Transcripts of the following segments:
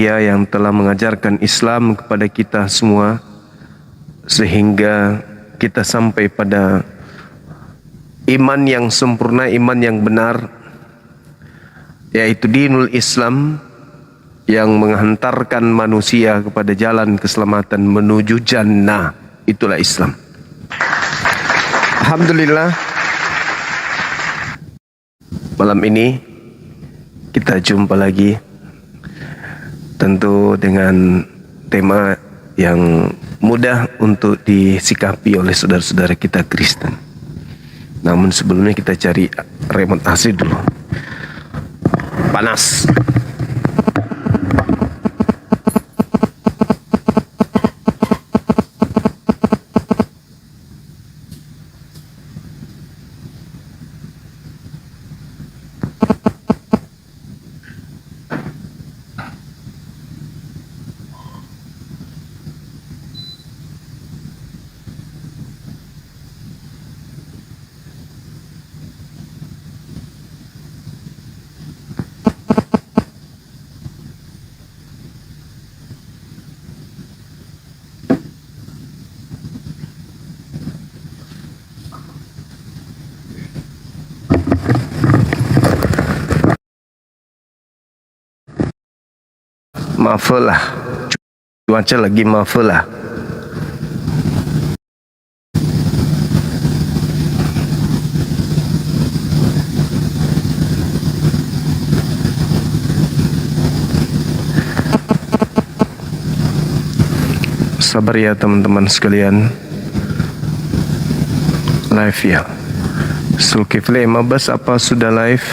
Dia yang telah mengajarkan Islam kepada kita semua, sehingga kita sampai pada iman yang sempurna, iman yang benar, yaitu dinul Islam, yang menghantarkan manusia kepada jalan keselamatan menuju jannah. Itulah Islam. Alhamdulillah, malam ini kita jumpa lagi, tentu dengan tema yang mudah untuk disikapi oleh saudara-saudara kita Kristen. Namun sebelumnya kita cari remote AC dulu. Panas. Maaflah, cuaca lagi maaflah. Sabar ya teman-teman sekalian. Live ya. Sulkifli Mabas, apa sudah live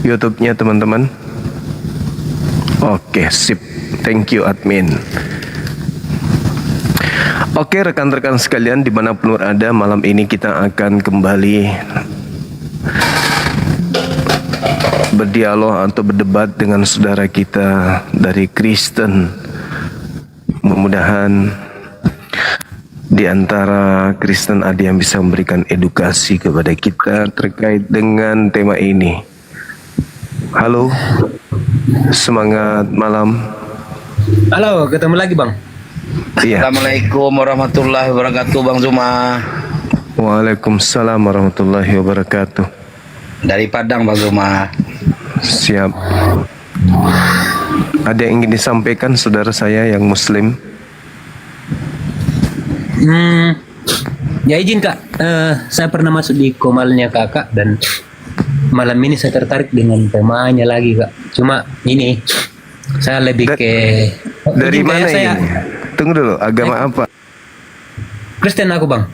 YouTube-nya teman-teman? Oke, sip. Thank you admin. Oke, rekan-rekan sekalian dimanapun berada, malam ini kita akan kembali berdialog atau berdebat dengan saudara kita dari Kristen. Mudah-mudahan di antara Kristen ada yang bisa memberikan edukasi kepada kita terkait dengan tema ini. Halo, semangat malam. Halo, ketemu lagi Bang. Iya. Assalamualaikum warahmatullahi wabarakatuh, Bang Zuma. Waalaikumsalam warahmatullahi wabarakatuh. Dari Padang, Bang Zuma. Siap. Ada yang ingin disampaikan saudara saya yang Muslim? Ya izin Kak, saya pernah masuk di komalnya Kakak dan malam ini saya tertarik dengan temanya lagi Kak. Cuma ini saya lebih ke dari mana saya, ini? Tunggu dulu, agama apa? Kristen aku Bang.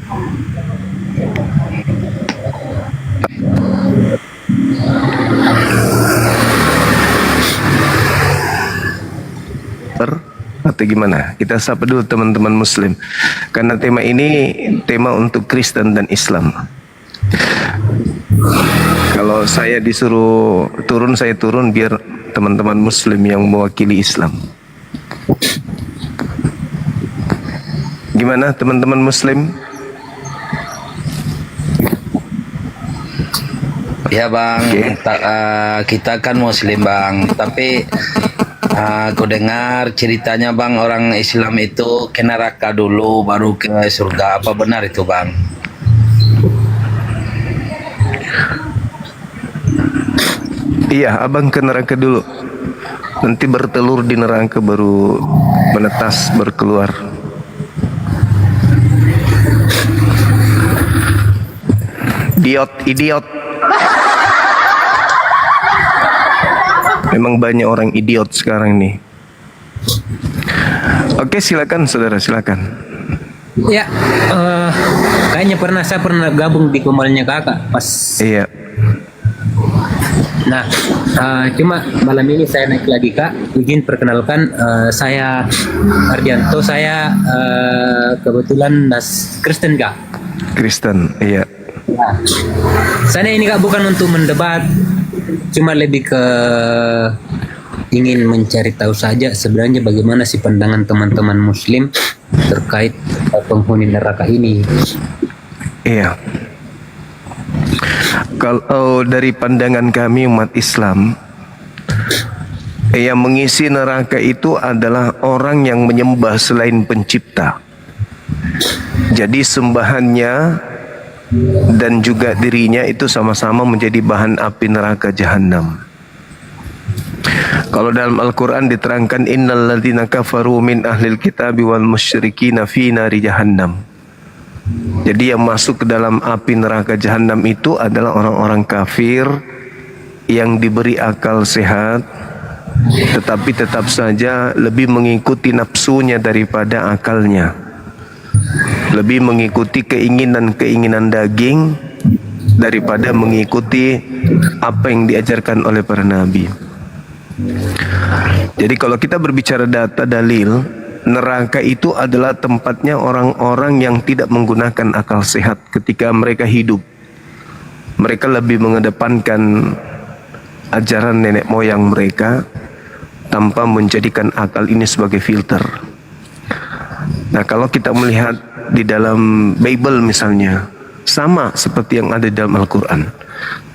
Atau gimana? Kita sapa dulu teman-teman Muslim, karena tema ini tema untuk Kristen dan Islam. Kalau saya disuruh turun, saya turun biar teman-teman Muslim yang mewakili Islam. Gimana teman-teman Muslim? Ya Bang, Okay. kita kan Muslim Bang, tapi aku dengar ceritanya Bang, orang Islam itu ke neraka dulu baru ke surga. Apa benar itu Bang? Iya, abang ke neraka dulu. Nanti bertelur di neraka baru menetas berkeluar. Idiot. Memang banyak orang idiot sekarang nih. Oke, silakan saudara, silakan. Ya, kayaknya saya pernah gabung di komalnya Kakak pas. Iya. Nah, cuma malam ini saya naik lagi Kak. Izin perkenalkan, saya Ardianto. Saya kebetulan Kristen Kak. Kristen, iya. Nah, saya ini Kak bukan untuk mendebat, cuma lebih ke ingin mencari tahu saja sebenarnya bagaimana sih pandangan teman-teman Muslim terkait penghuni neraka ini. Iya. Kalau dari pandangan kami umat Islam, Yang mengisi neraka itu adalah orang yang menyembah selain pencipta. Jadi sembahannya dan juga dirinya itu sama-sama menjadi bahan api neraka jahanam. Kalau dalam Al-Quran diterangkan innal ladzina kafaru min ahlil kitabi wal musyrikina fi nari jahannam. Jadi yang masuk ke dalam api neraka jahanam itu adalah orang-orang kafir yang diberi akal sehat, tetapi tetap saja lebih mengikuti nafsunya daripada akalnya, lebih mengikuti keinginan-keinginan daging daripada mengikuti apa yang diajarkan oleh para nabi. Jadi kalau kita berbicara data dalil, neraka itu adalah tempatnya orang-orang yang tidak menggunakan akal sehat ketika mereka hidup. Mereka lebih mengedepankan ajaran nenek moyang mereka tanpa menjadikan akal ini sebagai filter. Nah, kalau kita melihat di dalam Bible misalnya, sama seperti yang ada di dalam Al-Quran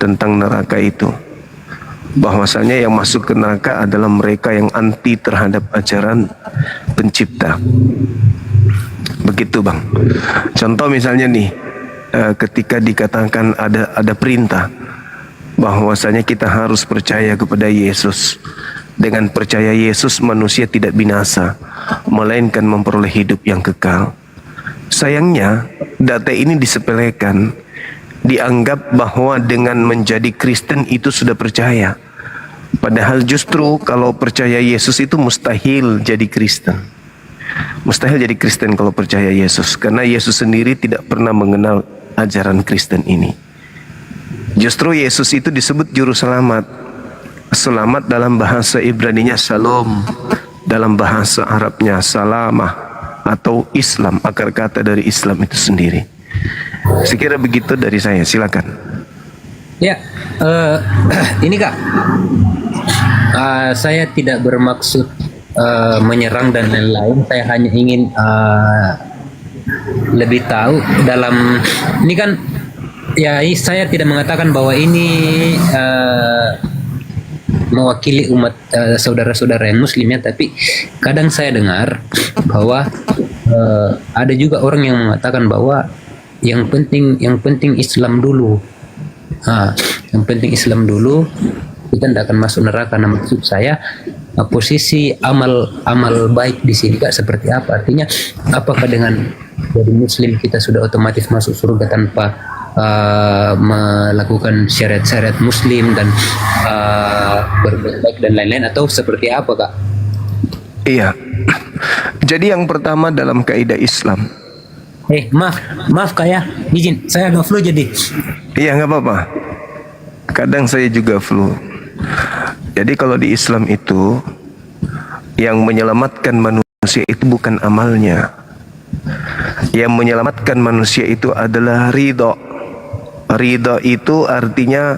tentang neraka itu, bahwasanya yang masuk ke neraka adalah mereka yang anti terhadap ajaran pencipta. Begitu bang. Contoh misalnya nih, ketika dikatakan ada perintah bahwasanya kita harus percaya kepada Yesus. Dengan percaya Yesus manusia tidak binasa, melainkan memperoleh hidup yang kekal. Sayangnya data ini disepelekan, dianggap bahwa dengan menjadi Kristen itu sudah percaya. Padahal justru kalau percaya Yesus itu mustahil jadi Kristen. Mustahil jadi Kristen kalau percaya Yesus, karena Yesus sendiri tidak pernah mengenal ajaran Kristen ini. Justru Yesus itu disebut juru selamat. Selamat dalam bahasa Ibraninya Shalom, dalam bahasa Arabnya Salamah atau Islam, akar kata dari Islam itu sendiri. Sekira begitu dari saya, silakan. Ya, ini Kak, saya tidak bermaksud menyerang dan lain-lain. Saya hanya ingin lebih tahu dalam ini kan. Ya, saya tidak mengatakan bahwa ini mewakili umat saudara-saudara yang muslim ya, tapi kadang saya dengar bahwa ada juga orang yang mengatakan bahwa yang penting Islam dulu. Yang penting Islam dulu, kita tidak akan masuk neraka. Nah, maksud saya posisi amal baik di sini Kak seperti apa? Artinya apakah dengan jadi muslim kita sudah otomatis masuk surga tanpa melakukan syariat-syariat muslim dan berbuat baik dan lain-lain, atau seperti apa Kak? Iya. Jadi yang pertama dalam kaidah Islam. Maaf Kak ya, izin saya agak flu jadi. Iya, nggak apa-apa. Kadang saya juga flu. Jadi kalau di Islam itu yang menyelamatkan manusia itu bukan amalnya. Yang menyelamatkan manusia itu adalah ridho. Ridho itu artinya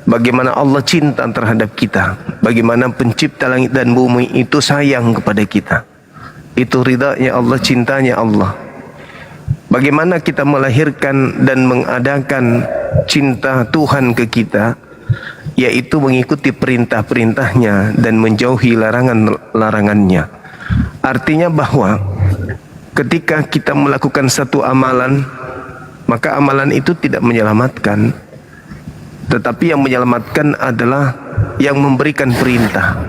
bagaimana Allah cinta terhadap kita, bagaimana pencipta langit dan bumi itu sayang kepada kita. Itu ridhonya Allah, cintanya Allah. Bagaimana kita melahirkan dan mengadakan cinta Tuhan ke kita, yaitu mengikuti perintah-perintahnya dan menjauhi larangan-larangannya. Artinya bahwa ketika kita melakukan satu amalan, maka amalan itu tidak menyelamatkan, tetapi yang menyelamatkan adalah yang memberikan perintah.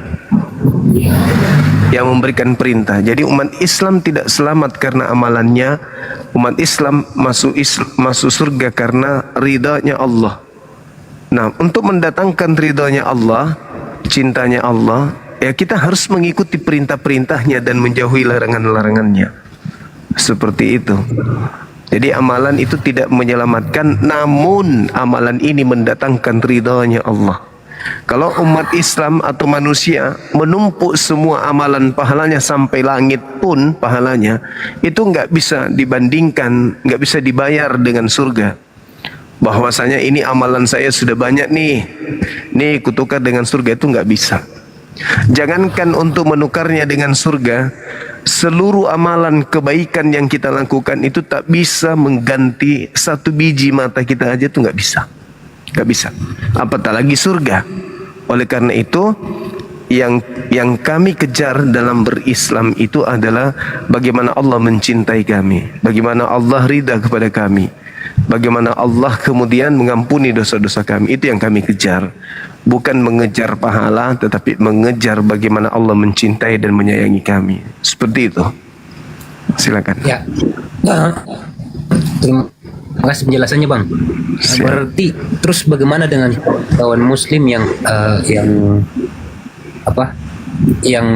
Yang memberikan perintah. Jadi umat Islam tidak selamat karena amalannya. Umat Islam masuk surga karena ridhanya Allah. Nah, untuk mendatangkan ridhanya Allah, cintanya Allah, ya kita harus mengikuti perintah-perintahnya dan menjauhi larangan-larangannya. Seperti itu. Jadi amalan itu tidak menyelamatkan, namun amalan ini mendatangkan ridhanya Allah. Kalau umat Islam atau manusia menumpuk semua amalan pahalanya sampai langit pun pahalanya, itu nggak bisa dibandingkan, nggak bisa dibayar dengan surga. Bahwasanya ini amalan saya sudah banyak nih kutukar dengan surga, itu nggak bisa. Jangankan untuk menukarnya dengan surga, seluruh amalan kebaikan yang kita lakukan itu tak bisa mengganti satu biji mata kita aja, tuh nggak bisa. Apatah lagi surga. Oleh karena itu, yang kami kejar dalam berislam itu adalah bagaimana Allah mencintai kami, bagaimana Allah ridha kepada kami, bagaimana Allah kemudian mengampuni dosa-dosa kami. Itu yang kami kejar. Bukan mengejar pahala, tetapi mengejar bagaimana Allah mencintai dan menyayangi kami. Seperti itu. Silakan. Ya. Terima kasih penjelasannya, Bang. Siap. Berarti terus bagaimana dengan kawan muslim yang yang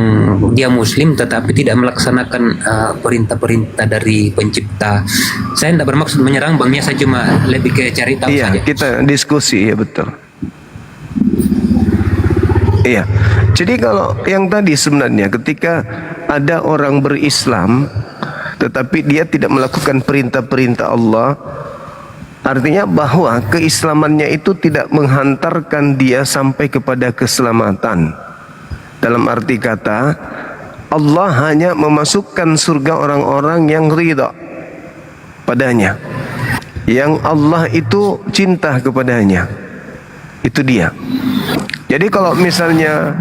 dia muslim tetapi tidak melaksanakan perintah-perintah dari pencipta. Saya tidak bermaksud menyerang Bang, saya cuma lebih ke cari tahu Iya, saja. kita diskusi, ya betul. Iya. Jadi kalau yang tadi sebenarnya ketika ada orang berislam tetapi dia tidak melakukan perintah-perintah Allah, artinya bahwa keislamannya itu tidak menghantarkan dia sampai kepada keselamatan. Dalam arti kata, Allah hanya memasukkan surga orang-orang yang ridha padanya, yang Allah itu cinta kepadanya. Itu dia. Jadi kalau misalnya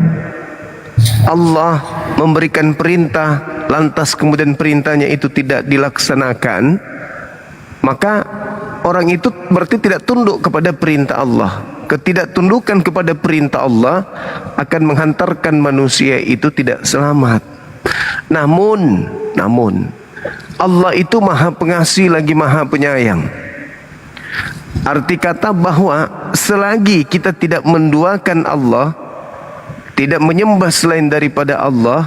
Allah memberikan perintah lantas kemudian perintahnya itu tidak dilaksanakan, maka orang itu berarti tidak tunduk kepada perintah Allah. Ketidaktundukan kepada perintah Allah akan menghantarkan manusia itu tidak selamat. Namun Allah itu Maha Pengasih lagi Maha Penyayang. Arti kata bahwa selagi kita tidak menduakan Allah, tidak menyembah selain daripada Allah,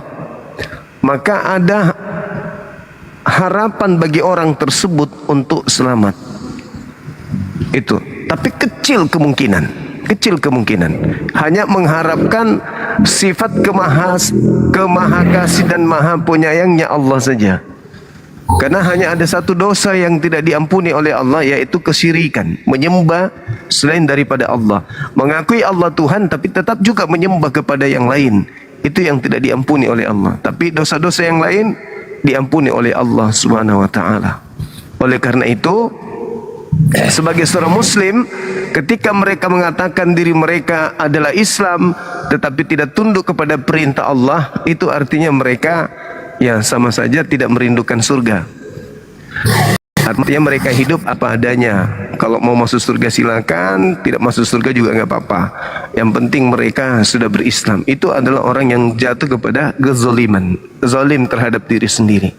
maka ada harapan bagi orang tersebut untuk selamat. Itu, tapi kecil kemungkinan. Hanya mengharapkan sifat kemahakasih dan maha penyayangnya Allah saja. Karena hanya ada satu dosa yang tidak diampuni oleh Allah, yaitu kesyirikan, menyembah selain daripada Allah. Mengakui Allah Tuhan tapi tetap juga menyembah kepada yang lain. Itu yang tidak diampuni oleh Allah. Tapi dosa-dosa yang lain diampuni oleh Allah Subhanahu wa taala. Oleh karena itu, sebagai seorang muslim, ketika mereka mengatakan diri mereka adalah Islam tetapi tidak tunduk kepada perintah Allah, itu artinya mereka ya sama saja tidak merindukan surga. Artinya mereka hidup apa adanya. Kalau mau masuk surga silakan, tidak masuk surga juga nggak apa-apa. Yang penting mereka sudah berislam. Itu adalah orang yang jatuh kepada kezaliman, zalim terhadap diri sendiri.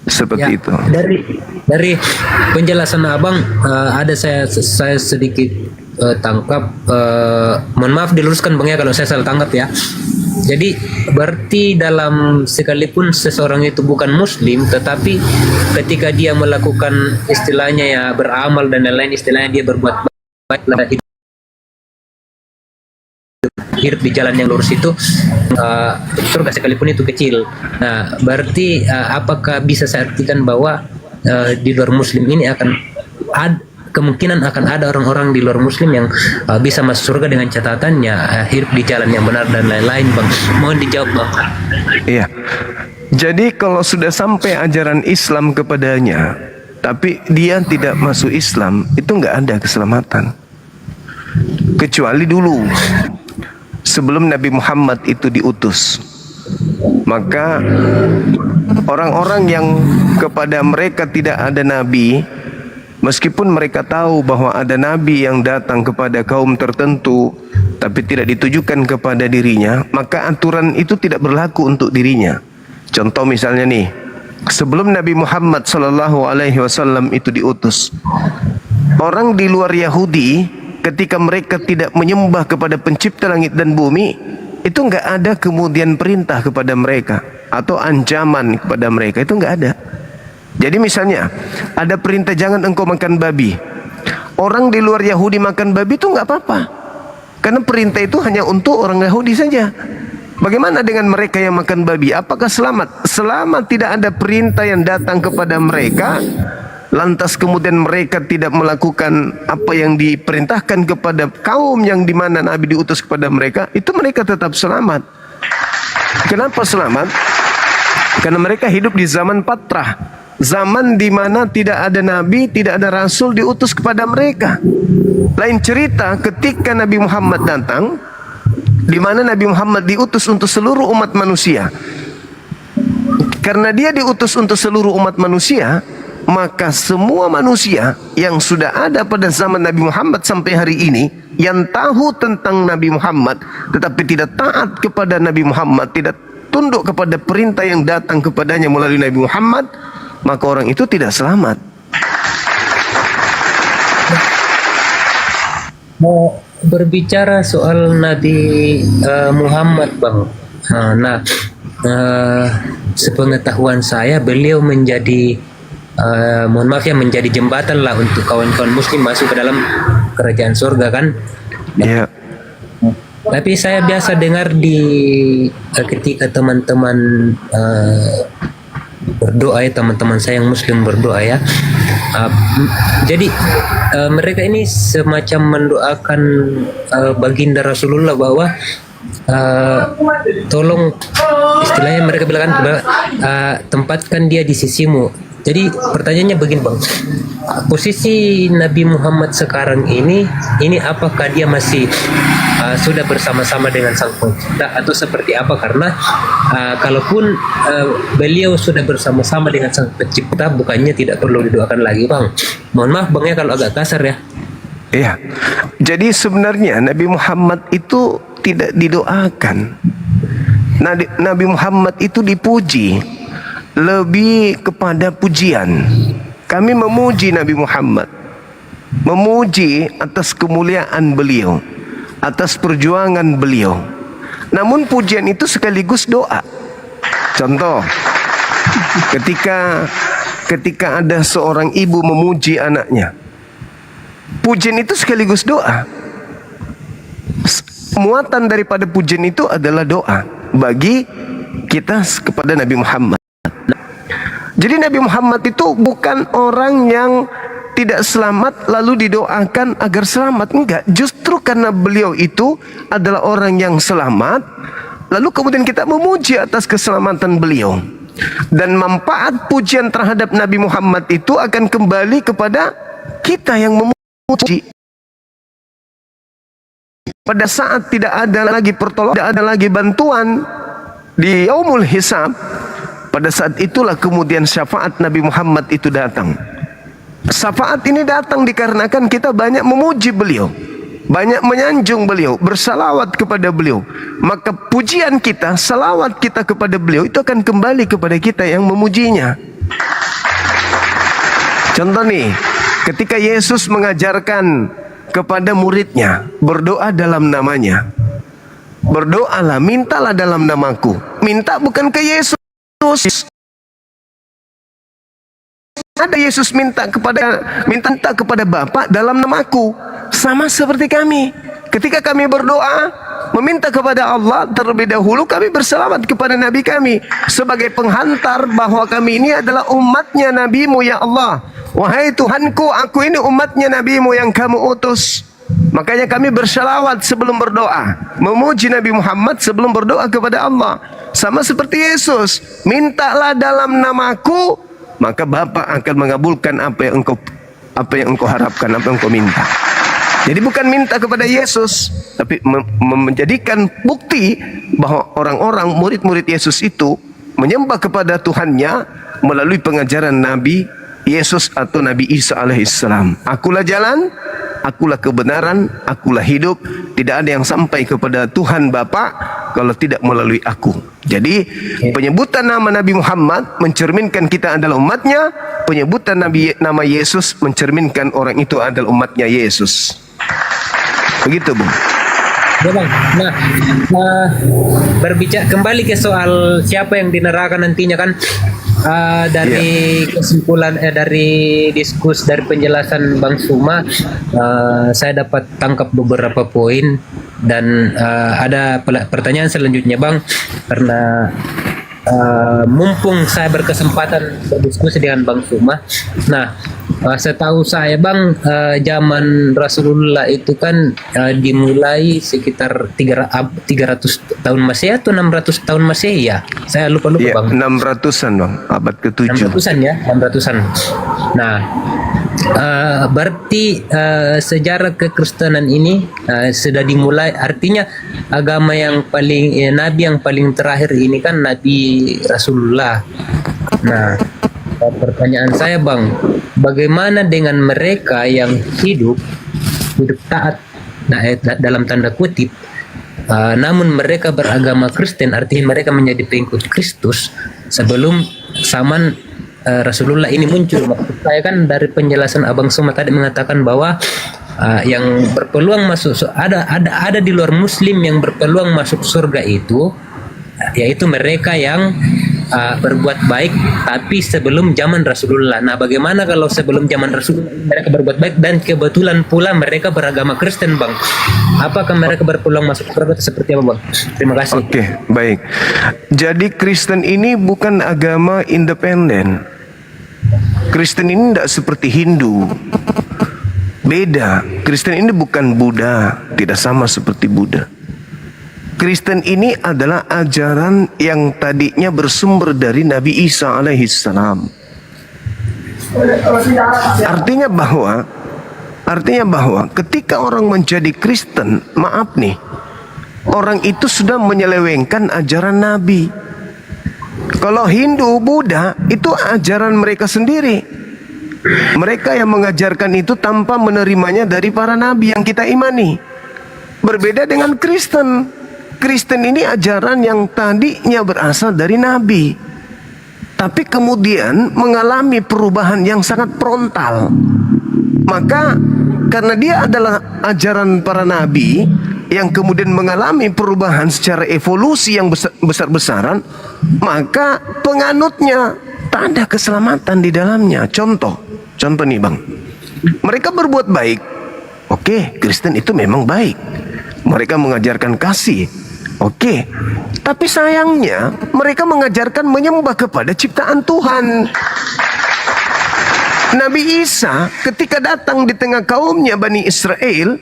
Seperti itu. Dari penjelasan Abang, ada saya sedikit tangkap. Mohon maaf diluruskan Bang ya kalau saya salah tangkap ya. Jadi berarti dalam sekalipun seseorang itu bukan muslim, tetapi ketika dia melakukan istilahnya ya beramal dan lain-lain, istilahnya dia berbuat baik dan hidup di jalan yang lurus itu, surga sekalipun itu kecil. Nah berarti apakah bisa saya artikan bahwa di luar muslim ini akan kemungkinan akan ada orang-orang di luar muslim yang bisa masuk surga dengan catatannya hidup di jalan yang benar dan lain-lain, Bang. Mohon dijawab, Bang. Iya. Jadi kalau sudah sampai ajaran Islam kepadanya tapi dia tidak masuk Islam, itu nggak ada keselamatan. Kecuali dulu sebelum Nabi Muhammad itu diutus, maka orang-orang yang kepada mereka tidak ada nabi, meskipun mereka tahu bahwa ada nabi yang datang kepada kaum tertentu tapi tidak ditujukan kepada dirinya, maka aturan itu tidak berlaku untuk dirinya. Contoh misalnya nih, sebelum Nabi Muhammad SAW itu diutus, orang di luar Yahudi ketika mereka tidak menyembah kepada pencipta langit dan bumi, itu enggak ada kemudian perintah kepada mereka atau ancaman kepada mereka, itu enggak ada. Jadi misalnya ada perintah jangan engkau makan babi, orang di luar Yahudi makan babi itu enggak apa-apa, karena perintah itu hanya untuk orang Yahudi saja. Bagaimana dengan mereka yang makan babi? Apakah selamat? Selama tidak ada perintah yang datang kepada mereka, lantas kemudian mereka tidak melakukan apa yang diperintahkan kepada kaum yang dimana Nabi diutus kepada mereka, itu mereka tetap selamat. Kenapa selamat? Karena mereka hidup di zaman patrah, zaman di mana tidak ada Nabi, tidak ada Rasul diutus kepada mereka. Lain cerita ketika Nabi Muhammad datang, di mana Nabi Muhammad diutus untuk seluruh umat manusia. Karena dia diutus untuk seluruh umat manusia, maka semua manusia yang sudah ada pada zaman Nabi Muhammad sampai hari ini, yang tahu tentang Nabi Muhammad tetapi tidak taat kepada Nabi Muhammad, tidak tunduk kepada perintah yang datang kepadanya melalui Nabi Muhammad, maka orang itu tidak selamat. Mau berbicara soal Nabi Muhammad, Bang. Sepengetahuan saya, beliau menjadi mohon maaf ya, menjadi jembatan lah untuk kawan-kawan muslim masuk ke dalam kerajaan surga kan. Ya. Tapi saya biasa dengar ketika teman-teman berdoa ya, teman-teman saya yang muslim berdoa ya. Jadi mereka ini semacam mendoakan baginda Rasulullah bahwa tolong, istilahnya mereka bilang kan, tempatkan dia di sisimu. Jadi pertanyaannya begini, Bang, posisi Nabi Muhammad sekarang ini apakah dia masih sudah bersama-sama dengan Sang Pencipta atau seperti apa? Karena kalaupun beliau sudah bersama-sama dengan Sang Pencipta, bukannya tidak perlu didoakan lagi, Bang? Mohon maaf, Bang, ya kalau agak kasar ya. Iya. Jadi sebenarnya Nabi Muhammad itu tidak didoakan. Nabi Muhammad itu dipuji, lebih kepada pujian. Kami memuji Nabi Muhammad, memuji atas kemuliaan beliau, atas perjuangan beliau. Namun pujian itu sekaligus doa. Contoh, ketika ada seorang ibu memuji anaknya, pujian itu sekaligus doa. Muatan daripada pujian itu adalah doa bagi kita kepada Nabi Muhammad. Jadi Nabi Muhammad itu bukan orang yang tidak selamat lalu didoakan agar selamat. Enggak, justru karena beliau itu adalah orang yang selamat, lalu kemudian kita memuji atas keselamatan beliau. Dan manfaat pujian terhadap Nabi Muhammad itu akan kembali kepada kita yang memuji. Pada saat tidak ada lagi pertolongan, tidak ada lagi bantuan di yaumul hisab, pada saat itulah kemudian syafaat Nabi Muhammad itu datang. Syafaat ini datang dikarenakan kita banyak memuji beliau, banyak menyanjung beliau, bersalawat kepada beliau. Maka pujian kita, salawat kita kepada beliau itu akan kembali kepada kita yang memujinya. Contoh nih, ketika Yesus mengajarkan kepada muridnya berdoa dalam namanya. Berdoalah, mintalah dalam namaku. Minta bukan ke Yesus. Ada Yesus minta kepada Bapa dalam namaku. Sama seperti kami. Ketika kami berdoa, meminta kepada Allah, terlebih dahulu kami berselawat kepada Nabi kami sebagai penghantar bahwa kami ini adalah umatnya Nabi-Mu ya Allah. Wahai Tuhanku, aku ini umatnya Nabi-Mu yang kamu utus. Makanya kami berselawat sebelum berdoa, memuji Nabi Muhammad sebelum berdoa kepada Allah. Sama seperti Yesus, mintalah dalam namaku, maka Bapa akan mengabulkan apa yang engkau harapkan, apa yang engkau minta. Jadi bukan minta kepada Yesus, tapi menjadikan bukti bahwa orang-orang murid-murid Yesus itu menyembah kepada Tuhannya melalui pengajaran Nabi Yesus atau Nabi Isa alaihissalam. Akulah jalan, akulah kebenaran, akulah hidup. Tidak ada yang sampai kepada Tuhan Bapa kalau tidak melalui aku. Jadi penyebutan nama Nabi Muhammad mencerminkan kita adalah umatnya. Penyebutan nama Yesus mencerminkan orang itu adalah umatnya Yesus. Begitu, Bung. Ya, Bang. Nah, berbicara kembali ke soal siapa yang di neraka nantinya kan, dari kesimpulan dari penjelasan Bang Suma, saya dapat tangkap beberapa poin dan ada pertanyaan selanjutnya, Bang, karena mumpung saya berkesempatan berdiskusi dengan Bang Suma. Nah, setahu saya, Bang, zaman Rasulullah itu kan dimulai sekitar 300 tahun Masehi atau 600 tahun Masehi ya? Saya lupa Bang. 600-an, Bang, abad ke-7. 600-an ya, 600-an. Nah, Berarti sejarah kekristenan ini sudah dimulai, artinya agama yang paling nabi yang paling terakhir ini kan Nabi Rasulullah. Nah, pertanyaan saya Bang, bagaimana dengan mereka yang hidup taat dalam tanda kutip, namun mereka beragama Kristen, artinya mereka menjadi pengikut Kristus sebelum zaman Rasulullah ini muncul. Maksud saya kan dari penjelasan Abang Soma tadi mengatakan bahwa yang berpeluang masuk ada di luar Muslim yang berpeluang masuk surga itu yaitu mereka yang berbuat baik tapi sebelum zaman Rasulullah. Nah, bagaimana kalau sebelum zaman Rasulullah mereka berbuat baik dan kebetulan pula mereka beragama Kristen, Bang? Apakah mereka berpeluang masuk surga seperti apa, Bang? Terima kasih. Oke, baik. Jadi Kristen ini bukan agama independen. Kristen ini tidak seperti Hindu. Beda. Kristen ini bukan Buddha, tidak sama seperti Buddha. Kristen ini adalah ajaran yang tadinya bersumber dari Nabi Isa alaihissalam. Artinya bahwa ketika orang menjadi Kristen, maaf nih, orang itu sudah menyelewengkan ajaran Nabi. Kalau Hindu, Buddha itu ajaran mereka sendiri. Mereka yang mengajarkan itu tanpa menerimanya dari para nabi yang kita imani. Berbeda dengan Kristen. Kristen ini ajaran yang tadinya berasal dari nabi, tapi kemudian mengalami perubahan yang sangat frontal. Maka karena dia adalah ajaran para nabi yang kemudian mengalami perubahan secara evolusi yang besar-besaran, maka penganutnya tak ada keselamatan di dalamnya. Contoh nih Bang, mereka berbuat baik. Oke, Kristen itu memang baik. Mereka mengajarkan kasih. Oke, tapi sayangnya mereka mengajarkan menyembah kepada ciptaan Tuhan. Nabi Isa ketika datang di tengah kaumnya Bani Israel,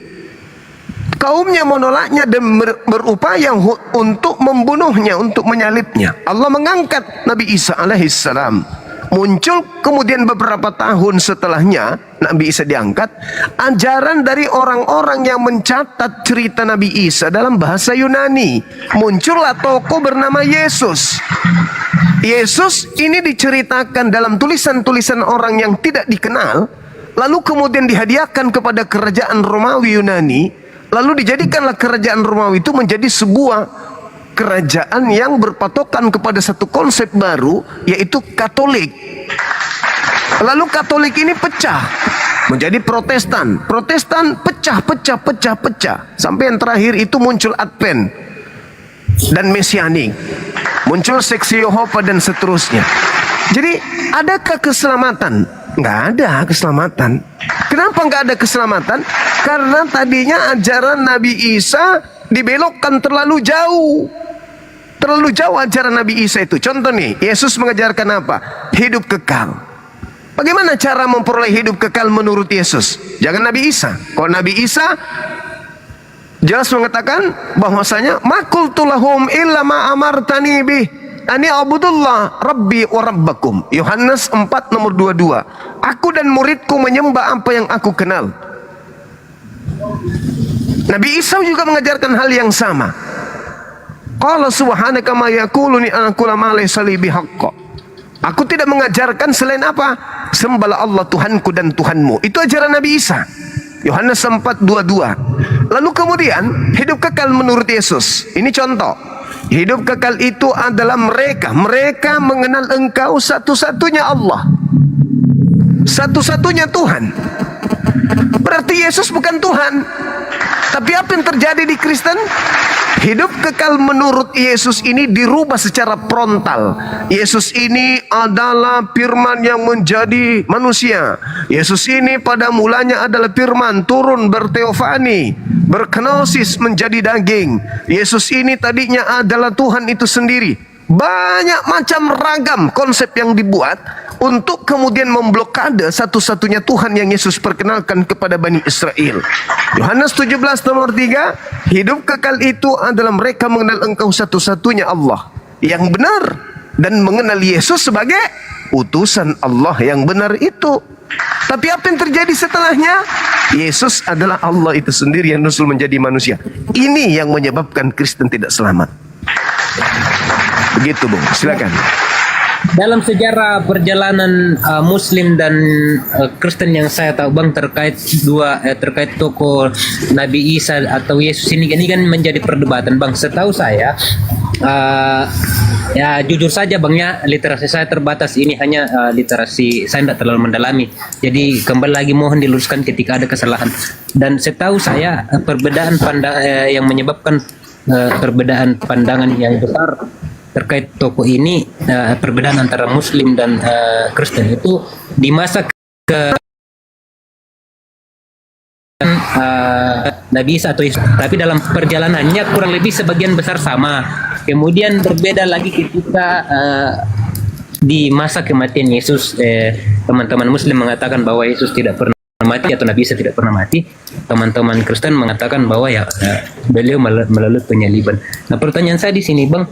kaumnya menolaknya dan berupaya untuk membunuhnya, untuk menyalibnya. Allah mengangkat Nabi Isa alaihissalam. Muncul kemudian beberapa tahun setelahnya Nabi Isa diangkat, ajaran dari orang-orang yang mencatat cerita Nabi Isa dalam bahasa Yunani. Muncullah tokoh bernama Yesus. Yesus ini diceritakan dalam tulisan-tulisan orang yang tidak dikenal, lalu kemudian dihadiahkan kepada kerajaan Romawi Yunani, lalu dijadikanlah kerajaan Romawi itu menjadi sebuah kerajaan yang berpatokan kepada satu konsep baru, yaitu Katolik. Lalu Katolik ini pecah menjadi Protestan. Protestan pecah sampai yang terakhir itu muncul Advent dan Mesianik, muncul seksi Yehova dan seterusnya. Jadi adakah keselamatan? Nggak ada keselamatan. Kenapa nggak ada keselamatan? Karena tadinya ajaran Nabi Isa dibelokkan terlalu jauh. Terlalu jauh ajaran Nabi Isa itu. Contoh nih, Yesus mengajarkan apa? Hidup kekal. Bagaimana cara memperoleh hidup kekal menurut Yesus? Jangan Nabi Isa. Kalau Nabi Isa jelas mengatakan bahwasanya makultu lahum illa ma amartani bih ani abudullah rabbi wa rabbakum. Yohanes 4 nomor 22. Aku dan muridku menyembah apa yang aku kenal. Nabi Isa juga mengajarkan hal yang sama. Qala subhanaka ma yaquluni an aqula ma laysa li bihaqq. Aku tidak mengajarkan selain apa? Sembahlah Allah Tuhanku dan Tuhanmu. Itu ajaran Nabi Isa. Yohanes 4:22. Lalu kemudian hidup kekal menurut Yesus. Ini contoh. Hidup kekal itu adalah mereka mengenal Engkau satu-satunya Allah, satu-satunya Tuhan. Berarti Yesus bukan Tuhan. Tapi apa yang terjadi di Kristen? Hidup kekal menurut Yesus ini dirubah secara frontal. Yesus ini adalah firman yang menjadi manusia. Yesus ini pada mulanya adalah firman turun berteofani, berkenosis menjadi daging. Yesus ini tadinya adalah Tuhan itu sendiri. Banyak macam ragam konsep yang dibuat untuk kemudian memblokade satu-satunya Tuhan yang Yesus perkenalkan kepada Bani Israel. Yohanes 17 nomor 3, hidup kekal itu adalah mereka mengenal Engkau satu-satunya Allah yang benar dan mengenal Yesus sebagai utusan Allah yang benar itu. Tapi apa yang terjadi setelahnya? Yesus adalah Allah itu sendiri yang nusul menjadi manusia. Ini yang menyebabkan Kristen tidak selamat. Begitu, Bung. Silakan. Dalam sejarah perjalanan Muslim dan Kristen yang saya tahu Bang terkait terkait tokoh Nabi Isa atau Yesus ini kan menjadi perdebatan Bang. Setahu saya ya jujur saja Bang ya, literasi saya terbatas, ini hanya literasi saya tidak terlalu mendalami. Jadi kembali lagi mohon diluruskan ketika ada kesalahan. Dan setahu saya perbedaan yang menyebabkan perbedaan pandangan yang besar terkait tokoh ini, perbedaan antara Muslim dan Kristen itu di masa Nabi Isa atau Yesus. Tapi dalam perjalanannya kurang lebih sebagian besar sama. Kemudian berbeda lagi ketika di masa kematian Yesus, teman-teman Muslim mengatakan bahwa Yesus tidak pernah mati atau Nabi Isa tidak pernah mati. Teman-teman Kristen mengatakan bahwa ya beliau melalui penyaliban. Nah, pertanyaan saya di sini Bang,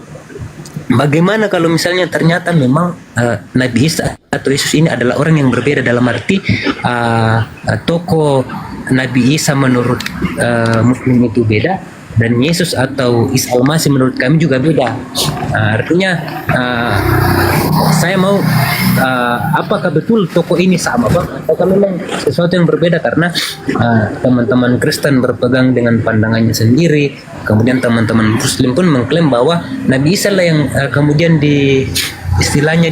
bagaimana kalau misalnya ternyata memang Nabi Isa atau Yesus ini adalah orang yang berbeda, dalam arti tokoh Nabi Isa menurut Muslim itu beda dan Yesus atau Isa Al-Masih menurut kami juga beda. Artinya saya mau apakah betul tokoh ini sama Bang atau memang sesuatu yang berbeda, karena teman-teman Kristen berpegang dengan pandangannya sendiri, kemudian teman-teman Muslim pun mengklaim bahwa Nabi Isa lah yang kemudian istilahnya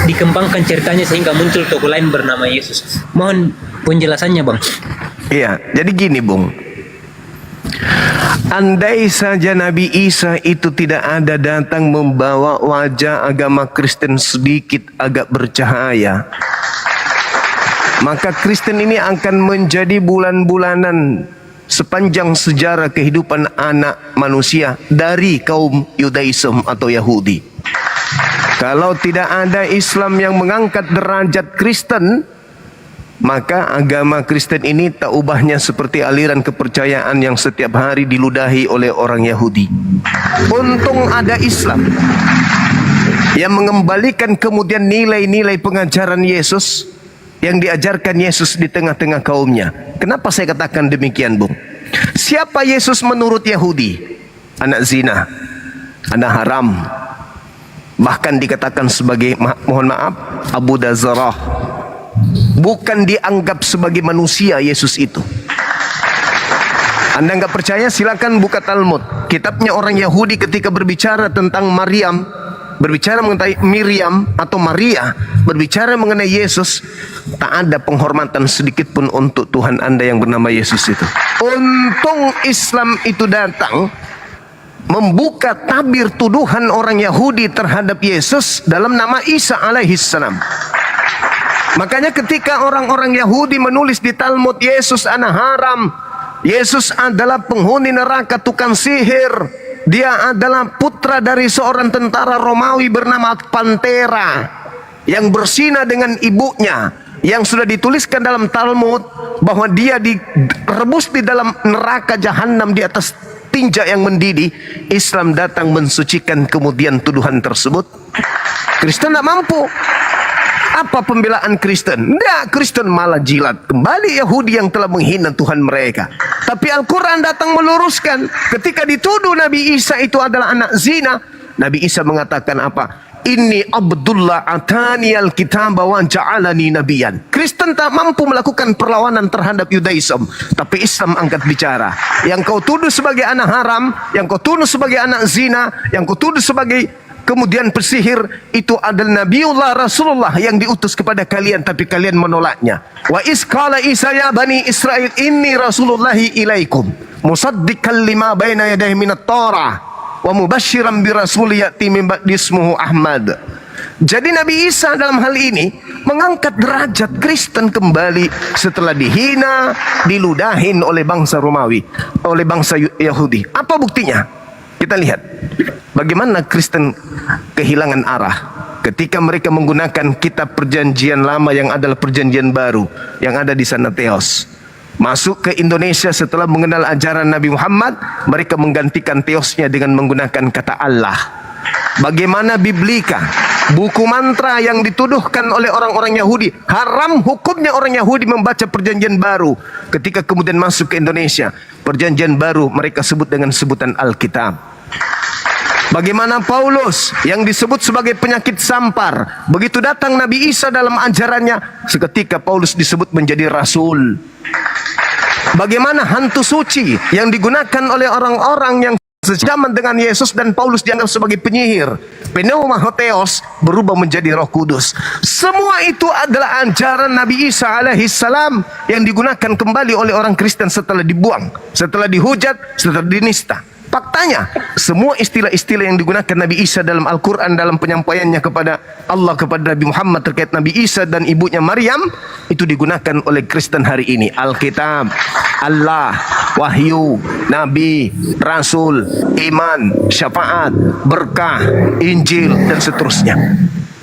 dikembangkan ceritanya sehingga muncul tokoh lain bernama Yesus. Mohon penjelasannya Bang. Iya, jadi gini Bung. Andai saja Nabi Isa itu tidak ada datang membawa wajah agama Kristen sedikit agak bercahaya, maka Kristen ini akan menjadi bulan-bulanan sepanjang sejarah kehidupan anak manusia dari kaum Yudaism atau Yahudi. Kalau tidak ada Islam yang mengangkat derajat Kristen, maka agama Kristen ini tak ubahnya seperti aliran kepercayaan yang setiap hari diludahi oleh orang Yahudi. Untung ada Islam yang mengembalikan kemudian nilai-nilai pengajaran Yesus yang diajarkan Yesus di tengah-tengah kaumnya. Kenapa saya katakan demikian, Bung? Siapa Yesus menurut Yahudi? Anak zina, anak haram, bahkan dikatakan sebagai, mohon maaf, Abu Dazarah. Bukan dianggap sebagai manusia Yesus itu. Anda nggak percaya? Silakan buka Talmud, kitabnya orang Yahudi ketika berbicara tentang Maryam, berbicara mengenai Miriam atau Maria, berbicara mengenai Yesus, tak ada penghormatan sedikit pun untuk Tuhan Anda yang bernama Yesus itu. Untung Islam itu datang membuka tabir tuduhan orang Yahudi terhadap Yesus dalam nama Isa alaihissalam. Makanya ketika orang-orang Yahudi menulis di Talmud Yesus anak haram, Yesus adalah penghuni neraka, tukang sihir, dia adalah putra dari seorang tentara Romawi bernama Pantera yang berzina dengan ibunya, yang sudah dituliskan dalam Talmud bahwa dia direbus di dalam neraka jahanam di atas tinja yang mendidih. Islam datang mensucikan kemudian tuduhan tersebut. Kristen tidak mampu. Apa pembelaan Kristen? Tidak, Kristen malah jilat kembali Yahudi yang telah menghina Tuhan mereka. Tapi Al-Quran datang meluruskan. Ketika dituduh Nabi Isa itu adalah anak zina, Nabi Isa mengatakan apa? Inni Abdullah atani al-kitab wa ja'alani nabiyan. Kristen tak mampu melakukan perlawanan terhadap Yudaism, tapi Islam angkat bicara. Yang kau tuduh sebagai anak haram, yang kau tuduh sebagai anak zina, yang kau tuduh sebagai kemudian pesihir, itu adalah Nabiullah Rasulullah yang diutus kepada kalian, tapi kalian menolaknya. Wa isqala Isa ya bani Israel inni rasulullahi ilaikum musaddiqan lima baina yadayhi minat Torah wa mubasyiran bi rasul ya'ti min ba'di ismuhu Ahmad. Jadi Nabi Isa dalam hal ini mengangkat derajat Kristen kembali setelah dihina, diludahin oleh bangsa Romawi, oleh bangsa Yahudi. Apa buktinya? Kita lihat bagaimana Kristen kehilangan arah ketika mereka menggunakan kitab perjanjian lama yang adalah perjanjian baru yang ada di sana Theos. Masuk ke Indonesia setelah mengenal ajaran Nabi Muhammad, mereka menggantikan Theosnya dengan menggunakan kata Allah. Bagaimana Biblika? buku mantra yang dituduhkan oleh orang-orang Yahudi. Haram hukumnya orang Yahudi membaca perjanjian baru. Ketika kemudian masuk ke Indonesia, perjanjian baru mereka sebut dengan sebutan Alkitab. Bagaimana Paulus yang disebut sebagai penyakit sampar, begitu datang Nabi Isa dalam ajarannya, seketika Paulus disebut menjadi rasul. Bagaimana hantu suci yang digunakan oleh orang-orang yang sejaman dengan Yesus dan Paulus dianggap sebagai penyihir, pneumahotheos, berubah menjadi Roh Kudus. Semua itu adalah ajaran Nabi Isa alaihissalam yang digunakan kembali oleh orang Kristen setelah dibuang, setelah dihujat, setelah dinista. Faktanya, semua istilah-istilah yang digunakan Nabi Isa dalam Al-Quran, dalam penyampaiannya kepada Allah, kepada Nabi Muhammad terkait Nabi Isa dan ibunya Maryam, itu digunakan oleh Kristen hari ini. Alkitab, Allah, wahyu, Nabi, Rasul, iman, syafaat, berkah, Injil, dan seterusnya.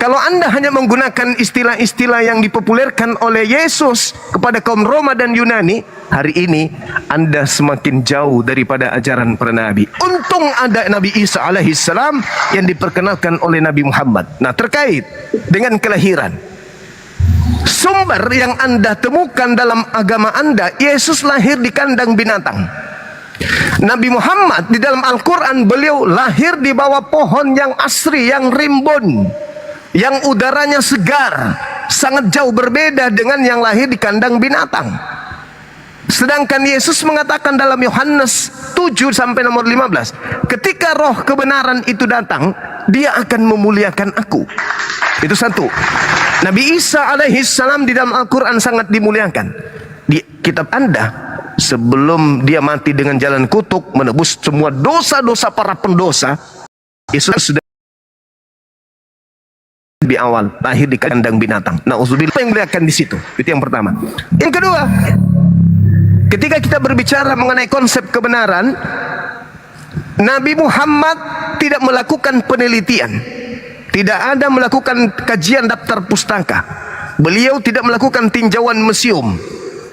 Kalau Anda hanya menggunakan istilah-istilah yang dipopulerkan oleh Yesus kepada kaum Roma dan Yunani, hari ini Anda semakin jauh daripada ajaran para nabi. Untung ada Nabi Isa alaihissalam yang diperkenalkan oleh Nabi Muhammad. Nah, terkait dengan kelahiran, sumber yang Anda temukan dalam agama Anda, Yesus lahir di kandang binatang. Nabi Muhammad di dalam Al-Quran, beliau lahir di bawah pohon yang asri, yang rimbun, yang udaranya segar, sangat jauh berbeda dengan yang lahir di kandang binatang. Sedangkan Yesus mengatakan dalam Yohanes 7 sampai nomor 15, ketika roh kebenaran itu datang, dia akan memuliakan aku. Itu satu. Nabi Isa alaihissalam di dalam Al-Quran sangat dimuliakan. Di kitab Anda, sebelum dia mati dengan jalan kutuk, menebus semua dosa-dosa para pendosa, Yesus sudah di awal lahir di kandang binatang. Nauzubillah, apa yang melihatkan di situ? Itu yang pertama. Yang kedua, ketika kita berbicara mengenai konsep kebenaran, Nabi Muhammad tidak melakukan penelitian, tidak ada melakukan kajian daftar pustaka. Beliau tidak melakukan tinjauan museum.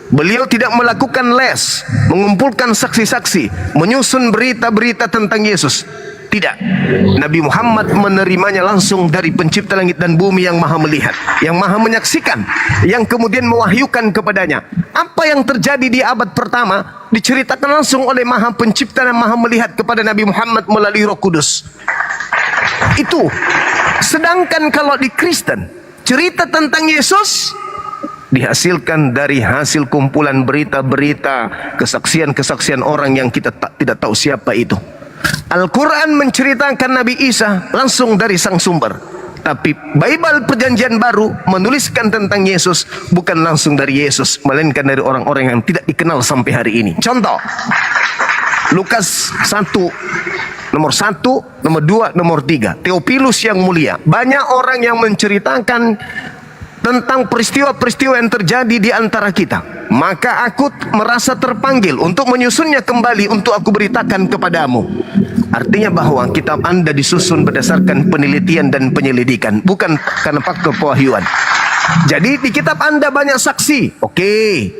Beliau tidak melakukan les, mengumpulkan saksi-saksi, menyusun berita-berita tentang Yesus. Tidak. Nabi Muhammad menerimanya langsung dari pencipta langit dan bumi yang maha melihat, yang maha menyaksikan, yang kemudian mewahyukan kepadanya. Apa yang terjadi di abad pertama diceritakan langsung oleh maha pencipta dan maha melihat kepada Nabi Muhammad melalui Roh Kudus. Itu. Sedangkan kalau di Kristen, cerita tentang Yesus dihasilkan dari hasil kumpulan berita-berita, kesaksian-kesaksian orang yang kita tidak tahu siapa itu. Al-Quran menceritakan Nabi Isa langsung dari sang sumber, tapi Bible Perjanjian Baru menuliskan tentang Yesus bukan langsung dari Yesus, melainkan dari orang-orang yang tidak dikenal sampai hari ini. Contoh, Lukas 1 nomor 1, nomor 2, nomor 3, Theophilus yang mulia. Banyak orang yang menceritakan tentang peristiwa-peristiwa yang terjadi di antara kita. Maka aku merasa terpanggil untuk menyusunnya kembali untuk aku beritakan kepadamu. Artinya bahwa kitab Anda disusun berdasarkan penelitian dan penyelidikan, bukan karena faktor pewahyuan. Jadi di kitab Anda banyak saksi. Oke,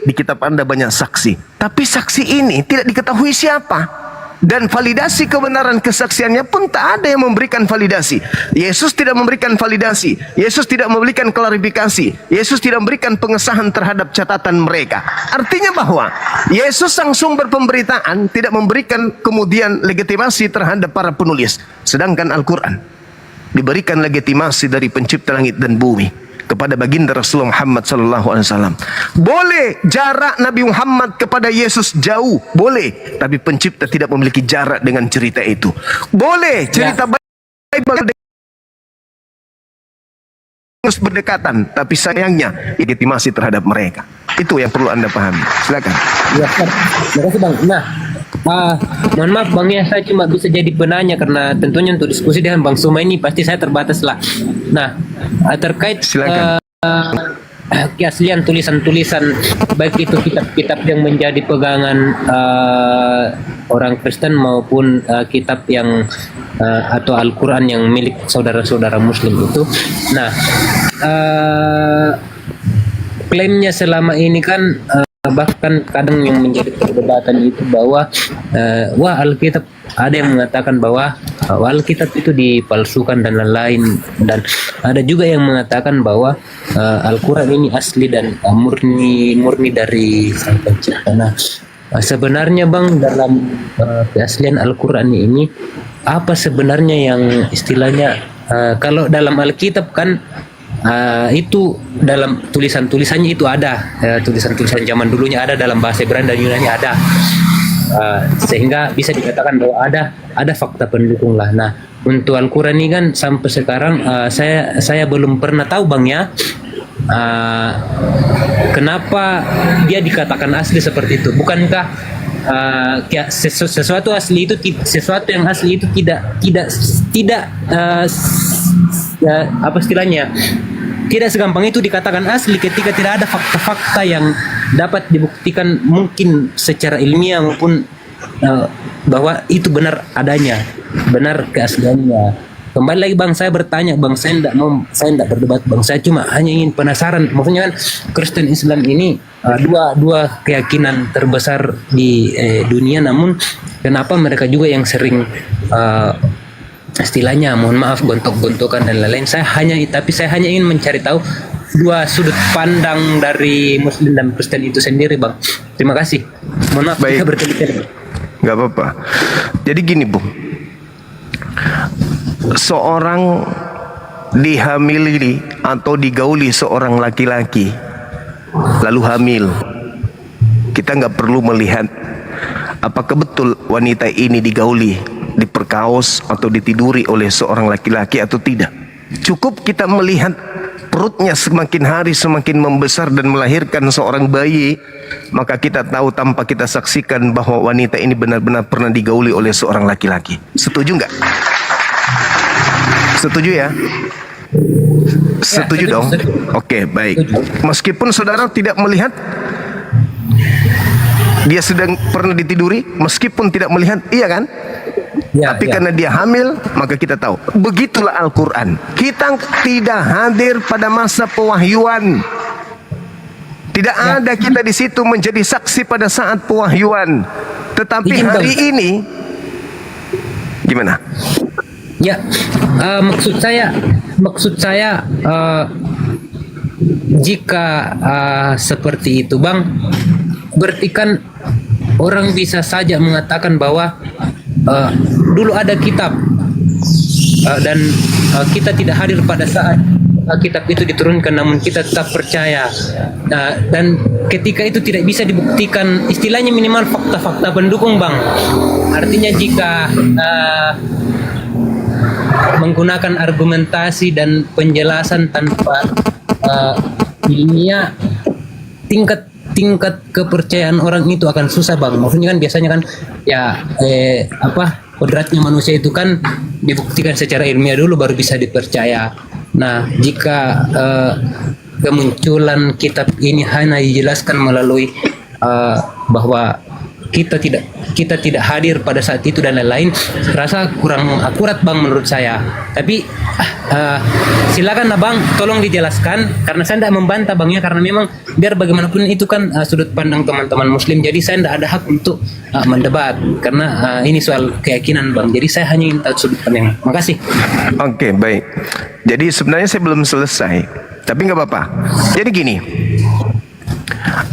di kitab Anda banyak saksi. Tapi saksi ini tidak diketahui siapa. Dan validasi kebenaran kesaksiannya pun tak ada yang memberikan validasi. Yesus tidak memberikan validasi. Yesus tidak memberikan klarifikasi. Yesus tidak memberikan pengesahan terhadap catatan mereka. Artinya bahwa Yesus sang sumber pemberitaan tidak memberikan kemudian legitimasi terhadap para penulis. Sedangkan Al-Quran diberikan legitimasi dari pencipta langit dan bumi kepada baginda Rasulullah Muhammad SAW. Boleh jarak Nabi Muhammad kepada Yesus jauh, boleh, tapi pencipta tidak memiliki jarak dengan cerita itu. Boleh cerita Bible berdekatan, tapi sayangnya legitimasi terhadap mereka. Itu yang perlu Anda pahami. Silakan. Ya, terima kasih Bang. Nah, mohon maaf Bang ya, saya cuma bisa jadi penanya karena tentunya untuk diskusi dengan Bang Suma ini pasti saya terbatas lah. Nah, terkait keaslian tulisan-tulisan, baik itu kitab-kitab yang menjadi pegangan orang Kristen maupun kitab yang atau Al-Quran yang milik saudara-saudara Muslim itu. Nah, klaimnya selama ini kan bahkan kadang yang menjadi perdebatan itu bahwa wah Alkitab, ada yang mengatakan bahwa Alkitab itu dipalsukan dan lain-lain, dan ada juga yang mengatakan bahwa Al-Quran ini asli dan murni dari Sang Pencipta. Nah, sebenarnya Bang, dalam keaslian Al-Quran ini apa sebenarnya yang istilahnya kalau dalam Alkitab kan itu dalam tulisannya itu ada, tulisan zaman dulunya ada dalam bahasa Ibrani dan Yunani ada, sehingga bisa dikatakan bahwa ada fakta pendukung lah. Nah, untuk Al-Quran ini kan sampai sekarang saya belum pernah tahu Bang ya, kenapa dia dikatakan asli seperti itu. Bukankah sesuatu yang asli itu tidak apa istilahnya, tidak segampang itu dikatakan asli ketika tidak ada fakta-fakta yang dapat dibuktikan mungkin secara ilmiah maupun bahwa itu benar adanya, benar keasliannya. Kembali lagi Bang, saya bertanya Bang, saya tidak berdebat Bang, saya cuma hanya ingin penasaran. Maksudnya kan Kristen Islam ini dua keyakinan terbesar di dunia, namun kenapa mereka juga yang sering istilahnya, mohon maaf, gontok-gontokan dan lain-lain. Saya hanya ingin mencari tahu dua sudut pandang dari Muslim dan Kristen itu sendiri Bang. Terima kasih. Mohon maaf kita bertele-tele. Gak apa-apa. Jadi gini Bung, seorang dihamili atau digauli seorang laki-laki lalu hamil, kita nggak perlu melihat apakah betul wanita ini digauli, diperkaos atau ditiduri oleh seorang laki-laki atau tidak. Cukup kita melihat perutnya semakin hari semakin membesar dan melahirkan seorang bayi, maka kita tahu tanpa kita saksikan bahwa wanita ini benar-benar pernah digauli oleh seorang laki-laki. Setuju nggak? Setuju ya? Setuju dong? Oke, baik. Meskipun saudara tidak melihat dia sedang pernah ditiduri, meskipun tidak melihat, iya kan? Ya, tapi ya. karena dia hamil, maka kita tahu. Begitulah Al-Quran. Kita tidak hadir pada masa pewahyuan. Tidak ada kita di situ menjadi saksi pada saat pewahyuan. Tetapi hari ini, gimana? Ya, maksud saya jika seperti itu Bang, berarti kan orang bisa saja mengatakan bahwa dulu ada kitab dan kita tidak hadir pada saat kitab itu diturunkan, namun kita tetap percaya, dan ketika itu tidak bisa dibuktikan, istilahnya minimal fakta-fakta pendukung Bang. Artinya jika menggunakan argumentasi dan penjelasan tanpa ilmiah, tingkat kepercayaan orang itu akan susah Bang. Maksudnya kan biasanya kan ya kodratnya manusia itu kan dibuktikan secara ilmiah dulu baru bisa dipercaya. Nah, jika kemunculan kitab ini hanya dijelaskan melalui bahwa kita tidak hadir pada saat itu dan lain-lain, rasa kurang akurat Bang menurut saya. Tapi silakan Bang, tolong dijelaskan, karena saya tidak membantah Bang ya, karena memang biar bagaimanapun itu kan sudut pandang teman-teman Muslim. Jadi saya tidak ada hak untuk mendebat, karena ini soal keyakinan Bang. Jadi saya hanya ingin tahu sudut pandang. Makasih. Oke, baik. Jadi sebenarnya saya belum selesai, tapi nggak apa-apa. Jadi gini,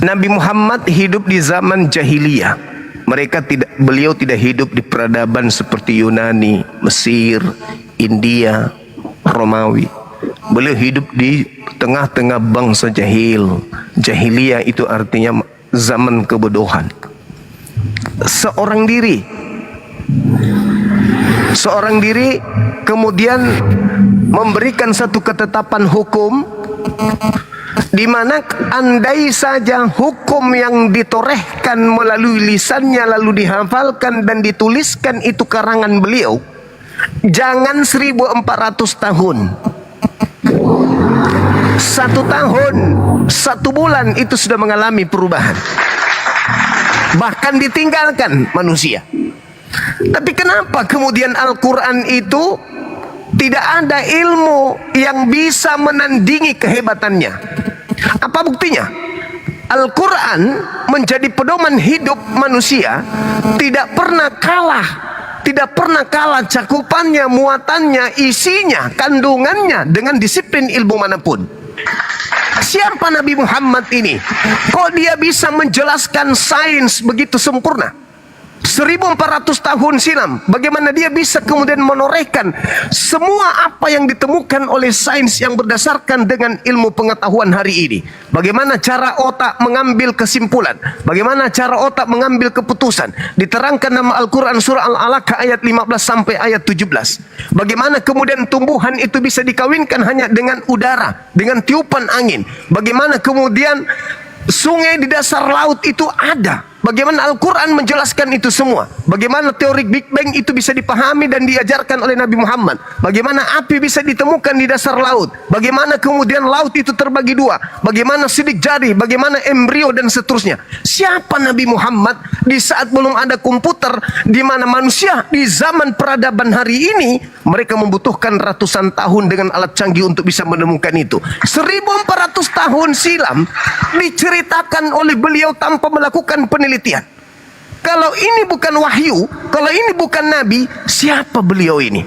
Nabi Muhammad hidup di zaman jahiliyah. Beliau tidak hidup di peradaban seperti Yunani, Mesir, India, Romawi. Beliau hidup di tengah-tengah bangsa jahil. Jahiliyah itu artinya zaman kebodohan. Seorang diri kemudian memberikan satu ketetapan hukum, di mana andai saja hukum yang ditorehkan melalui lisannya lalu dihafalkan dan dituliskan itu karangan beliau, jangan 1400 tahun, 1 tahun 1 bulan itu sudah mengalami perubahan, bahkan ditinggalkan manusia. Tapi kenapa kemudian Al-Quran itu tidak ada ilmu yang bisa menandingi kehebatannya? Apa buktinya? Al-Quran menjadi pedoman hidup manusia, tidak pernah kalah. Tidak pernah kalah cakupannya, muatannya, isinya, kandungannya dengan disiplin ilmu manapun. Siapa Nabi Muhammad ini? Kok dia bisa menjelaskan sains begitu sempurna? 1400 tahun silam, bagaimana dia bisa kemudian menorehkan semua apa yang ditemukan oleh sains yang berdasarkan dengan ilmu pengetahuan hari ini. Bagaimana cara otak mengambil kesimpulan, bagaimana cara otak mengambil keputusan, diterangkan dalam Al-Quran surah Al-Alaq ayat 15 sampai ayat 17. Bagaimana kemudian tumbuhan itu bisa dikawinkan hanya dengan udara, dengan tiupan angin. Bagaimana kemudian sungai di dasar laut itu ada. Bagaimana Al-Quran menjelaskan itu semua. Bagaimana teori Big Bang itu bisa dipahami dan diajarkan oleh Nabi Muhammad. Bagaimana api bisa ditemukan di dasar laut. Bagaimana kemudian laut itu terbagi dua. Bagaimana sidik jari, bagaimana embrio dan seterusnya. Siapa Nabi Muhammad di saat belum ada komputer, di mana manusia di zaman peradaban hari ini, mereka membutuhkan ratusan tahun dengan alat canggih untuk bisa menemukan itu. 1400 tahun silam diceritakan oleh beliau tanpa melakukan penelitian. Kalau ini bukan wahyu, kalau ini bukan nabi, siapa beliau ini?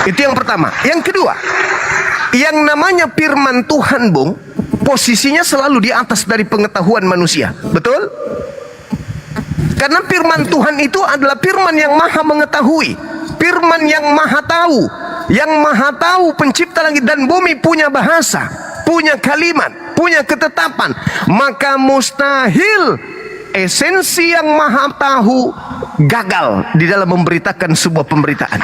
Itu yang pertama. Yang kedua, yang namanya firman Tuhan, Bung, posisinya selalu di atas dari pengetahuan manusia. Betul? Karena firman Tuhan itu adalah firman yang maha mengetahui, firman yang maha tahu. Yang maha tahu pencipta langit dan bumi punya bahasa, punya kalimat, punya ketetapan. Maka mustahil esensi yang maha tahu gagal di dalam memberitakan sebuah pemberitaan.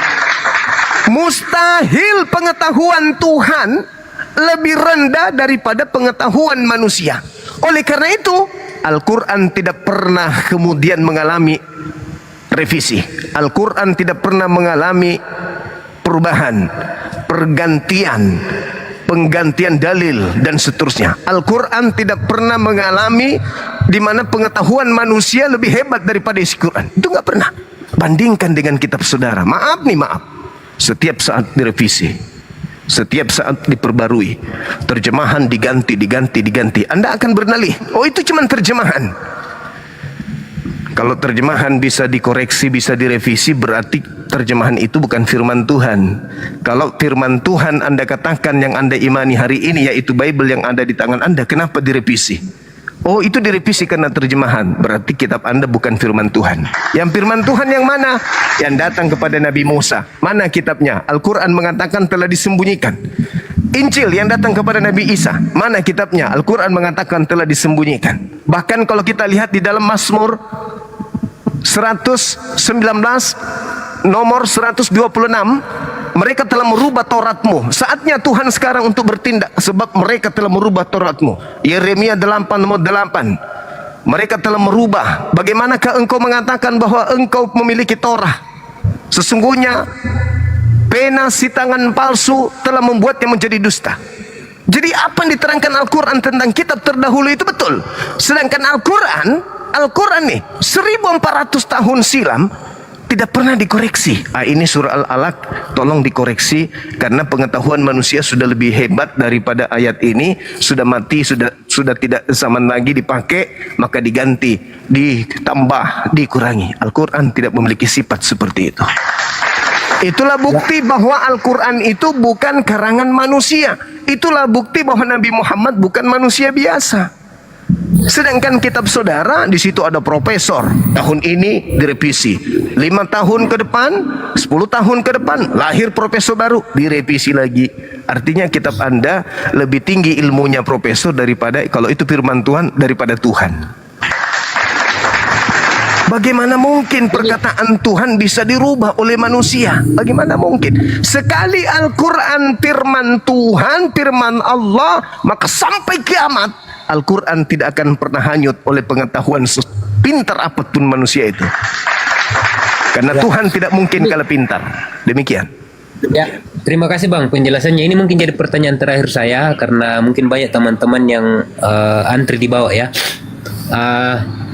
Mustahil pengetahuan Tuhan lebih rendah daripada pengetahuan manusia. Oleh karena itu, Al-Quran tidak pernah kemudian mengalami revisi. Al-Quran tidak pernah mengalami perubahan, pergantian, penggantian dalil dan seterusnya. Al-Quran tidak pernah mengalami di mana pengetahuan manusia lebih hebat daripada isi Quran. Itu nggak pernah. Bandingkan dengan kitab saudara. Maaf nih, maaf. Setiap saat direvisi, setiap saat diperbarui, terjemahan diganti. Anda akan bernalih, oh itu cuma terjemahan. Kalau terjemahan bisa dikoreksi, bisa direvisi, berarti terjemahan itu bukan firman Tuhan. Kalau firman Tuhan Anda katakan yang Anda imani hari ini, yaitu Bible yang ada di tangan Anda, kenapa direvisi? Oh, itu direvisi karena terjemahan. Berarti kitab Anda bukan firman Tuhan. Yang firman Tuhan yang mana? Yang datang kepada Nabi Musa. Mana kitabnya? Al-Quran mengatakan telah disembunyikan. Injil yang datang kepada Nabi Isa, mana kitabnya? Al-Quran mengatakan telah disembunyikan. Bahkan kalau kita lihat di dalam Mazmur 119 nomor 126, mereka telah merubah Tauratmu. Saatnya Tuhan sekarang untuk bertindak, sebab mereka telah merubah Tauratmu. Yeremia 8 nomor 8. Mereka telah merubah. Bagaimanakah engkau mengatakan bahwa engkau memiliki Torah? Sesungguhnya pena si tangan palsu telah membuatnya menjadi dusta. Jadi apa yang diterangkan Al-Quran tentang kitab terdahulu itu betul. Sedangkan Al-Quran nih 1400 tahun silam tidak pernah dikoreksi. Ini surah Al-Alaq, tolong dikoreksi karena pengetahuan manusia sudah lebih hebat daripada ayat ini, sudah mati, sudah tidak zaman lagi dipakai, maka diganti, ditambah, dikurangi. Al-Quran tidak memiliki sifat seperti itu. Itulah bukti bahwa Al-Quran itu bukan karangan manusia. Itulah bukti bahwa Nabi Muhammad bukan manusia biasa. Sedangkan kitab saudara, di situ ada profesor, tahun ini direvisi, 5 tahun ke depan, 10 tahun ke depan lahir profesor baru, direvisi lagi. Artinya kitab Anda lebih tinggi ilmunya profesor daripada, kalau itu firman Tuhan, daripada Tuhan. Bagaimana mungkin perkataan Tuhan bisa dirubah oleh manusia? Bagaimana mungkin? Sekali Al-Quran firman Tuhan, firman Allah, maka sampai kiamat Al-Quran tidak akan pernah hanyut oleh pengetahuan pintar apapun manusia itu. Karena Tuhan tidak mungkin kalah pintar. Demikian. Ya, terima kasih Bang penjelasannya. Ini mungkin jadi pertanyaan terakhir saya karena mungkin banyak teman-teman yang antri di bawah ya.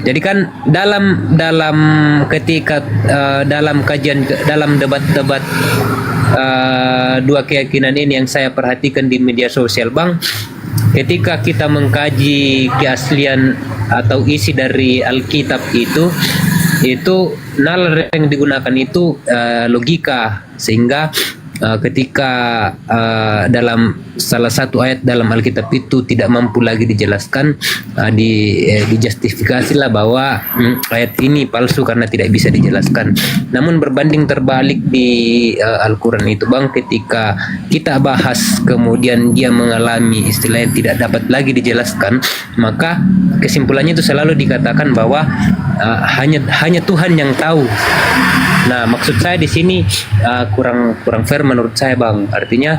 Jadi kan dalam ketika dalam kajian, dalam debat-debat dua keyakinan ini yang saya perhatikan di media sosial Bang, ketika kita mengkaji keaslian atau isi dari Alkitab itu nalar yang digunakan itu logika, sehingga ketika dalam salah satu ayat dalam Alkitab itu tidak mampu lagi dijelaskan, dijustifikasilah bahwa ayat ini palsu karena tidak bisa dijelaskan. Namun berbanding terbalik di Al-Quran itu Bang, ketika kita bahas kemudian dia mengalami istilah yang tidak dapat lagi dijelaskan, maka kesimpulannya itu selalu dikatakan bahwa hanya Tuhan yang tahu. Nah, maksud saya di sini kurang fair menurut saya Bang. Artinya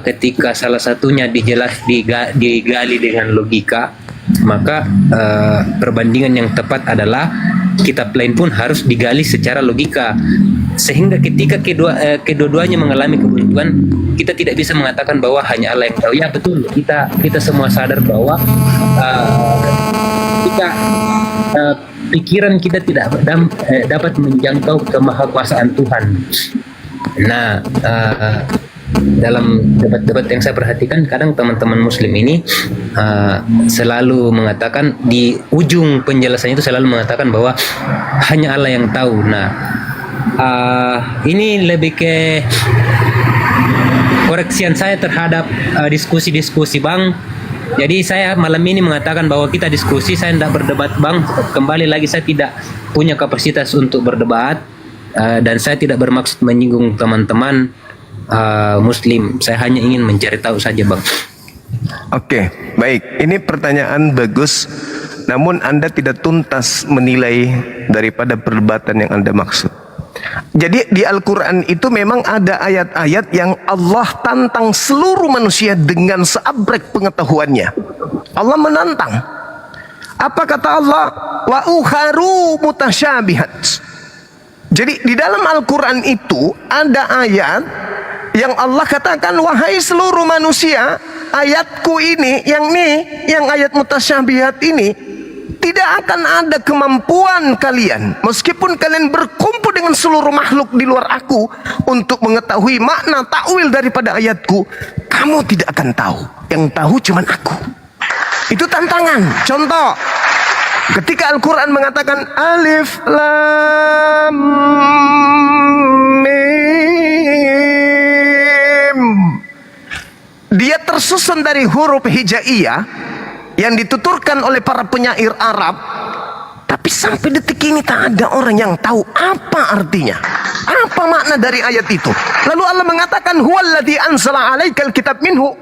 ketika salah satunya digali dengan logika, maka perbandingan yang tepat adalah kitab lain pun harus digali secara logika. Sehingga ketika kedua-duanya mengalami kebuntuan, kita tidak bisa mengatakan bahwa hanya Allah yang tahu. Ya betul, kita semua sadar bahwa kita pikiran kita tidak dapat menjangkau kemahakuasaan Tuhan. Nah, dalam debat-debat yang saya perhatikan, kadang teman-teman Muslim ini selalu mengatakan, di ujung penjelasannya itu selalu mengatakan bahwa hanya Allah yang tahu. Nah, ini lebih ke koreksian saya terhadap diskusi-diskusi Bang. Jadi saya malam ini mengatakan bahwa kita diskusi, saya tidak berdebat Bang. Kembali lagi, saya tidak punya kapasitas untuk berdebat, dan saya tidak bermaksud menyinggung teman-teman Muslim. Saya hanya ingin mencari tahu saja Bang. Oke, baik. Ini pertanyaan bagus, namun Anda tidak tuntas menilai daripada perdebatan yang Anda maksud. Jadi di Al-Quran itu memang ada ayat-ayat yang Allah tantang seluruh manusia dengan seabrek pengetahuannya. Allah menantang. Apa kata Allah? Wa ukharu mutasyabihat. Jadi di dalam Al-Quran itu ada ayat yang Allah katakan, wahai seluruh manusia, ayatku ini, yang ayat mutasyabihat ini, tidak akan ada kemampuan kalian, meskipun kalian berkumpul dengan seluruh makhluk di luar aku untuk mengetahui makna takwil daripada ayatku, kamu tidak akan tahu. Yang tahu cuma aku. Itu tantangan. Contoh, ketika Al-Quran mengatakan alif lam mim, dia tersusun dari huruf hijaiyah yang dituturkan oleh para penyair Arab, tapi sampai detik ini tak ada orang yang tahu apa artinya, apa makna dari ayat itu. Lalu Allah mengatakan, huwallazi anzala 'alaikal kitab minhu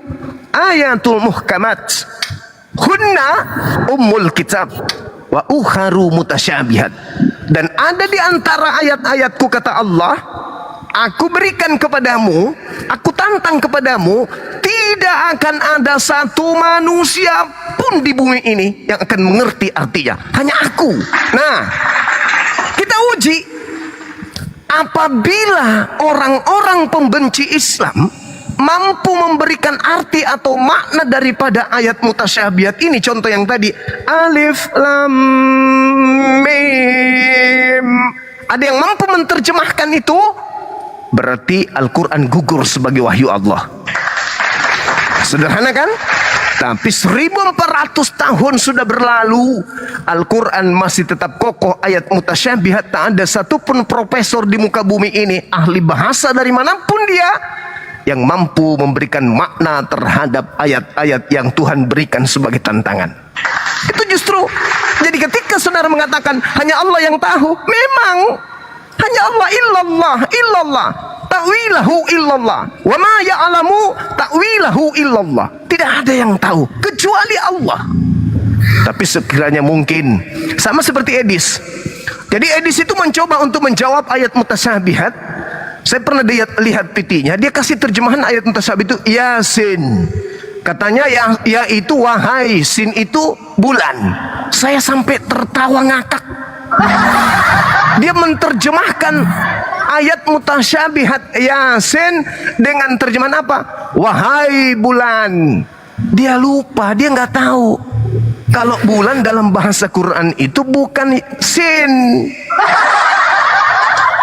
ayatul muhkamat hunna ummul kitab wa ukharu mutasyabihat. Dan ada di antara ayat-ayatku, kata Allah, aku berikan kepadamu, aku tantang kepadamu, tidak akan ada satu manusia pun di bumi ini yang akan mengerti artinya, hanya aku. Nah, kita uji, apabila orang-orang pembenci Islam mampu memberikan arti atau makna daripada ayat mutasyabihat ini, contoh yang tadi alif lam mim, ada yang mampu menerjemahkan itu, berarti Al-Quran gugur sebagai wahyu Allah. Sederhana kan? Tapi 1400 tahun sudah berlalu, Al-Quran masih tetap kokoh, ayat mutasyabihat. Tak ada satupun profesor di muka bumi ini, ahli bahasa dari manapun dia, yang mampu memberikan makna terhadap ayat-ayat yang Tuhan berikan sebagai tantangan. Itu justru, jadi ketika saudara mengatakan hanya Allah yang tahu, memang hanya Allah, illallah ta'wilahu illallah, wa ma ya'lamu ta'wilahu illallah. Tidak ada yang tahu kecuali Allah. Tapi sekiranya mungkin, sama seperti Edis. Jadi Edis itu mencoba untuk menjawab ayat mutasyabihat. Saya pernah lihat PT-nya, dia kasih terjemahan ayat mutasyabihat itu Yasin. Katanya ya itu wahai, sin itu bulan. Saya sampai tertawa ngakak. Dia menerjemahkan ayat mutasyabihat Yasin dengan terjemahan apa? Wahai bulan. Dia lupa, dia nggak tahu kalau bulan dalam bahasa Quran itu bukan sin,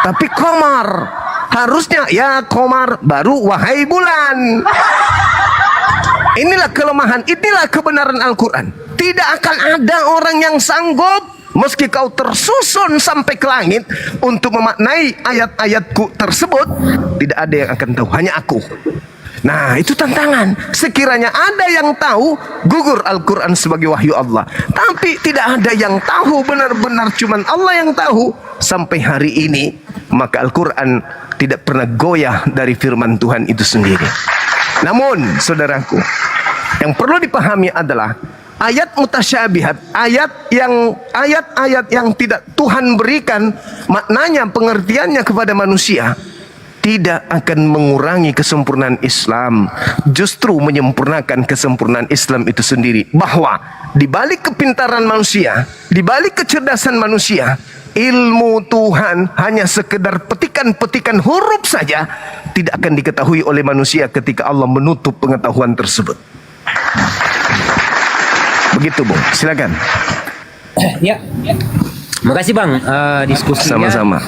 tapi komar. Harusnya ya komar baru wahai bulan. Inilah kelemahan, inilah kebenaran Al-Quran. Tidak akan ada orang yang sanggup, meski kau tersusun sampai ke langit, untuk memaknai ayat-ayatku tersebut. Tidak ada yang akan tahu, hanya aku. Nah, itu tantangan. Sekiranya ada yang tahu, gugur Al-Quran sebagai wahyu Allah. Tapi tidak ada yang tahu, benar-benar cuman Allah yang tahu. Sampai hari ini, maka Al-Quran tidak pernah goyah dari firman Tuhan itu sendiri. Namun, saudaraku, yang perlu dipahami adalah ayat mutasyabihat, ayat-ayat yang tidak Tuhan berikan maknanya, pengertiannya kepada manusia, tidak akan mengurangi kesempurnaan Islam, justru menyempurnakan kesempurnaan Islam itu sendiri. Bahwa di balik kepintaran manusia, di balik kecerdasan manusia, ilmu Tuhan hanya sekedar petikan-petikan huruf saja, tidak akan diketahui oleh manusia ketika Allah menutup pengetahuan tersebut. Begitu, Bung. Silakan. Ya. Makasih Bang, diskusinya. Sama-sama.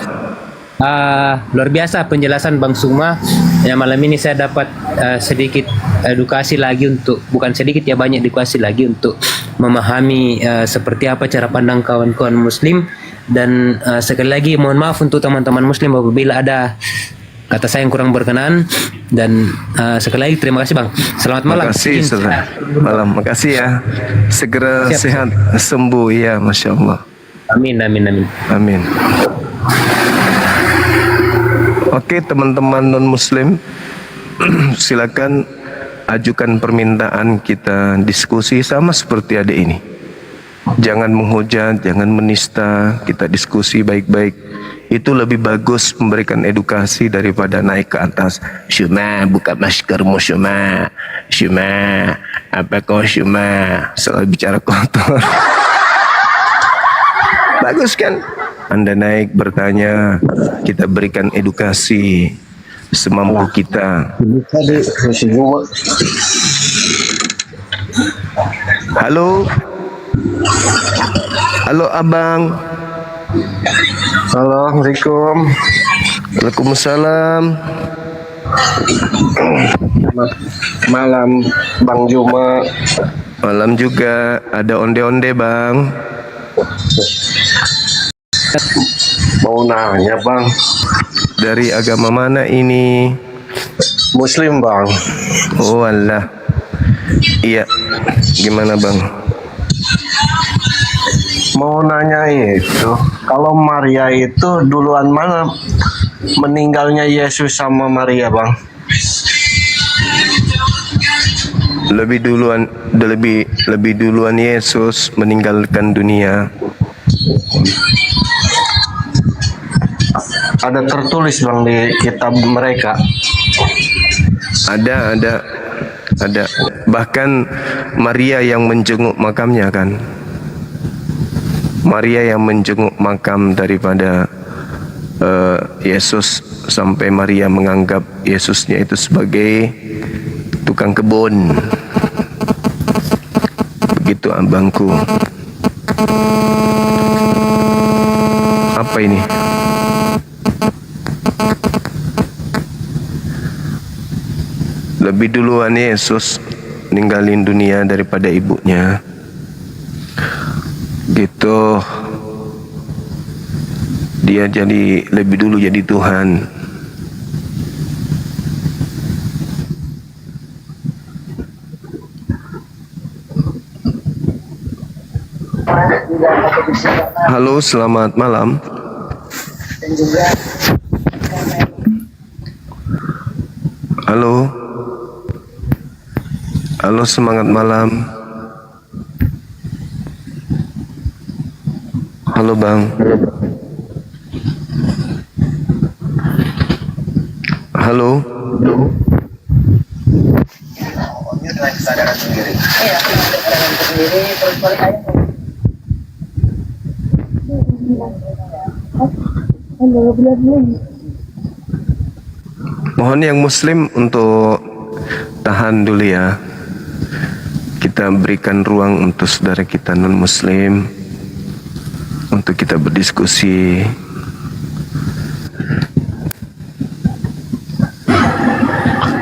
Luar biasa penjelasan Bang Suma. Ya, malam ini saya dapat sedikit edukasi lagi untuk, bukan sedikit ya, banyak edukasi lagi untuk memahami seperti apa cara pandang kawan-kawan Muslim. Dan sekali lagi mohon maaf untuk teman-teman Muslim apabila ada kata saya yang kurang berkenan. Dan sekali lagi terima kasih Bang. Selamat malam. Terima kasih, saudara. Malam. Makasih ya. Segera Siap. sehat, sembuh ya, Masya Allah. Amin, amin, amin. Amin. Oke, teman-teman non-Muslim, silakan ajukan permintaan, kita diskusi sama seperti adik ini. Jangan menghujat, jangan menista, kita diskusi baik-baik. Itu lebih bagus memberikan edukasi daripada naik ke atas. Syuma, buka maskermu Syuma. Syuma, apa kau Syuma? Selalu bicara kotor. Bagus kan? Anda naik bertanya, kita berikan edukasi semampu kita. Halo. Halo abang. Assalamualaikum. Waalaikumsalam. Malam Bang Juma. Malam juga. Ada onde-onde bang. Mau nanya Bang, Dari agama mana ini? Muslim Bang. Oh Allah. Iya. Gimana bang? Mau nanya itu, kalau Maria itu duluan mana meninggalnya Yesus sama Maria Bang? Lebih duluan Yesus meninggalkan dunia. Ada tertulis Bang di kitab mereka. Ada. Bahkan Maria yang menjenguk makamnya kan. Maria yang menjenguk makam daripada Yesus, sampai Maria menganggap Yesusnya itu sebagai tukang kebun. Begitu abangku. Apa ini? Lebih duluan Yesus ninggalin dunia daripada ibunya. Gitu. Dia jadi lebih dulu jadi Tuhan. Halo, selamat malam. Halo. Halo, semangat malam. Halo bang. Halo. Mohon yang muslim untuk tahan dulu ya. Kita berikan ruang untuk saudara kita non muslim untuk kita berdiskusi.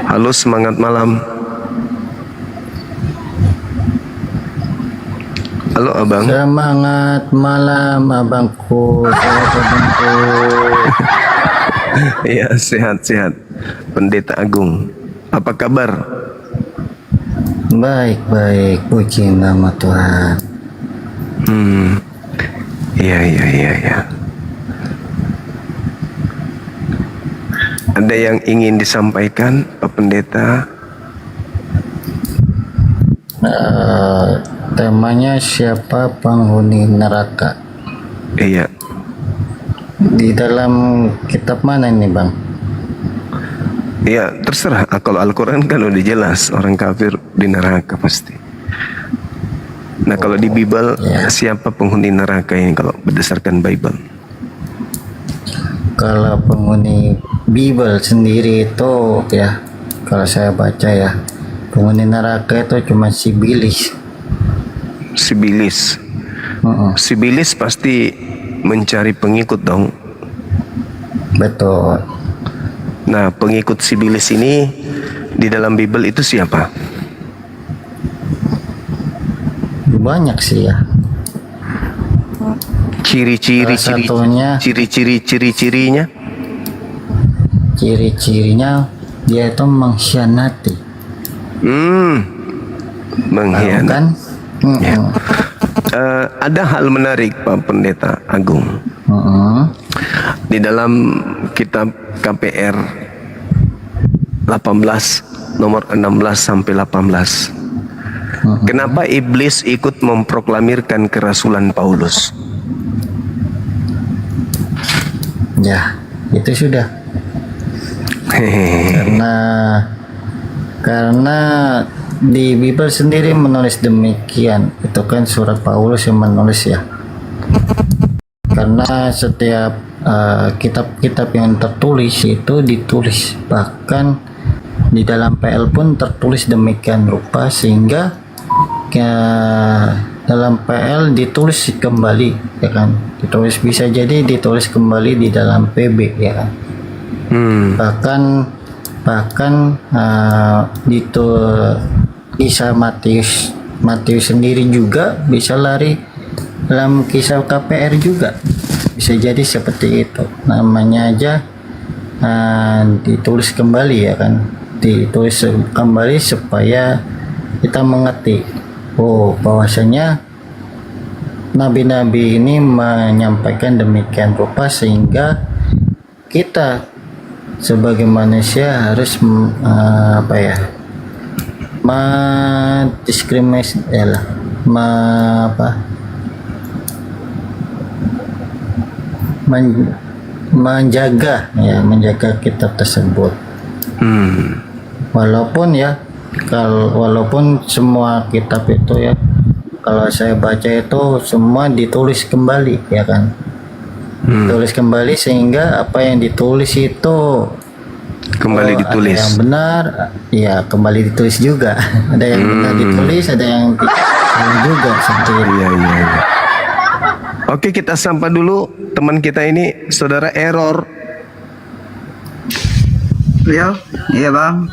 Halo, semangat malam. Halo abang. Semangat malam abangku, abangku. Iya, sehat-sehat. Pendeta Agung, apa kabar? Baik, puji nama Tuhan. Iya. Ada yang ingin disampaikan, Pak Pendeta? Temanya siapa penghuni neraka? Iya. Di dalam kitab mana ini, Bang? Ya terserah, kalau Al-Quran kan udah jelas orang kafir di neraka pasti. Nah kalau di Bible siapa penghuni neraka ini kalau berdasarkan Bible? Kalau penghuni Bible sendiri itu ya, kalau saya baca ya, penghuni neraka itu cuma Sibilis. Sibilis. Sibilis pasti mencari pengikut dong. Betul. Nah pengikut Sibilis ini di dalam Bible itu siapa? Banyak sih ya. Ciri-cirinya. Ciri-cirinya dia itu mengkhianati. Mengkhianati. Kan? Ya. Ada hal menarik Pak Pendeta Agung. Di dalam kitab KPR 18 nomor 16 sampai 18. Kenapa iblis ikut memproklamirkan kerasulan Paulus? Ya, itu sudah. Karena di Bible sendiri menulis demikian. Itu kan surat Paulus yang menulis ya. Karena setiap kitab-kitab yang tertulis itu ditulis, bahkan di dalam PL pun tertulis demikian rupa, sehingga dalam PL ditulis kembali ya kan, ditulis bisa jadi ditulis kembali di dalam PB ya kan. bahkan itu kisah Matius sendiri juga bisa lari dalam kisah KPR juga, bisa jadi seperti itu. Namanya aja ditulis kembali ya kan, ditulis kembali supaya kita mengerti bahwasanya nabi-nabi ini menyampaikan demikian rupa, sehingga kita sebagai manusia harus mendiskriminasi menjaga kitab tersebut. Walaupun semua kitab itu ya, kalau saya baca itu semua ditulis kembali ya kan, tulis kembali, sehingga apa yang ditulis itu kembali ditulis. Ada yang benar ya kembali ditulis juga. Ada yang benar ditulis, ada yang salah juga seperti itu. Iya. Oke, kita sapa dulu teman kita ini, saudara Error. Iya bang.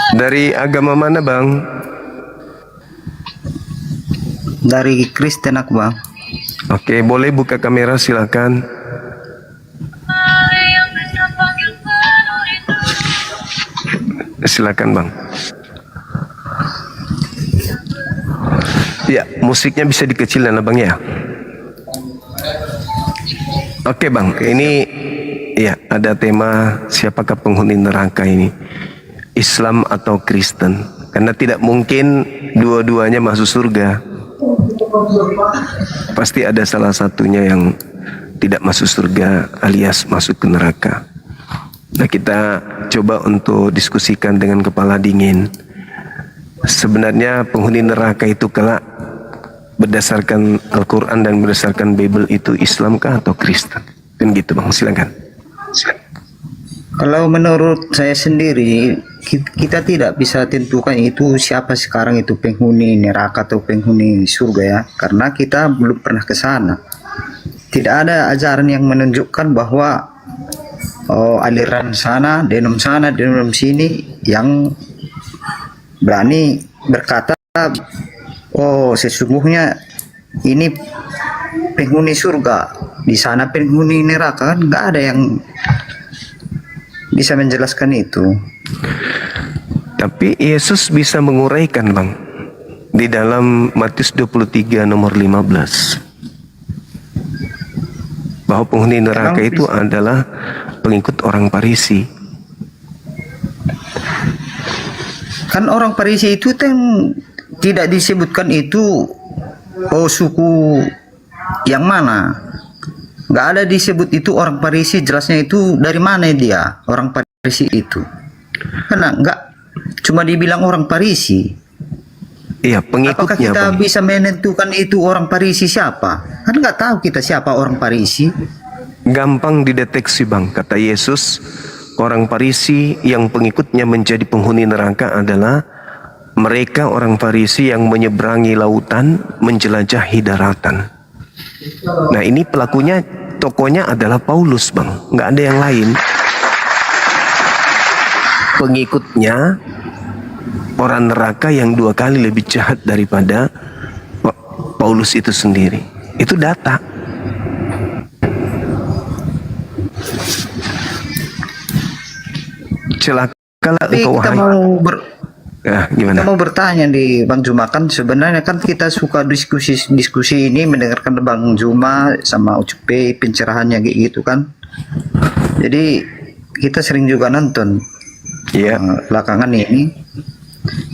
Dari agama mana bang? Dari Kristen aku bang. Oke, boleh buka kamera silakan. Silakan bang. Ya, musiknya bisa dikecilkan bang ya. Oke bang, ini ya ada tema siapakah penghuni neraka ini, Islam atau Kristen? Karena tidak mungkin dua-duanya masuk surga. Pasti ada salah satunya yang tidak masuk surga alias masuk ke neraka. Nah kita coba untuk diskusikan dengan kepala dingin. Sebenarnya penghuni neraka itu kelak berdasarkan Al-Quran dan berdasarkan Bible itu Islamkah atau Kristen? Kan gitu bang, silakan. Kalau menurut saya sendiri, kita tidak bisa tentukan itu siapa sekarang itu penghuni neraka atau penghuni surga ya, karena kita belum pernah ke sana. Tidak ada ajaran yang menunjukkan bahwa aliran sana, denom sini yang berani berkata oh sesungguhnya ini penghuni surga, di sana penghuni neraka, kan nggak ada yang bisa menjelaskan itu. Tapi Yesus bisa menguraikan, Bang, di dalam Matius 23 nomor 15, bahwa penghuni neraka Emang itu adalah pengikut orang Farisi. Kan orang Parisi itu tidak disebutkan itu suku yang mana. Nggak ada disebut itu orang Parisi, jelasnya itu dari mana dia orang Parisi itu. Karena nggak cuma dibilang orang Parisi. Iya, Apakah pengikutnya, kita Bang. bisa menentukan itu orang Parisi siapa? Kan nggak tahu kita siapa orang Parisi. Gampang dideteksi, Bang. Kata Yesus, orang Farisi yang pengikutnya menjadi penghuni neraka adalah mereka orang Farisi yang menyeberangi lautan, menjelajahi daratan. Nah, ini pelakunya, tokonya adalah Paulus, Bang. Nggak ada yang lain. Pengikutnya orang neraka yang 2 kali lebih jahat daripada Paulus itu sendiri. Itu data. Celakalah Tapi engkau, kita wahai. Ya, gimana? kita mau bertanya di Bang Juma, kan sebenarnya kan kita suka diskusi ini, mendengarkan Bang Juma sama Ucupe pencerahannya kayak gitu kan. Jadi kita sering juga nonton Iya. belakangan ini.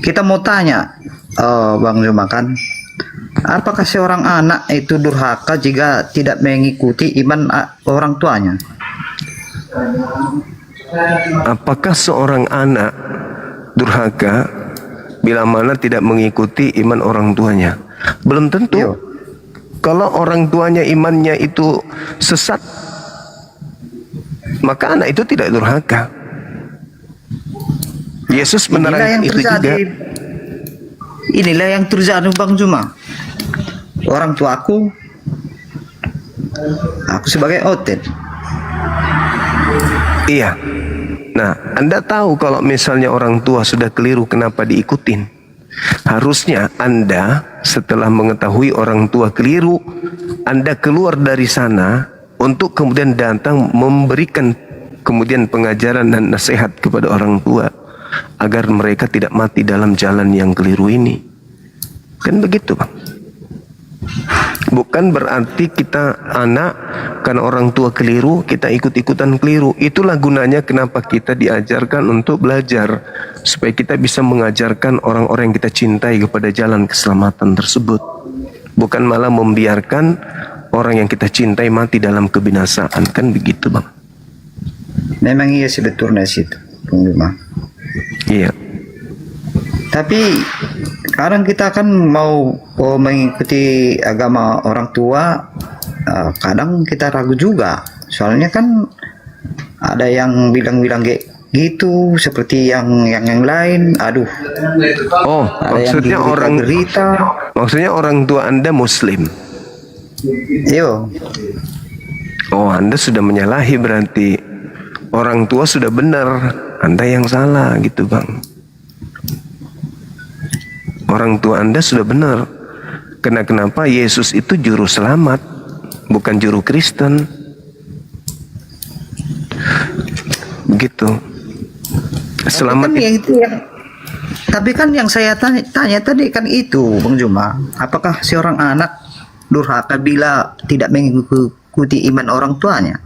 Kita mau tanya Bang Juma kan, apakah seorang anak itu durhaka jika tidak mengikuti iman orang tuanya? Apakah seorang anak durhaka bila mana tidak mengikuti iman orang tuanya? Belum tentu. Iya. Kalau orang tuanya imannya itu sesat, maka anak itu tidak durhaka. Yesus menerangkan itu juga. Inilah yang terjadi Bang Juma. Orang tua aku sebagai otet. Iya. Nah, Anda tahu kalau misalnya orang tua sudah keliru, kenapa diikutin? Harusnya Anda setelah mengetahui orang tua keliru, Anda keluar dari sana untuk kemudian datang memberikan kemudian pengajaran dan nasihat kepada orang tua agar mereka tidak mati dalam jalan yang keliru ini. Kan begitu, Bang. Bukan berarti kita anak karena orang tua keliru kita ikut-ikutan keliru. Itulah gunanya kenapa kita diajarkan untuk belajar, supaya kita bisa mengajarkan orang-orang yang kita cintai kepada jalan keselamatan tersebut. Bukan malah membiarkan orang yang kita cintai mati dalam kebinasaan. Kan begitu, Bang. Memang iya sebetulnya situ, Bang Juma. Iya. Tapi kadang kita kan mau mengikuti agama orang tua, kadang kita ragu juga. Soalnya kan ada yang bilang-bilang kayak gitu seperti yang lain. Aduh. Oh, Ada maksudnya yang orang berita. maksudnya orang tua Anda Muslim. Yo, Oh, Anda sudah menyalahi berarti. Orang tua sudah benar, Anda yang salah gitu, Bang. Orang tua Anda sudah benar. Kenapa Yesus itu juru selamat, bukan juru Kristen. Begitu. Selamat Tapi kan yang itu tapi kan yang saya tanya tadi kan itu, Bang Juma. Apakah seorang anak durhaka bila tidak mengikuti iman orang tuanya?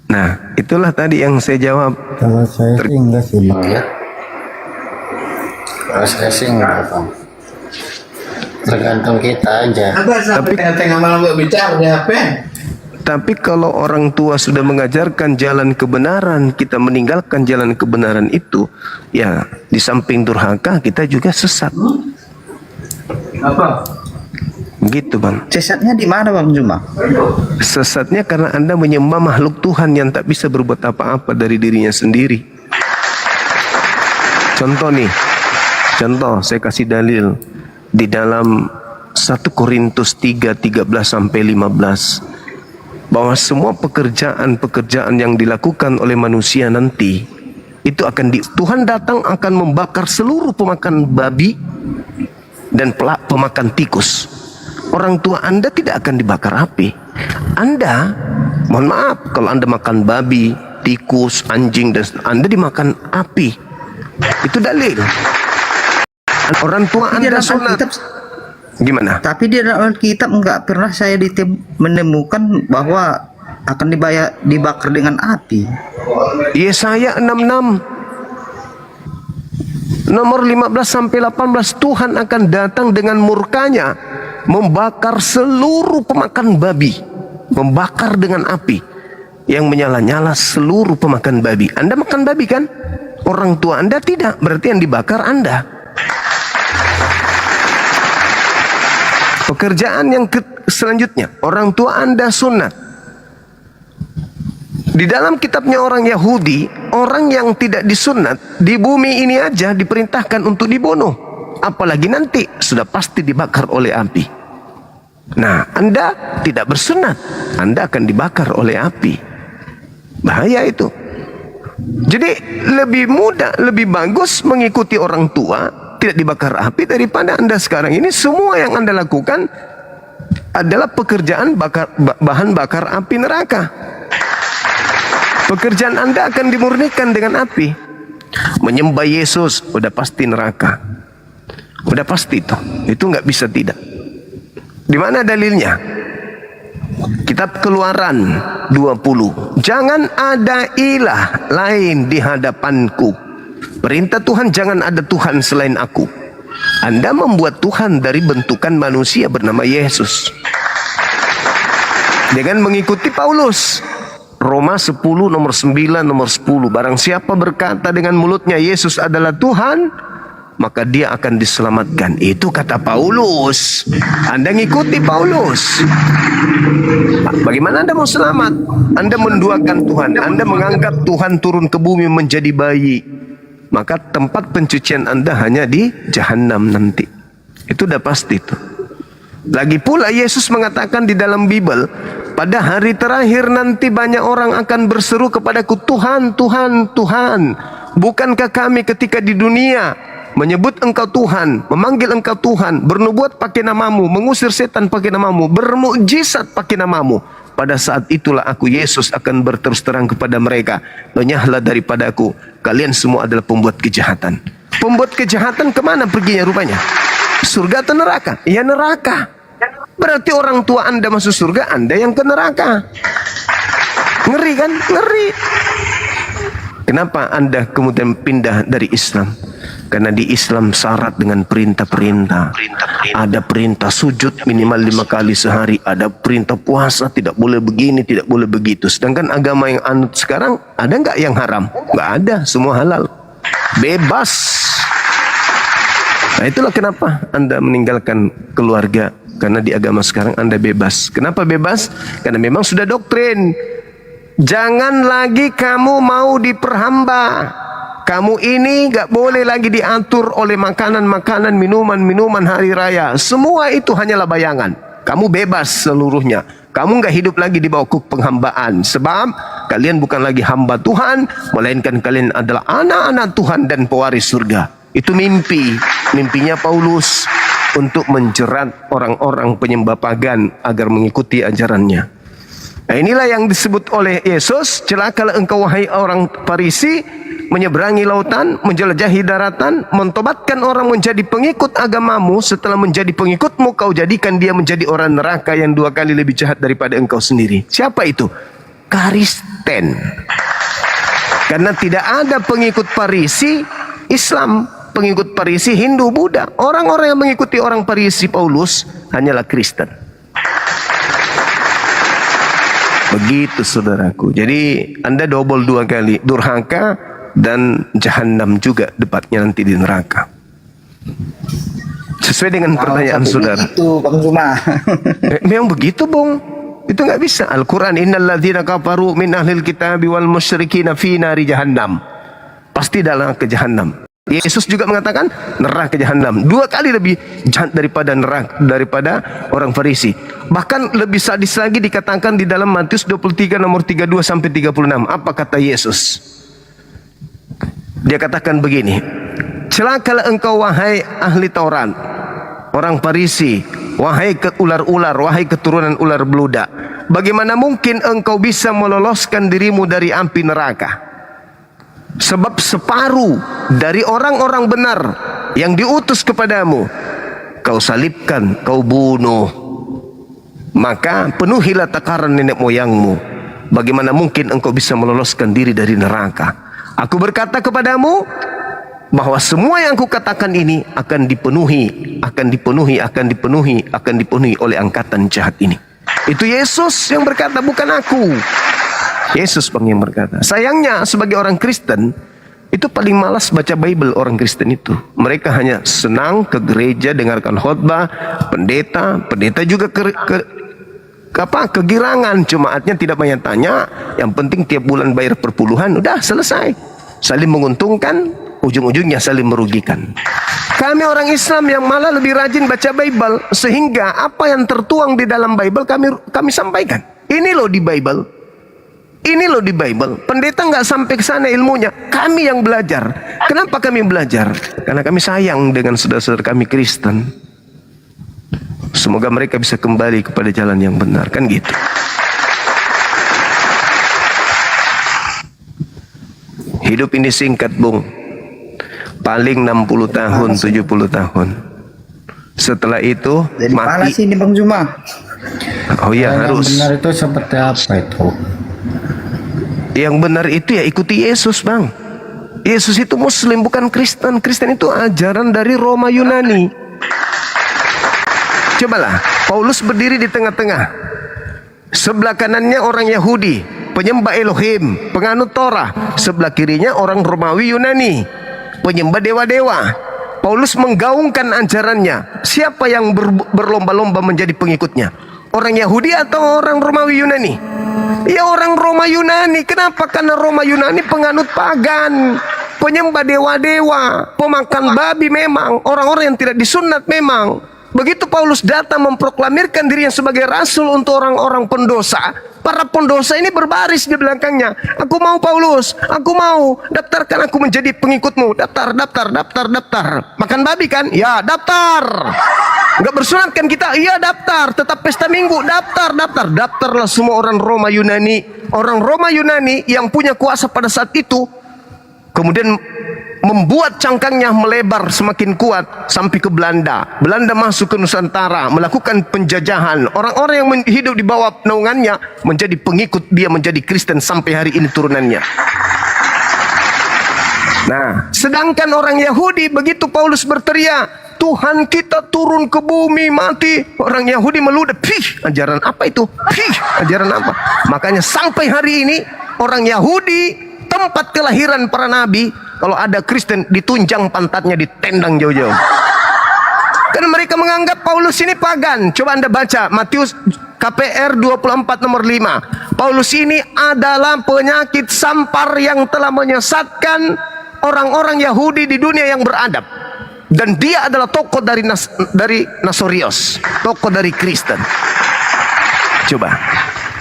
Nah, itulah tadi yang saya jawab. Kalau saya sih enggak sih, Bang. Kalau saya sih enggak, Bang. Tergantung kita aja. Tapi kalau orang tua sudah mengajarkan jalan kebenaran, kita meninggalkan jalan kebenaran itu, ya di samping durhaka kita juga sesat. Gitu, Bang. Sesatnya di mana, Bang Juma? Sesatnya karena Anda menyembah makhluk Tuhan yang tak bisa berbuat apa-apa dari dirinya sendiri. Contoh nih, saya kasih dalil di dalam 1 Korintus 3:13-15 bahwa semua pekerjaan yang dilakukan oleh manusia nanti itu Tuhan datang akan membakar seluruh pemakan babi dan pemakan tikus. Orang tua Anda tidak akan dibakar api. Anda, mohon maaf, kalau Anda makan babi, tikus, anjing, dan Anda dimakan api. Itu dalil. Orang tua Tapi di Anda dalam sunat. Alkitab, Gimana? tapi di dalam Alkitab nggak pernah saya menemukan bahwa akan dibakar dengan api. Yesaya 66 nomor 15 sampai 18, Tuhan akan datang dengan murkanya membakar seluruh pemakan babi, membakar dengan api yang menyala-nyala seluruh pemakan babi. Anda makan babi kan? Orang tua Anda tidak, berarti yang dibakar Anda. Pekerjaan yang selanjutnya, orang tua Anda sunat. Di dalam kitabnya orang Yahudi, orang yang tidak disunat di bumi ini aja diperintahkan untuk dibunuh, apalagi nanti sudah pasti dibakar oleh api. Nah, Anda tidak bersunat, Anda akan dibakar oleh api. Bahaya itu. Jadi lebih mudah, lebih bagus mengikuti orang tua, tidak dibakar api, daripada Anda sekarang ini semua yang Anda lakukan adalah pekerjaan bahan bakar api neraka. Pekerjaan Anda akan dimurnikan dengan api. Menyembah Yesus udah pasti neraka. Udah pasti itu. Itu nggak bisa tidak. Di mana dalilnya? Kitab Keluaran 20. Jangan ada ilah lain di hadapanku. Perintah Tuhan, jangan ada Tuhan selain aku. Anda membuat Tuhan dari bentukan manusia bernama Yesus. Dengan mengikuti Paulus. Roma 10 nomor 9 nomor 10. Barang siapa berkata dengan mulutnya Yesus adalah Tuhan, maka dia akan diselamatkan. Itu kata Paulus. Anda ngikuti Paulus. Bagaimana Anda mau selamat? Anda menduakan Tuhan. Anda menganggap Tuhan turun ke bumi menjadi bayi. Maka tempat pencucian Anda hanya di Jahannam nanti. Itu udah pasti itu. Lagi pula Yesus mengatakan di dalam Bible, pada hari terakhir nanti banyak orang akan berseru kepadaku, Tuhan, Tuhan, Tuhan, bukankah kami ketika di dunia menyebut engkau Tuhan, memanggil engkau Tuhan, bernubuat pakai namamu, mengusir setan pakai namamu, bermukjizat pakai namamu. Pada saat itulah aku Yesus akan berterus terang kepada mereka, lenyahlah daripadaku, kalian semua adalah pembuat kejahatan. Pembuat kejahatan kemana perginya rupanya? Surga atau neraka? Ya neraka. Berarti orang tua Anda masuk surga, Anda yang ke neraka. Ngeri kan? Ngeri. Kenapa Anda kemudian pindah dari Islam? Karena di Islam syarat dengan perintah-perintah. Ada perintah sujud minimal 5 kali sehari. Ada perintah puasa, tidak boleh begini, tidak boleh begitu. Sedangkan agama yang anut sekarang, ada nggak yang haram? Nggak ada, semua halal. Bebas. Nah itulah kenapa Anda meninggalkan keluarga. Karena di agama sekarang Anda bebas. Kenapa bebas? Karena memang sudah doktrin. Jangan lagi kamu mau diperhamba. Kamu ini gak boleh lagi diatur oleh makanan-makanan, minuman-minuman hari raya. Semua itu hanyalah bayangan. Kamu bebas seluruhnya. Kamu gak hidup lagi di bawah penghambaan. Sebab kalian bukan lagi hamba Tuhan, melainkan kalian adalah anak-anak Tuhan dan pewaris surga. Itu mimpi. Mimpinya Paulus untuk menjerat orang-orang penyembah pagan agar mengikuti ajarannya. Nah inilah yang disebut oleh Yesus, celakalah engkau wahai orang Farisi, menyeberangi lautan, menjelajahi daratan, mentobatkan orang menjadi pengikut agamamu. Setelah menjadi pengikutmu, kau jadikan dia menjadi orang neraka yang 2 kali lebih jahat daripada engkau sendiri. Siapa itu? Kristen. Karena tidak ada pengikut Farisi Islam, pengikut Farisi Hindu, Buddha. Orang-orang yang mengikuti orang Farisi Paulus hanyalah Kristen. Begitu saudaraku. Jadi Anda double 2 kali, durhaka dan jahanam juga debatnya nanti di neraka. Sesuai dengan pertanyaan saudara. Itu Bang Zuma. Memang begitu, Bung. Itu nggak bisa. Al-Quran, innal ladzina kafaru min ahlil kitabi wal musyrikina fi nari jahannam. Pasti dalam ke jahannam. Yesus juga mengatakan neraka jahanam 2 kali lebih jahat daripada neraka, daripada orang Farisi. Bahkan lebih sadis lagi dikatakan di dalam Matius 23 nomor 32 sampai 36. Apa kata Yesus? Dia katakan begini, celakalah engkau wahai ahli Taurat, orang Farisi, wahai ular-ular, wahai keturunan ular beludak, bagaimana mungkin engkau bisa meloloskan dirimu dari api neraka? Sebab separuh dari orang-orang benar yang diutus kepadamu kau salibkan, kau bunuh. Maka penuhilah takaran nenek moyangmu. Bagaimana mungkin engkau bisa meloloskan diri dari neraka? Aku berkata kepadamu bahwa semua yang aku katakan ini akan dipenuhi oleh angkatan jahat ini. Itu Yesus yang berkata, bukan aku. Yesus yang berkata. Sayangnya sebagai orang Kristen, itu paling malas baca Bible orang Kristen itu. Mereka hanya senang ke gereja, dengarkan khotbah, pendeta juga kegirangan, jemaatnya tidak banyak tanya, yang penting tiap bulan bayar perpuluhan, udah selesai. Saling menguntungkan, ujung-ujungnya saling merugikan. Kami orang Islam yang malah lebih rajin baca Bible, sehingga apa yang tertuang di dalam Bible kami sampaikan. Ini loh di Bible. Ini loh di Bible. Pendeta nggak sampai ke sana ilmunya. Kami yang belajar. Kenapa kami belajar? Karena kami sayang dengan saudara-saudara kami Kristen. Semoga mereka bisa kembali kepada jalan yang benar. Kan gitu. Hidup ini singkat, Bung. Paling 60 tahun, 70 tahun. Setelah itu Jadi mati. panas ini Bang Juma. Oh iya, Yang harus. benar itu seperti apa itu? Yang benar itu ya ikuti Yesus, Bang. Yesus itu Muslim, bukan Kristen. Kristen itu ajaran dari Roma Yunani. Cobalah, Paulus berdiri di tengah-tengah. Sebelah kanannya orang Yahudi, penyembah Elohim, penganut Torah. Sebelah kirinya orang Romawi Yunani, penyembah dewa-dewa. Paulus menggaungkan ajarannya. Siapa yang berlomba-lomba menjadi pengikutnya? Orang Yahudi atau orang Romawi Yunani? Ya orang Roma Yunani. Kenapa? Karena Roma Yunani penganut pagan, penyembah dewa-dewa, pemakan babi memang, orang-orang yang tidak disunat memang. Begitu Paulus datang memproklamirkan dirinya sebagai rasul untuk orang-orang pendosa, para pendosa ini berbaris di belakangnya. Aku mau Paulus, aku mau, daftarkan aku menjadi pengikutmu. Daftar. Makan babi kan? Ya, daftar. Enggak bersunat kan kita? Iya, daftar. Tetap pesta minggu, daftar. Daftarlah semua orang Roma Yunani. Orang Roma Yunani yang punya kuasa pada saat itu, kemudian membuat cangkangnya melebar semakin kuat sampai ke Belanda. Belanda masuk ke Nusantara, melakukan penjajahan. Orang-orang yang hidup di bawah naungannya menjadi pengikut dia, menjadi Kristen sampai hari ini turunannya. Nah, sedangkan orang Yahudi begitu Paulus berteriak, Tuhan kita turun ke bumi mati, orang Yahudi meludah, ajaran apa itu? Ajaran apa? Makanya sampai hari ini orang Yahudi, tempat kelahiran para nabi, kalau ada Kristen ditunjang pantatnya, ditendang jauh-jauh. Karena mereka menganggap Paulus ini pagan. Coba Anda baca Matius KPR 24 nomor 5. Paulus ini adalah penyakit sampar yang telah menyesatkan orang-orang Yahudi di dunia yang beradab. Dan dia adalah tokoh dari Nasorios, tokoh dari Kristen. Coba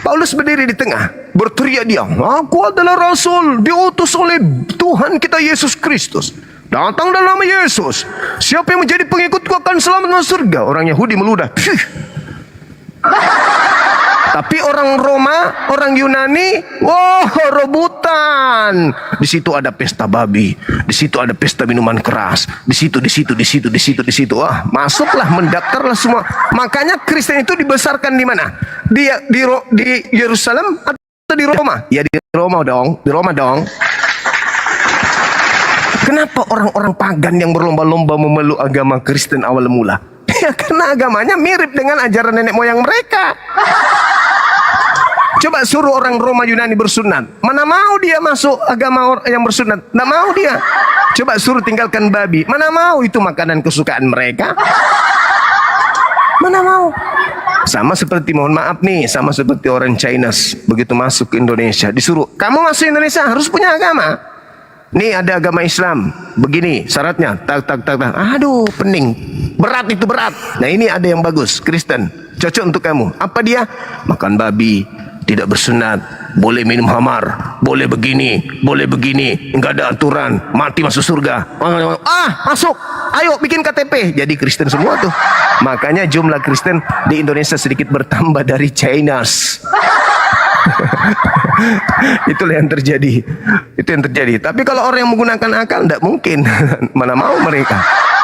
Paulus berdiri di tengah, berteriak dia, aku adalah rasul diutus oleh Tuhan kita Yesus Kristus. Datang dalam nama Yesus. Siapa yang menjadi pengikutku akan selamat masuk surga. Orang Yahudi meludah. Tapi orang Roma, orang Yunani, wah, rebutan. Di situ ada pesta babi, di situ ada pesta minuman keras, di situ. Wah, masuklah, mendaftarlah semua. Makanya Kristen itu dibesarkan di mana? Di Yerusalem atau di Roma? Ya di Roma dong. Kenapa orang-orang pagan yang berlomba-lomba memeluk agama Kristen awal mula? Ya karena agamanya mirip dengan ajaran nenek moyang mereka. Coba suruh orang Roma Yunani bersunat, mana mau dia masuk agama yang bersunat? Nggak mau dia. Coba suruh tinggalkan babi, mana mau, itu makanan kesukaan mereka. Mana mau. Sama seperti, mohon maaf nih, sama seperti orang China begitu masuk ke Indonesia, disuruh kamu masuk Indonesia harus punya agama. Nih ada agama Islam, begini syaratnya, tak. Aduh, pening, berat itu berat. Nah ini ada yang bagus, Kristen, cocok untuk kamu. Apa dia? Makan babi, tidak bersunat, boleh minum hamar, boleh begini, enggak ada aturan, mati masuk surga. Masuk, ayo bikin KTP, jadi Kristen semua tuh. Makanya jumlah Kristen di Indonesia sedikit bertambah dari Chinese. Itulah yang terjadi. Itu yang terjadi. Tapi kalau orang yang menggunakan akal, tidak mungkin. Mana mau mereka.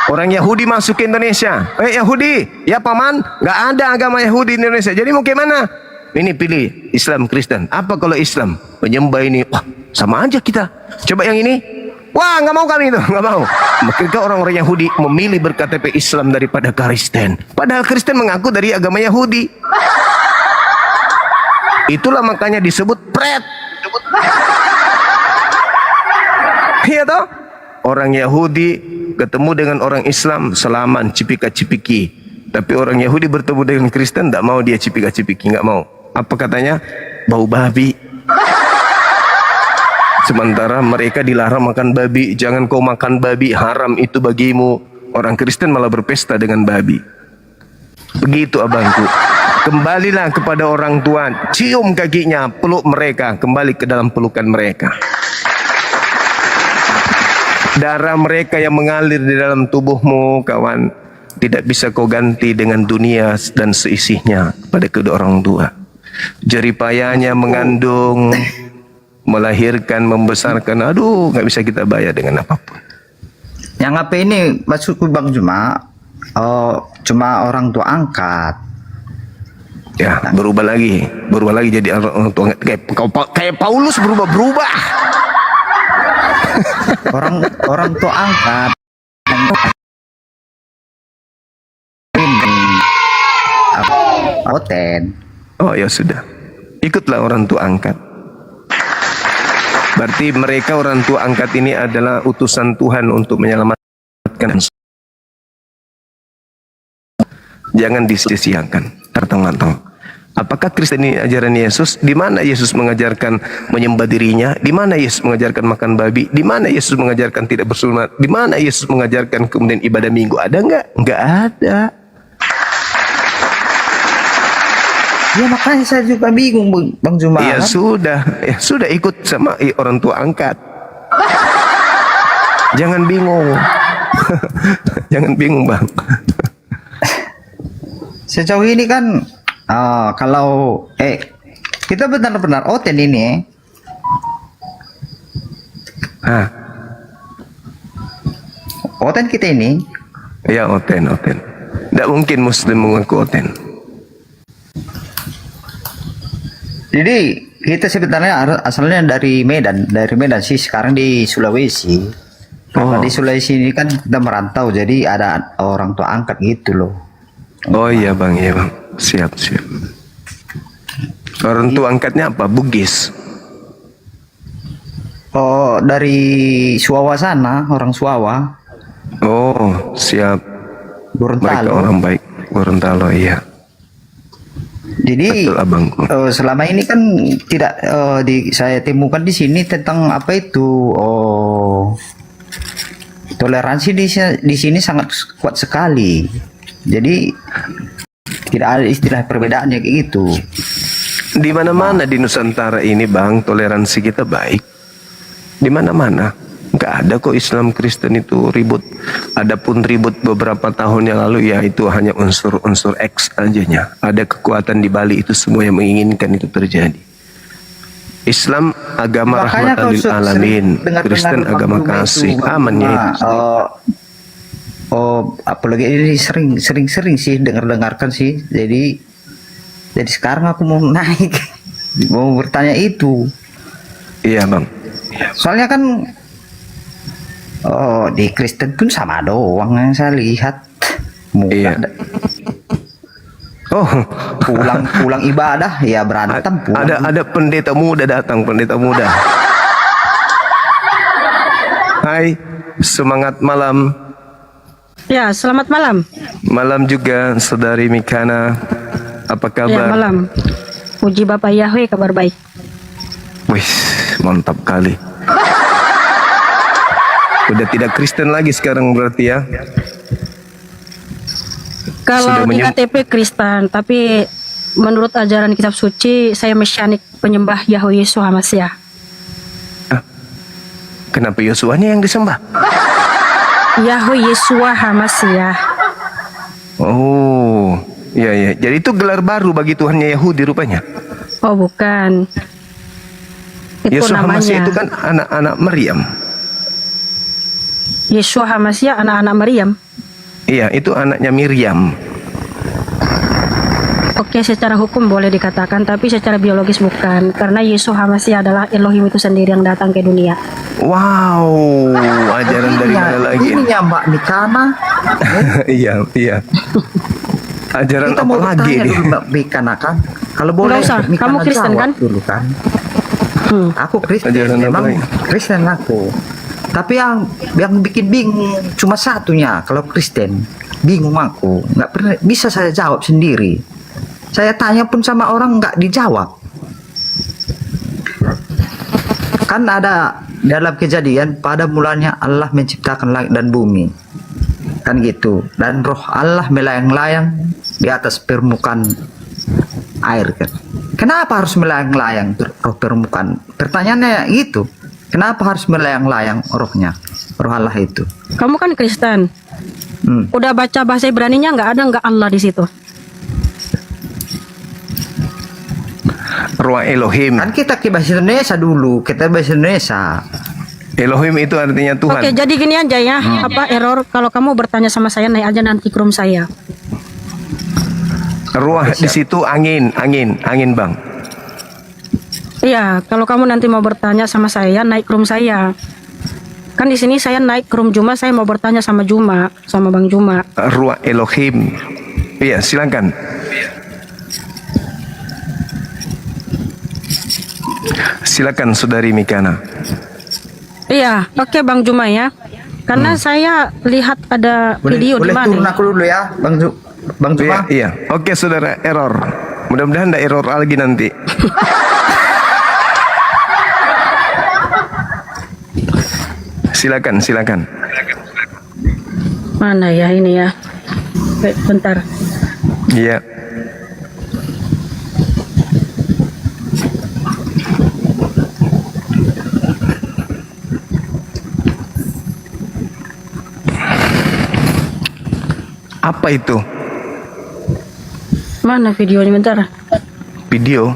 Orang Yahudi masuk ke Indonesia. Yahudi, ya paman, nggak ada agama Yahudi di Indonesia. Jadi mau gimana? Ini pilih Islam Kristen. Apa kalau Islam menyembah ini? Wah, sama aja kita. Coba yang ini. Wah, nggak mau kami itu, nggak mau. Maka orang-orang Yahudi memilih berKTP Islam daripada Kristen. Padahal Kristen mengaku dari agama Yahudi. Itulah makanya disebut pret. Iya toh? Orang Yahudi ketemu dengan orang Islam salaman cipika-cipiki. Tapi orang Yahudi bertemu dengan Kristen tidak mau dia cipika-cipiki, nggak mau. Apa katanya? Bau babi. Sementara mereka dilarang makan babi. Jangan kau makan babi, haram itu bagimu. Orang Kristen malah berpesta dengan babi. Begitu abangku. Kembalilah kepada orang tua, cium kakinya, peluk mereka, kembali ke dalam pelukan mereka. Darah mereka yang mengalir di dalam tubuhmu, kawan, tidak bisa kau ganti dengan dunia dan seisinya pada kedua orang tua. Jeripayanya mengandung, melahirkan, membesarkan, aduh, nggak bisa kita bayar dengan apapun. Yang apa ini maksudku Bang Juma, cuma orang tua angkat. Ya, berubah lagi jadi orang tua kayak Paulus berubah. orang tua angkat ini Oten. Oh ya sudah, ikutlah orang tua angkat. Berarti mereka orang tua angkat ini adalah utusan Tuhan untuk menyelamatkan. Jangan disia-siakan, tertong-tong. Apakah Kristen ini ajaran Yesus? Di mana Yesus mengajarkan menyembah dirinya? Di mana Yesus mengajarkan makan babi? Di mana Yesus mengajarkan tidak bersunat? Di mana Yesus mengajarkan kemudian ibadah minggu? Ada enggak? Enggak ada. Ya makanya saya juga bingung Bang Juma. Ya sudah ikut sama orang tua angkat. Jangan bingung. Jangan bingung, Bang. Sejauh ini kan kalau kita benar-benar Oten ini Oten kita ini ya Oten. Tidak mungkin Muslim mengaku Oten. Jadi kita sebenarnya asalnya dari Medan sih, sekarang di Sulawesi. Karena di Sulawesi ini kan kita merantau, jadi ada orang tua angkat gitu loh. Oh iya bang, siap. Orang tua angkatnya apa? Bugis. Oh dari Suawa sana, orang Suawa. Oh siap. Gorontalo. Mereka orang baik, Gorontalo iya. Jadi betul, abangku. Selama ini kan tidak saya temukan di sini tentang apa itu toleransi di sini sangat kuat sekali. Jadi tidak ada istilah perbedaannya kayak gitu. Di mana-mana di Nusantara ini bang, toleransi kita baik. Di mana-mana. Nggak ada kok Islam Kristen itu ribut. Adapun ribut beberapa tahun yang lalu ya itu hanya unsur-unsur X ajanya. Ada kekuatan di balik itu semua yang menginginkan itu terjadi. Islam agama rahmatan lil alamin, Kristen agama kasih. Amannya itu. Apalagi ini sering sih dengarkan sih. Jadi sekarang aku mau naik, mau bertanya itu. Iya bang. Soalnya kan di Kristen pun sama doang yang saya lihat. Iya. Pulang ibadah ya berantem. Ada pendeta muda datang, pendeta muda. Hai, semangat malam. Ya, selamat malam. Malam juga saudari Mikana. Apa Ya, kabar? malam. Puji Bapak Yahweh, kabar baik. Wih, mantap kali. Udah tidak Kristen lagi sekarang berarti ya? Kalau Sudah di KTP Kristen, tapi menurut ajaran kitab suci, saya Mesianik penyembah Yahweh Yesus Hamasiah. Kenapa Yosuanya yang disembah? Yahweh Yesus Hamasiah. Oh, iya ya. Jadi itu gelar baru bagi Tuhannya Yahudi rupanya. Oh bukan. Itu Yesus Hamasiah namanya. itu kan anak-anak Maryam. Yesus Hamasiah anak-anak Maryam. Iya, itu anaknya Miriam. Oke, secara hukum boleh dikatakan, tapi secara biologis bukan. Karena Yesus Hamasiah adalah Elohim itu sendiri yang datang ke dunia. Wow, ajaran dari mana lagi? Ini ya Mbak Mikana. Iya, iya. Ajaran Kita apa mau lagi bertanya ini? dulu Mbak Mikana kan. Kalau boleh Nggak usah, Mikana kamu Kristen jawab kan? dulu kan. Aku Kristen, Ajaran apa memang lagi? Kristen aku. Tapi yang bikin bingung cuma satunya. Kalau Kristen bingung aku, nggak pernah bisa saya jawab sendiri. Saya tanya pun sama orang nggak dijawab. Kan ada dalam Kejadian, pada mulanya Allah menciptakan langit dan bumi. Kan gitu. Dan roh Allah melayang-layang di atas permukaan air kan. Kenapa harus melayang-layang roh permukaan? Pertanyaannya itu. Kenapa harus melayang-layang rohnya? Roh Allah itu. Kamu kan Kristen. Udah baca bahasa Ibraninya nggak Allah di situ? Ruang Elohim. Kan kita ke bahasa Indonesia dulu. Kita bahasa Indonesia. Elohim itu artinya Tuhan. Oke, jadi gini aja ya. Apa error kalau kamu bertanya sama saya, naik aja nanti ke room saya. Ruah di situ angin Bang. Iya, kalau kamu nanti mau bertanya sama saya, naik ke room saya. Kan di sini saya naik ke room Juma, saya mau bertanya sama Juma, sama Bang Juma. Ruah Elohim. Iya, silakan. Silakan Saudari Mikana. Iya, oke Bang Juma ya. Karena saya lihat ada video di Boleh mana. turun aku dulu ya, Bang Iya, Juma. iya. Oke, Saudara, error. Mudah-mudahan tidak error lagi nanti. Silakan. Mana ya ini ya? Bentar. Iya. Apa itu? Mana videonya bentar? Video?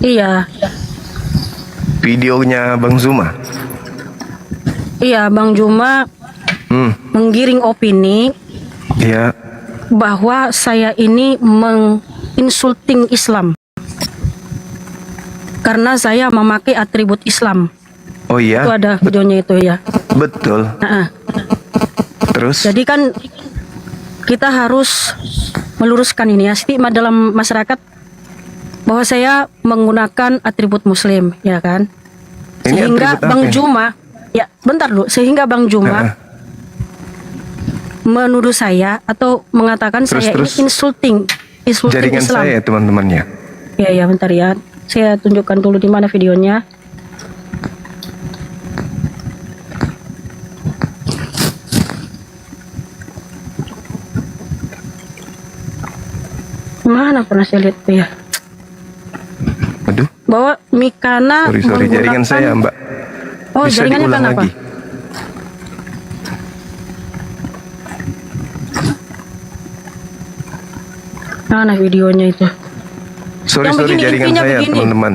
Iya. Videonya Bang Zuma? Iya, Bang Juma menggiring opini Iya. bahwa saya ini menginsulting Islam. Karena saya memakai atribut Islam. Oh iya? Itu ada videonya itu ya. Betul. Nah, Terus? jadi kan kita harus meluruskan ini ya, stigma dalam masyarakat bahwa saya menggunakan atribut Muslim, ya kan? Ini Sehingga atribut Bang apa? Juma, ya bentar dulu, sehingga Bang Juma menuduh saya atau mengatakan saya Terus. ini insulting Jaringan Islam. saya teman-temannya. Ya, bentar ya. Saya tunjukkan dulu di mana videonya. Mana pernah saya lihat tuh ya? Aduh, Bahwa Mikana sorry, jaringan menggunakan- saya Mbak. Oh, Bisa jaringannya diulang kenapa? lagi. Mana videonya itu? Sorry, Yang begini, jaringan intinya saya begini. teman-teman.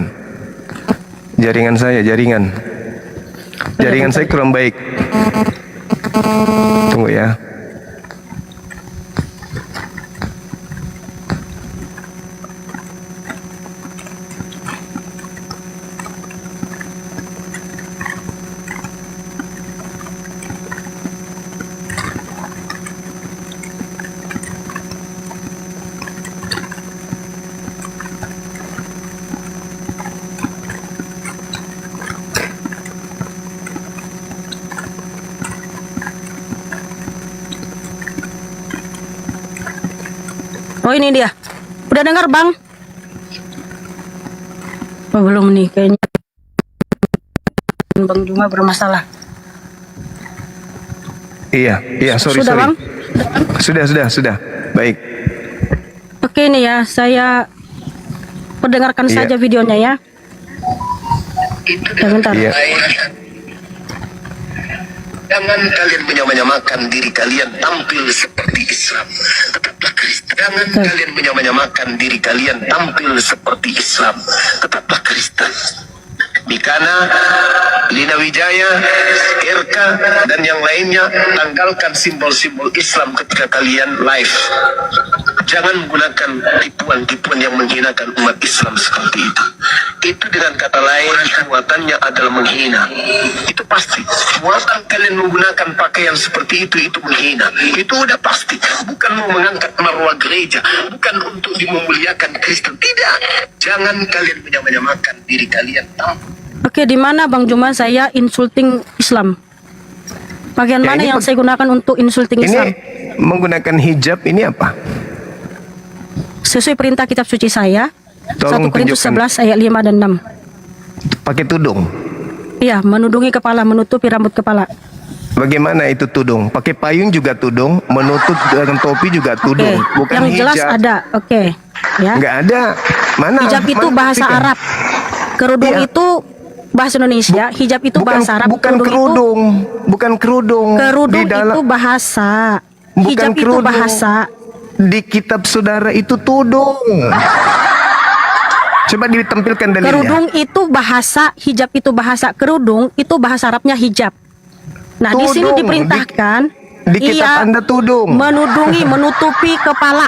Jaringan saya kurang baik. Tunggu ya. Oh, ini dia. Udah dengar, Bang? Oh, belum nih kayaknya. Bang Juma bermasalah. Iya, sorry. Sudah, Bang? Sudah. Baik. Oke, ini ya, saya perdengarkan Iya. saja videonya ya. Sebentar. Iya. Jangan kalian menyamakan diri kalian tampil seperti Islam. Tetaplah Kristen. Jangan kalian menyamakan diri kalian tampil seperti Islam. Tetaplah Kristen. Mikana, Lina Wijaya, RK, dan yang lainnya, tanggalkan simbol-simbol Islam ketika kalian live. Jangan menggunakan tipuan-tipuan yang menghinakan umat Islam seperti itu. Itu dengan kata lain, muatannya adalah menghina. Itu pasti. Muatan kalian menggunakan pakaian seperti itu menghina. Itu udah pasti. Bukan mau mengangkat marwah gereja, bukan untuk dimemuliakan Kristen. Tidak. Jangan kalian menyamakan diri kalian. Oke, di mana Bang Juma saya insulting Islam? Bagian Ya, mana ini yang saya gunakan untuk insulting Ini Islam? menggunakan hijab ini apa? Sesuai perintah kitab suci saya, Tolong 1 Korintus tunjukkan. 11 ayat 5 dan 6. Pakai tudung. Iya, menudungi kepala, menutupi rambut kepala. Bagaimana itu tudung? Pakai payung juga tudung, menutup dengan topi juga Oke, tudung. Bukan yang jelas hijab. ada. Oke, ya. Nggak ada. Mana? Hijab itu Mana bahasa buktikan? Arab. Kerudung Iya. itu bahasa Indonesia. Hijab itu bahasa Arab. Bukan kerudung. Bukan kerudung. Kerudung Di dalam- itu bahasa. Bukan Hijab itu kerudung. bahasa. Di kitab saudara itu tudung. Coba ditampilkan dalilnya. Kerudung itu bahasa, hijab itu bahasa. Kerudung itu bahasa Arabnya hijab. Nah, di sini Tudung. diperintahkan Di kitab Anda tudung. menudungi, menutupi kepala.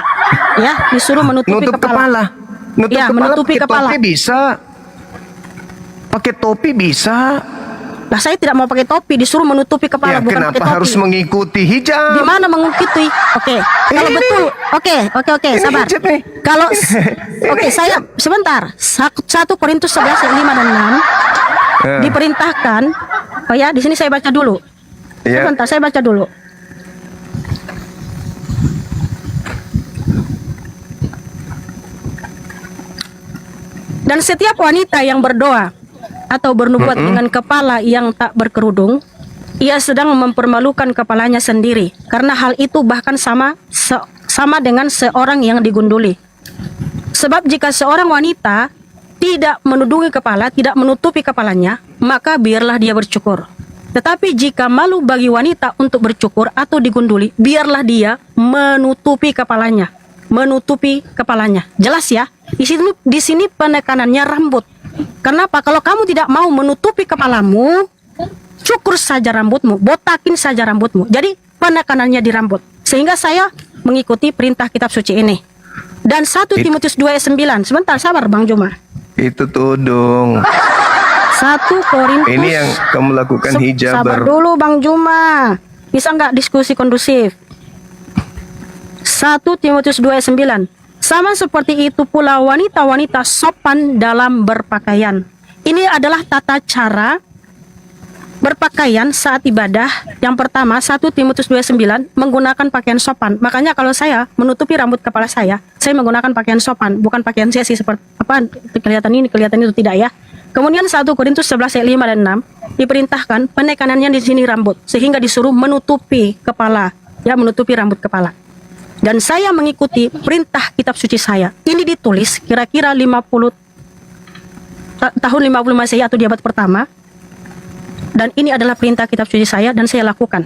Ya, disuruh menutupi Nutup kepala. Nutup Ya, kepala menutupi pakai kepala. topi bisa. Pakai topi bisa. Nah, saya tidak mau pakai topi, disuruh menutupi kepala, Ya, bukan kenapa pakai topi. harus mengikuti hijab? Di mana mengikuti? Oke, kalau Ini. betul, oke, Ini sabar. hijab nih. Kalau oke, saya sebentar. 1 Korintus 11 ayat 5 dan 6 Ya. diperintahkan. Oh ya, di sini saya baca dulu. Ya. Sebentar, saya baca dulu. Dan setiap wanita yang berdoa atau bernubuat dengan kepala yang tak berkerudung, ia sedang mempermalukan kepalanya sendiri, karena hal itu bahkan sama dengan seorang yang digunduli. Sebab jika seorang wanita tidak menudungi kepala, tidak menutupi kepalanya, maka biarlah dia bercukur. Tetapi jika malu bagi wanita untuk bercukur atau digunduli, biarlah dia menutupi kepalanya. Menutupi kepalanya. Jelas ya? Di sini penekanannya rambut. Kenapa? Kalau kamu tidak mau menutupi kepalamu, cukur saja rambutmu, botakin saja rambutmu. Jadi penekanannya di rambut. Sehingga saya mengikuti perintah kitab suci ini. Dan 1 Timotius 2 ayat 9. Sebentar, sabar Bang Juma. Itu tudung. 1 Korintus. Ini yang kamu lakukan hijab. Sabar dulu Bang Juma. Bisa nggak diskusi kondusif? 1 Timotius 2 ayat 9. Sama seperti itu pula wanita-wanita sopan dalam berpakaian. Ini adalah tata cara berpakaian saat ibadah. Yang pertama, 1 Timotius 2:9, menggunakan pakaian sopan. Makanya kalau saya menutupi rambut kepala saya menggunakan pakaian sopan, bukan pakaian sesi seperti apa kelihatan ini, kelihatan itu, tidak ya. Kemudian 1 Korintus 11 ayat 5 dan 6 diperintahkan penekanannya di sini rambut, sehingga disuruh menutupi kepala, ya, menutupi rambut kepala. Dan saya mengikuti perintah kitab suci saya. Ini ditulis kira-kira 50 tahun 50 Masehi atau di abad pertama. Dan ini adalah perintah kitab suci saya dan saya lakukan.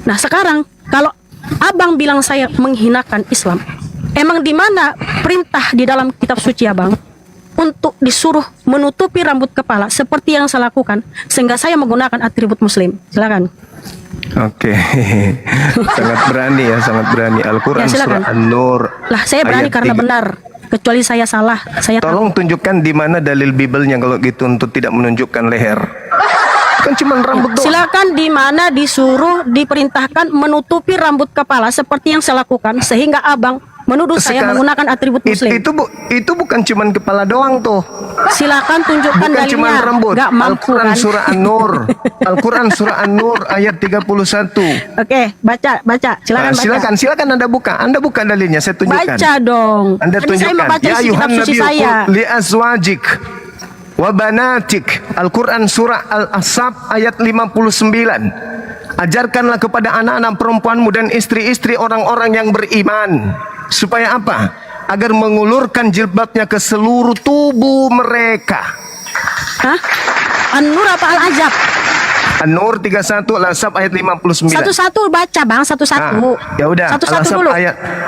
Nah, sekarang kalau Abang bilang saya menghinakan Islam, emang di mana perintah di dalam kitab suci Abang untuk disuruh menutupi rambut kepala seperti yang saya lakukan, sehingga saya menggunakan atribut Muslim? Silakan. Oke. Sangat berani ya, sangat berani. Al-Quran Ya, silakan. surah An-Nur. Lah, saya berani ayat karena 3. benar. Kecuali saya salah, saya Tolong tunjukkan di mana dalil Bibelnya kalau gitu untuk tidak menunjukkan leher. Kan cuma rambut doang. silakan di mana disuruh diperintahkan menutupi rambut kepala seperti yang saya lakukan, sehingga Abang menuduh saya Sekarang- menggunakan atribut Muslim. Itu bukan cuma kepala doang tuh. Silakan tunjukkan Bukan cuma dalilnya. rambut. Gak mampu Al-Quran kan? surah An-Nur. Al-Quran surah An-Nur ayat 31. Oke, baca. Silakan baca. Silakan Anda buka dalilnya, saya tunjukkan. Baca dong. Anda Ini saya tunjukkan. membaca Ya isi kitab ayuhan suci nabi saya. li azwajik wa banatik. Al-Quran surah Al-Ahzab ayat 59. Ajarkanlah kepada anak-anak perempuanmu dan istri-istri orang-orang yang beriman. Supaya apa? agar mengulurkan jilbabnya ke seluruh tubuh mereka. Hah? An-Nur apa Al-Ajab? An-Nur 31, Al-Asab ayat 59. Satu-satu baca bang, satu-satu. Ya udah, Satu-satu Al-Asab dulu.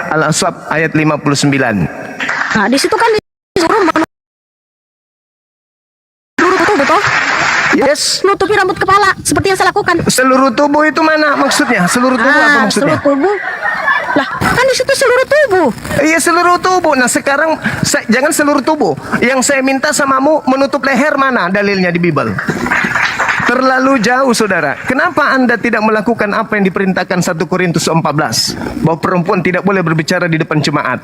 Al-Asab ayat 59. Nah di situ kan disuruh seluruh tubuh toh, Yes. nutupi rambut kepala seperti yang saya lakukan. Seluruh tubuh itu mana maksudnya? Seluruh tubuh apa maksudnya? Seluruh tubuh. Lah kan di situ seluruh tubuh. Iya, seluruh tubuh. Nah sekarang jangan seluruh tubuh. Yang saya minta samamu menutup leher, mana dalilnya di Bible? Terlalu jauh saudara. Kenapa Anda tidak melakukan apa yang diperintahkan 1 Korintus 14? Bahwa perempuan tidak boleh berbicara di depan jemaat.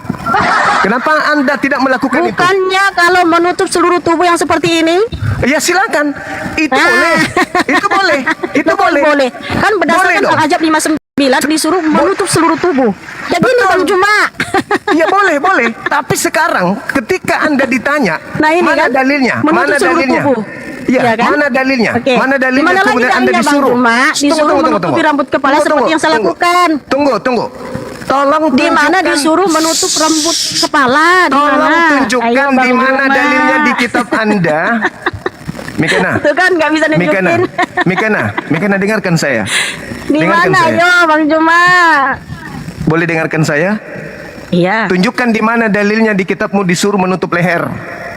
Kenapa Anda tidak melakukan itu? Bukannya kalau menutup seluruh tubuh yang seperti ini? Ya silakan. Itu boleh. Itu boleh. Itu Loh, boleh. Boleh. Kan berdasarkan Boleh dong. Al-Ajab 59 disuruh menutup seluruh tubuh. Ya gini Betul. Bang Juma. Ya boleh. Tapi sekarang ketika Anda ditanya, Nah, ini mana kan, dalilnya? menutup Mana seluruh dalilnya? tubuh. Iya, Ya kan? mana dalilnya? Oke. Mana dalilnya Dimana lagi kemudian Anda dalilnya, Bang disuruh? Juma? Disuruh menutupi rambut kepala seperti yang saya lakukan. Tunggu. Tolong Di mana tunjukkan. disuruh menutup rambut kepala? Di Tolong mana? tunjukkan Ayo, Bang di mana Juma. dalilnya di kitab Anda. Mikana. Itu kan nggak bisa nunjukin. Mikana dengarkan saya. Di Dengarkan mana? saya. Ayo Bang Juma. Boleh dengarkan saya? Iya. Tunjukkan di mana dalilnya di kitabmu disuruh menutup leher.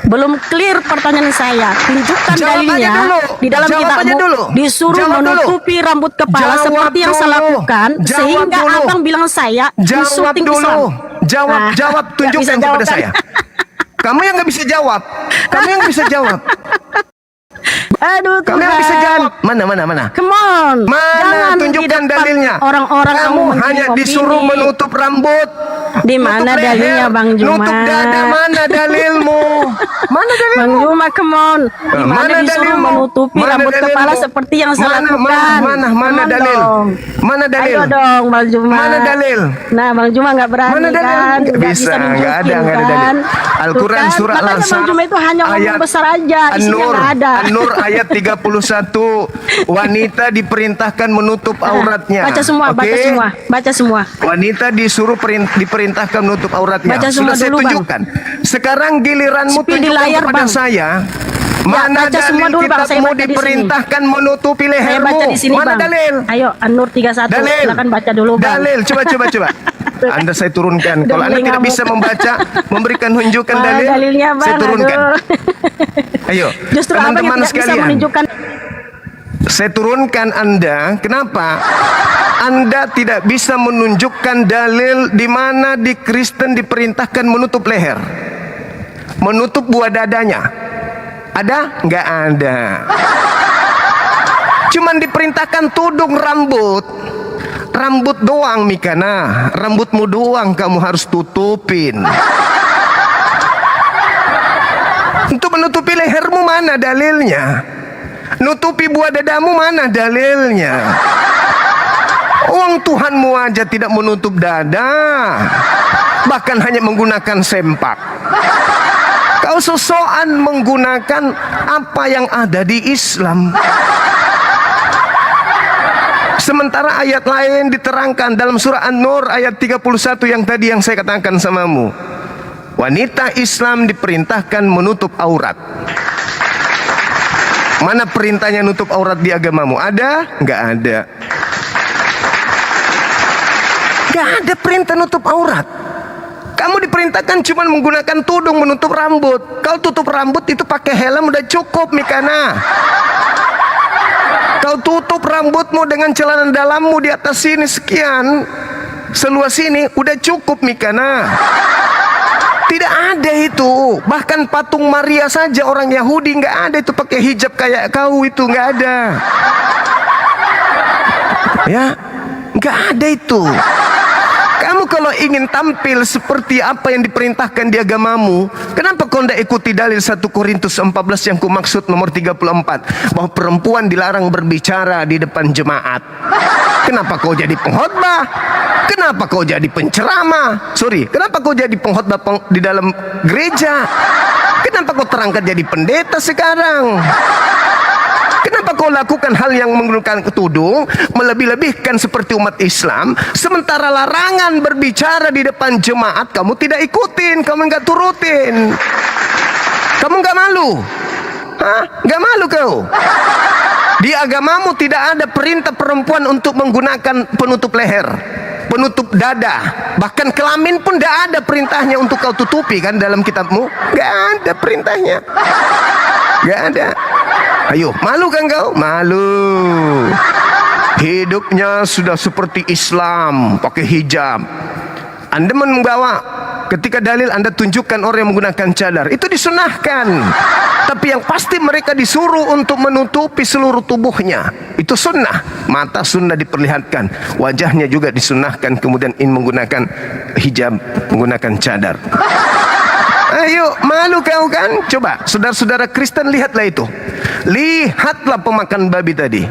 Belum clear pertanyaan saya. Tunjukkan Jawab aja dalilnya dulu. di dalam Jawab aja kitabmu dulu. disuruh Jawab dulu. menutupi rambut kepala Jawab seperti yang saya dulu. lakukan Jawab sehingga dulu. abang bilang saya Jawab insulting dulu. Islam. Jawab, Nah, jawab, nggak tunjukkan bisa kepada jawab kan? saya. Kamu yang nggak bisa jawab. Kamu yang nggak bisa jawab. Aduh Kamu yang Tuhan. bisa jawab. Mana? Come on. Mana Jangan di tunjukkan depan dalilnya? Orang-orang Kamu mencuri hanya opini. disuruh menutup rambut. Di mana nutup leher, dalilnya Bang Juma? Nutup dada, mana dalilmu? Mana dalilmu? Bang Juma, come on. Di mana Mana disuruh dalilmu? menutupi Mana rambut dalilmu? kepala seperti yang saya Mana, lakukan? mana Come on dalil? dong. Mana dalil? Ayo dong Bang Juma. Mana dalil? Nah Bang Juma nggak berani Mana dalil? kan? Nggak bisa, nggak ada dalil. kan? Al-Quran Tuh kan? surah Makanya Al-Asr Bang Juma itu hanya ngomong besar aja, isinya An-Nur, nggak ada. An-Nur ayat 31. Wanita diperintahkan menutup auratnya. Baca semua, baca Oke? semua, baca semua. Wanita disuruh diperintahkan menutup auratnya. Baca semua Sudah saya dulu, Bang. tunjukkan. Sekarang giliranmu Speed di tunjukkan layar, kepada Bang. saya. Mana baca semua dalil dulu, Bang. Saya kitabmu baca di sini. diperintahkan menutupi Saya lehermu? baca di sini Mana Bang. dalil? Ayo An-Nur 31. Dalil. Silakan baca dulu Bang. Dalil, coba. Anda saya turunkan. Kalau Anda Demi tidak ngamuk. bisa membaca, memberikan hunjukan Mana dalil, dalilnya Bang? saya turunkan. Aduh. Ayo, Justru abang yang teman-teman tidak bisa sekalian. menunjukkan. Saya turunkan Anda. Kenapa? Anda tidak bisa menunjukkan dalil di mana di Kristen diperintahkan menutup leher, menutup buah dadanya. Ada? Nggak ada. Cuman diperintahkan tudung rambut. Rambut doang Mikana. Rambutmu doang kamu harus tutupin. Untuk menutupi lehermu mana dalilnya? Nutupi buah dadamu mana dalilnya? Uang Tuhanmu aja tidak menutup dada, bahkan hanya menggunakan sempak. Kau sosokan menggunakan apa yang ada di Islam. Sementara ayat lain diterangkan dalam surah An-Nur ayat 31 yang tadi yang saya katakan samamu. Wanita Islam diperintahkan menutup aurat. Mana perintahnya nutup aurat di agamamu? Ada? Nggak ada. Nggak ada perintah nutup aurat. Kamu diperintahkan cuma menggunakan tudung menutup rambut. Kau tutup rambut itu pakai helm udah cukup Mikana. Kau tutup rambutmu dengan celana dalammu di atas sini sekian, seluas ini udah cukup Mikana. Tidak ada itu. Bahkan patung Maria saja orang Yahudi nggak ada itu pakai hijab kayak kau itu, nggak ada. Ya, nggak ada itu. Kamu kalau ingin tampil seperti apa yang diperintahkan di agamamu, kenapa kau tidak ikuti dalil 1 Korintus 14 yang kumaksud nomor 34, bahwa perempuan dilarang berbicara di depan jemaat? Kenapa kau jadi pengkhotbah? Kenapa kau jadi penceramah? Kenapa kau jadi pengkhotbah di dalam gereja? Kenapa kau terangkat jadi pendeta sekarang? Kenapa kau lakukan hal yang menggunakan tudung, melebih-lebihkan seperti umat Islam, sementara larangan berbicara di depan jemaat kamu tidak ikutin, kamu nggak turutin. Kamu nggak malu? Hah? Nggak malu kau? Di agamamu tidak ada perintah perempuan untuk menggunakan penutup leher, penutup dada, bahkan kelamin pun tidak ada perintahnya untuk kau tutupi kan dalam kitabmu? Nggak ada perintahnya, nggak ada. Ayo, malu kan kau? Malu. Hidupnya sudah seperti Islam, pakai hijab. Anda membawa, ketika dalil Anda tunjukkan orang yang menggunakan cadar, itu disunahkan. Tapi yang pasti mereka disuruh untuk menutupi seluruh tubuhnya. Itu sunnah. Mata sunnah diperlihatkan, wajahnya juga disunahkan, kemudian menggunakan hijab, menggunakan cadar. Ayo, malu kau kan? Coba, saudara-saudara Kristen, lihatlah itu. Lihatlah pemakan babi tadi.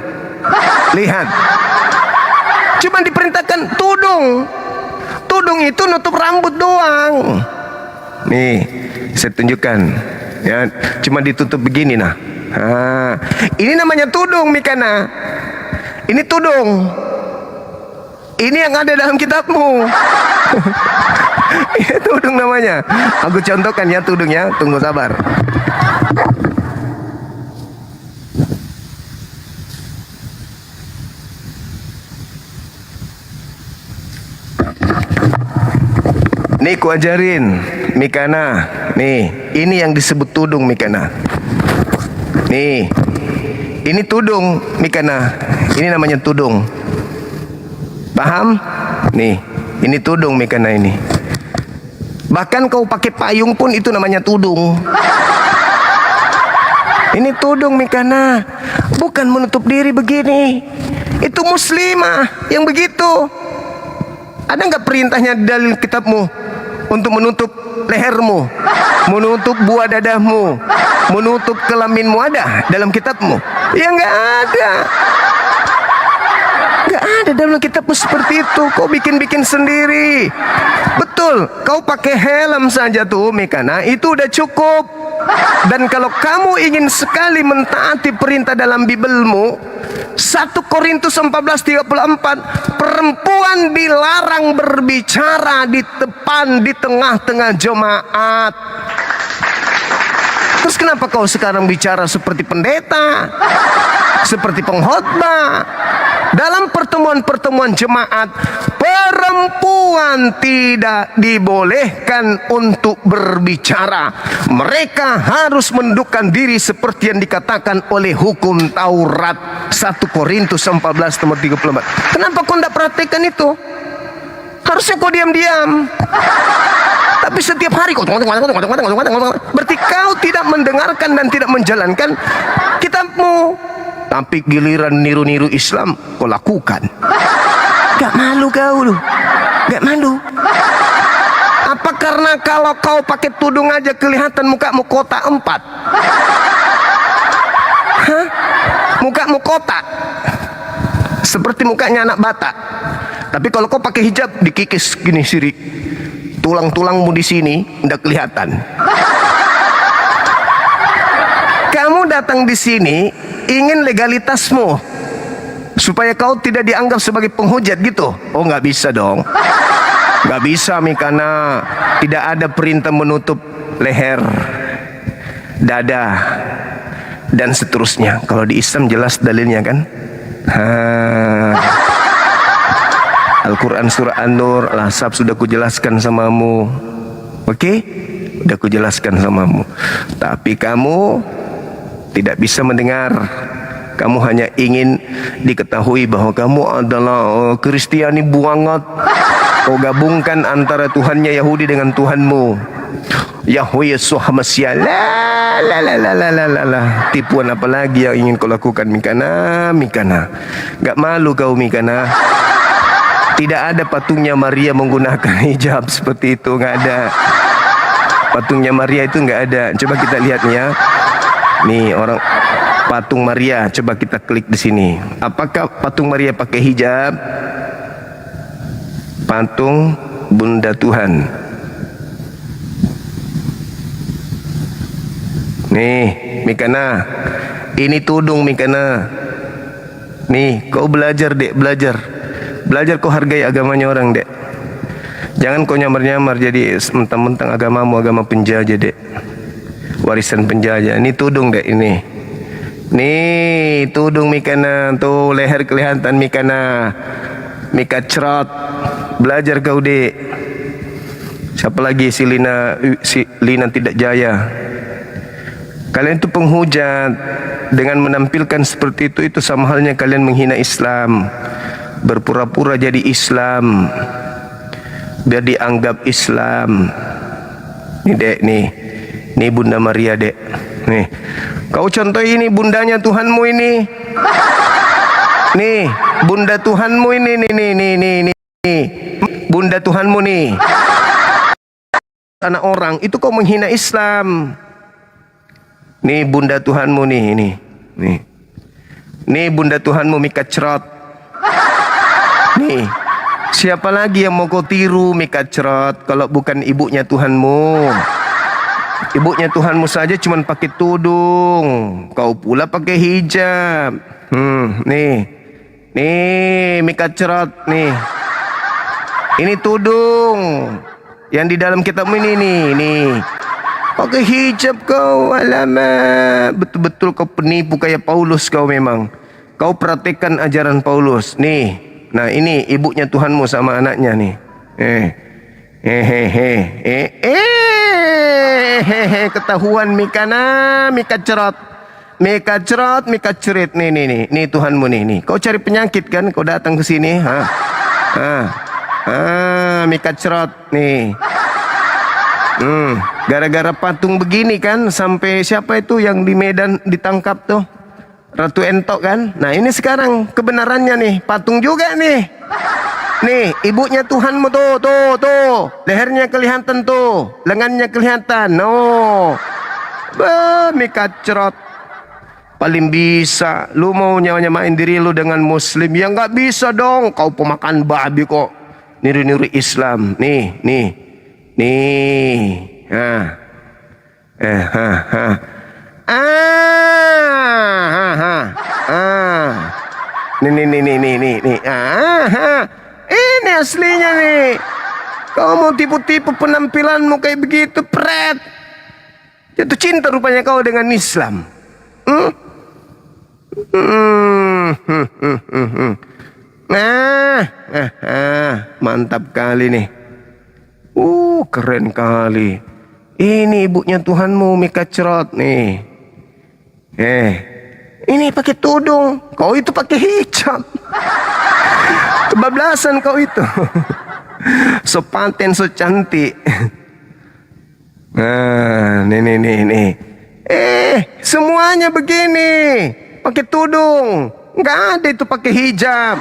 Lihat. Cuma diperintahkan tudung. Tudung itu nutup rambut doang. Nih, saya tunjukkan. Ya, cuma ditutup begini nah. Ini namanya tudung, Mikana. Ini tudung. Ini yang ada dalam kitabmu. Ini tudung namanya. Aku contohkan ya tudungnya. Tunggu sabar. Nih ku ajarin, Mikana. Nih, ini yang disebut tudung, Mikana. Nih, ini tudung, Mikana. Ini namanya tudung. Paham? Nih, ini tudung, Mikana ini. Bahkan kau pakai payung pun itu namanya tudung. Ini tudung, Mikana. Bukan menutup diri begini. Itu muslimah yang begitu. Ada nggak perintahnya di dalil kitabmu untuk menutup lehermu, menutup buah dadahmu, menutup kelaminmu? Ada dalam kitabmu? Ya nggak ada. Nggak ada dalam kitabmu seperti itu. Kau bikin-bikin sendiri. Betul, kau pakai helm saja tuh, Mikana, itu udah cukup. Dan kalau kamu ingin sekali mentaati perintah dalam Bibelmu, 1 Korintus 14:34, perempuan dilarang berbicara di depan, di tengah-tengah jemaat. Terus kenapa kau sekarang bicara seperti pendeta, seperti pengkhotbah? Dalam pertemuan-pertemuan jemaat, perempuan tidak dibolehkan untuk berbicara. Mereka harus mendukkan diri seperti yang dikatakan oleh hukum Taurat. 1 Korintus 14:34. Kenapa kau tidak praktekkan itu? Harusnya kau diam-diam. Tapi setiap hari kau berarti kau tidak mendengarkan dan tidak menjalankan kitabmu. Tapi giliran niru-niru Islam kau lakukan. Gak malu kau lu? Gak malu? Apa karena kalau kau pakai tudung aja kelihatan mukamu kotak 4? Hah? Mukamu kotak seperti mukanya anak Batak. Tapi kalau kau pakai hijab dikikis gini sirik, tulang-tulangmu di sini udah kelihatan. Kamu datang di sini ingin legalitasmu supaya kau tidak dianggap sebagai penghujat gitu. Oh, nggak bisa dong. Nggak bisa, Mikana. Tidak ada perintah menutup leher, dada, dan seterusnya. Kalau di Islam jelas dalilnya kan. Al-Quran surah An-Nur, Al-Ahzab sudah kujelaskan samamu. Oke? Sudah kujelaskan samamu. Tapi kamu tidak bisa mendengar. Kamu hanya ingin diketahui bahwa kamu adalah Kristiani buangat. Kau gabungkan antara Tuhannya Yahudi dengan Tuhanmu. Yahweh Yesus Hamasiah. Tipuan apa lagi yang ingin kau lakukan, Mikana? Mikana, gak malu kau, Mikana? Tidak ada patungnya Maria menggunakan hijab seperti itu, nggak ada. Patungnya Maria itu nggak ada. Coba kita lihat nih ya. Nih orang patung Maria. Coba kita klik di sini. Apakah patung Maria pakai hijab? Patung Bunda Tuhan. Nih, Mikana. Ini tudung Mikana. Nih, kau belajar dek, belajar. Belajar kau hargai agamanya orang dek. Jangan kau nyamar-nyamar jadi mentang-mentang agamamu agama penjajah dek. Warisan penjajah. Ini tudung dek ini. Nih, tudung Mikana. Tuh leher kelihatan Mikana. Mika cerot. Belajar kau dek. Siapa lagi si Lina tidak jaya. Kalian itu penghujat. Dengan menampilkan seperti itu sama halnya kalian menghina Islam. Berpura-pura jadi Islam biar dianggap Islam. Nih dek nih. Nih Bunda Maria dek. Nih. Kau contoh ini bundanya Tuhanmu ini. Nih, bunda Tuhanmu ini nih. Bunda Tuhanmu nih. Anak orang itu kau menghina Islam. Nih bunda Tuhanmu nih. Nih bunda Tuhanmu Mika Cerot. Nih, siapa lagi yang mau kau tiru Mika Cerot kalau bukan ibunya Tuhanmu? Ibunya Tuhanmu saja cuma pakai tudung, kau pula pakai hijab. Nih Mika Cerot nih. Ini tudung yang di dalam kitab ini nih. Pakai hijab kau, alamak. Betul-betul kau penipu kayak Paulus kau memang. Kau praktekkan ajaran Paulus. Nih, nah ini ibunya Tuhanmu sama anaknya nih. Ketahuan Mika Cerot. Mika cerit. Nih Tuhanmu nih. Kau cari penyakit kan? Kau datang ke sini, Mika Cerot nih. Gara-gara patung begini kan sampai siapa itu yang di Medan ditangkap tuh, Ratu Entok kan. Nah ini sekarang kebenarannya nih, patung juga nih. Nih ibunya Tuhanmu tuh, lehernya kelihatan tuh, lengannya kelihatan. Mika Cerot paling bisa. Lu mau nyamain diri lu dengan Muslim ya nggak bisa dong. Kau pemakan babi kok, niru Islam. Nih. Nih, ini aslinya nih. Kau mau tipu-tipu penampilanmu kayak begitu, pret. Jatuh cinta rupanya kau dengan Islam. Mantap kali nih. Keren kali. Ini ibunya Tuhanmu Mika Cerot nih. Ini pakai tudung, kau itu pakai hijab. Kebablasan kau itu. So paten, so cantik. Nih. Semuanya begini. Pakai tudung. Nggak ada itu pakai hijab.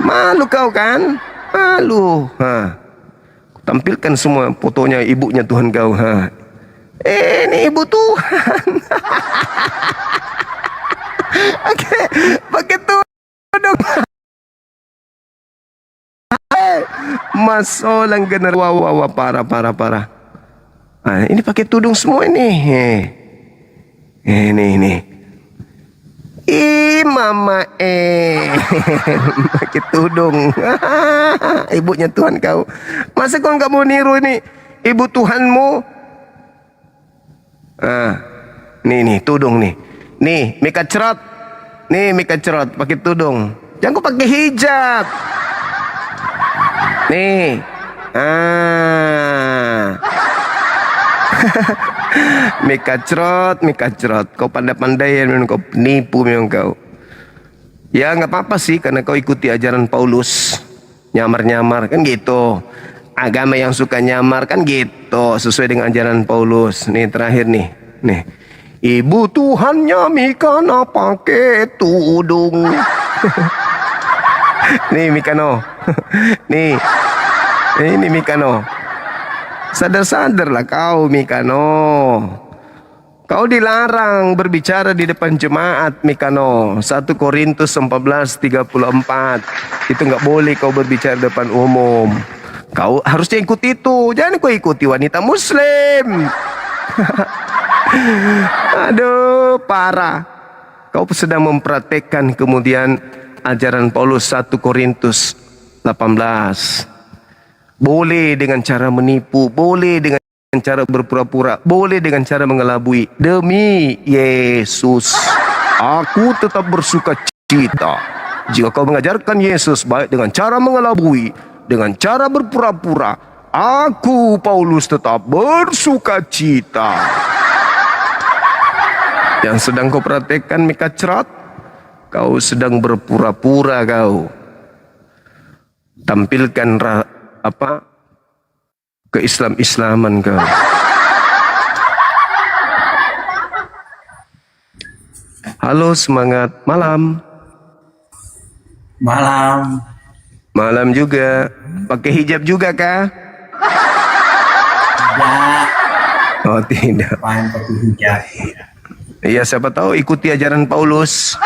Malu kau kan? Malu. Tampilkan semua fotonya ibunya Tuhan kau. Ini ibu Tuhan. Oke, pakai tudung. Masolang genar. Wah, parah. Ini pakai tudung semua ini. Ini. Mama pakai tudung. Ibunya Tuhan kau. Masa kau nggak mau niru ini ibu Tuhanmu? Nih tudung nih. Nih Mika Cerot. Nih Mika Cerot pakai tudung. Jangan kau pakai hijab. Nih. Mika Cerot, kau pandai-pandai memang, kau penipu memang kau. Ya nggak apa-apa sih, karena kau ikuti ajaran Paulus, nyamar-nyamar kan gitu. Agama yang suka nyamar kan gitu, sesuai dengan ajaran Paulus. Nih terakhir nih. Ibu Tuhannya Mikana pakai tudung. Nih Mikano. Nih. Ini Mikano. Sadar-sadarlah kau Mikano. Kau dilarang berbicara di depan jemaat Mikano. 1 Korintus 14:34. Itu nggak boleh kau berbicara di depan umum. Kau harusnya ikut itu. Jangan kau ikuti wanita Muslim. Aduh, parah. kau sedang mempraktekkan kemudian ajaran Paulus 1 Korintus 18. Boleh dengan cara menipu, boleh dengan cara berpura-pura, boleh dengan cara mengelabui. Demi Yesus, aku tetap bersuka cita jika kau mengajarkan Yesus baik dengan cara mengelabui, dengan cara berpura-pura. Aku Paulus tetap bersuka cita. Yang sedang kau praktekkan Mikacrat, kau sedang berpura-pura kau. Tampilkan keislam-islaman kau. Halo, semangat malam. Malam. Malam juga. Pakai hijab juga kah? Tidak. Oh tidak. Main pakai hijab. Iya, siapa tahu ikuti ajaran Paulus.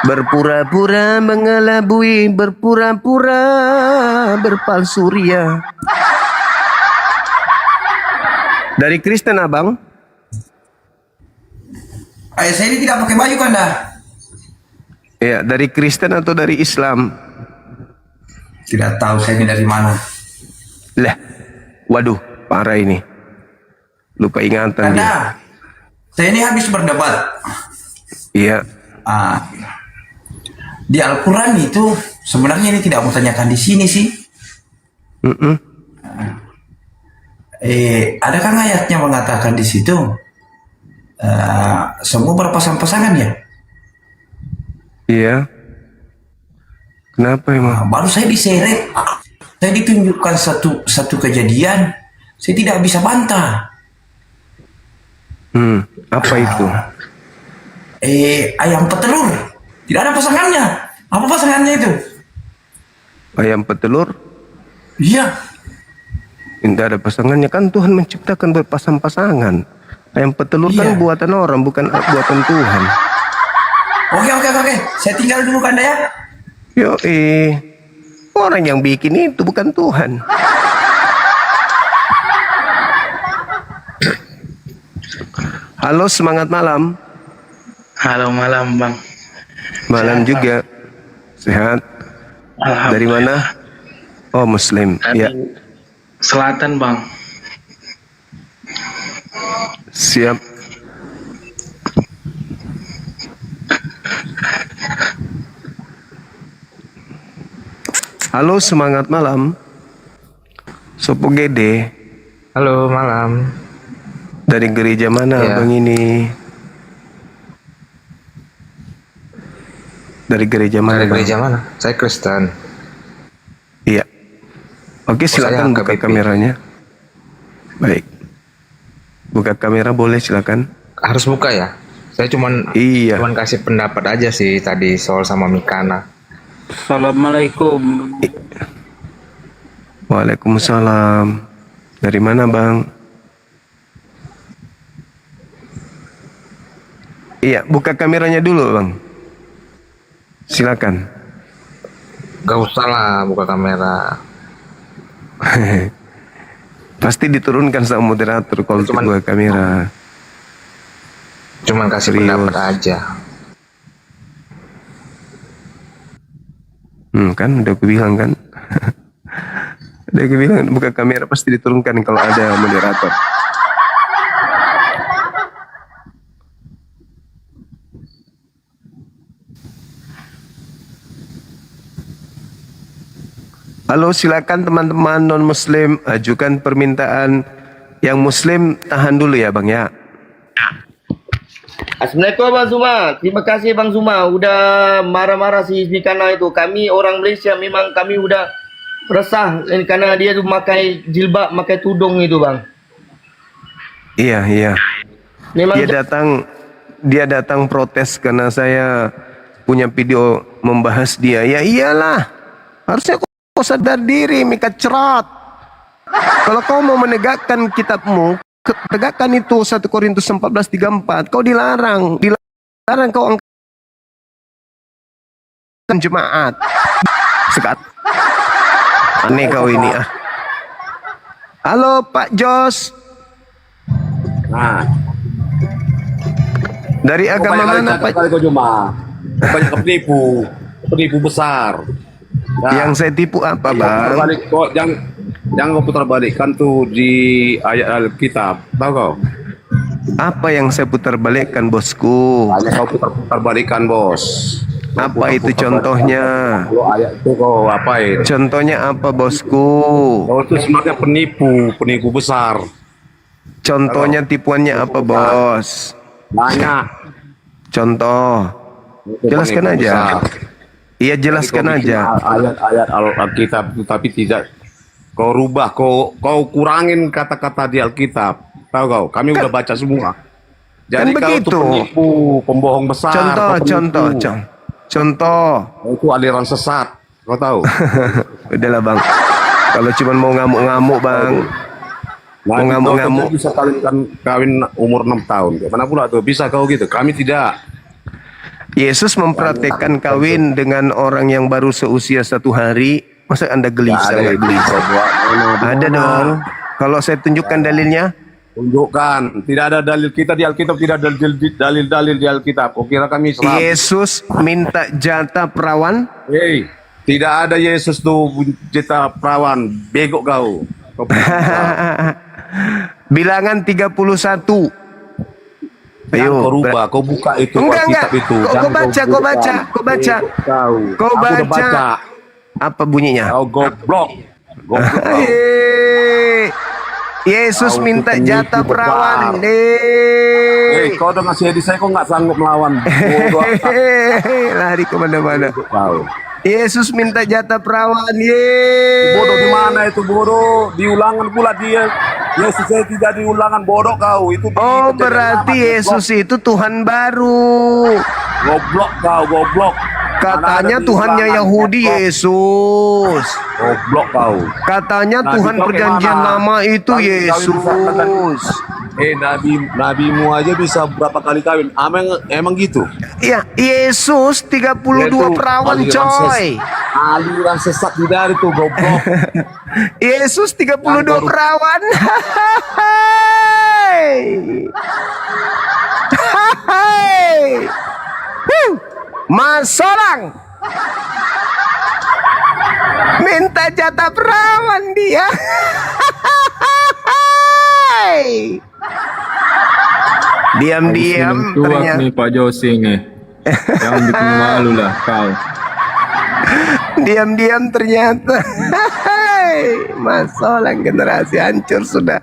Berpura-pura mengelabui, berpura-pura berpalsu ria. Dari Kristen abang? Ayah saya ini tidak pakai baju kan dah? Ya, dari Kristen atau dari Islam? Tidak tahu saya ini dari mana. Lah, waduh, parah ini. Lupa ingatan dia. Karena saya ini habis berdebat. Iya. Di Al-Quran itu sebenarnya ini tidak mau tanyakan di sini sih. Adakah ayatnya mengatakan di situ semua berpasang-pasangan ya? Iya. Kenapa emang? Baru saya diseret, saya ditunjukkan satu kejadian, saya tidak bisa bantah. Apa itu? Ayam petelur, tidak ada pasangannya. Apa pasangannya itu? Ayam petelur? Iya. Tidak ada pasangannya, kan Tuhan menciptakan berpasang-pasangan. Ayam petelur kan buatan orang, bukan buatan Tuhan. Oke. Saya tinggal dulu kan ya. Orang yang bikin itu bukan Tuhan. Halo, semangat malam. Halo, malam bang. Malam Sehat, juga. Sehat. Dari mana? Oh, Muslim. Dari Ya. Selatan bang. Siap. Halo, semangat malam. Sopo Gede. Halo, malam. Dari gereja mana Ya. abang ini? Dari gereja mana? Dari Bang? gereja mana? Saya Kristen. Iya. Oke, silakan saya buka HKBP. kameranya. Baik. Buka kamera boleh, silakan. Harus buka ya? Saya cuman kasih pendapat aja sih tadi soal sama Mikana. Assalamualaikum. Waalaikumsalam. Dari mana, Bang? Iya, buka kameranya dulu, Bang. Silakan. Gak usah lah buka kamera. Pasti diturunkan sama moderator kalau buka kamera. Cuman kasih pendapat aja. Kan udah aku bilang kan. Udah aku bilang buka kamera pasti diturunkan kalau ada moderator. Halo, silakan teman-teman non-muslim ajukan permintaan. Yang muslim tahan dulu ya Bang ya. Assalamualaikum Bang Zuma. Terima kasih Bang Zuma udah marah-marah si Mikana itu. Kami orang Malaysia memang kami udah resah karena dia tuh pakai jilbab, pakai tudung itu Bang. Iya. Memang dia datang protes karena saya punya video membahas dia. Ya iyalah. Harusnya kau sadar diri, Mikacrat. Kalau kau mau menegakkan kitabmu, tegakkan itu 1 Korintus 14:34. Kau dilarang kau angkat jemaat. Sekat. Aneh kau ini ah. Halo Pak Jos. Dari agama mana Pak? Kali kau cuma banyak penipu besar. Yang saya tipu apa Bang? Jangan kau putar balikkan tuh di ayat Alkitab, tahu kau? Apa yang saya putar balikkan bosku? Hanya kau putar balikkan bos. Apa itu contohnya? Kalau ayat itu kau apain? Contohnya apa bosku? Kau itu sebenarnya penipu besar. Contohnya tipuannya apa bos? Banyak. Contoh. Jelaskan aja. Iya jelaskan aja. Ayat-ayat Alkitab itu tapi tidak kau rubah, kau kurangin kata-kata di Alkitab. Tahu kau? Kami udah baca semua. Jadi kan kau begitu. tuh penipu, pembohong besar. Contoh. Itu aliran sesat. Kau tahu? Udahlah Bang. Kalau cuma mau ngamuk-ngamuk Bang. Nah, mau ngamuk-ngamuk. Bisa kawin umur 6 tahun. Mana pula tuh? Bisa kau gitu. Kami tidak. Yesus mempraktekkan kawin dengan orang yang baru seusia 1 hari. Masa Anda gelisah? Nggak gelisah. Ada dong. Kalau saya tunjukkan dalilnya. Tunjukkan. Tidak ada dalil kita di Alkitab. Tidak ada dalil-dalil di Alkitab. Kau kira kami Islam? Yesus minta jatah perawan. Hei, tidak ada Yesus tuh jatah perawan. Bego kau. Bilangan 31. Ayo, kau rubah, kau buka itu enggak. itu. Kau baca. Kau baca. Apa bunyinya? Kau goblok. Yesus minta jatah perawan. Kau udah ngasih di saya, kau nggak sanggup melawan. Lari kemana-mana. Yesus minta jatah perawan. Bodoh di mana itu bodoh? Diulangan pula dia. Yesus saya tidak diulangan, bodoh kau. Itu berarti Yesus itu Tuhan baru. Goblok kau, goblok. Katanya Tuhannya Yahudi Yesus. Goblok kau. Katanya Tuhan perjanjian lama itu Yesus. Nabimu aja bisa berapa kali kawin? Emang gitu? Iya, Yesus 32 perawan coy. Aliran sesat dari itu goblok. Yesus 32 perawan. Mas Sorang minta jatah perawan dia. Diam-diam ternyata nih Pak Josi nih. Jangan bikin malu lah kau. Diam-diam ternyata Mas Solang generasi hancur sudah.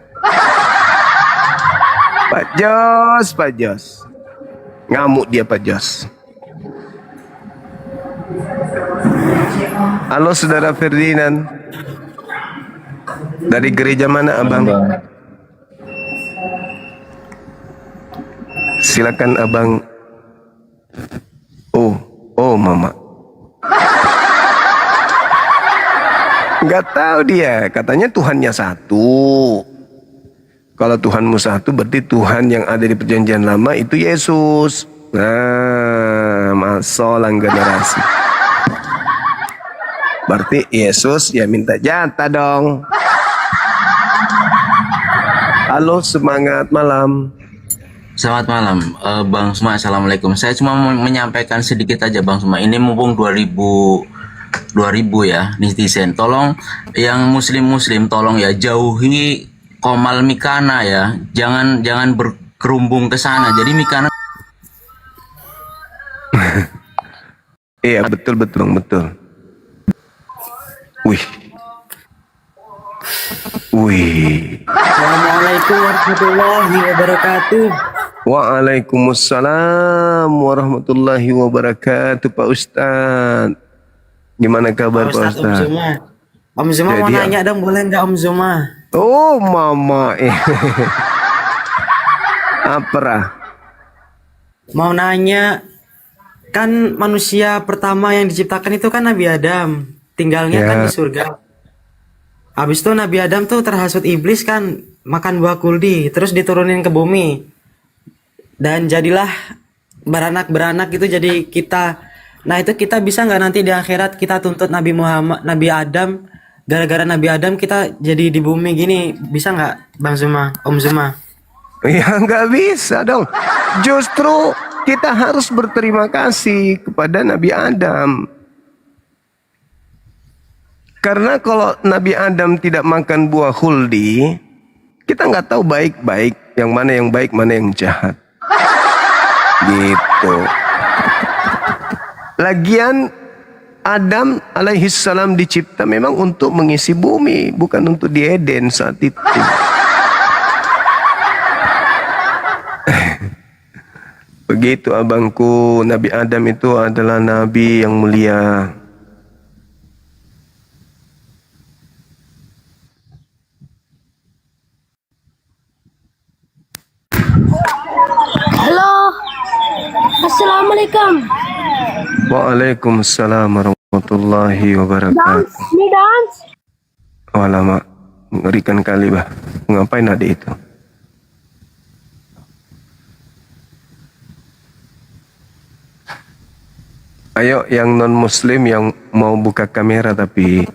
Pak Jos. Ngamuk dia Pak Jos. Halo Saudara Ferdinand. Dari gereja mana Abang? Silakan Abang. Oh Mama. Nggak tahu dia. Katanya Tuhannya satu. Kalau Tuhanmu satu berarti Tuhan yang ada di perjanjian lama itu Yesus. Nah, masalah generasi. Berarti Yesus ya minta jatah dong. Halo, semangat malam. Selamat malam, Bang Suma. Assalamualaikum. Saya cuma mau menyampaikan sedikit aja, Bang Suma. Ini mumpung 2000 ya, netizen. Tolong yang muslim tolong ya jauhi Komal Mikana ya. Jangan berkerumbung ke sana. Jadi Mikana. Iya, betul Bang, betul. Wih. Assalamualaikum warahmatullahi wabarakatuh. Waalaikumsalam warahmatullahi wabarakatuh Pak Ustadz. Gimana kabar Pak Ustadz? Om Zuma mau nanya dong, boleh nggak Om Zuma? Oh Mama. Apa? Mau nanya, kan manusia pertama yang diciptakan itu kan Nabi Adam. Tinggalnya kan di surga. Habis itu Nabi Adam tuh terhasut iblis kan, makan buah kuldi, terus diturunin ke bumi. Dan jadilah beranak gitu jadi kita. Nah itu kita bisa nggak nanti di akhirat kita tuntut Nabi Adam, gara-gara Nabi Adam kita jadi di bumi gini, bisa nggak Bang Zuma, Om Zuma? Ya nggak bisa dong. Justru kita harus berterima kasih kepada Nabi Adam. Karena kalau Nabi Adam tidak makan buah khuldi, kita nggak tahu baik-baik, yang mana yang baik, mana yang jahat. Gitu. Lagian Adam alaihissalam dicipta memang untuk mengisi bumi, bukan untuk di Eden saat itu. Begitu abangku, Nabi Adam itu adalah nabi yang mulia. Halo, assalamualaikum. Waalaikumsalam warahmatullahi wabarakatuh. Ini dance. Oh lama, ngerikan kali bah. Ngapain adik itu? Ayo yang non muslim yang mau buka kamera tapi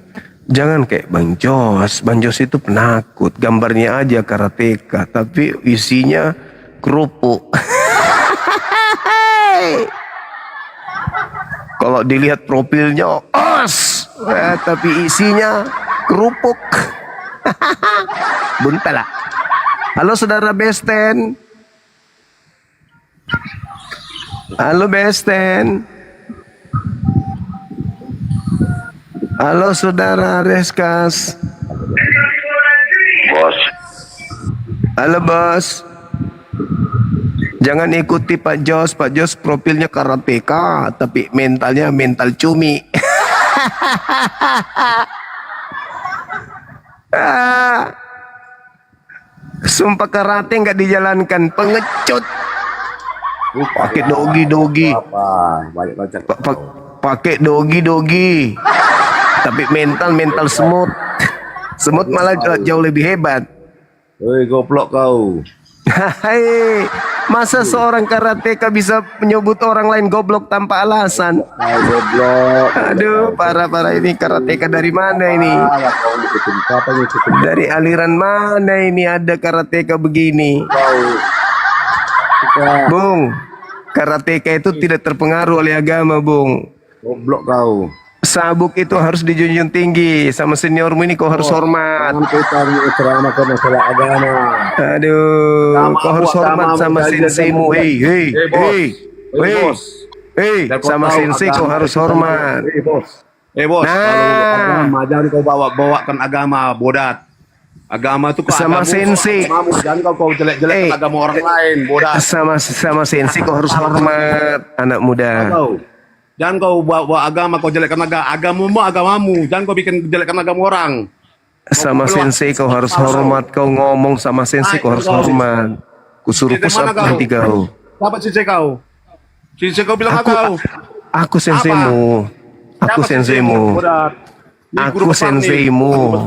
jangan kayak Bang Jos. Bang Jos itu penakut. Gambarnya aja karateka tapi isinya kerupuk. Kalau dilihat profilnya os, tapi isinya kerupuk. Buntala. Halo saudara Besten. Halo Besten. Halo saudara Reskas. Bos. Halo bos. Jangan ikuti Pak Jos. Pak Jos profilnya karateka, tapi mentalnya mental cumi. Sumpah karate nggak dijalankan, pengecut. Pakai dogi. Pakai dogi. Tapi mental semut. Semut malah jauh lebih hebat. Woi, goblok kau. Hai, masa seorang karateka bisa menyebut orang lain goblok tanpa alasan? Goblok. Aduh, parah ini karateka dari mana ini? Dari aliran mana ini ada karateka begini? Bung, karateka itu tidak terpengaruh oleh agama, Bung. Goblok kau. Sabuk itu harus dijunjung tinggi. Sama seniormu ini kau harus hormat. Ceramah ke masalah agama. Aduh, kau harus hormat sama senseimu. Hei, sama sensei kau harus hormat. Bos, kalau agama jangan kau bawakan agama bodat. Agama itu sama sensei. Jangan kau jelek-jelek agama orang lain, bodat. Sama sensei kau harus hormat, anak muda. Jangan kau bawa agama, kau jelekkan agamamu. Jangan kau bikin jelekkan agama orang. Sama sensei kau harus hormat. Kau ngomong sama sensei kau harus hormat. Kusuruh push up nanti kau. Siapa sensei kau? Sensei kau bilang kau. Aku senseimu. Aku senseimu. Aku senseimu.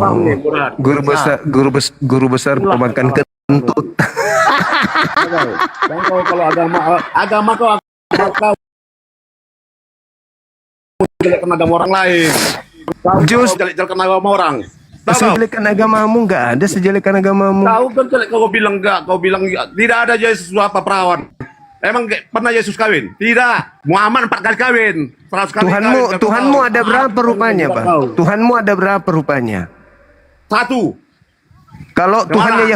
Guru besar pemakan kentut. Jangan kau kalau agama kau jelekkan agama orang lain. Jelekkan agama orang. Sejelekan agamamu nggak ada sejelekan agamamu. Tahu kan jelek kau bilang enggak, kau bilang tidak ada Yesus apa perawan. Emang pernah Yesus kawin? Tidak. Muhammad 4 kali kawin. 100 kali Tuhanmu ada berapa rupanya, Pak? Tuhanmu ada berapa rupanya? 1. Kalau Tuhannya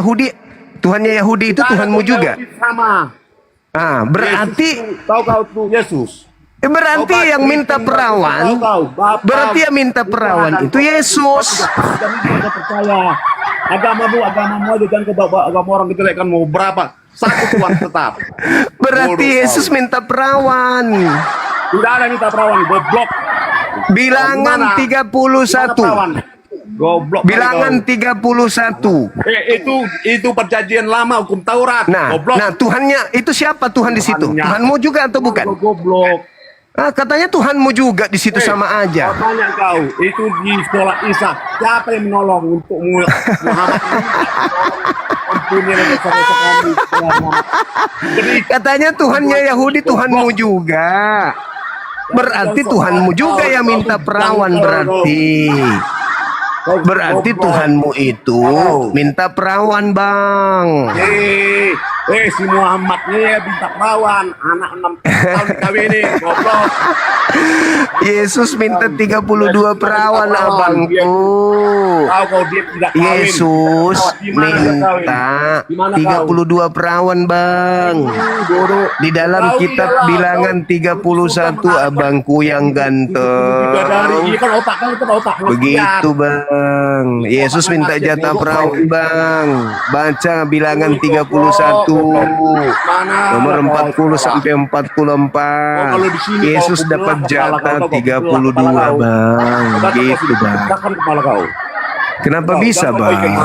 Yahudi itu Tuhanmu juga. Sama. Berarti tahu kau tuh Yesus. Berarti yang minta perawan, itu Yesus. Jangan percaya. Agamamu aja, jangan kau bawa agama orang dijelekkan mau berapa. 1 Tuhan tetap. Berarti Yesus minta perawan. Tidak ada minta perawan, goblok. Bilangan 31. Goblok. Bilangan 31. Itu perjanjian lama hukum Taurat. Nah, Tuhannya itu siapa Tuhan di situ? Tuhanmu juga atau bukan? Goblok. Katanya Tuhanmu juga di situ sama aja. Tanya kau, itu di sekolah Isa, siapa yang menolong untuk Muhammad? Katanya Tuhannya Yahudi, Tuhanmu juga. Berarti Tuhanmu juga yang minta perawan berarti. Berarti Tuhanmu itu minta perawan, Bang. Si Muhammad nih bintang perawan, anak 6 tahun dikawinin, goblok. Yesus minta 32 perawan abangku. Tahu kau dia tidak kawin. Yesus Di mana dia kawin? minta Di mana kau? 32 perawan bang. Di dalam Kau kitab iyalah, bilangan 31 abangku yang ganteng. Iya kan otak kau itu otak lu Begitu bang. Yesus minta jatah perawan bang. Baca bilangan 31 nomor 40 sampai 44. Yesus dapat jatah 32 bang. Gitu bang. kepala kau. Kenapa bisa bang?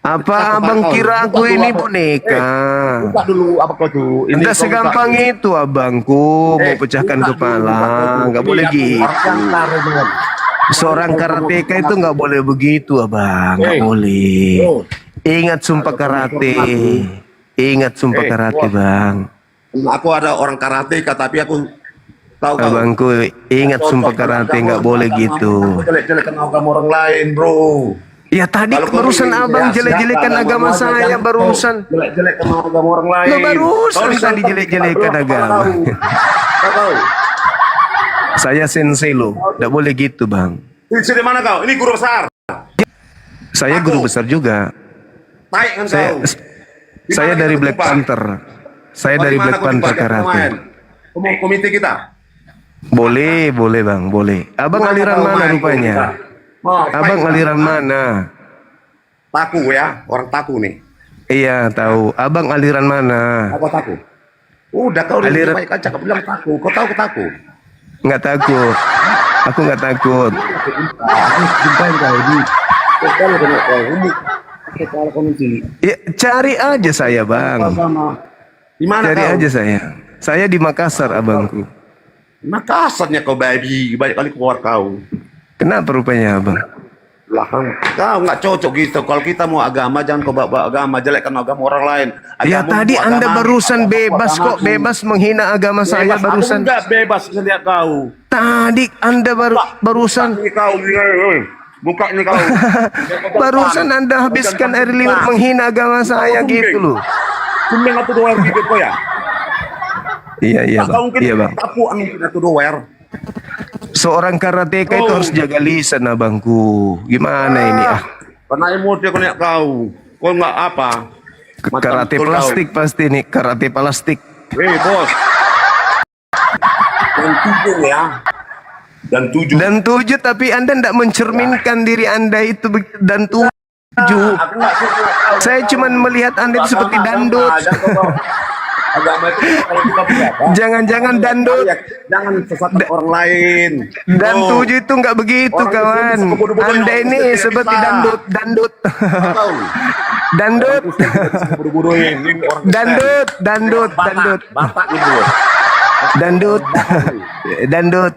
Apa abang kira aku ini boneka? Buka dulu apa kau tuh? Tidak segampang itu abangku mau pecahkan kepala. Nggak boleh gitu. Seorang karateka itu nggak boleh begitu abang. Nggak boleh. Ingat sumpah karate. Ingat sumpah karate bang. Aku ada orang karateka tapi aku tahu kau. Abangku ingat sumpah karate nggak boleh gitu. Jelek-jelekan agama orang lain bro. Ya tadi barusan abang jelek-jelekan agama saya barusan. Jelek-jelekan agama orang lain. Lo barusan tadi jelek-jelekan agama. Tahu. Saya sensei lo, nggak boleh gitu bang. Ini dari mana kau? Ini guru besar. Saya guru besar juga. Baik kan kau. Saya dari Black Panther. Saya dari Black Panther karate. Komite kita. Boleh bang, boleh. Abang aliran mana rupanya? Abang aliran mana? Taku ya, orang Taku nih. Iya tahu. Abang aliran mana? Apa Taku? Udah kau Aliran- baik aja, kau bilang Taku. Kau tahu ke Taku? Nggak takut. Aku nggak takut. Ya, cari aja saya bang. Di mana Cari kau? aja saya. Saya di Makassar abangku. Makassarnya kau baby, banyak kali keluar kau. Kenapa rupanya abang? Lah kau nggak cocok gitu. Kalau kita mau agama jangan kau bawa agama, jelekkan agama orang lain. Ya Agamamu tadi Anda agamamu, barusan agamaku bebas kok, agamaku. bebas menghina agama saya Bebas, barusan. Aku nggak bebas selihat kau. Tadi Anda barusan Ini kau, buka ini kau. barusan Anda habiskan air liur menghina agama saya gitu loh. Sumbeng atau doer gitu kau ya? Iya Kau bang, mungkin iya bang. tapu mungkin atau doer. Seorang karateka itu harus jaga lisan abangku. Gimana ini ah? Karena emosi aku lihat kau. Kau nggak apa? Karate betul plastik pasti nih, karate plastik. Bos. Dan 7 ya. Dan 7 tapi Anda tidak mencerminkan diri Anda itu dan 7. Aku nggak suka kau. Saya cuma melihat Anda itu seperti dandut. Agama itu kalau kita berapa? Jangan-jangan dandut. Jangan sesatkan orang lain. Dan 7 itu nggak begitu kawan. Anda ini seperti dandut. Dandut. Dandut. Batak gitu. Dandut. Dandut.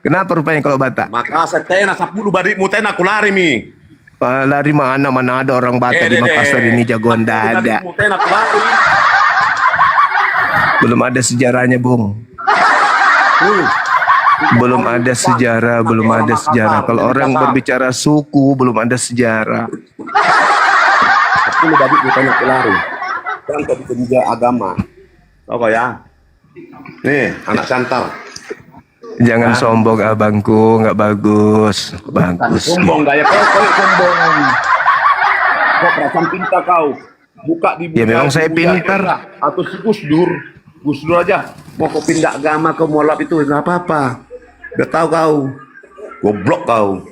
Kenapa rupanya kalau Batak? Maka saya tena 10 badikmu tena aku lari mi. Lari mana ada orang Batak di Makassar ini jagoan dada. Badikmu tena aku lari. Belum ada sejarahnya, Bung. Belum ada sejarah, belum ada sejarah. Kalau orang berbicara suku, belum ada sejarah. 10 badikmu tena aku lari. Kan kau bisa juga agama. Tahu kau ya? Nih, anak santar. Jangan sombong abangku, nggak bagus. Bagus. Sombong gaya kau sombong. Kau perasaan pintar kau. Buka di Ya memang saya pintar. Atau si Gus Dur aja. Mau kau pindah agama kau mau lap itu nggak apa-apa. Udah tahu kau. Goblok kau.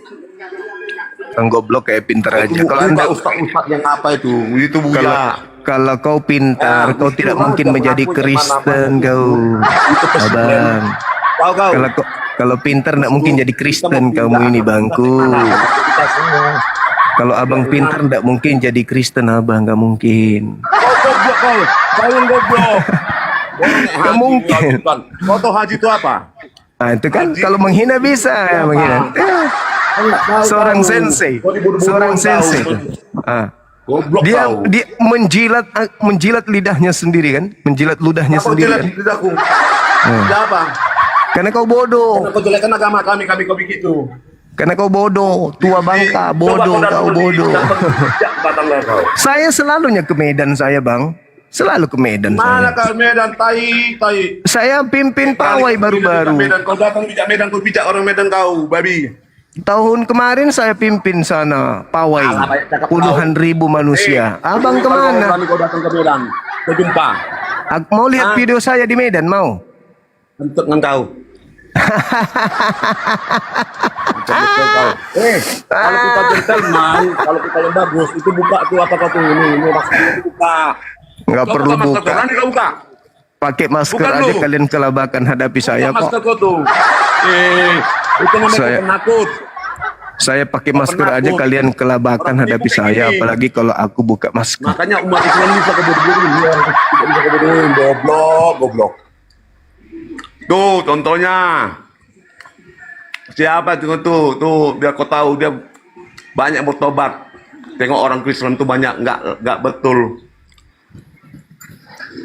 Yang goblok kayak pintar aja. Kalau Anda ustaz yang apa itu buya. kalau kau pintar, kau tidak mungkin menjadi Kristen kau. Abang. Tahu kau. Kalau pintar tidak mungkin jadi Kristen kamu ini bangku. Kalau abang pintar tidak mungkin jadi Kristen abang, nggak mungkin. Kau goblok kau. Kau yang goblok. Nggak mungkin. Kau tahu haji itu apa? Nah itu kan kalau menghina bisa menghina. Seorang sensei, seorang sensei. Dia menjilat lidahnya sendiri kan, menjilat ludahnya sendiri kan. Lidahku. Siapa? Karena kau bodoh. Karena kau jelekkan agama kami kau begitu. Karena kau bodoh, tua bangka, bodoh, kau bodoh. Saya selalunya ke Medan saya bang. Selalu ke Medan Mana saya. kau Medan, tai. Saya pimpin pawai baru-baru. Medan, kau datang bijak Medan, kau bijak orang Medan kau, babi. Tahun kemarin saya pimpin sana pawai. Alah, baik cakap Puluhan ribu manusia. Abang Kalau kemana? kau datang ke Medan, kau jumpa. Aku mau lihat video saya di Medan, mau? Untuk dengan kau. Macam betul kau. Kalau kita gentleman, kalau kita yang bagus, itu buka tuh apa kau tuh ini masker itu buka. Nggak Kau perlu masker, buka. berani kau buka. Pakai masker Bukan aja lu. kalian kelabakan hadapi saya Buka kok. masker kau tuh. Itu namanya Saya- penakut. Saya pakai masker aja penakut. kalian kelabakan Orang hadapi tipu saya, begini. apalagi kalau aku buka masker. Makanya umat Islam bisa keburu-buru, tidak bisa keburu-buru, goblok. Tuh contohnya. Siapa tuh biar kau tahu dia banyak bertobat. Tengok orang Kristen tuh banyak nggak betul.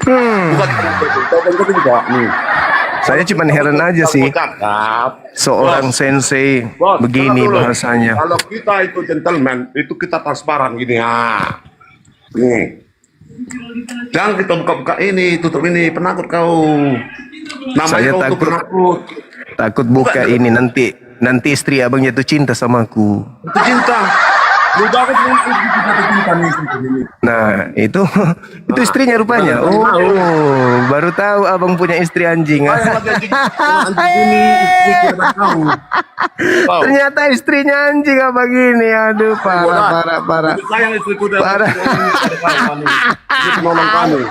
Bukan betul juga nih. Saya cuma heran aja sih. Seorang sensei Bos, begini tenang dulu. bahasanya. Kalau kita itu gentleman, itu kita transparan gini ya. Nih. Jangan kita buka-buka ini, tutup ini, penakut kau. Namanya Saya kau tuh takut. penakut. Takut buka ini nanti istri abang jatuh cinta sama aku. Itu cinta. Lu bagus nih, itu jatuh cinta nih ini. Nah, itu istrinya rupanya. Oh, baru tahu abang punya istri anjing. Anjing ini istri kita tahu. Ternyata istrinya anjing abang ini. Aduh, parah. Sayang istriku dah. Parah. Dia penolong kami.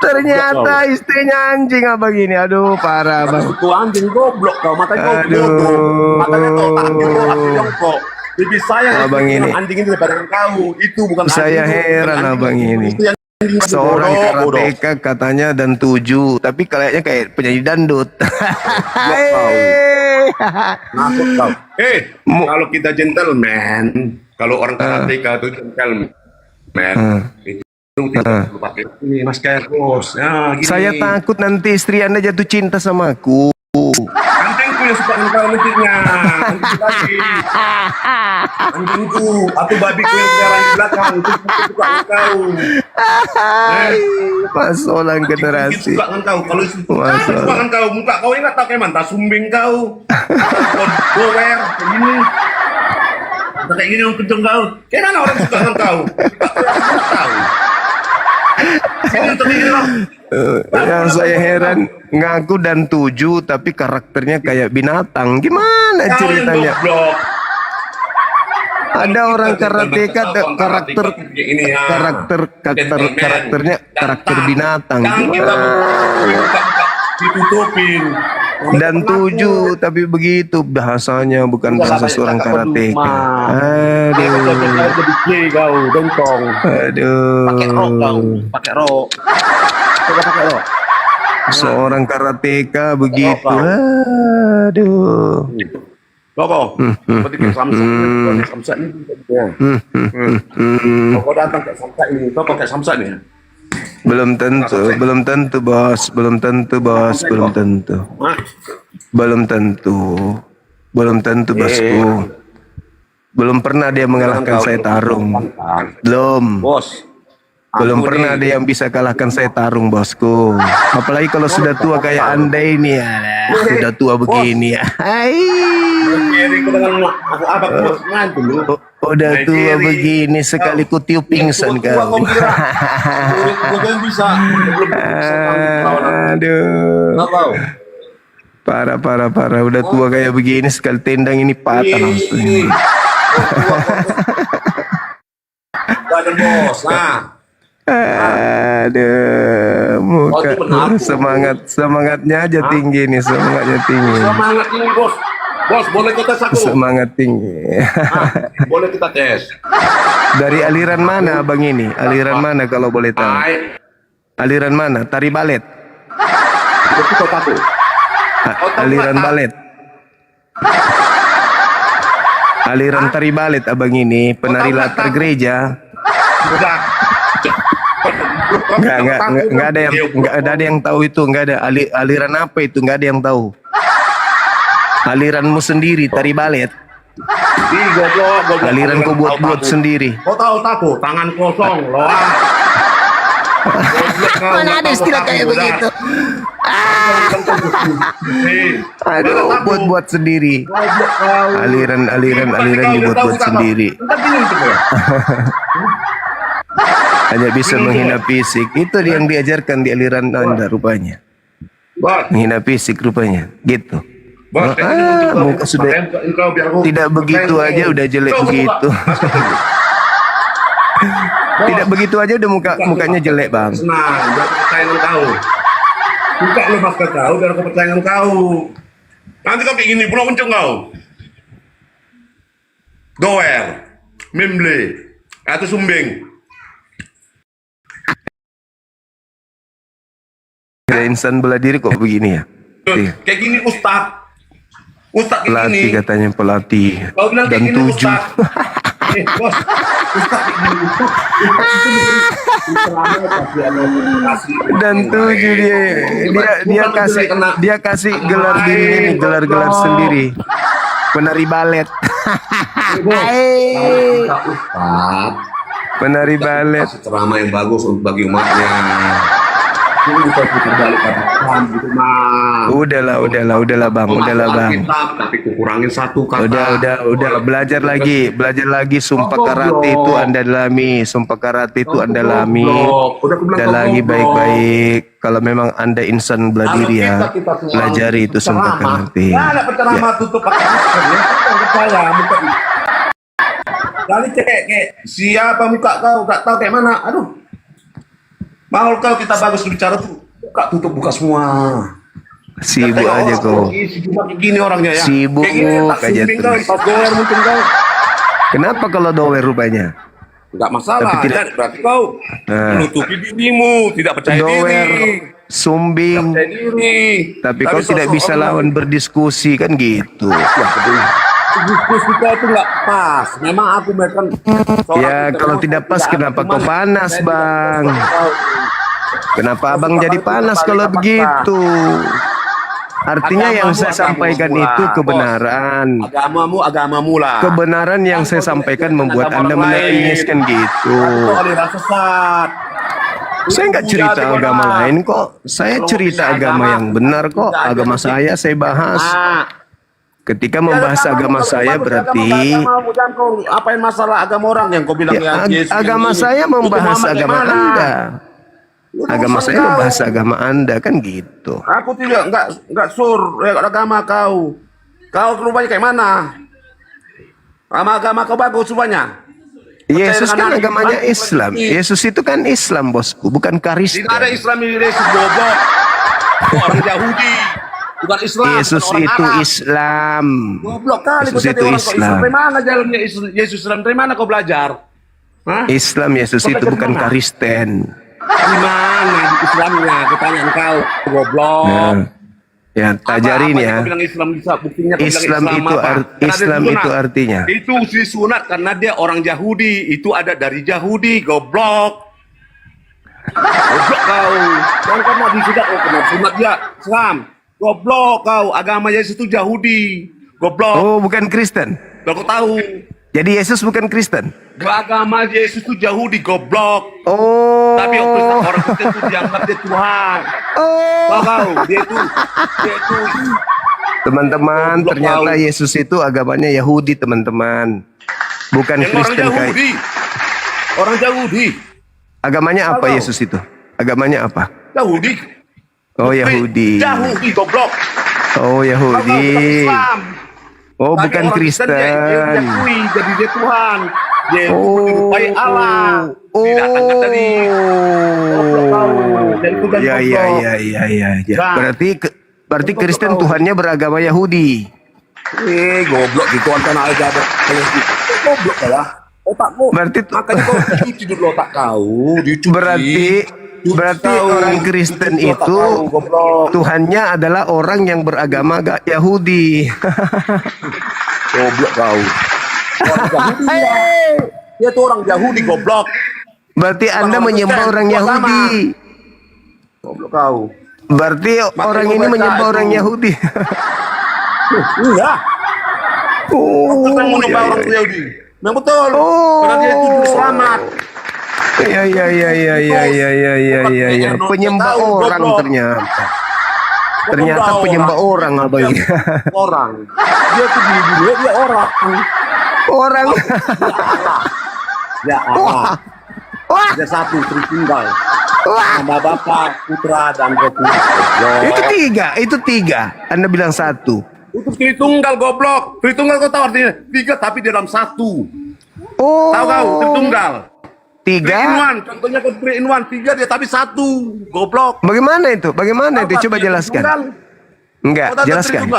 Ternyata istrinya anjing abang ini. Aduh, parah abang. Itu anjing goblok kau, matanya kau bodoh. Matanya kau anjing kau hati jongkok. Lebih sayang Abang istri ini. anjing ini daripada kau. Itu bukan Saya anjing, heran bukan abang anjing. ini. Itu yang anjing Seorang bodoh. karateka katanya dan 7, tapi kayaknya kayak penyanyi dandut. Nakut kau. Kalau kita gentleman, kalau orang karateka itu gentleman, itu tidak perlu pakai ini masker bos. Ya, gini. Saya takut nanti istri Anda jatuh cinta sama aku. Anjingku yang suka engkau nantinya. Anjing lagi. Anjingku, aku babiku yang sekarang di belakang. Itu suka engkau. Pas orang generasi. Suka engkau. Kalau suka engkau, muka kau ini nggak tahu kayak mana. Sumbing kau. Gower, kayak gini. Kayak gini orang kenceng kau. Kayak mana orang suka engkau? Suka tahu. Yang saya heran ngaku dan 7 tapi karakternya kayak binatang. Gimana ceritanya? Ada orang karateka karakternya karakter binatang. Ditutupin. Dan 7 tapi begitu bahasanya bukan bahasa seorang karateka. Aduh. Jadi gay kau, dongkong. Aduh. Pakai rok kau, pakai rok. Pakai rok. Seorang karateka begitu. Aduh. Kau, seperti kayak Samsa ini. Kau datang kayak Samsa ini, kau pakai Samsa nih. Belum tentu bos, belum tentu bosku. Belum pernah dia mengalahkan saya tarung. Belum pernah ada yang bisa kalahkan saya tarung bosku. Apalagi kalau sudah tua kayak Anda ini ya. Sudah tua begini ya. Udah tua begini sekali ku tiup pingsan kau. Aduh. Parah. Udah tua kayak begini sekali tendang ini patah langsung. Badan bos, nah. Aduh, muka semangatnya aja tinggi nih, semangatnya tinggi. Semangat tinggi bos. Bos, boleh kita tes aku? Semangat tinggi. Boleh kita tes. Dari aliran mana abang ini? Aliran mana kalau boleh tahu? Aliran mana? Tari balet? Aliran balet? Aliran tari balet abang ini, penari latar gereja. Nggak ada yang tahu itu, nggak ada aliran apa itu, nggak ada yang tahu. Aliranmu sendiri tari balet. Goblok. Aliran kau buat sendiri. Kau tahu takut, tangan kosong, loa. Mana ada istilah kayak begitu? Aduh, buat sendiri. Aliran dibuat sendiri. Hanya bisa menghina fisik. Itu yang diajarkan di aliran Anda rupanya. Menghina fisik rupanya. Gitu. Muka sudah tidak begitu aja udah jelek begitu. Tidak begitu aja udah mukanya jelek, Bang. Senang, biar kepercayaan kau. Buka lu masker kau, biar kepercayaan kau. Nanti kau kayak gini, pulau kenceng kau. Gower, memble, atau sumbing. Ada insan bela diri kok begini ya? Kayak gini Ustaz kayak Pelatih gini. katanya pelatih. Kau bilang kayak Dan gini 7. Ustaz. Bos, Ustaz kayak gini. Dan 7 dia kasih gelar diri ini, gelar sendiri. Penari balet. Penari balet. Ceramah yang bagus untuk bagi umatnya. Ini bisa putar balik kata Islam gitu mah. Udahlah Bang. Tapi kurangin satu kata. Udah belajar lagi sumpah karate itu Anda dalami, dalami baik-baik. Kalau memang Anda insan bela diri ya, pelajari itu sumpah karate. Ada penceramah tutup pakai masker ya. Percaya muka. Kali cek siapa muka kau, gak tahu kayak mana. Aduh. Mau kau kita bagus bicara tuh buka semua. Sibuk aja kau. Sibuk gini orangnya ya. Sibuk aja terus. Pas doer mungkin kau. Kenapa kalau doer rupanya? Enggak masalah. Tapi tidak. Berarti kau menutupi dirimu, tidak percaya Doer, diri. sumbing. Percaya diri. Tapi kau tidak bisa lawan berdiskusi kan gitu. Diskusi kau itu nggak pas. Memang aku mereka. Ya kalau tidak pas kenapa kau panas, Bang? Kenapa Abang jadi panas kalau begitu? Artinya yang saya sampaikan itu kebenaran. Agamamu lah. Kebenaran yang saya sampaikan membuat Anda menangis kan gitu. Saya nggak cerita agama lain kok. Saya cerita agama yang benar kok. Agama saya bahas. Ketika membahas agama saya berarti apa yang masalah agama orang yang kau bilang ya? Agama saya membahas agama Anda. Agama saya membahas agama Anda kan gitu. Aku tidak enggak sur agama kau. Kau rupanya kayak mana? Agama kau bagus rupanya. Yesus kan agamanya Islam. Yesus itu kan Islam, bosku, bukan Kristen. Tidak ada Islam ini, Yesus bodoh. Orang Yahudi. Bukan Islam. Yesus itu Arab. Islam. Goblok kali Yesus itu Islam. Dari mana jalannya Yesus Islam? Dari mana kau belajar? Hah? Islam Yesus itu bukan Kristen. Di mana di Islamnya? Kutanya engkau, goblok. Nah, ya tajarin Apa ya. kau bilang Islam bisa buktinya kau Islam bilang itu apa? Islam Karena dia itu sunat. artinya. Itu disunat karena dia orang Yahudi. Itu ada dari Yahudi, goblok. Goblok kau. Jangan karena disunat kena sunat dia Islam. Goblok kau. Agama Yesus itu Yahudi. Goblok. Oh, bukan Kristen. Kau tahu. Jadi Yesus bukan Kristen. Agama Yesus itu Yahudi, goblok. Oh. Tapi orang Kristen itu dianggap dia Tuhan. Kau, dia itu Teman-teman, ternyata Yesus itu agamanya Yahudi, teman-teman. Bukan yang Kristen orang kayak. Yahudi. Orang Yahudi. Agamanya apa Tahu. Yesus itu? Agamanya apa? Yahudi. Oh, Yahudi. Yahudi, goblok. Oh, Yahudi. Islam. Oh, Tapi bukan orang Kristen. Dia diakui, jadi dia Tuhan. Dia menyerupai Allah. Didatangkan dari Ya. Berarti Kristen Tuhannya beragama Yahudi. Goblok gitu antara aja ada. Goblok lah. Otakmu. Berarti makanya kau dicuci dulu otak kau. Dicuci. Berarti orang Kristen itu Tuhannya adalah orang yang beragama Yahudi. Goblok kau. Orang Yahudi ya. Dia tuh orang Yahudi goblok. Berarti Anda menyembah orang Yahudi. Goblok kau. Berarti orang ini menyembah orang Yahudi. Iya. Oh, menyembah orang Yahudi. Memang betul. Karena dia itu juru selamat. Iya. Penyembah orang ternyata. Ternyata penyembah orang abang. Orang. Dia tuh di dunia dia orang. Orang. Ya Allah. Dia satu Tritunggal. Nama Bapa, Putra, dan Roh Kudus. Itu tiga. Anda bilang satu. Itu Tritunggal goblok. Tritunggal kau tahu artinya? Tiga tapi dalam satu. Oh. Tahu kau Tritunggal? Tiga. 3 in 1. Contohnya kau 3 in 1. Tiga dia tapi satu. Goblok. Bagaimana itu? Coba jelaskan. Enggak, jelaskan.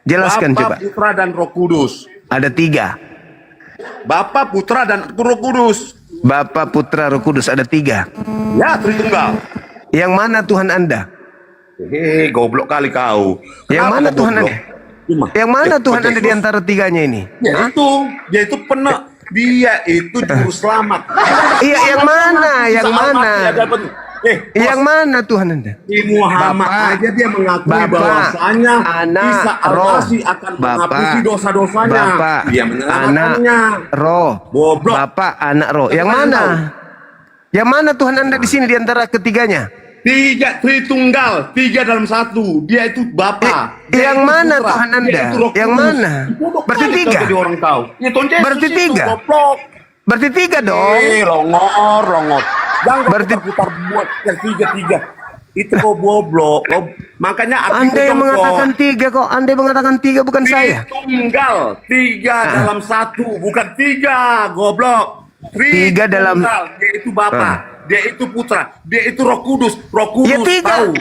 Jelaskan Bapa, coba. Putra, dan Roh Kudus. Ada 3. Bapa, Putra, dan Roh Kudus. Bapa, Putra, Roh Kudus ada 3. Ya, Tritunggal. Yang mana Tuhan Anda? Goblok kali kau. Yang Kenapa mana kau Tuhan goblok? Anda? Yang mana Tuhan Anda di antara tiganya ini? Dia itu pernah. Dia itu juru selamat. Iya, yang mana? Yang mana? Yang mana Tuhan Anda? Di Muhammad aja dia mengakui bahwasanya Isa Al-Masih akan menghapus dosa-dosanya. Dia menyelamatkannya. Roh. Goblok. Bapak, Anak, Roh. Yang mana? Yang mana Tuhan Anda di sini di antara ketiganya? 3 Tritunggal, 3 dalam 1. Dia itu Bapa. Yang mana Tuhan Anda? Yang mana? Berarti 3. Berarti 3. Berarti 3 dong. Longor. Jangan berarti putar buat yang 3. Itu kau goblok. Makanya Anda yang mengatakan 3 kok. Anda yang mengatakan 3 bukan saya. Tritunggal, 3 dalam 1, bukan 3, goblok. 3 dalam. Dia itu Bapa. Dia itu Putra, dia itu Roh Kudus. Roh Kudus ya, 3. tahu.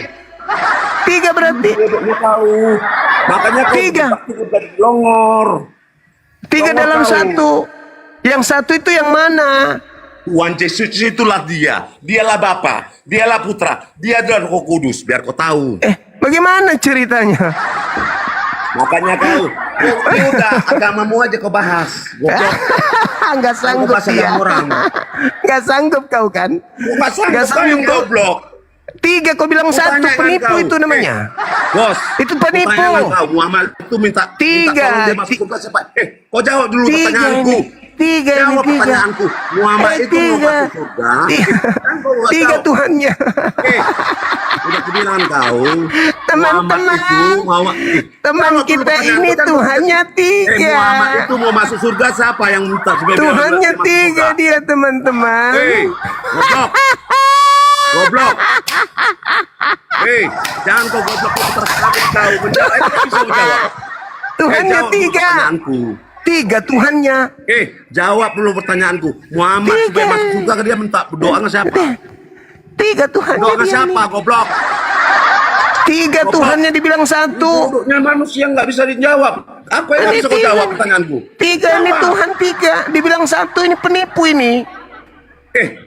3 berarti. Dia tahu. Makanya kau longor. 3 dalam 1. Yang 1 itu yang mana? Tuhan Yesus itulah dia. Dialah Bapa, dialah Putra, dia adalah Roh Kudus. Biar kau tahu. Bagaimana ceritanya? Makanya kau udah agamamu aja kau bahas. Enggak sanggup dia. Enggak sanggup kau kan? Enggak sanggup goblok. 3 kau bilang 1 penipu kau. Itu namanya. Bos, itu penipu. Muhammad itu minta 3. Kau jawab dulu pertanyaanku. 3 jawab ini 3. Pertanyaanku. Muhammad itu mau masuk surga. 3 Tuhannya. Udah kubilang kau. Teman kita ini Tuhannya 3. Muhammad itu mau masuk surga siapa yang minta? Tuhannya 3 dia teman-teman. Goblok. Jangan kau goblok terserah kau. Bisa jawab. Tuhannya 3 Tuhannya. Jawab dulu pertanyaanku. Muhammad supaya masuk surga dia minta berdoa ke siapa? 3 Tuhannya. Doa ke siapa, goblok? 3 Tuhannya dibilang 1. Bodohnya manusia nggak bisa dijawab. Apa yang bisa kau jawab pertanyaanku? 3 ini Tuhan 3. Dibilang 1 ini penipu ini.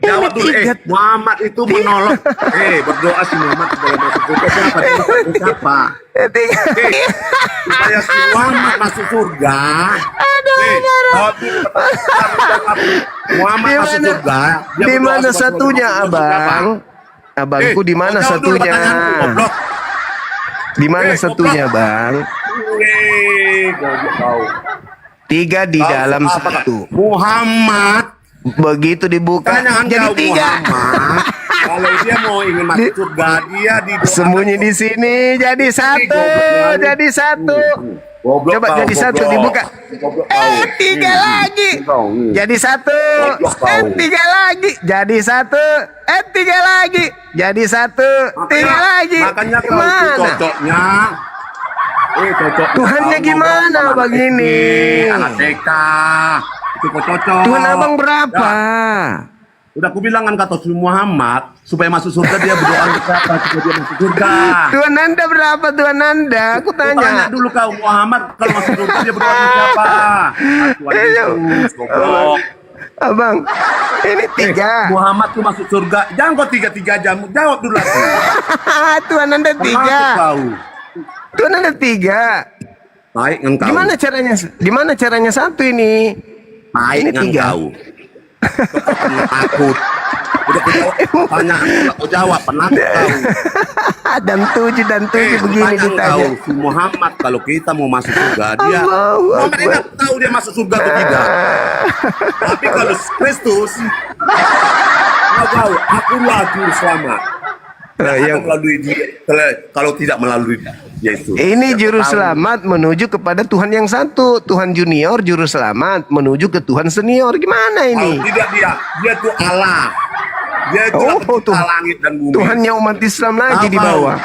Jawab dulu. Muhammad itu menolong. Berdoa si Muhammad supaya masuk surga siapa? Siapa? Supaya si Muhammad masuk surga. Muhammad masuk surga. Di mana satunya, Abang? Abangku di mana satunya? Di mana satunya, Bang? 3 di dalam 1. Muhammad begitu dibuka jadi 3. Kalau dia mau ingin masuk surga, dia sembunyi di sini jadi 1. Jadi 1. Coba jadi 1 dibuka. 3 lagi. Jadi 1. 3 lagi. Jadi 1. 3 lagi. Jadi 1. 3 lagi. Makanya gimana? Cocoknya. Tuhannya gimana begini? Anak TK. Itu kok cocok. Tuhan abang berapa? Udah aku bilang kan kata Muhammad supaya masuk surga dia berdoa ke siapa supaya dia masuk surga. Tuhan Anda berapa Tuhan Anda? Aku tanya. Tanya dulu kau Muhammad kalau masuk surga dia berdoa ke siapa? Tuhan Yesus, goblok. Abang, ini 3. Muhammad tuh masuk surga. Jangan kau 3 jam. Jawab dulu aku. Tuhan Anda 3. Tuhan Anda 3. Baik engkau. Gimana caranya 1 ini? Baik ini 3. Takut. Udah kau jawab tanya, kau jawab penakut kau. Dan 7 begini ditanya. Si Muhammad kalau kita mau masuk surga dia Muhammad enggak tahu dia masuk surga atau tidak. Tapi kalau Kristus kau, akulah juru selamat. yang Melalui dia, kalau tidak melalui Yesus. ini Yang juru tahu. selamat menuju kepada Tuhan yang satu. Tuhan junior juru selamat menuju ke Tuhan senior. Gimana Kalau ini? tidak dia tuh Allah. Dia itu pencipta langit dan bumi. Tuhannya umat Islam lagi Tahu, di bawah.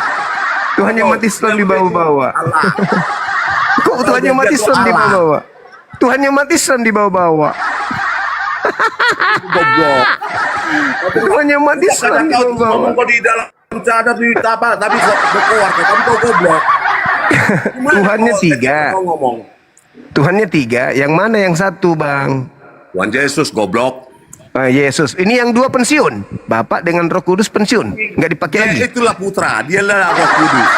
Tuhannya umat Islam di bawah-bawah. Allah. Kok Tuhannya umat Dia tuh Islam di Allah. bawah-bawah? Tuhannya umat Islam di bawah-bawah. Goblok. Tuhannya umat Islam di Kau bawah-bawah. ngomong kau di dalam cadar di apa, tapi berkeluar kamu kau goblok. Gimana Tuhannya kau tiga. kau ngomong? Tuhannya tiga. Yang mana yang satu, Bang? Tuhan Yesus goblok. Yesus. Ini yang dua pensiun. Bapak dengan Roh Kudus pensiun. Nggak dipakai lagi. Itulah putra, dialah Roh Kudus.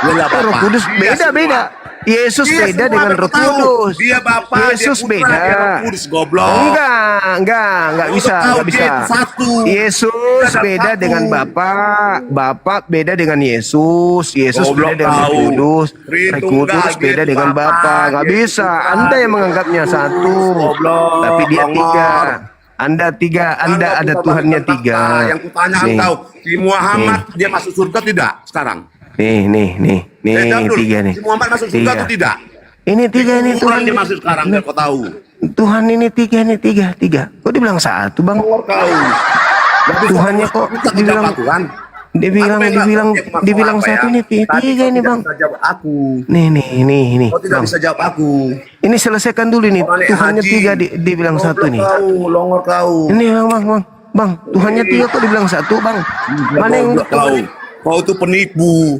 Dialah Bapa. Roh Kudus Dia beda-beda. Yesus Dia beda semua dengan Roh tahu. Kudus. Dia Bapa, Yesus dia putra, beda. dia Roh Kudus, goblok. Enggak Kau bisa, tahu enggak dia bisa. itu satu. Yesus Dia beda satu. dengan Bapak, Bapak beda dengan Yesus, Yesus Goblok beda dengan Roh tahu. Kudus, Tritunggal, Roh Kudus dia beda itu dengan Bapa, Bapak. Enggak dia itu bisa. Putra, Anda yang dia menganggapnya itu satu, goblok, tapi dia longor. tiga. Anda tiga, Anda ada Tuhannya tiga. Yang kutanyakan Nih. kau, si Muhammad dia masuk surga tidak sekarang? Nih, Jawab dulu. tiga nih. Si Muhammad masuk surga Tiga. atau tidak? Ini tiga nih Tuhan Tuhan. dia masuk sekarang, biar kau tahu. Tuhan ini tiga. Kok dibilang satu, Bang? Kau. Tuhannya kok dibilang Tuhan? dibilang satu nih tiga ini, Bang. Bisa jawab aku. Nih, Kau tidak Bang. bisa jawab aku. Ini selesaikan dulu nih. Orang yang Tuhannya haji. tiga dibilang Goblok satu nih. Kau, longor kau. Ini Bang. Tuhannya tiga kok dibilang satu, Bang. Mana yang Goblok kau? Kau itu penipu.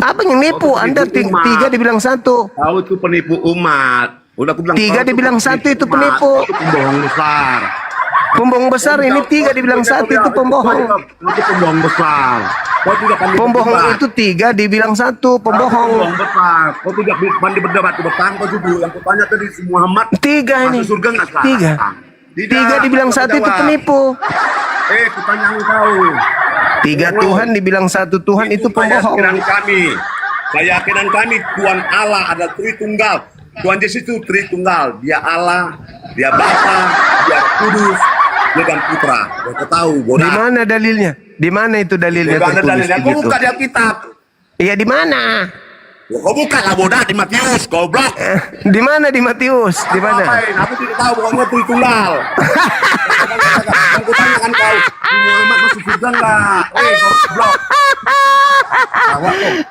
apa yang nipu? Anda tiga dibilang satu. Kau itu penipu umat. Udah aku bilang Tiga kau itu dibilang satu itu umat. penipu. Kau itu pembohong besar. Pembohong besar ini tiga dibilang satu itu pembohong. Itu pembohong besar. Kau tidak pandai Pembohong berdebat. itu tiga dibilang satu Kau pembohong. pembohong besar. Kau tidak pandai berdebat. Bertahan kau juga. Yang kutanya tadi si Muhammad Tiga ini. masuk surga nggak sekarang? Tiga. Tidak. Tiga dibilang Kau satu itu jawab. penipu. Kutanya kau. Tiga Tuhan dibilang satu Tuhan itu pembohong. Keyakinan kami. Keyakinan kami Tuhan Allah ada Tritunggal. Tuhan Yesus itu Tritunggal. Dia Allah, dia Bapa, dia Kudus, dia dan Putra. Kau tahu, bodoh. Di mana dalilnya? Di mana itu dalilnya Tidak ada tertulis dalilnya. Kau begitu? buka di Alkitab. Iya di mana? Kau buka lah bodoh di Matius, goblok. Di mana di Matius? Di mana? Ngapain? Aku tidak tahu pokoknya Tritunggal. Yang kutanyakan kau, di Muhammad masuk surga enggak? Goblok.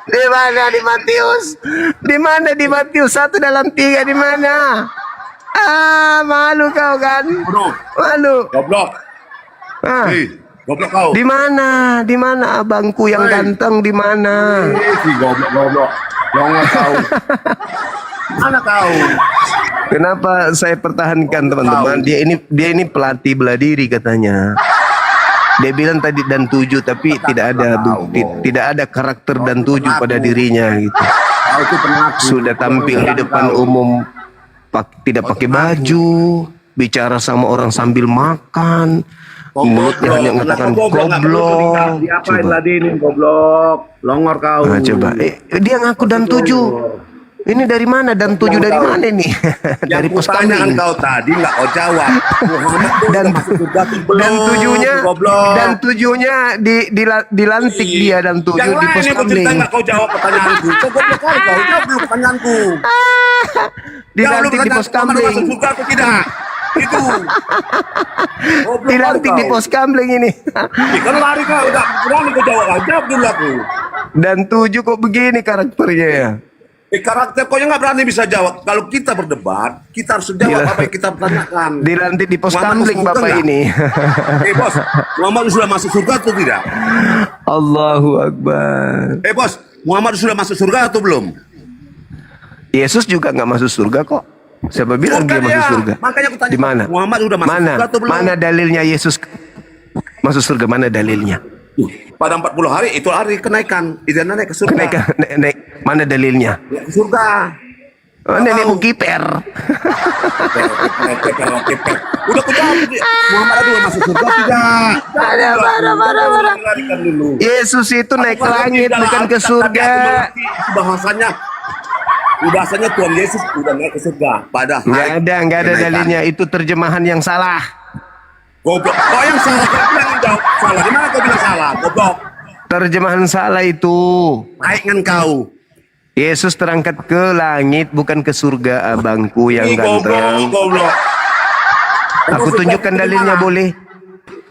Di mana di Matius? Di mana di Matius? Satu dalam tiga di mana? Malu kau kan? Malu. Goblok. Goblok kau. Di mana? Di mana abangku yang ganteng di mana? Si goblok. Longor kau. Mana kau? Kenapa saya pertahankan teman-teman? Dia ini pelatih bela diri katanya. Dia bilang tadi dan tujuh tapi tidak ada karakter dan tujuh pada dirinya gitu. Sudah tampil di depan umum tidak pakai baju, bicara sama orang sambil makan, mulutnya hanya mengatakan goblok. Diapain ladenin goblok? Longor kau. Nah, coba. Dia ngaku dan tujuh. Ini dari mana dan tujuh dari mana nih? Dari pos kambing. Kau tadi nggak kau jawab. Dan tujuhnya dilantik dia dan tujuh di pos kambing. Yang nggak kau jawab pertanyaanku. Kau goblok kali kau jawab dulu pertanyaanku. Dilantik di pos kambing. Masuk surga atau tidak? Itu. Dilantik di pos kambing ini. Kan lari kau udah berani kau jawab dulu aku. Dan tujuh kok begini karakternya ya? Karakter kau yang nggak berani bisa jawab. Kalau kita berdebat, kita harus jawab apa yang kita pertanyakan. Dilantik di pos kambing bapak ini. Bos, Muhammad sudah masuk surga atau tidak? Allahu Akbar. Bos, Muhammad sudah masuk surga atau belum? Yesus juga nggak masuk surga kok. Siapa bilang dia masuk surga? Makanya aku tanya. Di mana? Muhammad sudah masuk surga atau belum? Mana dalilnya Yesus masuk surga? Mana dalilnya? Pada 40 hari itu hari kenaikan. Itu naik ke surga. Kenaikan, naik. Mana dalilnya? Ya, ke surga. Nenek Ukiper. Udah aku jawab. Muhammad sudah masuk surga tidak? Marah. Yesus itu naik ke langit bukan ke surga. Bahasanya Tuhan Yesus udah naik ke surga. Padahal nggak ada dalilnya. Itu terjemahan yang salah. Goblok. Kau yang salah. Kau yang jawab salah? Gimana kau bilang salah? Goblok. Terjemahan salah itu. Baik dengan kau. Yesus terangkat ke langit bukan ke surga, abangku yang ganteng. Goblok. Aku tunjukkan dalilnya boleh?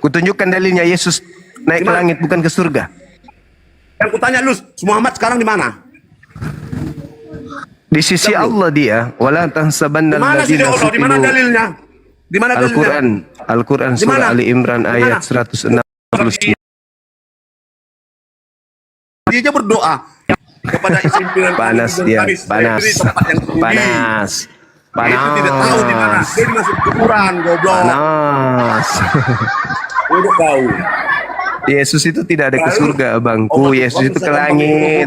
Kutunjukkan dalilnya Yesus naik ke langit bukan ke surga. Yang kutanya lu, Muhammad sekarang di mana? Di sisi Allah dia. Wala tahsabanna Di mana sih alladziina Allah? Di mana qutilu. dalilnya? Di mana dalilnya? Al-Quran Di surah mana? Ali Imran Di ayat mana? 169. Dia aja berdoa kepada pimpinan Panas dia, panas. Panas. Itu tidak tahu di mana. Dia masuk kuburan, goblok. Panas. Untuk kau. Yesus itu tidak ada ke surga, abangku. Yesus itu ke langit.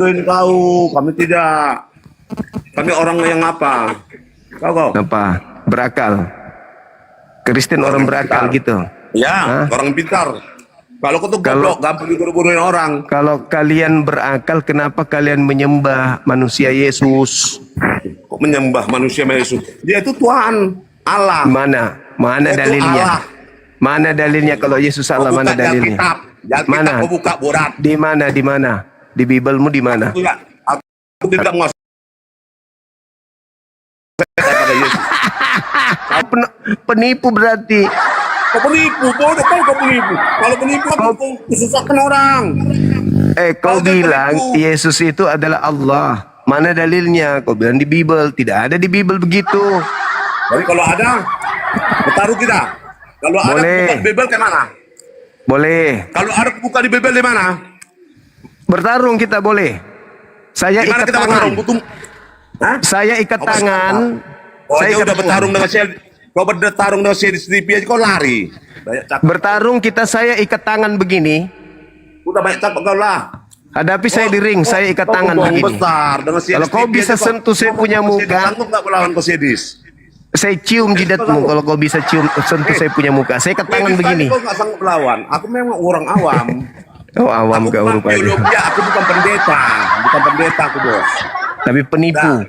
Kami tidak. Kami orang yang apa? Kau. Apa? Berakal. Kristen orang berakal gitu. Ya, orang pintar. Kalau kau tuh goblok, gampang diguru-guruin orang. Kalau kalian berakal, kenapa kalian menyembah manusia Yesus? Kok menyembah manusia Yesus? Dia itu Tuhan, Allah. Mana? Mana Itu dalilnya? Allah. Mana dalilnya kalau Yesus Allah? Mana dalilnya? Mana? Kau buka borat. Di mana? Di mana? Di Bibelmu di mana? Aku tidak nguasai kata Yesus. Penipu berarti. Kau penipu, bodoh kau penipu. Kalau penipu kau susahkan orang. Kau bilang Yesus itu adalah Allah. Mana dalilnya? Kau bilang di Bibel. Tidak ada di Bibel begitu. Tapi kalau ada, bertaruh kita. Kalau ada buka di Bibel ke mana? Boleh. Kalau ada buka di Bibel di mana? Bertarung kita boleh. Saya Gimana ikat kita tangan. bertarung? Saya ikat tangan. Saya ikat udah bertarung dengan saya. Kau bertarung dengan saya di TV aja kau lari. Bertarung kita, saya ikat tangan begini. Udah banyak cakap kau lah. Hadapi saya di ring, saya ikat tangan begini. Besar dengan Kalau kau bisa sentuh saya punya muka, sanggup nggak melawan kau sedis? saya cium jidatmu. Kalau kau bisa sentuh saya punya muka, saya ikat tangan begini. Kau nggak sanggup melawan. Aku memang orang awam. Oh, awam kau rupanya. Biologi, aku bukan pendeta aku bos. Tapi penipu.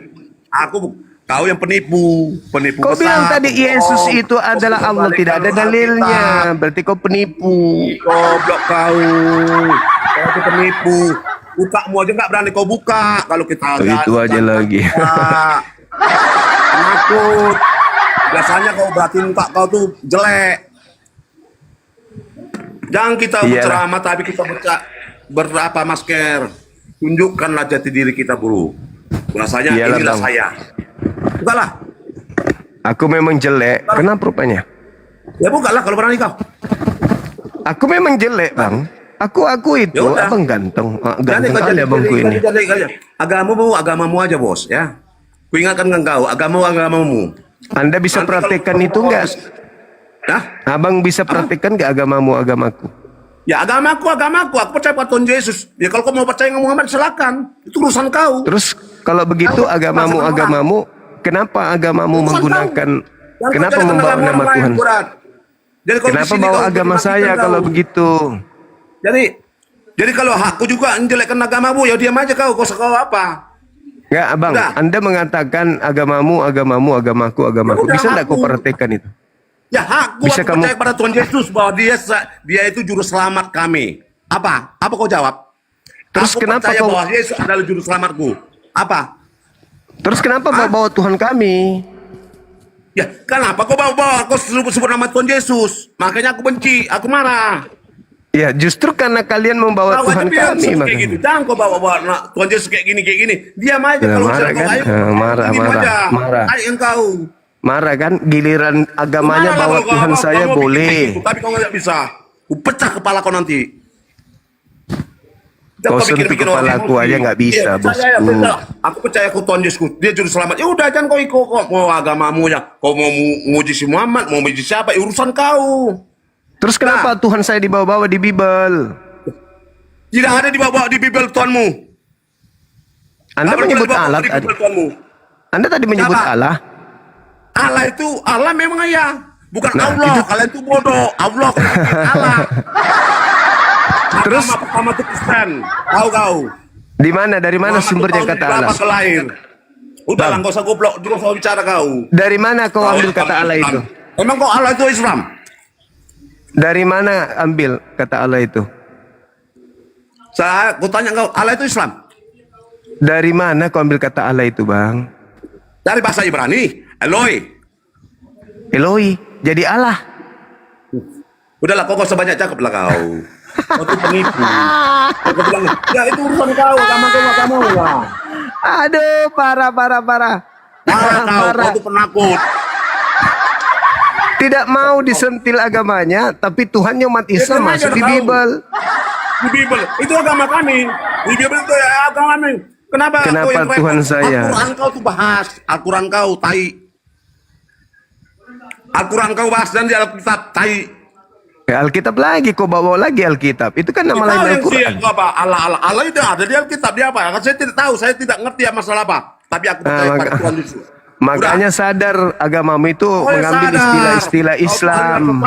Kau yang penipu Kau bilang tadi Yesus itu adalah Allah, tidak ada dalilnya. Berarti kau penipu. Goblok kau. Kau itu penipu. Bukamu aja nggak berani kau buka. Kalau kita Itu aja lagi. Penakut. Biasanya kau berarti muka kau tuh jelek. Jangan kita berceramah tapi kita berapa masker. Tunjukkanlah jati diri kita bro. Rasanya inilah saya. Bukalah. Aku memang jelek. Kenapa rupanya? Ya bukalah kalau berani kau. Aku memang jelek bang. Aku itu abang ganteng. Ganteng kali abangku ini. Agamamu aja bos ya. Ku ingatkan engkau agamamu. Anda bisa praktekkan itu enggak? Abang bisa praktekkan enggak agamaku? Ya agamaku. Aku percaya pada Tuhan Yesus. Ya kalau kau mau percaya dengan Muhammad silakan. Itu urusan kau. Terus kalau begitu agamamu, kenapa agamamu menggunakan? Kenapa membawa nama Tuhan? Jadi kenapa bawa agama saya kalau begitu? Jadi kalau aku juga menjelekkan agamamu, ya diam aja kau apa? Enggak, abang. Anda mengatakan agamamu, agamaku. Bisa enggak kau praktekkan itu? Ya aku percaya pada Tuhan Yesus bahwa dia itu juru selamat kami. Apa kau jawab? Terus aku kenapa percaya kau bahwa Yesus adalah juru selamatku. Apa? Terus kenapa bawa Tuhan kami? Ya kenapa kau bawa kau sebut nama Tuhan Yesus? Makanya aku benci, aku marah. Ya justru karena kalian membawa Tuhan kami makanya. Gitu. Jangan kau bawa Tuhan Yesus kayak gini. Diam aja kalau marah kan? Marah. Ayo engkau. Marah kan? Giliran agamanya bawa Tuhan saya boleh. Tapi kau nggak bisa. Ku pecah kepala kau nanti. Kau sentuh kepalaku aja nggak bisa, bosku. Aku percaya aku Tuhan Yesus. Dia juru selamat. Ya udah jangan kau ikut mau agamamu ya. Kau mau muji si Muhammad, mau muji siapa? Urusan kau. Terus kenapa Tuhan saya dibawa-bawa di Bibel? Tidak ada dibawa di Bibel Tuhanmu. Anda menyebut Allah tadi. Anda tadi menyebut Allah. Allah memang ya, bukan Allah. Kalian itu bodoh. Allah Allah. Terus pertama itu Kristen. Kau. Di mana? Dari mana sumbernya kata Allah? Udah lah, nggak usah goblok, nggak usah bicara kau. Dari mana kau ambil kata Allah itu? Emang kau Allah itu Islam? Dari mana ambil kata Allah itu? Saya tanya kau, Allah itu Islam. Dari mana kau ambil kata Allah itu, Bang? Dari bahasa Ibrani, Eloi. Eloi, jadi Allah. Udahlah, kau gak usah banyak cakap lah kau. Kau tuh penipu. Kau bilang, ya itu urusan kau, agama lah. Aduh, parah. Kau tuh penakut. Tidak mau disentil agamanya, tapi Tuhannya umat Islam masuk di Bible. Di Bible, itu agama kami. Di Bible itu agama kami. Kenapa Kenapa Tuhan saya? Al-Quran kau tuh bahas, Al-Quran kau tai. Al-Quran kau bahas dan di Alkitab tai. Ya, Alkitab lagi, kau bawa lagi Alkitab. Itu kan nama lain Al-Quran. Allah itu ada di Alkitab, dia apa? Saya tidak tahu, saya tidak ngerti masalah apa. Tapi aku percaya pada Tuhan Yesus. Makanya sadar agamamu itu mengambil istilah-istilah Islam.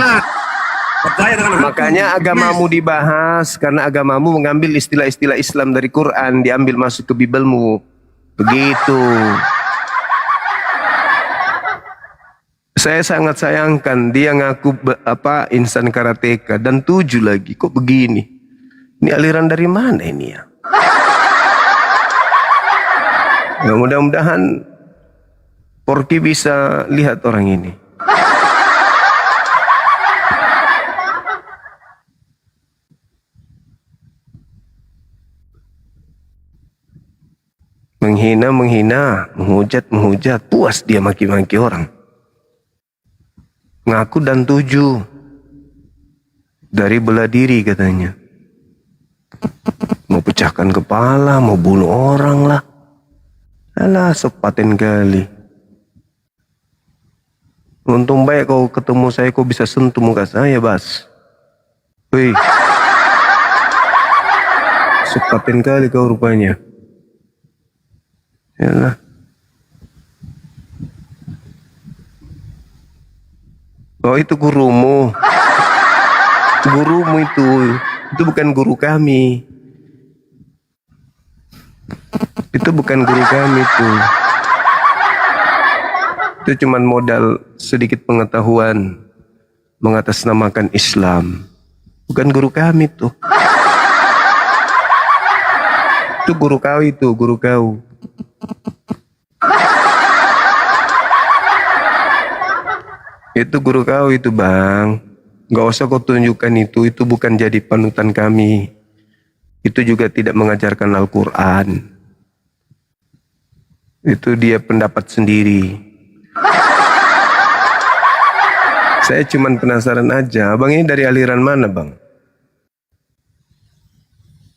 Makanya agamamu dibahas karena agamamu mengambil istilah-istilah Islam dari Quran, diambil masuk ke Biblemu. Begitu. Saya sangat sayangkan dia ngaku insan karateka dan 7 lagi. Kok begini? Ini aliran dari mana ini ya? Ya mudah-mudahan Porky bisa lihat orang ini. Menghina, menghujat, puas dia maki-maki orang. Ngaku dan 7. Dari bela diri katanya. Mau pecahkan kepala, mau bunuh orang lah. Alah, sepaten kali. Untung baik kau ketemu saya, kau bisa sentuh muka saya, Bas. Wih. Sepaten kali kau rupanya. Yalah. Oh, itu gurumu. Gurumu itu. Itu bukan guru kami. Itu bukan guru kami tuh. Itu cuman modal sedikit pengetahuan mengatasnamakan Islam. Bukan guru kami tuh. Itu guru kau itu, guru kau. Itu guru kau itu, Bang. Gak usah kau tunjukkan itu bukan jadi panutan kami. Itu juga tidak mengajarkan Al-Quran. Itu dia pendapat sendiri. Saya cuman penasaran aja, abang ini dari aliran mana, Bang?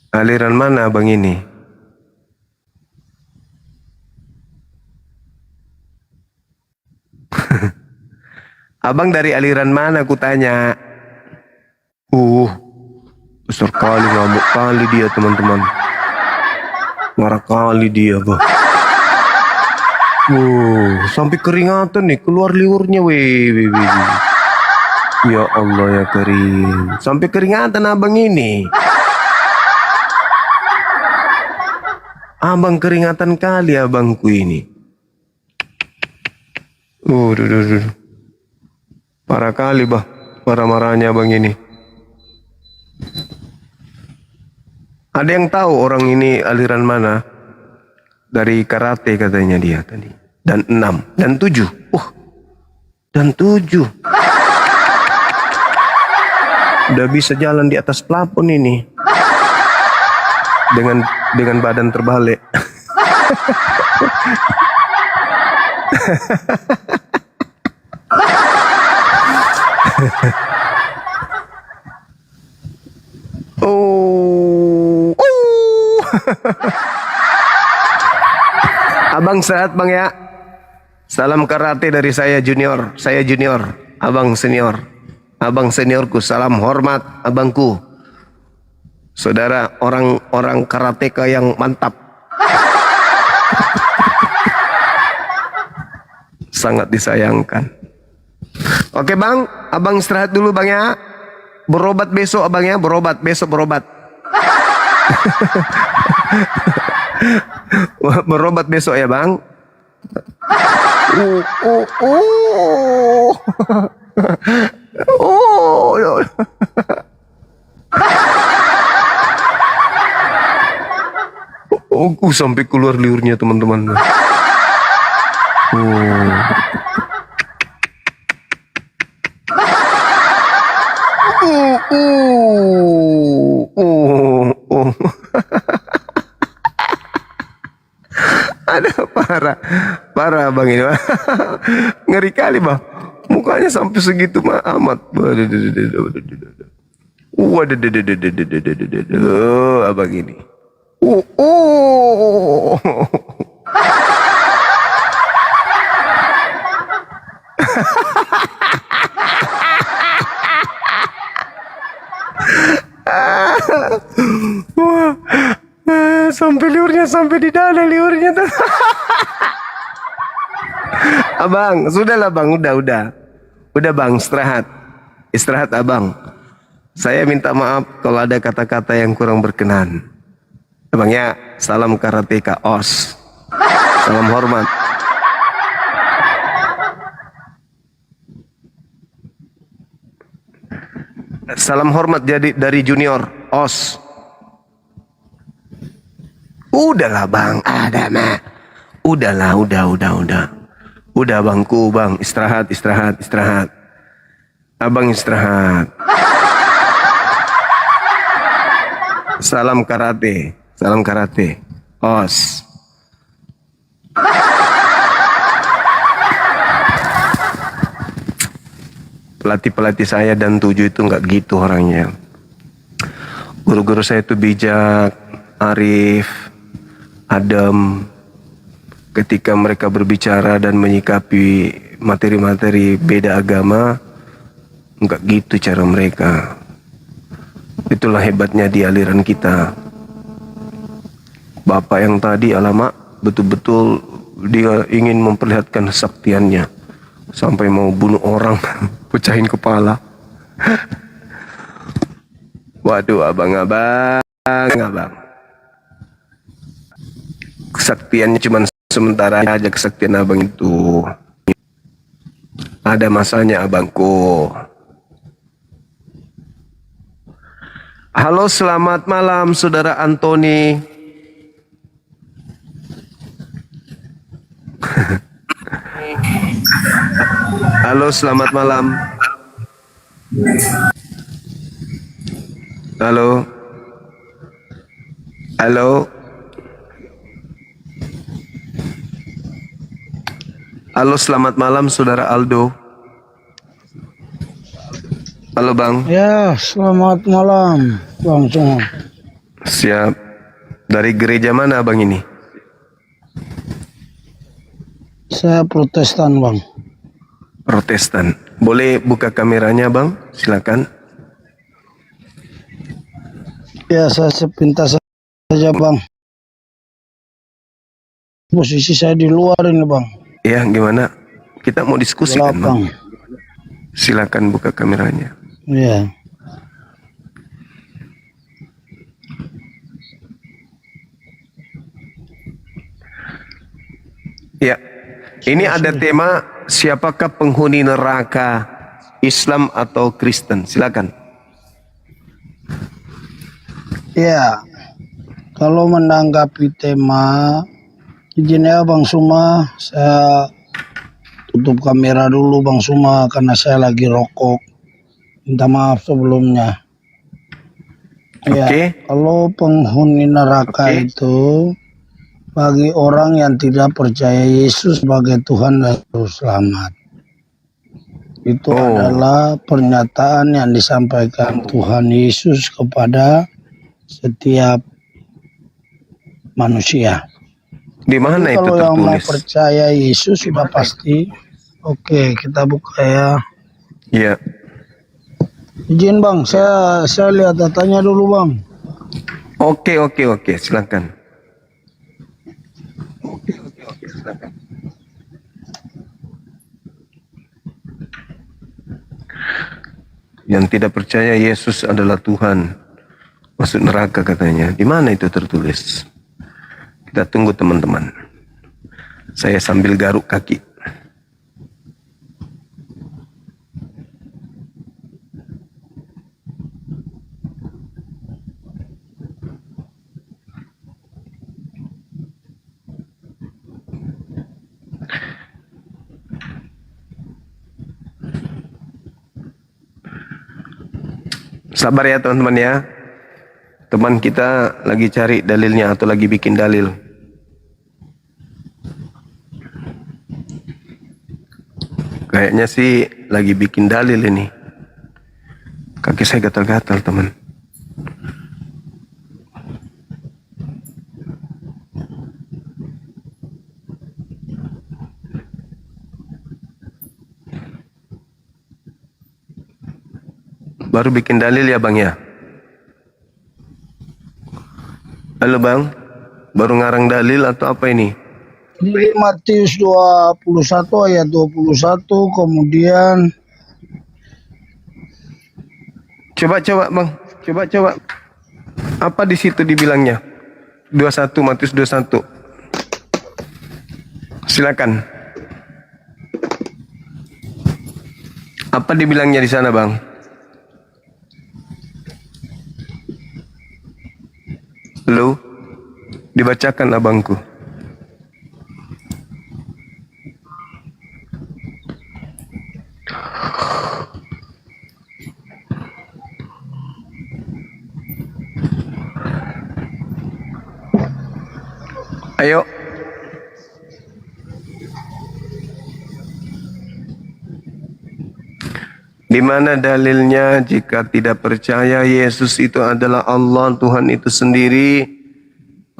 Aliran mana abang ini? Abang dari aliran mana, aku tanya. Besar kali, ngamuk kali dia, teman-teman. Marah kali dia, Bang. Sampai keringatan nih, keluar liurnya, weh. Ya Allah ya Karim. Sampai keringatan abang ini. Abang keringatan kali abangku ini. Duh. Parah kali, bah. Marah-marahnya abang ini. Ada yang tahu orang ini aliran mana? Dari karate katanya dia tadi. Dan 6 dan 7. Dan 7. Udah bisa jalan di atas plafon ini. Dengan badan terbalik. Abang sehat, Bang ya. Salam karate dari saya junior. Saya junior, abang senior. Abang seniorku, salam hormat abangku. Saudara orang karateka yang mantap. Sangat disayangkan. Oke, Bang, abang istirahat dulu, Bang ya. Berobat besok abang ya, besok berobat. Berobat besok ya, Bang. Oh, ya. Oh, sampai keluar liurnya teman-teman. Oh. Oh. Ada parah bang ini. Ngeri kali bang. Mukanya sampai segitu mah amat. Abang ini. Wah, sampai liurnya sampai di dada liurnya. Abang, sudahlah bang, udah bang, istirahat abang. Saya minta maaf kalau ada kata-kata yang kurang berkenan. Abang ya, salam karateka os, salam hormat. Salam hormat jadi dari junior os. Udahlah bang, ada mah. Udahlah, udah. Udah bangku bang, istirahat. Abang istirahat. Salam karate, os. Pelatih saya dan 7 itu nggak gitu orangnya. Guru-guru saya itu bijak, arif, adem. Ketika mereka berbicara dan menyikapi materi-materi beda agama, nggak gitu cara mereka. Itulah hebatnya di aliran kita. Bapak yang tadi alamak betul-betul dia ingin memperlihatkan kesaktiannya. Sampai mau bunuh orang, pecahin kepala. Waduh abang. Kesaktiannya cuma sementara aja kesaktian abang itu. Ada masanya abangku. Halo, selamat malam saudara Antoni. Halo, selamat malam. Halo. Halo, selamat malam saudara Aldo. Halo bang. Ya, selamat malam bang semua. Siap. Dari gereja mana bang ini? Saya Protestan bang. Protestan. Boleh buka kameranya bang? Silakan. Ya, saya sepintas saja bang. Posisi saya di luar ini bang. Ya, gimana? Kita mau diskusi kan bang? Silakan buka kameranya. Ya. Ya. Ini ada tema, siapakah penghuni neraka, Islam atau Kristen? Silakan. Ya. Kalau menanggapi tema, izin ya Bang Suma, saya tutup kamera dulu Bang Suma karena saya lagi rokok. Minta maaf sebelumnya. Ya, kalau penghuni neraka itu bagi orang yang tidak percaya Yesus sebagai Tuhan dan Juru Selamat. Itu adalah pernyataan yang disampaikan Tuhan Yesus kepada setiap manusia. Di mana itu kalau tertulis? Yang mau percaya Yesus sudah pasti. Oke, kita buka ya. Iya. Izin bang, saya lihat datanya dulu bang. Oke, silakan. Yang tidak percaya Yesus adalah Tuhan, masuk neraka katanya. Di mana itu tertulis? Kita tunggu teman-teman. Saya sambil garuk kaki. Sabar ya teman-teman ya. Teman kita lagi cari dalilnya atau lagi bikin dalil. Kayaknya sih lagi bikin dalil ini. Kaki saya gatal-gatal teman. Baru bikin dalil ya bang ya? Halo bang, baru ngarang dalil atau apa ini? Di Matius 21 ayat 21, kemudian Coba bang, coba. Apa di situ dibilangnya? 21, Matius 21. Silakan. Apa dibilangnya di sana bang? Halo, dibacakan abangku. Ayo. Di mana dalilnya jika tidak percaya Yesus itu adalah Allah, Tuhan itu sendiri,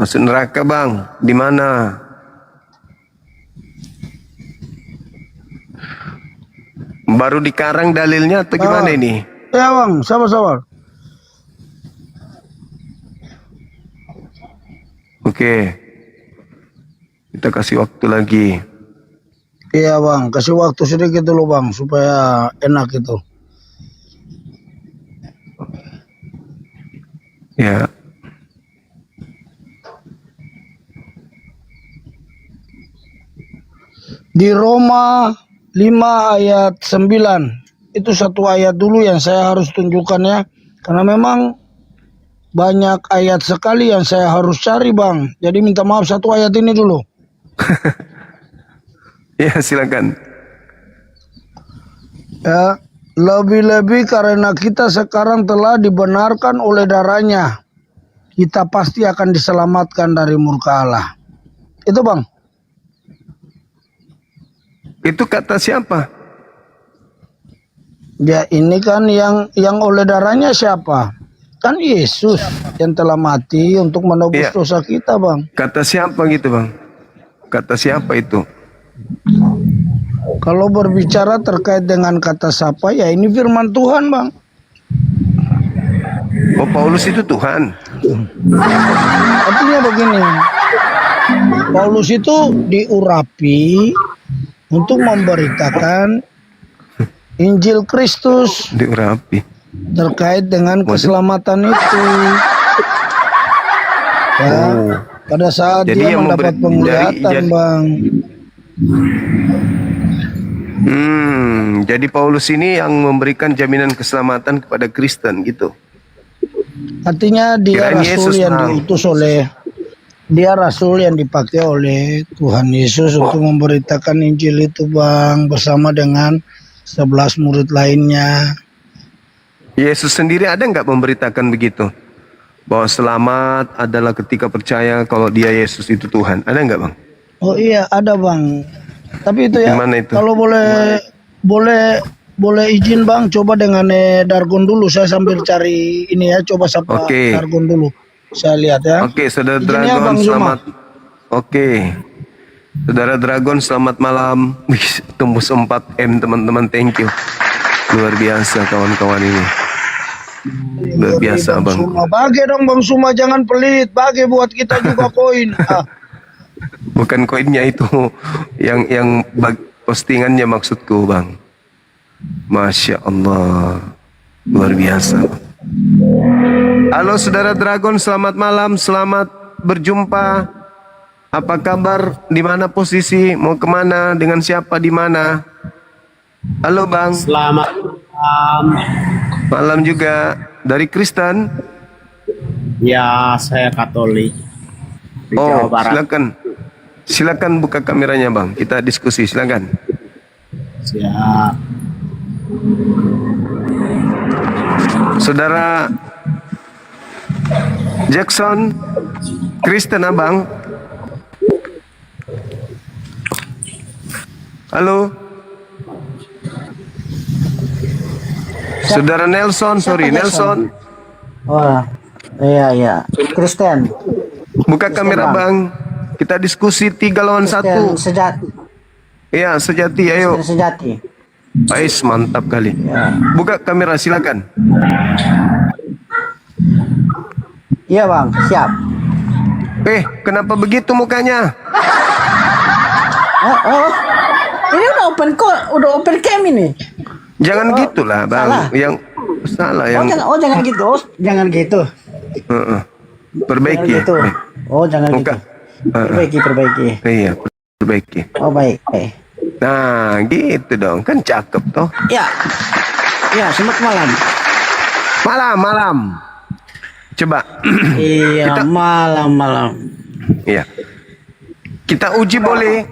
masuk neraka bang? Di mana? Baru dikarang dalilnya atau gimana ini? ya bang, sabar. Oke, kita kasih waktu lagi. Iya bang, kasih waktu sedikit dulu bang supaya enak itu. Ya. Di Roma 5 ayat 9, itu satu ayat dulu yang saya harus tunjukkan ya, karena memang banyak ayat sekali yang saya harus cari bang. Jadi minta maaf, satu ayat ini dulu. Ya silakan. Ya, lebih-lebih karena kita sekarang telah dibenarkan oleh darahnya, kita pasti akan diselamatkan dari murka Allah. Itu bang. Itu kata siapa? Ya ini kan yang oleh darahnya siapa? Kan Yesus yang telah mati untuk menebus dosa kita bang. Kata siapa gitu bang? Kata siapa itu? Kalau berbicara terkait dengan kata siapa, ya ini firman Tuhan bang. Oh Paulus itu Tuhan. Artinya begini, Paulus itu diurapi untuk memberitakan Injil Kristus. Diurapi terkait dengan keselamatan itu. Ya, pada saat jadi dia mendapat penglihatan bang. Jadi Paulus ini yang memberikan jaminan keselamatan kepada Kristen gitu. Artinya dia Kirain rasul Yesus, yang bang. diutus oleh, dia rasul yang dipakai oleh Tuhan Yesus untuk memberitakan Injil itu bang, bersama dengan 11 murid lainnya. Yesus sendiri ada nggak memberitakan begitu? Bahwa selamat adalah ketika percaya kalau dia Yesus itu Tuhan. Ada nggak bang? Oh iya ada bang. Tapi itu ya, Gimana itu? kalau boleh izin bang, coba dengan Dargon dulu. Saya sambil cari ini ya, coba sapa Dargon dulu. Saya lihat ya. Oke, Saudara Izin ya, Dragon Bang Zuma. selamat. Oke. Saudara Dragon selamat malam. Wih, tembus 4M teman-teman, thank you. Luar biasa kawan-kawan ini. Luar biasa bang. Bagi dong Bang Suma, jangan pelit. Bagi buat kita juga koin. Bukan koinnya itu, yang postingannya maksudku bang. Masya Allah, luar biasa. Halo saudara Dragon, selamat malam, selamat berjumpa. Apa kabar? Di mana posisi? Mau kemana? Dengan siapa? Di mana? Halo bang. Selamat malam. Malam juga. Dari Kristen? Ya, saya Katolik. Di Jawa Barat. Silakan buka kameranya bang. Kita diskusi, silakan. Siap. Saudara Jackson, Kristen abang. Halo. Saudara Nelson, sorry Nelson. Oh, iya. Kristen. Buka kamera bang. Kita diskusi 3 lawan 1. Sejati. Iya, sejati, ayo. Sejati. Ais, mantap kali. Buka kamera, silakan. Iya bang, siap. Kenapa begitu mukanya? Oh. Ini udah open cam ini. Jangan gitulah bang. Salah. Yang salah yang. Jangan gitu. Jangan gitu. Perbaiki. Jangan gitu. Jangan gitu. Perbaiki. Iya, perbaiki. Oh baik. Nah, gitu dong. Kan cakep toh. Ya, selamat malam. Malam. Coba. Iya, malam. Iya. Kita uji boleh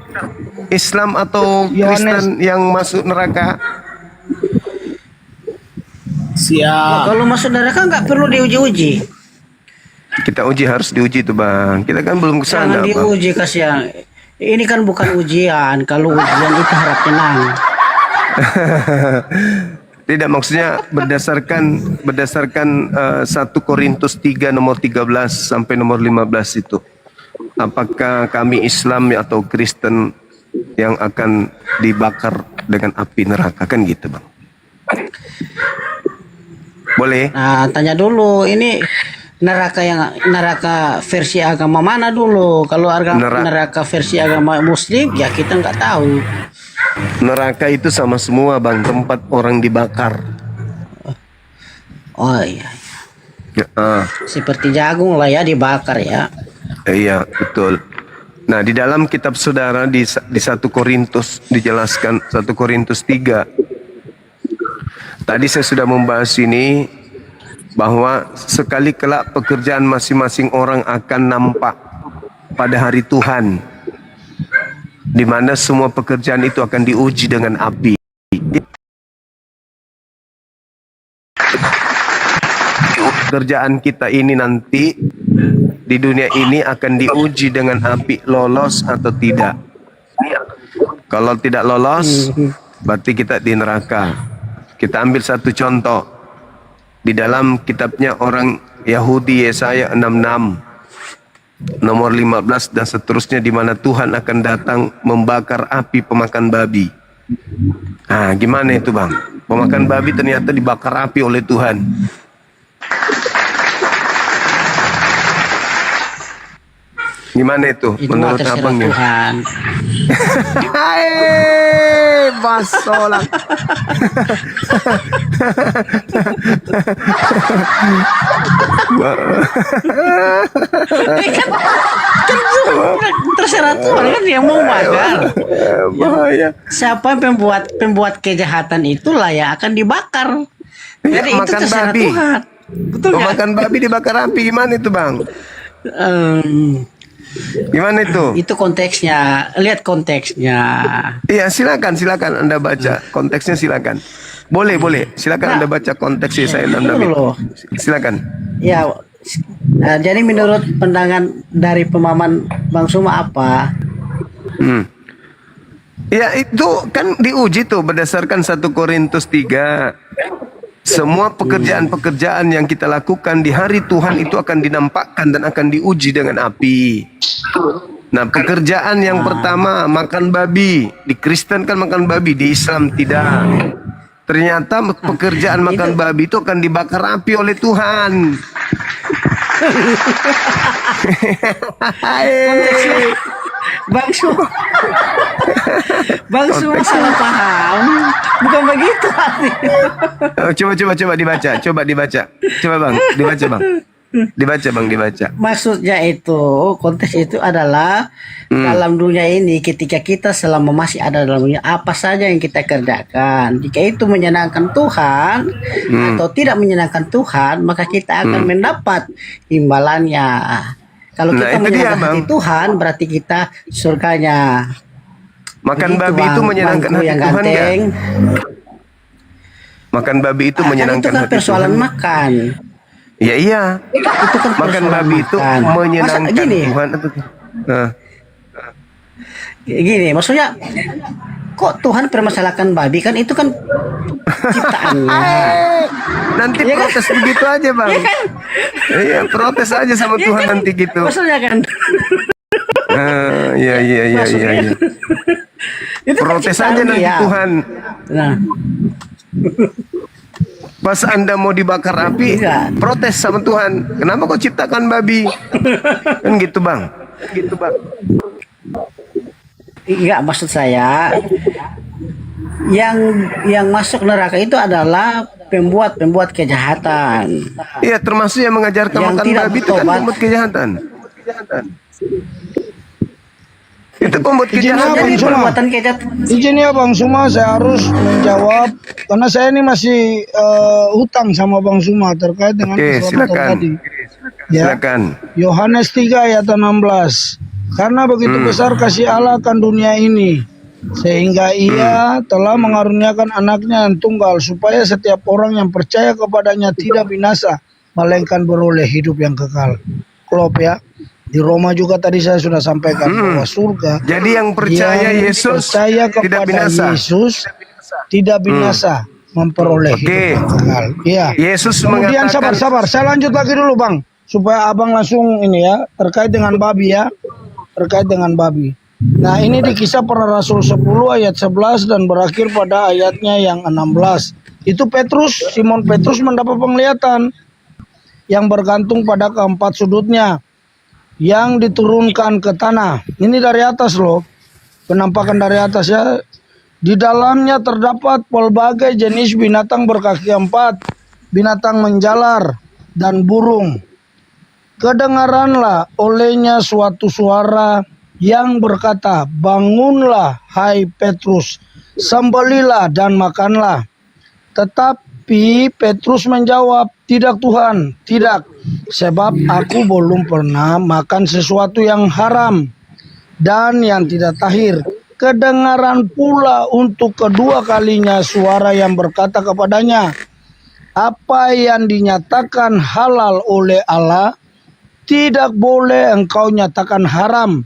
Islam atau Kristen yang masuk neraka? Siap. Kalau masuk neraka nggak perlu diuji-uji. Kita uji, harus diuji tuh bang. Kita kan belum kesana. Jangan diuji, kasihan. Ini kan bukan ujian. Kalau ujian itu harap tenang. Tidak, maksudnya berdasarkan 1 Korintus 3 nomor 13 sampai nomor 15 itu. Apakah kami Islam atau Kristen yang akan dibakar dengan api neraka, kan gitu bang? Boleh? Nah, tanya dulu ini neraka versi agama mana dulu? Kalau neraka versi agama Muslim ya kita nggak tahu. Neraka itu sama semua bang, tempat orang dibakar. Oh iya. Seperti jagung lah ya, dibakar ya. Iya, betul. Nah, di dalam kitab saudara di 1 Korintus dijelaskan, 1 Korintus 3. Tadi saya sudah membahas ini, bahwa sekali kelak pekerjaan masing-masing orang akan nampak pada hari Tuhan, di mana semua pekerjaan itu akan diuji dengan api. Pekerjaan kita ini nanti di dunia ini akan diuji dengan api, lolos atau tidak. Kalau tidak lolos, berarti kita di neraka. Kita ambil satu contoh. Di dalam kitabnya orang Yahudi, Yesaya 66 nomor 15 dan seterusnya, di mana Tuhan akan datang membakar api pemakan babi. Nah, gimana itu bang? Pemakan babi ternyata dibakar api oleh Tuhan. Gimana itu menurut abangnya? Tuhan. Hai, basolah. Terserah Tuhan kan yang mau bakar. Bahaya. Siapa pembuat kejahatan itulah yang akan dibakar. Jadi itu makan terserah babi. Tuhan. Betul nggak? Makan babi dibakar api, gimana itu bang? Gimana itu? Itu konteksnya, lihat konteksnya. Iya, silakan Anda baca konteksnya, silakan. Boleh, silakan Anda baca konteks Yesaya 66. Silakan. Ya, jadi menurut pandangan dari pemahaman Bang Suma apa? Ya itu kan diuji tuh berdasarkan 1 Korintus 3. Semua pekerjaan-pekerjaan yang kita lakukan di hari Tuhan itu akan dinampakkan dan akan diuji dengan api. Nah, pekerjaan yang pertama makan babi. Di Kristen kan makan babi, di Islam tidak. Ternyata pekerjaan makan babi itu akan dibakar api oleh Tuhan. Bang Suma salah paham. Bukan begitu Coba dibaca. Coba bang, dibaca bang. Maksudnya itu, konteks itu adalah dalam dunia ini, ketika kita selama masih ada dalam dunia, apa saja yang kita kerjakan, jika itu menyenangkan Tuhan atau tidak menyenangkan Tuhan, maka kita akan mendapat imbalannya. Kalau kita menyenangkan hati Tuhan, berarti kita surganya. Makan babi itu menyenangkan hati Tuhan nggak? Makan babi itu Kan itu menyenangkan kan hati persoalan Tuhan. makan. Ya iya. Itu kan Makan persoalan babi itu makan. Masa menyenangkan gini, Tuhan. Nah, gini, maksudnya kok Tuhan permasalahkan babi, kan itu kan ciptaannya. nanti Iya kan? protes begitu aja bang. Iya kan? Iya protes aja sama Iya Tuhan kan? nanti gitu. Maksudnya kan. Iya iya iya Maksudnya. iya. Itu kan Protes ciptaan aja nanti dia. Tuhan. Nah, Pas Anda mau dibakar api, Iya. protes sama Tuhan. Kenapa kau ciptakan babi? Kan gitu bang. Gitu bang. enggak, maksud saya yang masuk neraka itu adalah pembuat kejahatan. Iya termasuk yang mengajarkan Yang makan tidak babi itu kan bertobat. pembuat kejahatan. Itu pembuat Izin ya, kejahatan. Bang Jadi Suma. perbuatan kejahatan. Izin ya Bang Suma, saya harus menjawab karena saya ini masih hutang sama Bang Suma terkait dengan Oke, keselamatan silakan. tadi. Ya. Silakan. Yohanes 3 ayat 16. Karena begitu besar kasih Allah akan dunia ini, sehingga ia telah mengaruniakan anaknya yang tunggal, supaya setiap orang yang percaya kepadanya tidak binasa, melainkan beroleh hidup yang kekal. Klop ya. Di Roma juga tadi saya sudah sampaikan bahwa surga. Jadi yang percaya yang Yesus percaya tidak kepada binasa. Yesus tidak binasa, memperoleh hidup yang kekal. Iya. Yesus Kemudian mengatakan sabar. Saya lanjut lagi dulu Bang, supaya abang langsung ini ya terkait dengan babi ya, terkait dengan babi. Nah ini di Kisah Para Rasul 10 ayat 11 dan berakhir pada ayatnya yang 16. Itu Simon Petrus mendapat penglihatan yang bergantung pada keempat sudutnya, yang diturunkan ke tanah. Ini dari atas loh, penampakan dari atas ya. Di dalamnya terdapat pelbagai jenis binatang berkaki 4, binatang menjalar, dan burung. Kedengaranlah olehnya suatu suara yang berkata, bangunlah hai Petrus, sembelilah dan makanlah. Tetapi Petrus menjawab, tidak Tuhan, tidak, sebab aku belum pernah makan sesuatu yang haram dan yang tidak tahir. Kedengaran pula untuk kedua kalinya suara yang berkata kepadanya, apa yang dinyatakan halal oleh Allah, tidak boleh engkau nyatakan haram.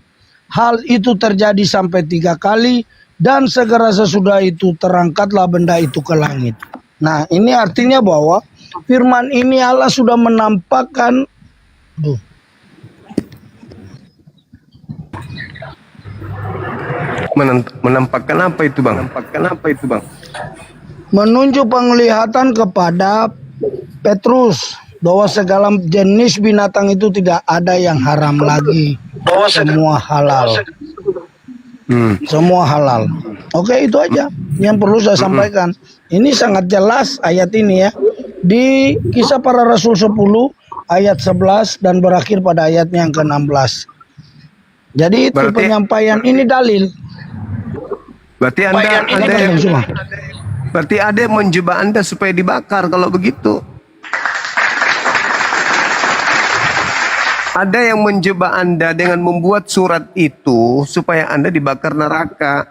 Hal itu terjadi sampai 3 kali, dan segera sesudah itu terangkatlah benda itu ke langit. Nah ini artinya bahwa firman ini Allah sudah menampakkan menampakkan apa itu bang? Menampakkan apa itu bang? menunjuk penglihatan kepada Petrus bahwa segala jenis binatang itu tidak ada yang haram lagi, semua halal. Semua halal. Oke, itu aja yang perlu saya sampaikan. Ini sangat jelas ayat ini ya. Di Kisah Para Rasul 10 ayat 11 dan berakhir pada ayatnya yang ke-16. Jadi itu penyampaian ini dalil. Berarti ada yang menjebak Anda supaya dibakar kalau begitu. Ada yang menjebak Anda dengan membuat surat itu supaya Anda dibakar neraka.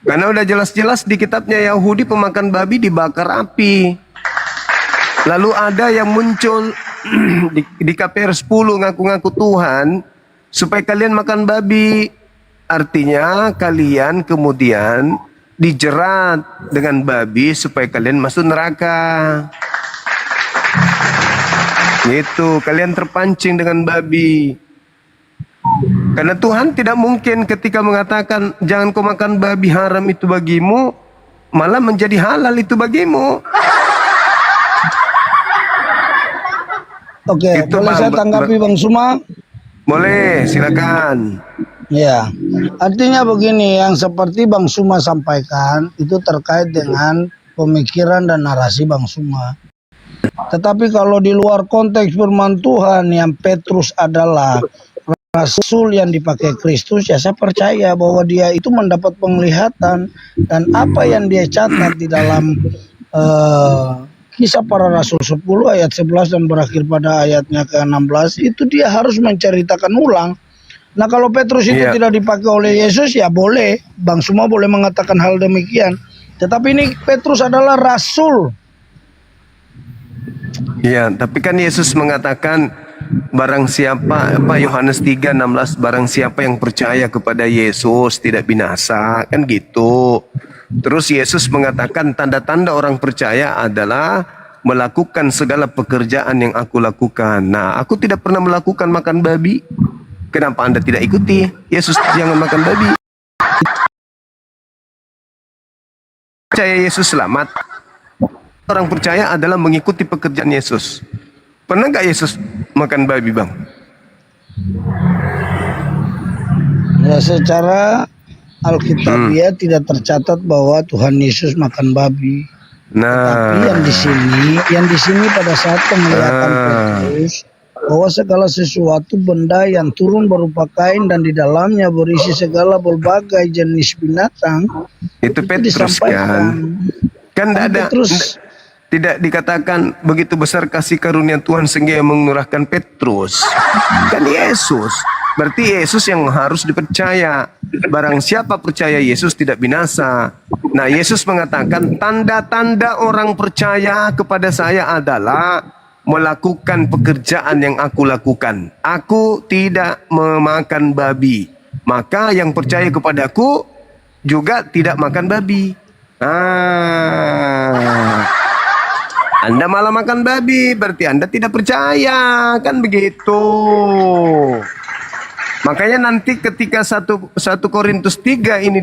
Karena udah jelas-jelas di kitabnya Yahudi pemakan babi dibakar api. Lalu ada yang muncul di KPR 10 ngaku-ngaku Tuhan supaya kalian makan babi. Artinya kalian kemudian dijerat dengan babi supaya kalian masuk neraka. Gitu, kalian terpancing dengan babi. Karena Tuhan tidak mungkin ketika mengatakan jangan kau makan babi, haram itu bagimu, malah menjadi halal itu bagimu. Oke, Itu, boleh saya tanggapi Bang Suma? Boleh, silakan. Ya, artinya begini, yang seperti Bang Suma sampaikan itu terkait dengan pemikiran dan narasi Bang Suma. Tetapi kalau di luar konteks firman Tuhan yang Petrus adalah rasul yang dipakai Kristus, ya saya percaya bahwa dia itu mendapat penglihatan, dan apa yang dia catat di dalam Kisah Para Rasul 10 ayat 11 dan berakhir pada ayatnya ke-16 itu dia harus menceritakan ulang. Nah kalau Petrus itu tidak dipakai oleh Yesus, ya boleh, Bang Suma boleh mengatakan hal demikian. Tetapi ini Petrus adalah rasul. Ya, tapi kan Yesus mengatakan barang siapa, Yohanes 3:16, barang siapa yang percaya kepada Yesus tidak binasa, kan gitu. Terus Yesus mengatakan tanda-tanda orang percaya adalah melakukan segala pekerjaan yang aku lakukan. Nah, aku tidak pernah melakukan makan babi. Kenapa Anda tidak ikuti? Yesus jangan makan babi. Percaya Yesus selamat. Orang percaya adalah mengikuti pekerjaan Yesus. Pernah nggak Yesus makan babi, Bang? Ya, secara Alkitabiah tidak tercatat bahwa Tuhan Yesus makan babi. Tapi yang di sini pada saat penglihatan Petrus bahwa segala sesuatu benda yang turun berupa kain dan di dalamnya berisi segala berbagai jenis binatang itu Petrus kan ada tidak dikatakan begitu besar kasih karunia Tuhan sehingga mengurahkan Petrus, kan Yesus. Berarti Yesus yang harus dipercaya. Barang siapa percaya Yesus tidak binasa. Nah, Yesus mengatakan tanda-tanda orang percaya kepada saya adalah melakukan pekerjaan yang aku lakukan. Aku tidak memakan babi. Maka yang percaya kepadaku juga tidak makan babi. Anda malah makan babi, berarti Anda tidak percaya, kan begitu. Makanya nanti ketika 1 Korintus 3 ini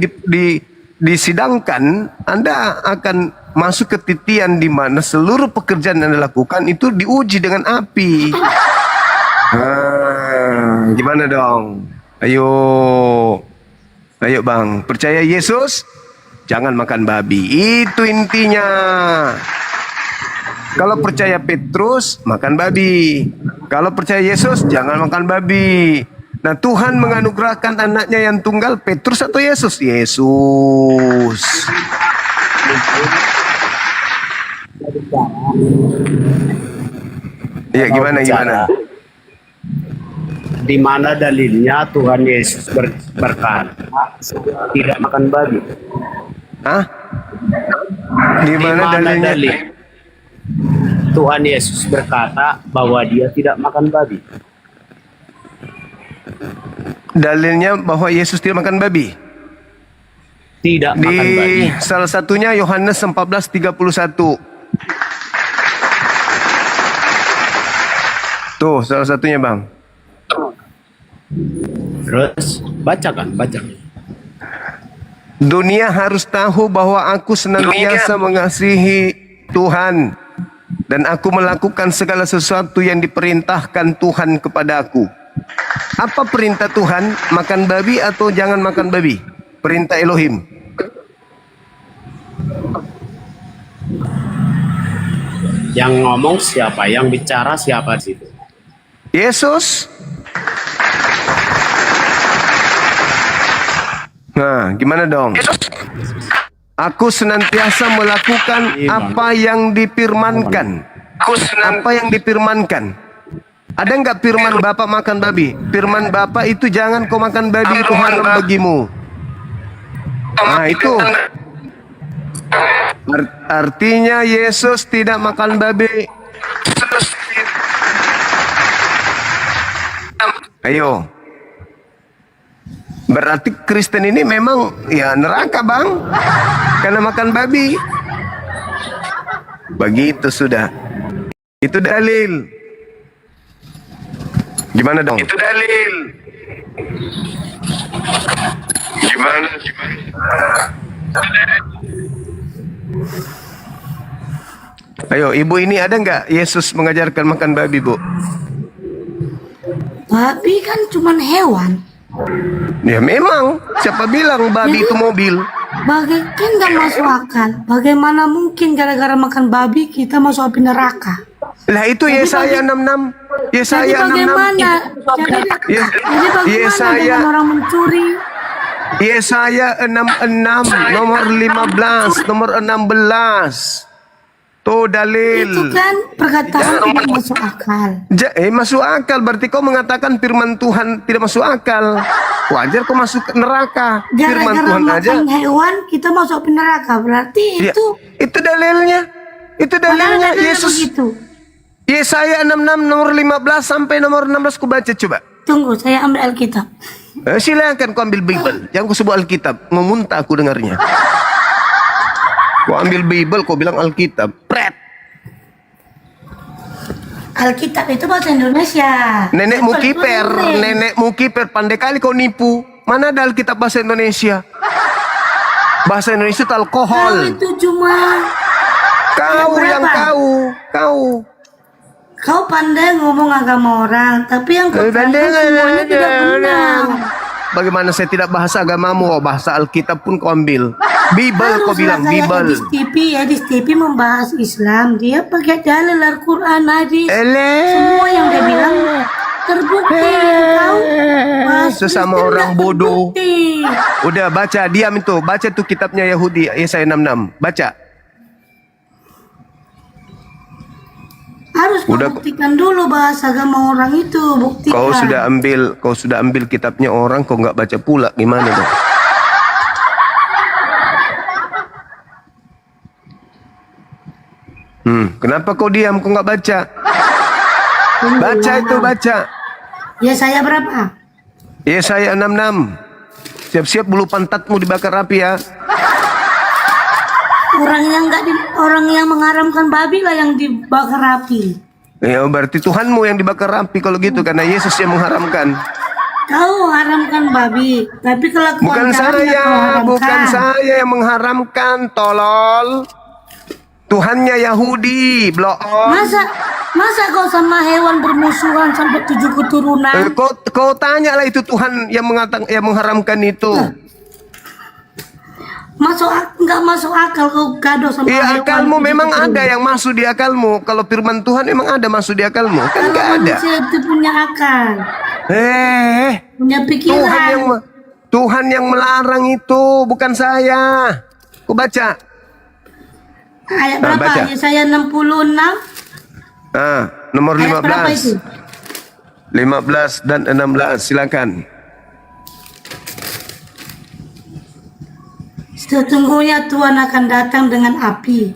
disidangkan, Anda akan masuk ke titian di mana seluruh pekerjaan yang Anda lakukan itu diuji dengan api. Gimana dong? Ayo Bang, percaya Yesus, jangan makan babi. Itu intinya. Kalau percaya Petrus, makan babi. Kalau percaya Yesus, jangan makan babi. Nah, Tuhan menganugerahkan anaknya yang tunggal, Petrus atau Yesus? Yesus. Ya, gimana? Di mana dalilnya Tuhan Yesus berkata tidak makan babi? Hah? Di mana dalilnya? Tuhan Yesus berkata bahwa dia tidak makan babi. Dalilnya bahwa Yesus tidak makan babi? Tidak makan babi. Salah satunya Yohanes 14:31. Tuh, salah satunya, Bang. Terus bacakan. Dunia harus tahu bahwa aku senantiasa mengasihi Tuhan dan aku melakukan segala sesuatu yang diperintahkan Tuhan kepadaku. Apa perintah Tuhan? Makan babi atau jangan makan babi? Perintah Elohim. Yang ngomong siapa? Yang bicara siapa di situ? Yesus. Nah, gimana dong? Aku senantiasa melakukan apa yang difirmankan. Apa yang difirmankan? Ada nggak firman Bapak makan babi? Firman Bapak itu jangan kau makan babi, itu haram bagimu. Nah, itu. Artinya Yesus tidak makan babi. Ayo. Berarti Kristen ini memang ya neraka, Bang. Karena makan babi. Begitu sudah. Itu dalil. Gimana dong? Itu dalil. Gimana? Ayo, Ibu ini ada nggak Yesus mengajarkan makan babi, Bu? Babi kan cuman hewan. Ya memang, siapa bilang babi itu mobil? Kan nggak masuk akal. Bagaimana mungkin gara-gara makan babi kita masuk api neraka? Lah itu Yesaya 66. Yesaya 66. Bagaimana? Jadi bagaimana dengan orang mencuri? Yesaya 66 nomor 15, nomor 16. Tuh dalil. Itu kan perkataan tidak masuk akal. Masuk akal, berarti kau mengatakan firman Tuhan tidak masuk akal. Wajar kau masuk neraka. Firman Gara-gara Tuhan aja. makan hewan kita masuk ke neraka. Berarti Ya, itu dalilnya. Itu Mana dalilnya ada Yesus. begitu? Yesaya 66 nomor 15 sampai nomor 16 ku baca coba. Tunggu, saya ambil Alkitab. Silakan kau ambil Bible. Jangan kau sebut Alkitab. Memuntah aku dengarnya. Kau ambil Bible, kau bilang Alkitab. Pret. Alkitab itu bahasa Indonesia. Nenekmu Bible itu kiper, Inggris. nenekmu kiper. Pandai kali kau nipu. Mana ada Alkitab bahasa Indonesia? Bahasa Indonesia itu Kau alkohol. itu cuma Kau yang kau. Kau pandai ngomong agama orang, tapi yang kau katakan semuanya tidak benar. Bagaimana saya tidak bahasa agamamu? Oh, bahasa Alkitab pun kau ambil. Bible kau bilang Haruslah kayak Bible. Edis TV membahas Islam, dia pakai dalil Al-Quran, hadis. Semua yang dia bilang terbukti. Kau Sesama orang bodoh. Udah baca, diam itu. Baca tuh kitabnya Yahudi Yesaya 66. Baca. harus kau buktikan dulu bahasa agama orang itu, buktikan. Kau sudah ambil kitabnya orang, kau nggak baca pula, gimana dong? Kenapa kau diam? Kau nggak baca? Baca itu, baca. Ya saya berapa? Yesaya 66. Siap-siap bulu pantatmu dibakar api ya. Orang yang mengharamkan babi lah yang dibakar api. Ya berarti Tuhanmu yang dibakar api kalau gitu, karena Yesus yang mengharamkan. Kau haramkan babi, tapi kelakuan Bukan saya, bukan saya yang mengharamkan, tolol. Tuhannya Yahudi, bloon. Masa kau sama hewan bermusuhan sampai 7 keturunan? Kau tanyalah itu Tuhan yang mengharamkan itu. Nggak masuk akal kau gaduh sama hewan. Akalmu memang ada yang masuk di akalmu. Kalau firman Tuhan memang ada masuk di akalmu. Kan nggak ada. Manusia itu punya akal. Punya pikiran. Tuhan yang melarang itu, bukan saya. Kau baca. Ayat berapa? Baca. Yesaya 66. Nomor Ayat 15. berapa itu? 15 dan 16, silakan. Sesungguhnya Tuhan akan datang dengan api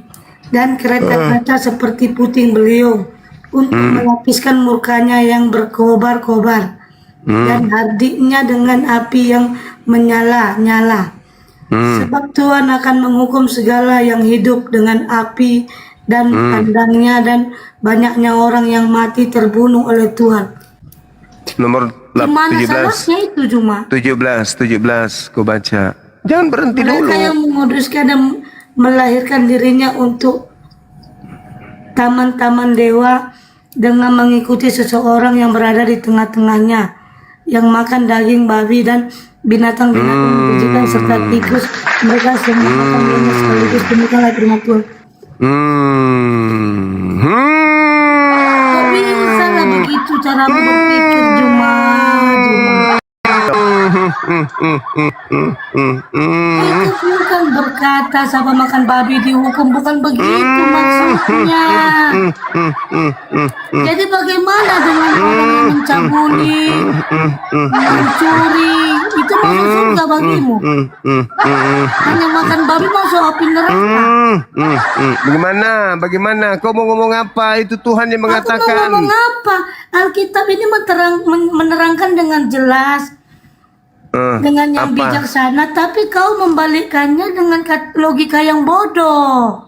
dan kereta-kereta seperti puting beliung untuk melapiskan murkanya yang berkobar-kobar dan hardiknya dengan api yang menyala-nyala. Sebab Tuhan akan menghukum segala yang hidup dengan api dan pandangnya, dan banyaknya orang yang mati terbunuh oleh Tuhan. Nomor Gimana 17. salahnya itu cuma? 17, kau baca. Jangan berhenti Mereka dulu. yang menguduskan dan melahirkan dirinya untuk taman-taman dewa dengan mengikuti seseorang yang berada di tengah-tengahnya, yang makan daging babi dan binatang-binatang menjijikan serta tikus. Mereka semua makan daging sekaligus. Demikianlah firman Tuhan. Tapi salah begitu cara berpikir Juma. Itu bukan berkata sama makan babi dihukum, bukan begitu maksudnya. Jadi bagaimana dengan orang yang mencabuli, mencuri, itu masuk surga bagimu? Hanya makan babi masuk api neraka. Bagaimana? Kau mau ngomong apa? Itu Tuhan yang mengatakan. Aku mau ngomong apa? Alkitab ini menerangkan dengan jelas, dengan yang bijaksana, tapi kau membalikkannya dengan logika yang bodoh.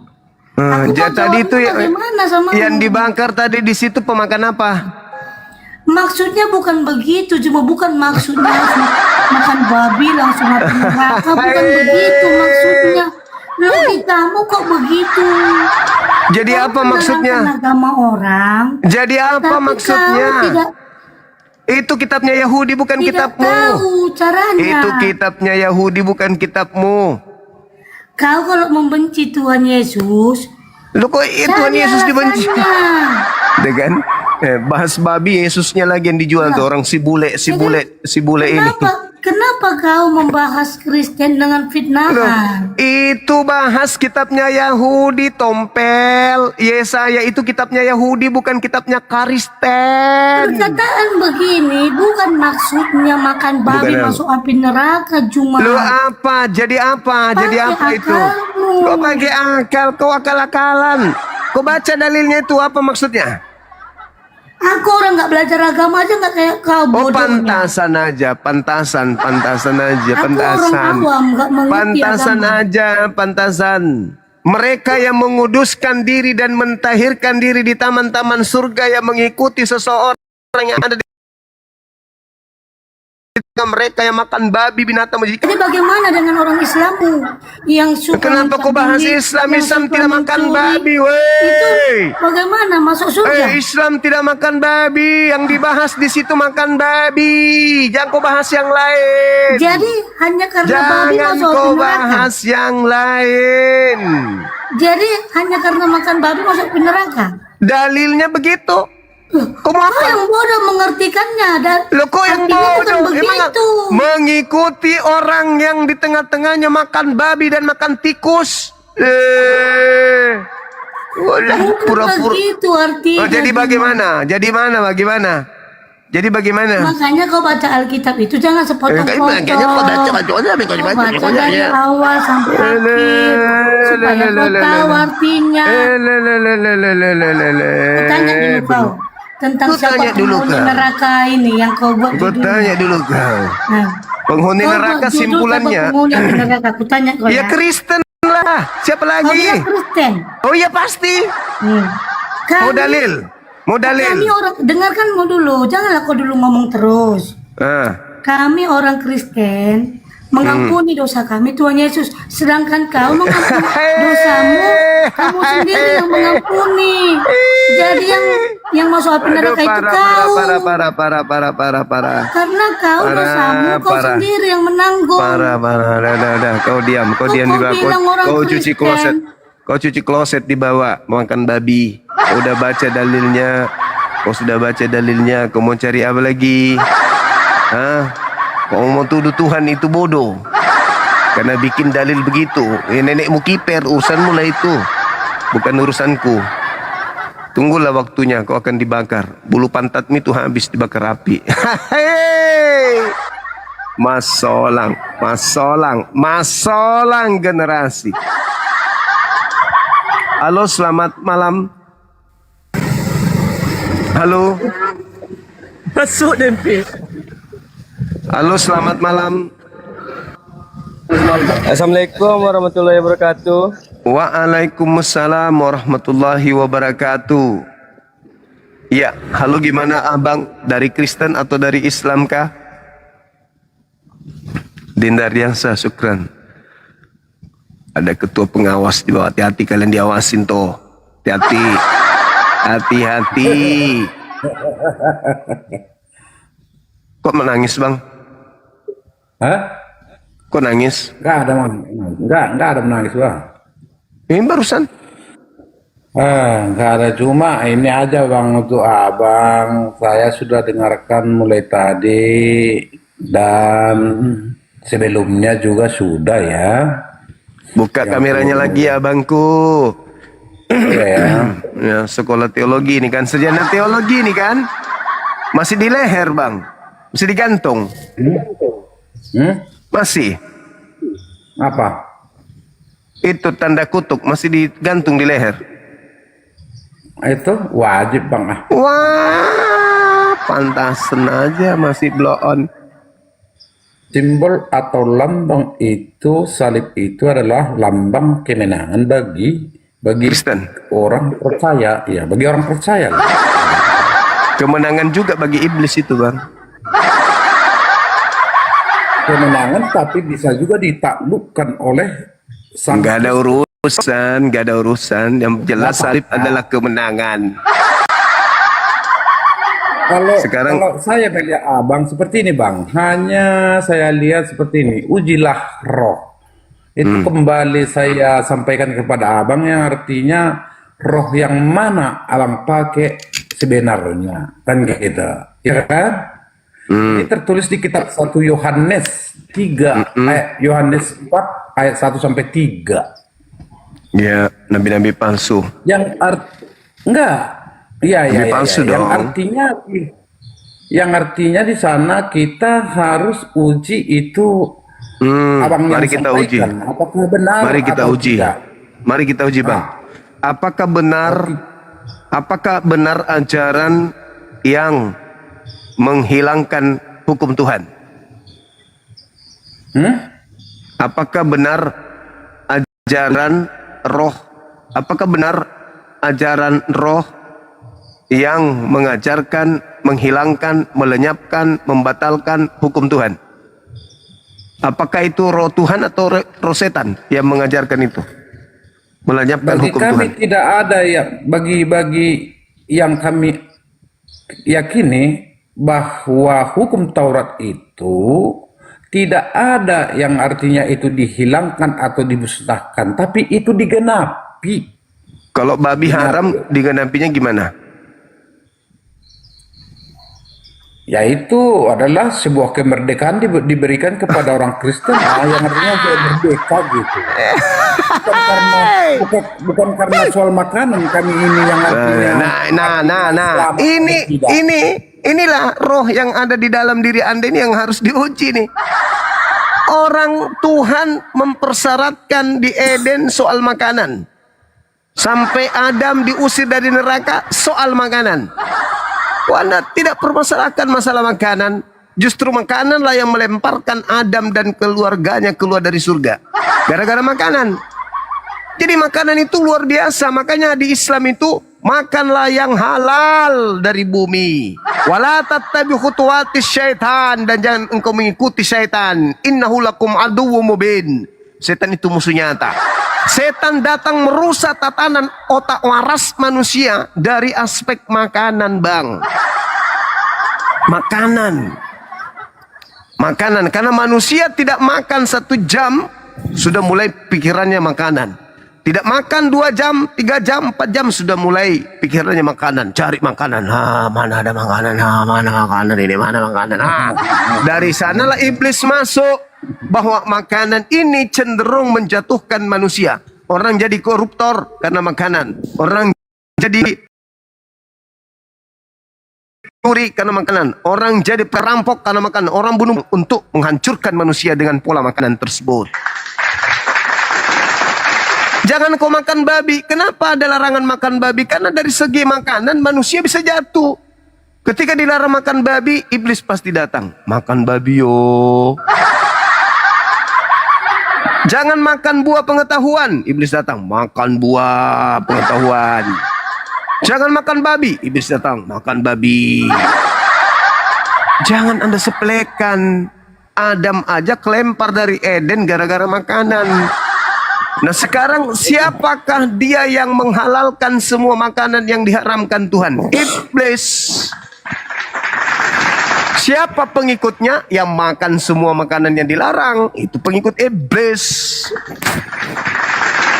Tadi itu bagaimana sama yang dibakar tadi di situ pemakan apa? Maksudnya bukan begitu, cuma bukan maksudnya makan babi langsung mati neraka, bukan begitu maksudnya. Logikamu kok begitu? Jadi apa maksudnya? Agama orang. Jadi apa maksudnya? Itu kitabnya Yahudi, bukan kitabmu. Tahu caranya. Itu kitabnya Yahudi, bukan kitabmu. Kau kalau membenci Tuhan Yesus, lu kok Tuhan Yesus dibenci? Dengan bahas babi, Yesusnya lagi yang dijual tuh orang si bule ini. kenapa kau membahas Kristen dengan fitnahan? Itu bahas kitabnya Yahudi, Tompel. Yesaya itu kitabnya Yahudi, bukan kitabnya Kristen. Perkataan begini bukan maksudnya makan babi Bukan. masuk api neraka cuma. Lu apa? Jadi apa? Jadi Pakai apa itu? akalmu. Kau pakai akal, kau akal-akalan. Kau baca dalilnya itu apa maksudnya? Aku orang nggak belajar agama aja nggak kayak kau Oh, bodohnya. pantasan aja, pantasan aja, Aku pantasan. orang awam nggak mengerti Pantasan agama. aja, pantasan. Mereka yang menguduskan diri dan mentahirkan diri di taman-taman surga yang mengikuti seseorang yang ada di mereka yang makan babi binatang menjadi. Jadi bagaimana dengan orang Islammu yang suka Kenapa kau bahas Islam? yang Islam suka tidak makan mencuri? babi, Itu wey. bagaimana masuk surga? Islam tidak makan babi. Yang dibahas di situ makan babi. Jangan kau bahas yang lain. Jadi hanya karena babi Jangan masuk kau neraka. bahas yang lain. Jadi hanya karena makan babi masuk neraka. Dalilnya begitu. Kau mau Kau apa? yang bodoh mengertikannya dan Loh, kok yang artinya bukan bodoh? begitu. Mengikuti orang yang di tengah-tengahnya makan babi dan makan tikus. Udah Bukan pura-pura. begitu artinya. Oh, jadi bagaimana? Jadi bagaimana? Makanya kau baca Alkitab itu jangan sepotong-potong. Makanya kau baca Kau baca dari awal sampai akhir supaya kau tahu artinya. Tanya dulu kau tentang Kau siapa tanya dulu, penghuni kau. neraka ini yang kau buat Kau judulnya. tanya dulu kau. Nah, Penghuni kau buat neraka judul simpulannya. siapa penghuni neraka? Aku tanya kau Ya Kristen lah. Siapa Kau lagi? bilang Kristen. Oh iya pasti. Mau Kami- dalil? Mau dalil? Kami orang dengarkanmu dulu, janganlah kau dulu ngomong terus. Kami orang Kristen mengampuni dosa kami Tuhan Yesus, sedangkan kau mengampuni dosamu kamu sendiri yang mengampuni. Jadi yang masuk api neraka itu kau. Parah. Karena kau dosamu kau sendiri yang menanggung. Parah. Dah. Kau diam Kau di bawah. bilang orang Kau cuci Kristen. kloset. Kau cuci kloset di bawah, makan babi. Kau udah baca dalilnya. Kau sudah baca dalilnya. Kau mau cari apa lagi? Hah? Kau mau tuduh Tuhan itu bodoh karena bikin dalil begitu. Nenekmu kiper, urusanmu lah itu, bukan urusanku. Tunggulah waktunya, kau akan dibakar. Bulu pantatmu itu habis dibakar api. Masolang generasi. Halo, selamat malam. Halo. Masuk DP. Halo, selamat malam. Assalamualaikum warahmatullahi wabarakatuh. Waalaikumsalam warahmatullahi wabarakatuh. Ya, halo, gimana abang? Dari Kristen atau dari Islam kah? Dindar Diansa, syukran. Ada ketua pengawas di bawah, hati-hati kalian diawasin toh. Hati-hati. Kok menangis bang? Hah? Kok nangis? Enggak ada menangis bang. Ini barusan. Enggak ada, cuma ini aja bang untuk abang. Saya sudah dengarkan mulai tadi dan sebelumnya juga sudah ya. Buka kameranya lagi ya abangku. Ya, sekolah teologi ini kan, sarjana teologi ini kan. Masih di leher bang. Masih digantung. Masih. Apa? Itu tanda kutuk masih digantung di leher. Itu wajib bang. Wah, pantasan aja masih blow on. Simbol atau lambang itu, salib itu adalah lambang kemenangan bagi Kristen, orang percaya. Ya, bagi orang percaya. Kemenangan juga bagi iblis itu bang. Kemenangan tapi bisa juga ditaklukkan oleh sang. Gak ada urusan. Yang jelas salib adalah kemenangan. Kalau saya melihat abang seperti ini bang, hanya saya lihat seperti ini, ujilah roh. Itu kembali saya sampaikan kepada abang yang artinya roh yang mana abang pakai sebenarnya, kan gitu, ya kan? Ini tertulis di kitab 1 Yohanes 3 Yohanes 4 ayat 1 sampai 3. Ya, nabi-nabi palsu. Enggak. Iya, Nabi palsu dong. Yang artinya di sana kita harus uji itu abang yang mari kita uji. sampaikan, apakah benar Mari kita atau uji. tidak. Mari kita uji, Bang. Apakah benar ajaran yang menghilangkan hukum Tuhan? Apakah benar ajaran roh? Apakah benar ajaran roh yang mengajarkan, menghilangkan, melenyapkan, membatalkan hukum Tuhan? Apakah itu roh Tuhan atau roh setan yang mengajarkan itu? Melenyapkan Bagi hukum kami Tuhan. tidak ada yang bagi yang kami yakini bahwa hukum Taurat itu tidak ada yang artinya itu dihilangkan atau dimusnahkan, tapi itu digenapi. Kalau babi haram digenapinya gimana? Yaitu adalah sebuah kemerdekaan diberikan kepada orang Kristen yang artinya dia merdeka gitu. Bukan karena soal makanan kami ini yang artinya inilah roh yang ada di dalam diri Anda ini yang harus diuji nih. Orang Tuhan mempersyaratkan di Eden soal makanan. Sampai Adam diusir dari neraka soal makanan. Anda tidak permasalahkan masalah makanan. Justru makananlah yang melemparkan Adam dan keluarganya keluar dari surga. Gara-gara makanan. Jadi makanan itu luar biasa. Makanya di Islam itu makanlah yang halal dari bumi. Wala tattabi khutuwatis syaitan, dan jangan engkau mengikuti syaitan. Innahu lakum aduwwum mubin. Setan itu musuh nyata. Setan datang merusak tatanan otak waras manusia dari aspek makanan, Bang. Makanan. Karena manusia tidak makan 1 jam sudah mulai pikirannya makanan. Tidak makan 2 jam, 3 jam, 4 jam sudah mulai pikirannya makanan. Cari makanan. Mana ada makanan? Mana makanan ini? Mana makanan? Dari sanalah iblis masuk. Bahwa makanan ini cenderung menjatuhkan manusia. Orang jadi koruptor karena makanan. Orang jadi curi karena makanan. Orang jadi perampok karena makanan. Orang bunuh untuk menghancurkan manusia dengan pola makanan tersebut. Jangan kau makan babi. Kenapa ada larangan makan babi? Karena dari segi makanan manusia bisa jatuh. Ketika dilarang makan babi, iblis pasti datang. Makan babi yo. Jangan makan buah pengetahuan. Iblis datang. Makan buah pengetahuan. Jangan makan babi. Iblis datang. Makan babi. Jangan Anda sepelekan. Adam aja kelempar dari Eden gara-gara makanan. Nah sekarang siapakah dia yang menghalalkan semua makanan yang diharamkan Tuhan? Iblis. Siapa pengikutnya yang makan semua makanan yang dilarang? Itu pengikut iblis.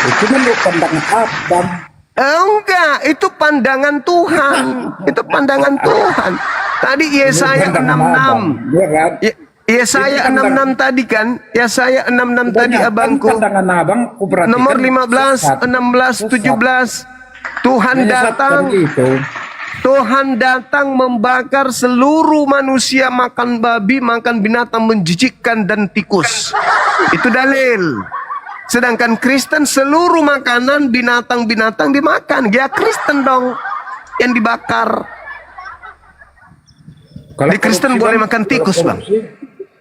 Itu menurut pandangan Adam. Enggak, itu pandangan Tuhan. Itu pandangan Tuhan. Tadi Yesaya 66. Yesaya 66 tadi kan? Yesaya 66 tadi abangku. Nomor 15, 16, 17. Tuhan datang. Tuhan datang membakar seluruh manusia, makan babi, makan binatang menjijikkan dan tikus. Itu dalil. Sedangkan Kristen seluruh makanan binatang-binatang dimakan. Ya Kristen dong yang dibakar. Di Kristen boleh makan tikus, Bang.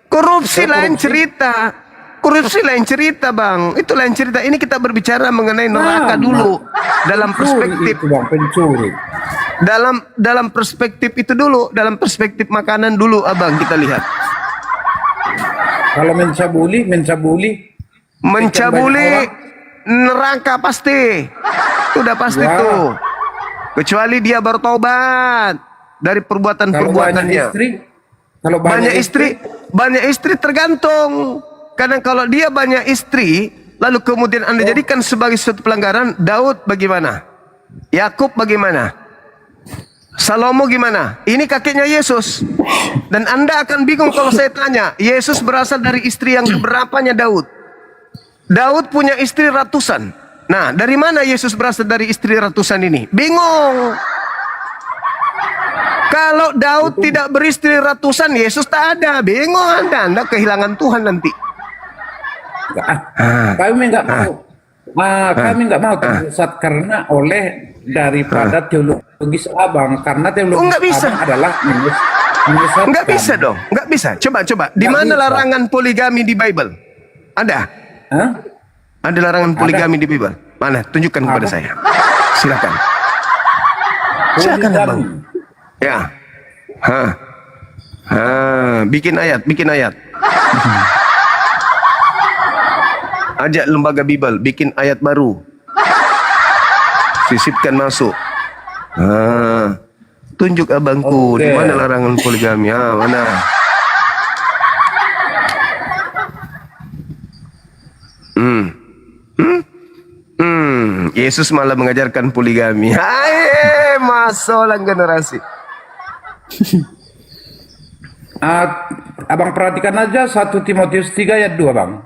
Korupsi lain cerita. Korupsi lain cerita, Bang. Itu lain cerita. Ini kita berbicara mengenai neraka dulu. Dalam perspektif pencuri. Dalam perspektif itu dulu, dalam perspektif makanan dulu, abang kita lihat. Kalau mencabuli neraka pasti, udah pasti tuh. Kecuali dia bertobat dari perbuatan-perbuatannya. Kalau banyak istri tergantung. Karena kalau dia banyak istri, lalu kemudian Anda jadikan sebagai suatu pelanggaran, Daud bagaimana? Yakub bagaimana? Salomo gimana? Ini kakeknya Yesus. Dan Anda akan bingung kalau saya tanya, Yesus berasal dari istri yang keberapanya Daud? Daud punya istri ratusan. Nah, dari mana Yesus berasal dari istri ratusan ini? Bingung. Kalau Daud tidak beristri ratusan, Yesus tak ada. Bingung Anda kehilangan Tuhan nanti. Kami nggak mau. Kami nggak mau tersesat karena oleh daripada teologis abang, karena teologis nggak bisa. abang adalah menyesatkan. Nggak bisa dong, nggak bisa. Coba. Di mana larangan poligami di Bible? Ada? Ada larangan poligami di Bible? Mana? Tunjukkan kepada saya. Silakan. Silakan abang. Ya. Bikin ayat. Ajak lembaga Bible, bikin ayat baru. Sisipkan masuk. Tunjuk abangku, di mana larangan poligami? Mana? Yesus malah mengajarkan poligami. Hai, masalah generasi. Abang perhatikan aja 1 Timotius 3 ayat 2 bang.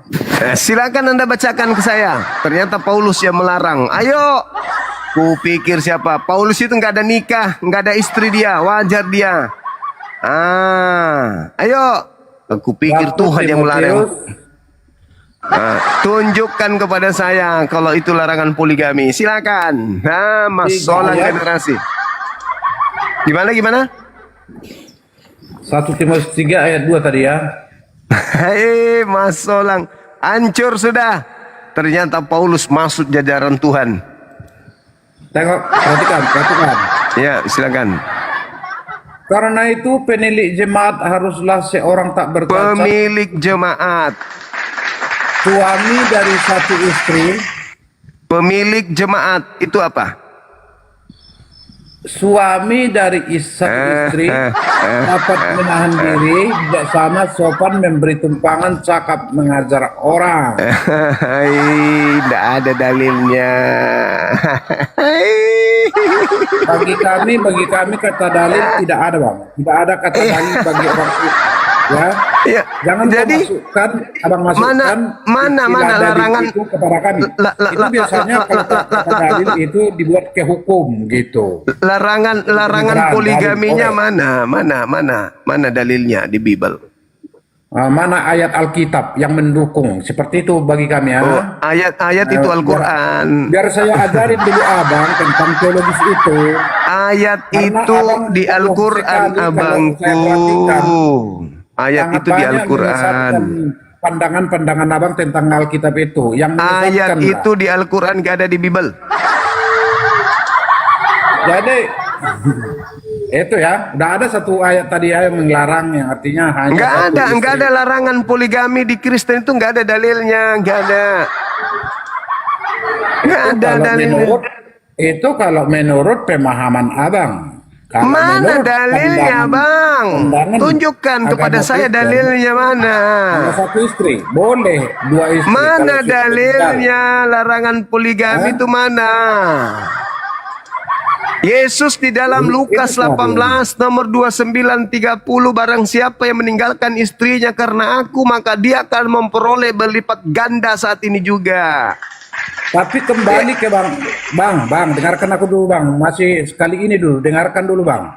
Silakan Anda bacakan ke saya. Ternyata Paulus yang melarang. Ayo. Kupikir siapa? Paulus itu nggak ada nikah, nggak ada istri dia, wajar dia. Ayo. Aku pikir Tuhan yang melarang. Tunjukkan kepada saya kalau itu larangan poligami. Silakan. Masalah generasi. Gimana? 1 Timotius 3 ayat 2 tadi ya. Hei, Mas Solang, hancur sudah. Ternyata Paulus masuk jajaran Tuhan. Tengok, perhatikan. Ya, silakan. Karena itu pemilik jemaat haruslah seorang tak bercacat. Pemilik jemaat. Suami dari satu istri. Pemilik jemaat itu apa? Suami dari satu istri dapat menahan diri, bijaksana, sopan, memberi tumpangan, cakap, mengajar orang. Tidak ada dalilnya. Bagi kami kata dalil tidak ada bang. Tidak ada kata dalil bagi orang ya. Jangan masukkan, abang masukkan mana larangan itu kepada kami. Itu biasanya kalau kata dalil itu dibuat ke hukum gitu. Larangan poligaminya mana dalilnya di Bible? Mana ayat Alkitab yang mendukung seperti itu bagi kami ya. Ayat itu Al-Quran. Biar saya ajarin dulu abang tentang teologis itu. Ayat itu di Al-Quran abangku. Ayat itu di Al-Quran. Pandangan-pandangan abang tentang Alkitab itu yang ayat itu di Al-Quran gak ada di Bible. Jadi itu ya, udah ada satu ayat tadi ya yang melarang, yang artinya hanya nggak ada larangan poligami di Kristen itu, nggak ada dalilnya, nggak ada dalilnya. Itu kalau menurut pemahaman abang. Mana dalilnya bang? Tunjukkan kepada saya dalilnya mana. Satu istri boleh, 2 istri. Mana dalilnya larangan poligami itu mana? Yesus di dalam Lukas 18 nomor 29-30, barang siapa yang meninggalkan istrinya karena aku, maka dia akan memperoleh berlipat ganda saat ini juga. Tapi kembali ke bang, dengarkan aku dulu bang, masih sekali ini dulu, dengarkan dulu bang.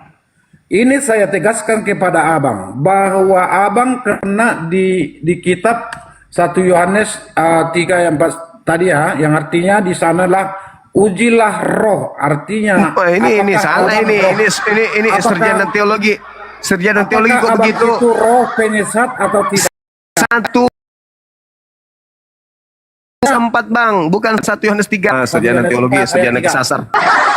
Ini saya tegaskan kepada abang, bahwa abang kena di kitab 1 Yohanes 3 yang tadi ya, yang artinya di sanalah ujilah roh, artinya ini salah, ini sarjana teologi kok begitu. Itu roh penyesat atau tidak? 1:4 bang, bukan 1 Yohanes 3. Sarjana teologi, sarjana kesasar.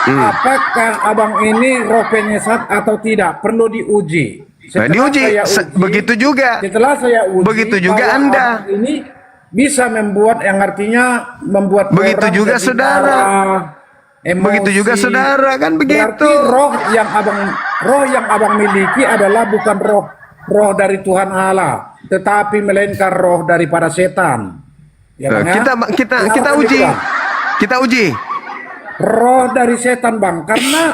Apakah abang ini roh penyesat atau tidak? Perlu diuji. Diuji. Begitu juga. Setelah saya uji, begitu juga Anda. Ini bisa membuat, yang artinya membuat begitu juga saudara. Emosi. Begitu juga saudara, kan begitu. Berarti roh yang abang miliki adalah bukan roh dari Tuhan Allah, tetapi melainkan roh daripada setan. Ya, bang, kita uji. Kita uji. roh dari setan bang, karena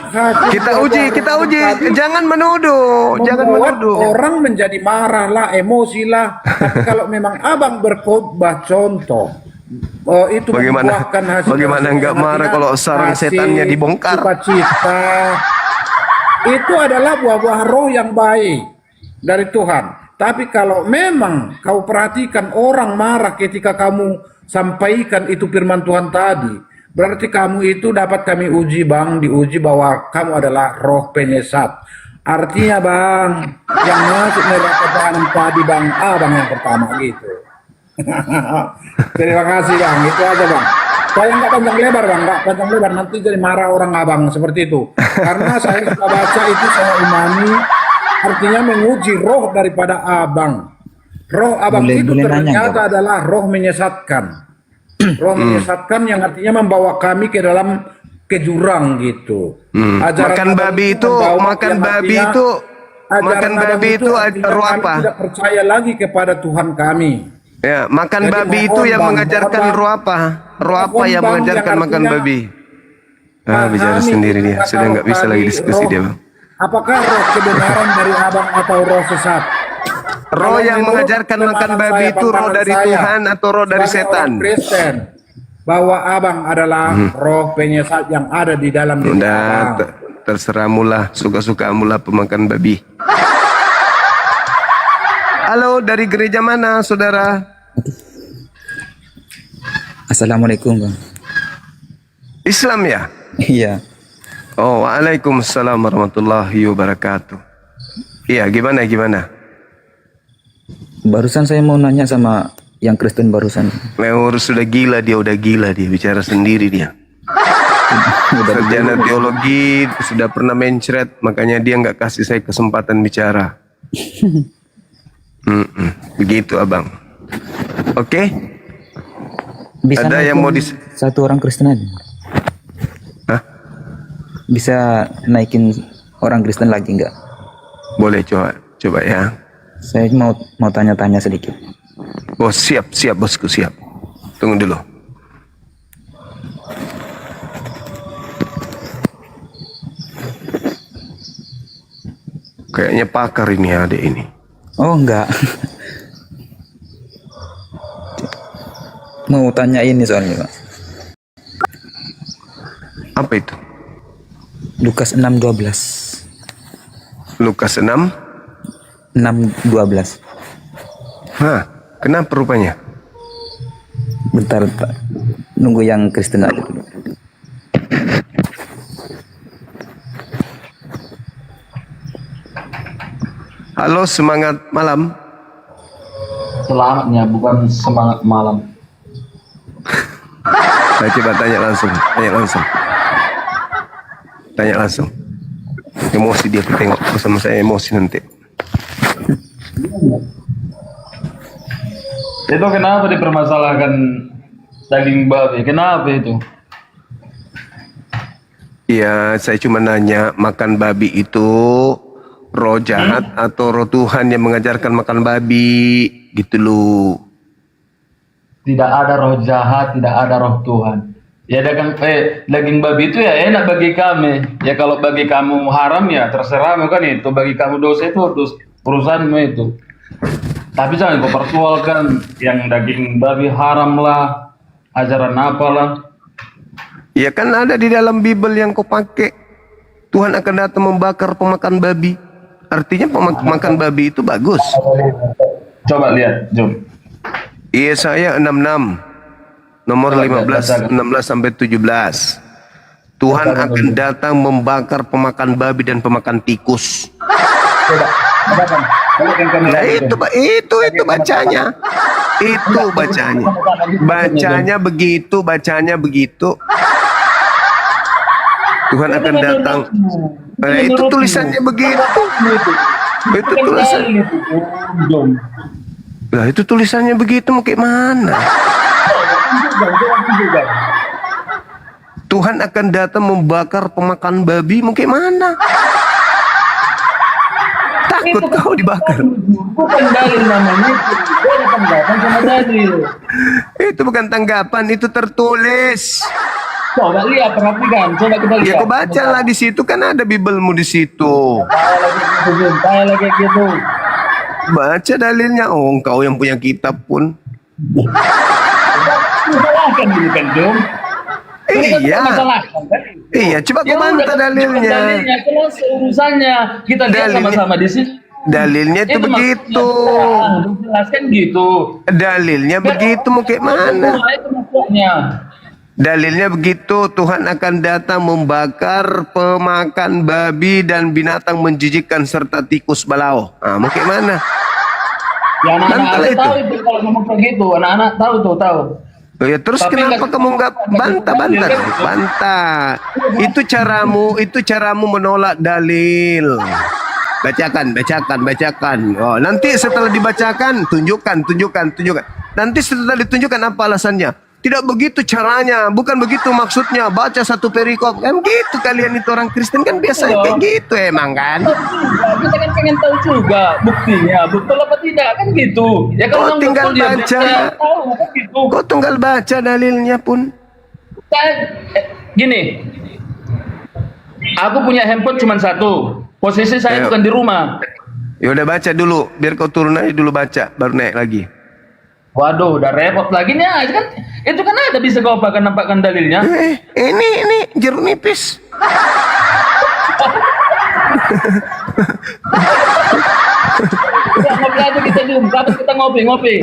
Kita uji, jangan menuduh, membuat orang menjadi marah lah, emosi lah. Tapi kalau memang abang berkhotbah contoh, itu membuahkan hasil. Bagaimana nggak marah kalau sarang setannya dibongkar? Sukacita, itu adalah buah-buah roh yang baik dari Tuhan. Tapi kalau memang kau perhatikan orang marah ketika kamu sampaikan itu firman Tuhan tadi, berarti kamu itu dapat kami uji bang, diuji bahwa kamu adalah roh penyesat. Artinya bang, yang masuk neraka jahanam tadi bang, abang yang pertama gitu. Terima kasih bang, itu aja bang. Saya nggak panjang lebar bang, nggak panjang lebar, nanti jadi marah orang abang seperti itu. Karena saya sudah baca itu, saya imani, artinya menguji roh daripada abang. Roh abang itu ternyata adalah roh menyesatkan. Roh menyesatkan yang artinya membawa kami ke dalam ke jurang gitu. Makan babi itu roh apa? Tidak percaya lagi kepada Tuhan kami. Ya, makan Jadi babi itu yang mengajarkan roh apa? Roh apa yang mengajarkan makan babi? Bicara sendiri dia, sudah nggak bisa lagi diskusi dia bang. Apakah roh kebenaran dari abang atau roh sesat? Roh yang mengajarkan makan babi itu roh dari Tuhan atau roh dari setan? Kristen, bahwa abang adalah roh penyesat yang ada di dalam diri abang. Terserah mula, suka-suka mula pemakan babi. Halo, dari gereja mana saudara? Assalamualaikum bang. Islam ya? Iya. Oh, waalaikumsalam warahmatullahi wabarakatuh. Iya, gimana? Barusan saya mau nanya sama yang Kristen barusan. Sudah gila dia bicara sendiri dia. Sarjana teologi, sudah pernah mencret, makanya dia nggak kasih saya kesempatan bicara. Begitu abang. Oke? Bisa ada yang mau satu orang Kristen aja? Hah? Bisa naikin orang Kristen lagi nggak? Boleh, coba ya. Saya mau tanya-tanya sedikit. Oh siap bosku, siap. Tunggu dulu. Kayaknya pakar ini adik ini. Oh enggak. Mau tanya ini soalnya Pak. Apa itu? Lukas 6:12. Lukas 6? 6:12. Hah, kenapa rupanya? Bentar Pak. Nunggu yang Kristen aja dulu. Halo, semangat malam. Selamatnya, bukan semangat malam. Saya coba tanya langsung. Emosi dia tengok sama saya, emosi nanti. Itu kenapa dipermasalahkan daging babi? Kenapa itu? Iya, saya cuma nanya, makan babi itu roh jahat atau roh Tuhan yang mengajarkan makan babi, gitu loh. Tidak ada roh jahat, tidak ada roh Tuhan. Ya daging babi itu ya enak bagi kami. Ya kalau bagi kamu haram ya terserah, kan itu. Bagi kamu dosa itu urusanmu itu. Tapi jangan kau persoalkan yang daging babi haram lah, ajaran apalah. Ya kan ada di dalam Bible yang kau pakai. Tuhan akan datang membakar pemakan babi. Artinya pemakan babi itu bagus. Coba lihat, Jom. Yesaya 66 nomor 16 sampai 17. Tuhan akan datang membakar pemakan babi dan pemakan tikus. Nah itu bacanya. Bacanya begitu. Tuhan akan datang. Nah, itu tulisannya begitu. Itu tulisannya. Lah itu tulisannya begitu, mau kayak mana? Tuhan akan datang membakar pemakan babi, mau kayak mana? Takut kau dibakar. Bukan dalil namanya itu. Tanggapan sama dalil. Itu bukan tanggapan, itu tertulis. Coba lihat, perhatikan. Coba kita lihat. Ya kau baca lah di situ, kan ada Bibelmu di situ. Kayak lagi gitu. Baca dalilnya. Oh, engkau yang punya kitab pun. Masalahkan dulu kan, Jom. Iya. Iya, coba kau bantah dalilnya. Selesai urusannya. Kita lihat sama-sama di sini. Dalilnya itu begitu. Jelaskan gitu. Dalilnya begitu, mau kayak mana? Itu maksudnya. Dalilnya begitu, Tuhan akan datang membakar pemakan babi dan binatang menjijikkan serta tikus balau. Mau kayak mana? Ya anak-anak tahu itu kalau ngomong kayak gitu, anak-anak tahu tuh, tahu. Oh ya, terus Tapi kenapa kamu nggak bantah? Bantah. Itu caramu menolak dalil. Bacakan. Oh, nanti setelah dibacakan, tunjukkan. Nanti setelah ditunjukkan apa alasannya. Tidak begitu caranya, bukan begitu maksudnya. Baca satu perikop, kan gitu kalian itu orang Kristen kan biasa kayak gitu emang kan. Kita kan pengen tahu juga buktinya, betul apa tidak kan gitu. Ya kalau Kau tinggal betul, baca. tahu kan gitu. Kau tinggal baca dalilnya pun. Gini, aku punya handphone cuma satu. Posisi saya bukan di rumah. Ya udah baca dulu, biar kau turun aja dulu baca, baru naik lagi. Waduh, udah repot lagi nih kan. Itu kan ada bisa kau nampakkan dalilnya. Ini jeruk nipis. Ngopi aja kita dulu, kita ngopi.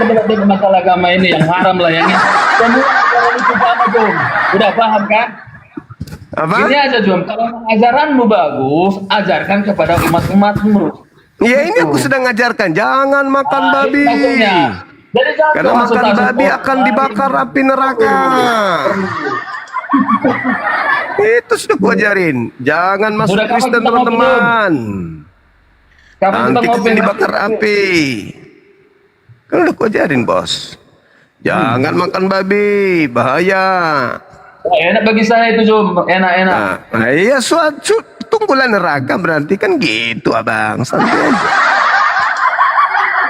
Daripada masalah agama ini yang haram lah yang ini. Semua orang itu sama Jom. Udah paham kan? Apa? Gini aja Jom, kalau ajaranmu bagus, ajarkan kepada umat-umatmu. Ya ini aku sedang ngajarkan, jangan makan babi. Karena makan babi akan dibakar api neraka. Itu sudah ku ajarin. Jangan masuk Kristen teman-teman. Nanti kita dibakar api. Kan udah ku ajarin bos. Jangan makan babi, bahaya. Enak bagi saya itu Jom, enak-enak. Nah, iya tunggulah neraka berarti kan gitu abang, santai aja.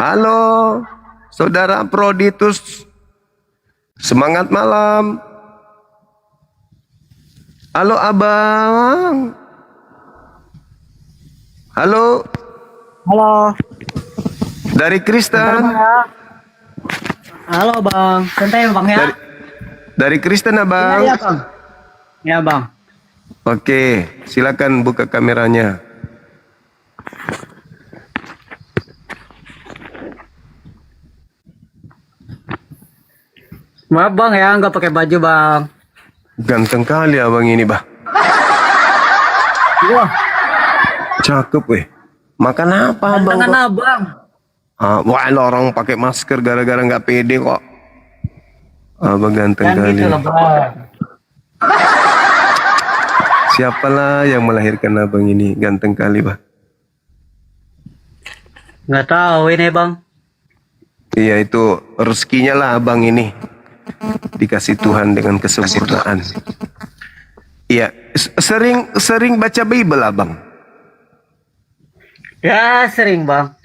Halo, saudara Proditus, semangat malam. Halo abang. Halo. Dari Kristen. Halo bang, santai bang ya. Dari Kristen abang. Iya bang. Ya bang. Oke, silakan buka kameranya. Maaf bang ya, nggak pakai baju bang. Ganteng kali abang ini bah. Wah, cakep weh. Makan apa abang? Makan abang. Wah, orang pakai masker gara-gara nggak pede kok. Abang ganteng kali. Gitu loh, bang. Siapalah yang melahirkan abang ini ganteng kali bah? Nggak tahu ini bang. Iya itu rezekinya lah abang ini. Dikasih Tuhan dengan kesempurnaan. Iya, sering baca Bible abang? Ya sering bang.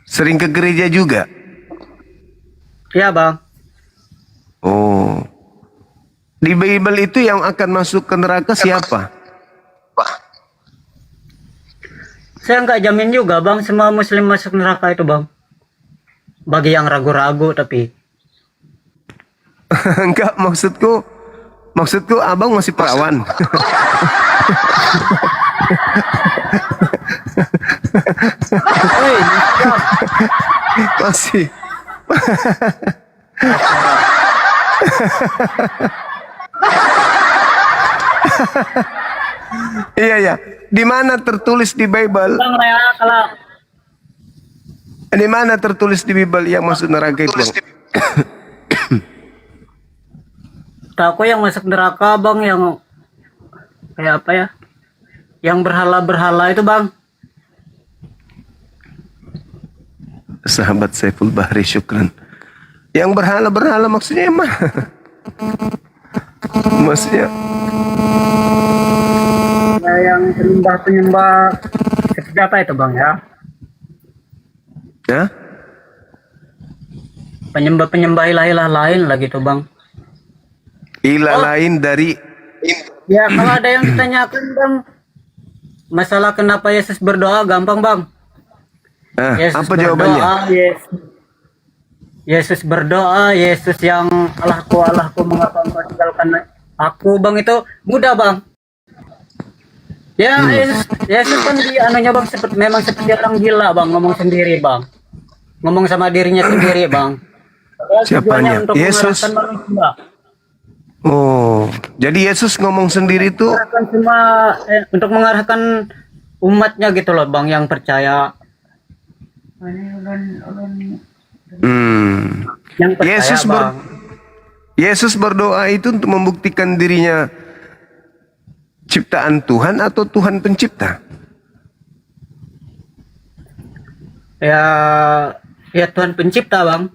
Sering ke gereja juga? Ya bang. Oh. Di Bible itu yang akan masuk ke neraka siapa? Saya nggak jamin juga bang, semua muslim masuk neraka itu bang. Bagi yang ragu-ragu tapi. Enggak, maksudku abang masih perawan. Masih. Iya. Di mana tertulis di Bible? Bang ya, kalau di mana tertulis di Bible yang masuk neraka itu? Aku yang masuk neraka bang, yang kayak apa ya? Yang berhala-berhala itu bang. Sahabat Saiful Bahri, syukran. Yang berhala-berhala maksudnya emang? Maksudnya? Ya, yang penyembah seperti apa itu bang ya? Ya? penyembah ilah-ilah lain lah gitu bang. Ilah lain dari Ya kalau ada yang ditanyakan bang, masalah kenapa Yesus berdoa gampang bang. Yesus apa jawabannya? Yesus berdoa, Yesus yang Allahku mengapa engkau tinggalkan aku bang, itu mudah bang. Ya Yesus kan di anunya bang memang seperti orang gila bang, ngomong sendiri bang, ngomong sama dirinya sendiri bang. Siapanya? Yesus. Oh, jadi Yesus ngomong sendiri itu untuk mengarahkan umatnya gitu loh bang, yang percaya. Yang percaya, Yesus berdoa itu untuk membuktikan dirinya ciptaan Tuhan atau Tuhan pencipta? Ya Tuhan pencipta bang.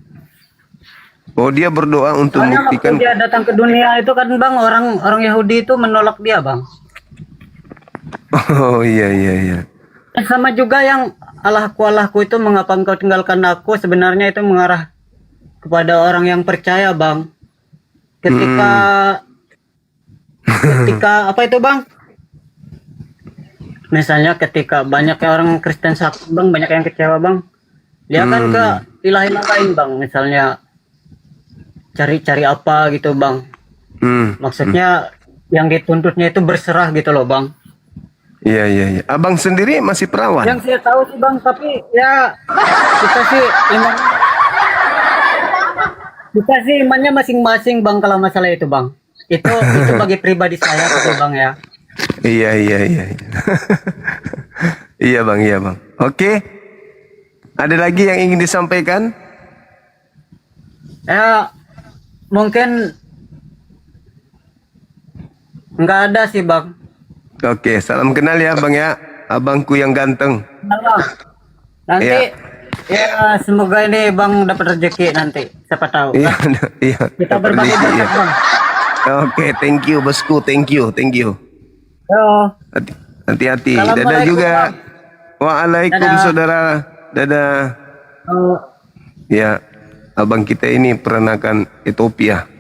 Oh, dia berdoa untuk membuktikan. Waktu dia datang ke dunia itu kan bang, orang Yahudi itu menolak dia bang. Oh iya. Sama juga yang Allahku itu mengapa engkau tinggalkan aku, sebenarnya itu mengarah kepada orang yang percaya bang. Ketika apa itu bang? Misalnya ketika banyaknya orang Kristen bang, banyak yang kecewa bang. Dia kan ke ilah-ilah lain bang, misalnya cari apa gitu bang. Maksudnya yang dituntutnya itu berserah gitu loh bang. Iya. Abang sendiri masih perawan? Yang saya tahu sih bang, tapi ya kita sih imannya masing-masing bang kalau masalah itu bang. Itu bagi pribadi saya gitu bang ya. Iya. Iya bang. Oke. Ada lagi yang ingin disampaikan? Ya mungkin nggak ada sih bang. Oke, salam kenal ya bang ya, abangku yang ganteng. Nanti ya semoga ini bang dapat rezeki nanti, siapa tahu. Iya. Kita berbagi berkat bang. Oke, thank you bosku, thank you. Hati-hati. Dadah juga. Waalaikum saudara. Dadah. Ya, abang kita ini peranakan Ethiopia,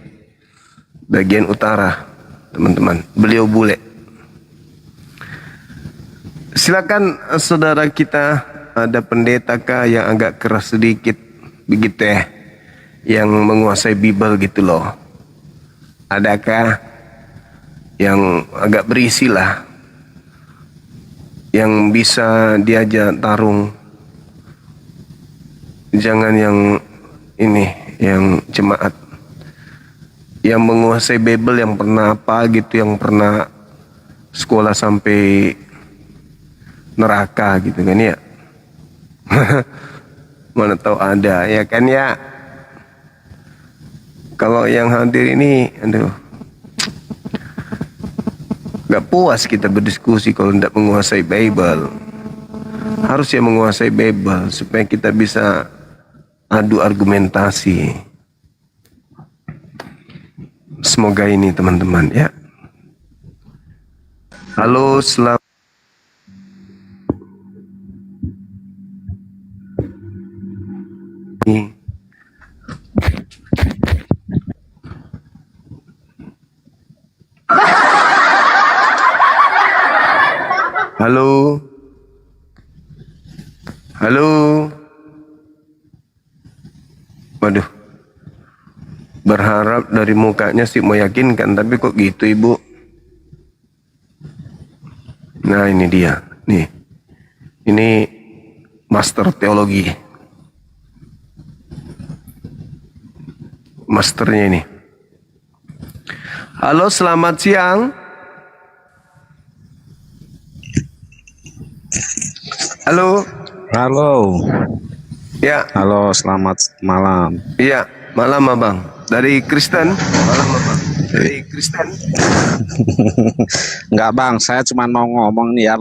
bagian utara, teman-teman. Beliau bule. Silakan saudara kita, ada pendeta kah yang agak keras sedikit begitu ya, yang menguasai Bible gitu loh? Adakah yang agak berisi lah, yang bisa diajak tarung? Jangan yang ini, yang jemaat, yang menguasai Bible, yang pernah apa gitu, yang pernah sekolah sampai neraka gitu kan ya. Mana tahu ada ya kan ya. Kalau yang hadir ini gak puas kita berdiskusi kalau tidak menguasai Bible. Harus ya menguasai Bible supaya kita bisa adu argumentasi. Semoga ini teman-teman ya. Halo, selamat. Halo. Waduh. Berharap dari mukanya sih meyakinkan, tapi kok gitu ibu? Nah ini dia. Nih. Ini master teologi. Masternya ini. Halo, selamat siang. Halo. Ya. Halo, selamat malam. Iya, malam abang. Dari Kristen. Malam abang. Dari Kristen. Enggak bang, saya cuma mau ngomong nih ya,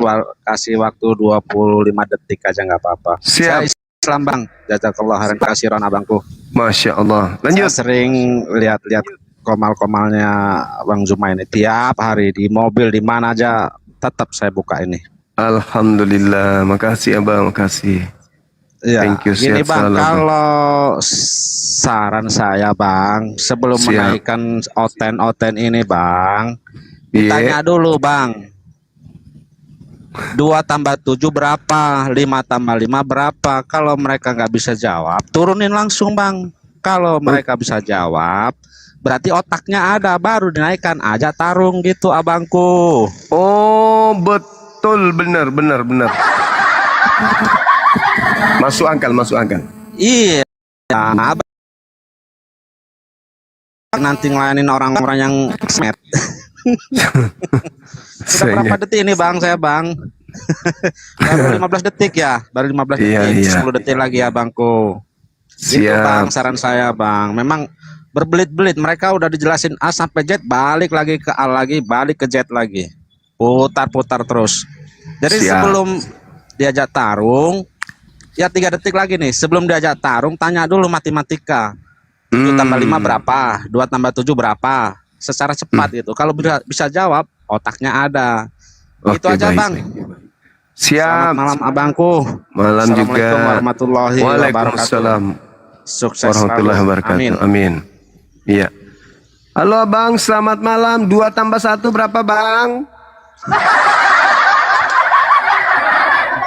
kasih waktu 25 detik aja nggak apa-apa. Siap. Saya Islam bang, jazakallah khairan kasiran abangku. Masya Allah. Lanjut. Saya sering lihat-lihat komal-komalnya Bang Zuma ini tiap hari di mobil di mana aja tetap saya buka ini. Alhamdulillah, makasih abang, makasih. Ya, Thank you, gini sehat Bang, selalu, Bang. kalau saran saya Bang, sebelum Siap. menaikkan oten-oten ini Bang, Iya. ditanya dulu Bang, 2 tambah 7 berapa, 5 tambah 5 berapa. Kalau mereka nggak bisa jawab, turunin langsung Bang. Kalau mereka bisa jawab, berarti otaknya ada, baru dinaikkan, aja tarung gitu abangku. Oh, betul, benar. Masuk akal. Iya, abang nanti ngelayanin orang-orang yang smet. Sudah berapa detik ini Bang, saya Bang? Baru 15 detik ya, baru 15 detik, Iya. 10 detik lagi ya Bangku. Gitu Siap. Bang, saran saya Bang. Memang berbelit-belit, mereka udah dijelasin A sampai Z, balik lagi ke A lagi, balik ke Z lagi. Putar-putar terus. Jadi Siap. sebelum diajak tarung, ya 3 detik lagi nih, sebelum diajak tarung, tanya dulu matematika. 7 tambah 5 berapa? 2 tambah 7 berapa? Secara cepat gitu. Kalau bisa jawab, otaknya ada. Itu Oke, aja baik. Bang. Siap. Selamat malam abangku. Malam juga. Assalamualaikum warahmatullahi wabarakatuh. Waalaikumsalam Sukses warahmatullahi selalu. wabarakatuh. Amin. Amin. Iya. Halo Bang, selamat malam. 2 tambah 1 berapa Bang?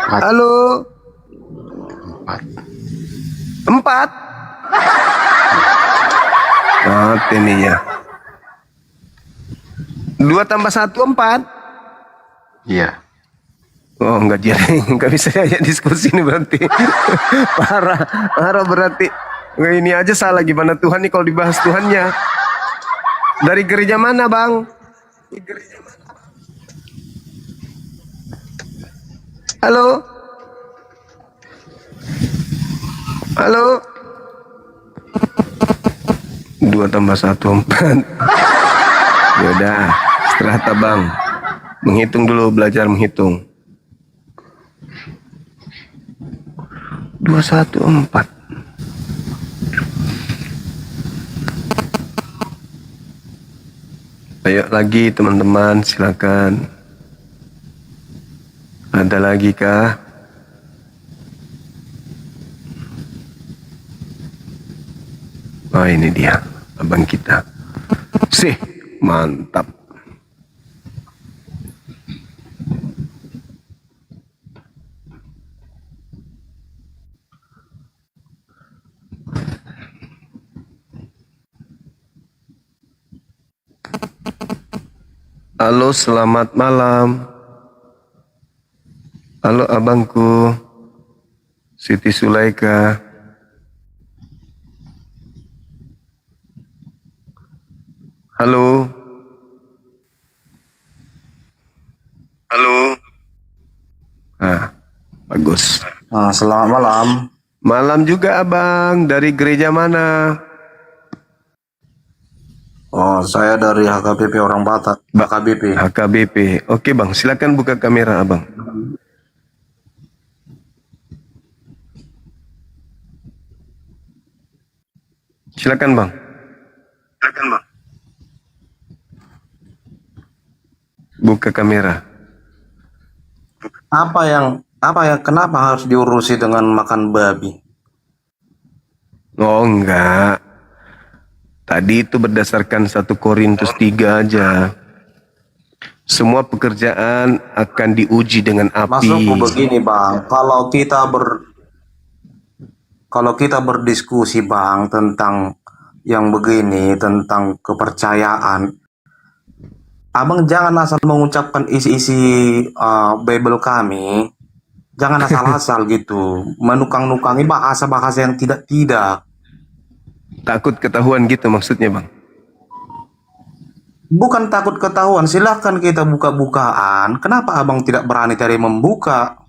Halo. 4. Mati nih ya. 2 tambah 1 4. Iya. Oh enggak jadi, enggak bisa ya diskusi ini berarti. parah berarti. Nggak, ini aja salah gimana Tuhan nih kalau dibahas Tuhannya. Dari gereja mana Bang? Halo? Halo? 2 tambah 1 4. Yaudah, istirahat Bang. Menghitung dulu, belajar menghitung. 2 1 4. Ayo lagi teman-teman, silakan. Ada lagi kah? Oh ini dia, abang kita. Sih, mantap. Halo, selamat malam. Halo abangku, Siti Sulaika. Halo. Halo. Ah, bagus. Selamat malam. Malam juga abang, dari gereja mana? Oh, saya dari HKBP Orang Batak. HKBP. HKBP. Oke bang, silakan buka kamera abang. Silakan bang. Buka kamera. Apa yang kenapa harus diurusi dengan makan babi? Oh enggak. Tadi itu berdasarkan 1 Korintus 3 aja. Semua pekerjaan akan diuji dengan api. Maksudku begini Bang, kalau kita berdiskusi Bang tentang yang begini, tentang kepercayaan, Abang jangan asal mengucapkan isi-isi Bible kami, jangan asal-asal gitu, menukang-nukangi bahasa-bahasa yang tidak-tidak. Takut ketahuan gitu maksudnya bang? Bukan takut ketahuan, silahkan kita buka-bukaan. Kenapa abang tidak berani tadi membuka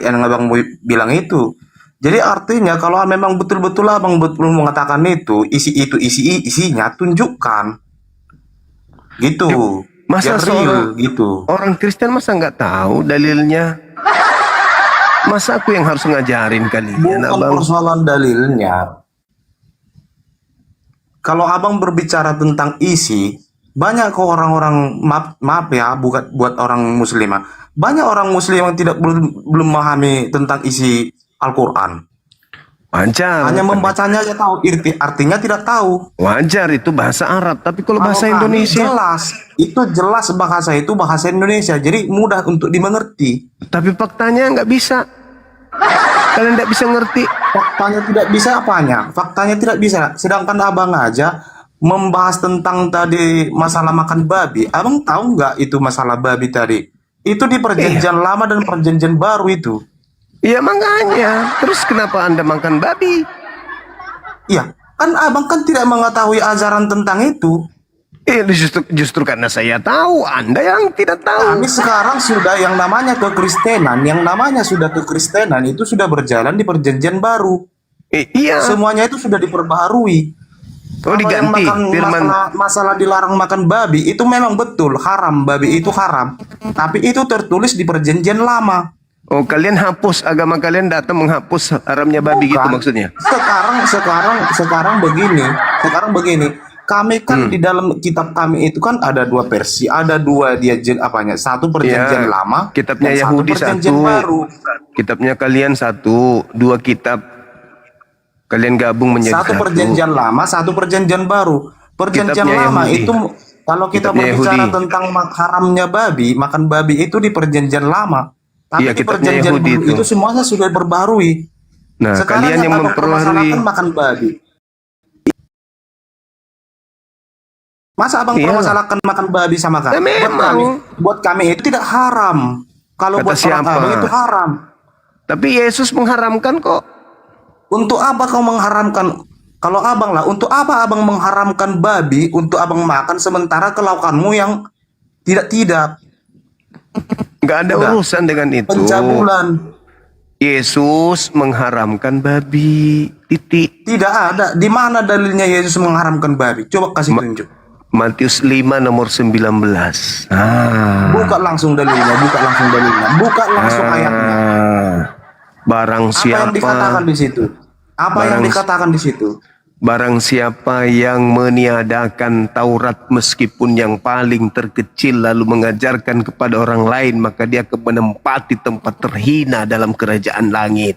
yang abang bilang itu? Jadi artinya kalau memang betul-betul abang betul mengatakan isinya tunjukkan. Gitu. Masa Biar real, gitu. Orang Kristen masa nggak tahu dalilnya? Masa aku yang harus ngajarin kalian Bukan abang? persoalan dalilnya. Kalau abang berbicara tentang isi, banyak kok orang-orang maaf ya, buat orang muslimah. Banyak orang muslim yang belum memahami tentang isi Al-Quran. Wajar. Hanya membacanya aja tahu, artinya tidak tahu. Wajar, itu bahasa Arab. Tapi kalau bahasa kami Indonesia, jelas, itu jelas bahasa itu bahasa Indonesia, jadi mudah untuk dimengerti. tapi faktanya nggak bisa. Kalian nggak bisa ngerti. Faktanya tidak bisa apanya? Faktanya tidak bisa. Sedangkan abang aja membahas tentang tadi masalah makan babi. Abang tahu nggak itu masalah babi tadi? Itu di perjanjian lama dan perjanjian baru itu. Iya makanya. Terus kenapa Anda makan babi? Iya, kan abang kan tidak mengetahui ajaran tentang itu. Justru karena saya tahu, Anda yang tidak tahu. Kami sekarang sudah yang namanya kekristenan, itu sudah berjalan di perjanjian baru. Iya. Semuanya itu sudah diperbaharui. Oh, diganti. Masalah dilarang makan babi itu memang betul haram, babi itu haram. Tapi itu tertulis di perjanjian lama. Oh, kalian hapus, agama kalian datang menghapus haramnya babi. Bukan. Gitu maksudnya? Sekarang begini. Kami kan di dalam kitab kami itu kan ada dua versi, ada dua satu perjanjian lama, kitabnya dan Yahudi satu perjanjian baru. Kitabnya kalian dua kitab. Kalian gabung menjadi satu perjanjian lama, satu perjanjian baru. Perjanjian kitabnya lama Yahudi. itu kalau kita Kitabnya berbicara Yahudi. tentang haramnya babi, makan babi itu di perjanjian lama. Tapi Iya, di kitabnya perjanjian Yahudi baru itu semuanya sudah berbarui. Nah, Sekarang kalian yang abang memperbaharui. permasalahkan makan babi. Masa abang permasalahkan makan babi sama kami? Buat kami itu tidak haram. Kalau buat orang abang itu haram. Tapi Yesus mengharamkan kok. Untuk apa kau mengharamkan? Kalau abang lah, untuk apa abang mengharamkan babi untuk abang makan sementara kelaukanmu yang tidak? Nggak ada urusan dengan itu. Pencabulan. Yesus mengharamkan babi. Titik. Tidak ada. Di mana dalilnya Yesus mengharamkan babi? Coba kasih tunjuk. Matius 5 nomor 19. Buka langsung dalilnya. Buka langsung ayatnya. Barang siapa Apa yang dikatakan di situ? Yang dikatakan di situ? Barang siapa yang meniadakan Taurat meskipun yang paling terkecil lalu mengajarkan kepada orang lain, maka dia akan menempati tempat terhina dalam kerajaan langit.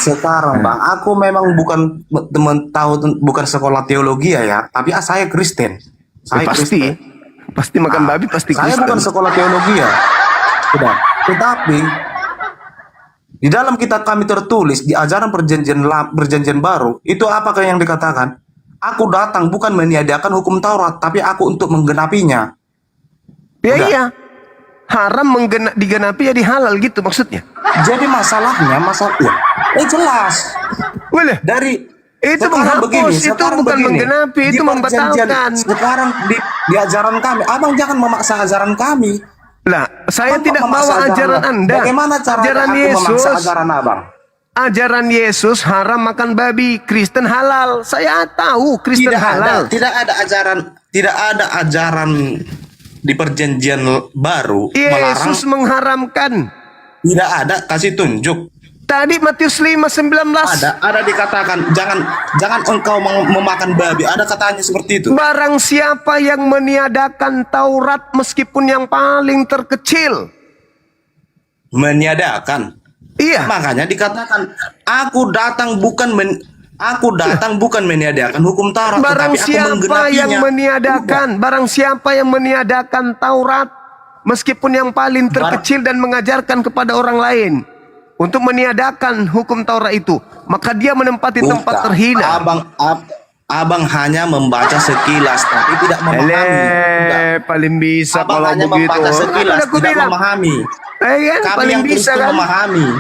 Sekarang Bang, aku memang bukan sekolah teologi ya, tapi saya Kristen. Pasti makan babi pasti Kristen. Saya bukan sekolah teologi ya. Sudah. Tetapi di dalam kitab kami tertulis di ajaran perjanjian baru itu apakah yang dikatakan? Aku datang bukan meniadakan hukum Taurat, tapi aku untuk menggenapinya. Iya. Haram digenapi jadi halal gitu maksudnya. Jadi masalahnya jelas. Boleh. Dari itu menghapus, itu bukan menggenapi, itu membatalkan. Sekarang di ajaran kami, abang jangan memaksa ajaran kami. Lah, saya tidak bawa ajaran Anda. Bagaimana cara ajaran aku Yesus, memaksa ajaran abang? Ajaran Yesus haram makan babi, Kristen halal. Saya tahu Kristen halal. Tidak ada ajaran di perjanjian baru Yesus mengharamkan. Tidak ada, kasih tunjuk. Tadi Matius 5:19. Ada dikatakan jangan engkau memakan babi. Ada katanya seperti itu. Barang siapa yang meniadakan Taurat meskipun yang paling terkecil. Meniadakan. Iya. Makanya dikatakan aku datang bukan meniadakan hukum Taurat, barang tetapi aku menggenapinya. Barang siapa yang meniadakan Taurat meskipun yang paling terkecil dan mengajarkan kepada orang lain untuk meniadakan hukum Taurat itu, maka dia menempati tempat terhina. Abang hanya membaca sekilas tapi tidak memahami. Paling bisa abang kalau hanya begitu. Membaca sekilas, tidak memahami. Kan, kami paling yang bisa Kristen kan memahami.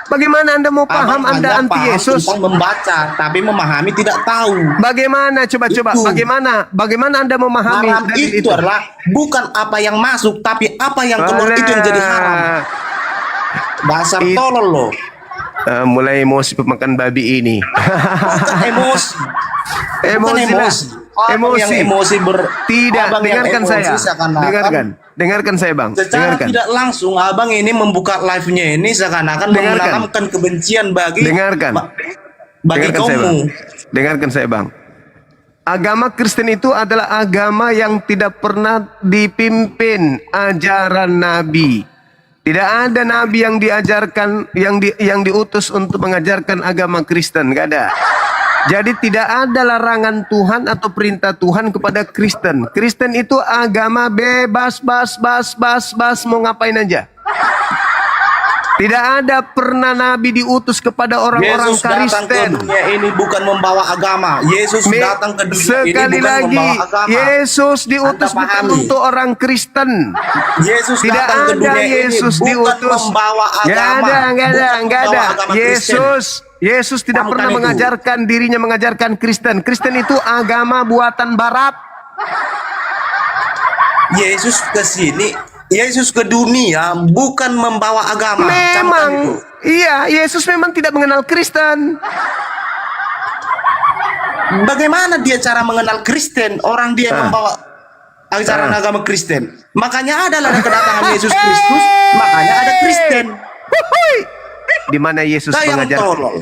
Bagaimana Anda mau paham? Anda anti Yesus? Membaca tapi memahami tidak tahu. Bagaimana? Coba. Bagaimana Anda memahami? Haram itu adalah bukan apa yang masuk tapi apa yang keluar itu yang jadi haram. Dasar tolol loh. Mulai emosi pemakan babi ini. Bukan emosi. Tidak, dengarkan saya. Dengarkan saya Bang. Secara tidak langsung abang ini membuka live-nya ini seakan-akan menanamkan kebencian bagi kaummu. Dengarkan saya Bang. Agama Kristen itu adalah agama yang tidak pernah dipimpin ajaran Nabi. Tidak ada nabi yang diajarkan yang diutus untuk mengajarkan agama Kristen, nggak ada. Jadi tidak ada larangan Tuhan atau perintah Tuhan kepada Kristen. Kristen itu agama bebas, bas, mau ngapain aja. Tidak ada pernah nabi diutus kepada orang-orang Yesus datang ke Kristen. dunia ini bukan membawa agama. Yesus datang ke dunia ini Sekali bukan lagi, membawa agama. Yesus diutus Anda bukan pahami? untuk orang Kristen. Yesus Tidak datang ke ada dunia Yesus ini bukan diutus. membawa agama. Nggak Bukan ada. membawa agama Kristen. Yesus tidak Bukan pernah itu. mengajarkan dirinya mengajarkan Kristen. Kristen itu agama buatan Barat. Yesus ke sini, Yesus ke dunia bukan membawa agama. Camkan Memang, itu. iya, Yesus memang tidak mengenal Kristen. Bagaimana dia cara mengenal Kristen? Orang dia membawa ajaran agama Kristen. Makanya adalah kedatangan Yesus Kristus, makanya ada Kristen. Di mana Yesus Saya yang mengajarkan? tolol.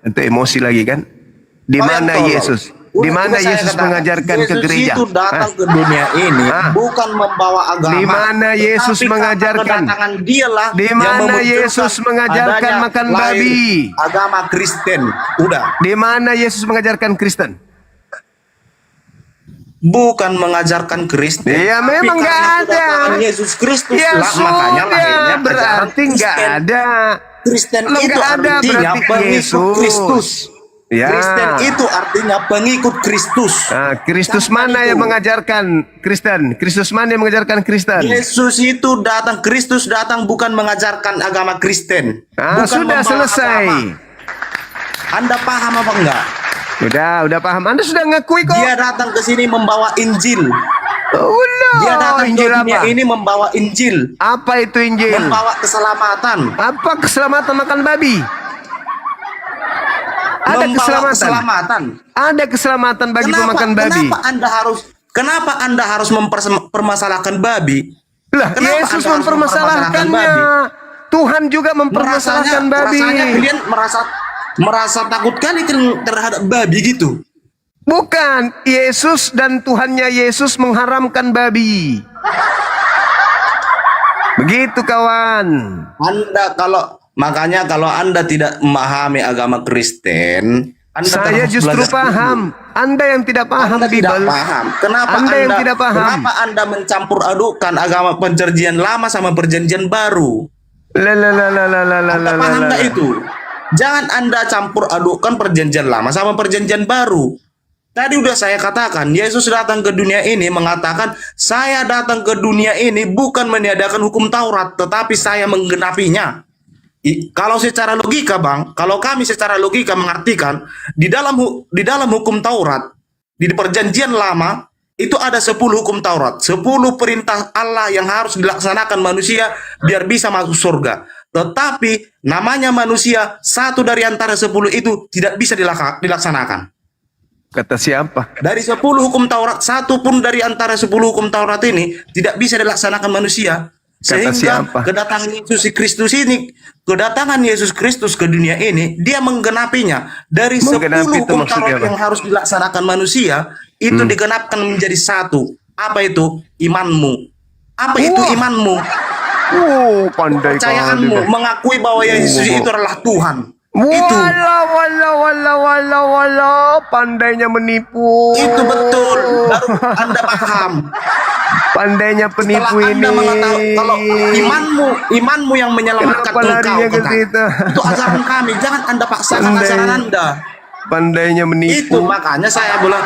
Itu emosi lagi kan? Di Saya mana yang tolol. Yesus? Di mana Saya Yesus katakan, mengajarkan ke gereja? Yesus itu datang ke dunia ini bukan membawa agama. Di mana Yesus Tetapi mengajarkan? kedatangan dialah Di yang mana memunculkan Yesus mengajarkan adanya makan lahir babi? Agama Kristen. Udah. Di mana Yesus mengajarkan Kristen? Bukan mengajarkan Kristen. Ya Tapi memang nggak karena ada. kedatangan Yesus Kristus Ya lah, makanya lahirnya sudah, ajaran berarti nggak Kristen. ada. Kristen Lo itu nggak ada artinya berarti pengikut Yesus. Kristus. Ya. Kristen itu artinya pengikut Kristus. Kristus Sampai mana itu. yang mengajarkan Kristen? Kristus mana yang mengajarkan Kristen? Yesus itu datang, Kristus datang bukan mengajarkan agama Kristen. Bukan Sudah membawa selesai. agama. Anda paham apa enggak? Udah paham. Anda sudah ngakui kok. Dia datang ke sini membawa Injil. Oh no. Dia datang Injil ke dunia apa? ini membawa Injil. Apa itu Injil? Membawa keselamatan. Apa keselamatan makan babi? Ada Membawa keselamatan. Ada keselamatan bagi pemakan babi. Kenapa Anda harus mempermasalahkan babi? Lah, Kenapa Yesus Anda harus mempermasalahkannya. babi? Tuhan juga mempermasalahkan babi. Rasanya kalian merasa takut kali terhadap babi gitu. Bukan, Yesus dan Tuhannya Yesus mengharamkan babi. Begitu kawan. Makanya kalau Anda tidak memahami agama Kristen, saya justru paham. Anda yang tidak paham Anda tidak Bible. paham. Kenapa Anda yang tidak paham. Kenapa Anda mencampur adukan agama perjanjian lama sama perjanjian baru? Anda paham nggak itu? Jangan Anda campur adukan perjanjian lama sama perjanjian baru. Tadi udah saya katakan, Yesus datang ke dunia ini mengatakan, saya datang ke dunia ini bukan meniadakan hukum Taurat, tetapi saya menggenapinya. Kalau secara logika, Bang, kalau kami secara logika mengartikan, di dalam hukum Taurat, di perjanjian lama, itu ada 10 hukum Taurat, 10 perintah Allah yang harus dilaksanakan manusia biar bisa masuk surga. Tetapi namanya manusia, satu dari antara 10 itu tidak bisa dilaksanakan. Kata siapa? Dari 10 hukum Taurat, satu pun dari antara 10 hukum Taurat ini tidak bisa dilaksanakan manusia. Sehingga kedatangan Yesus Kristus ke dunia ini, dia menggenapinya. Dari 10 hukum Taurat yang harus dilaksanakan manusia, itu digenapkan menjadi satu. Apa itu? Imanmu. Apa itu imanmu? Pandai Kepercayaanmu, mengakui bahwa Yesus itu adalah Tuhan. Wala, pandainya menipu. Itu betul, baru Anda paham. Pandainya penipu ini. Anda mengetahui kalau imanmu yang menyelamatkan engkau. Itu ajaran kami, jangan Anda paksakan ajaran Anda. Pandainya menipu. Itu makanya saya bilang,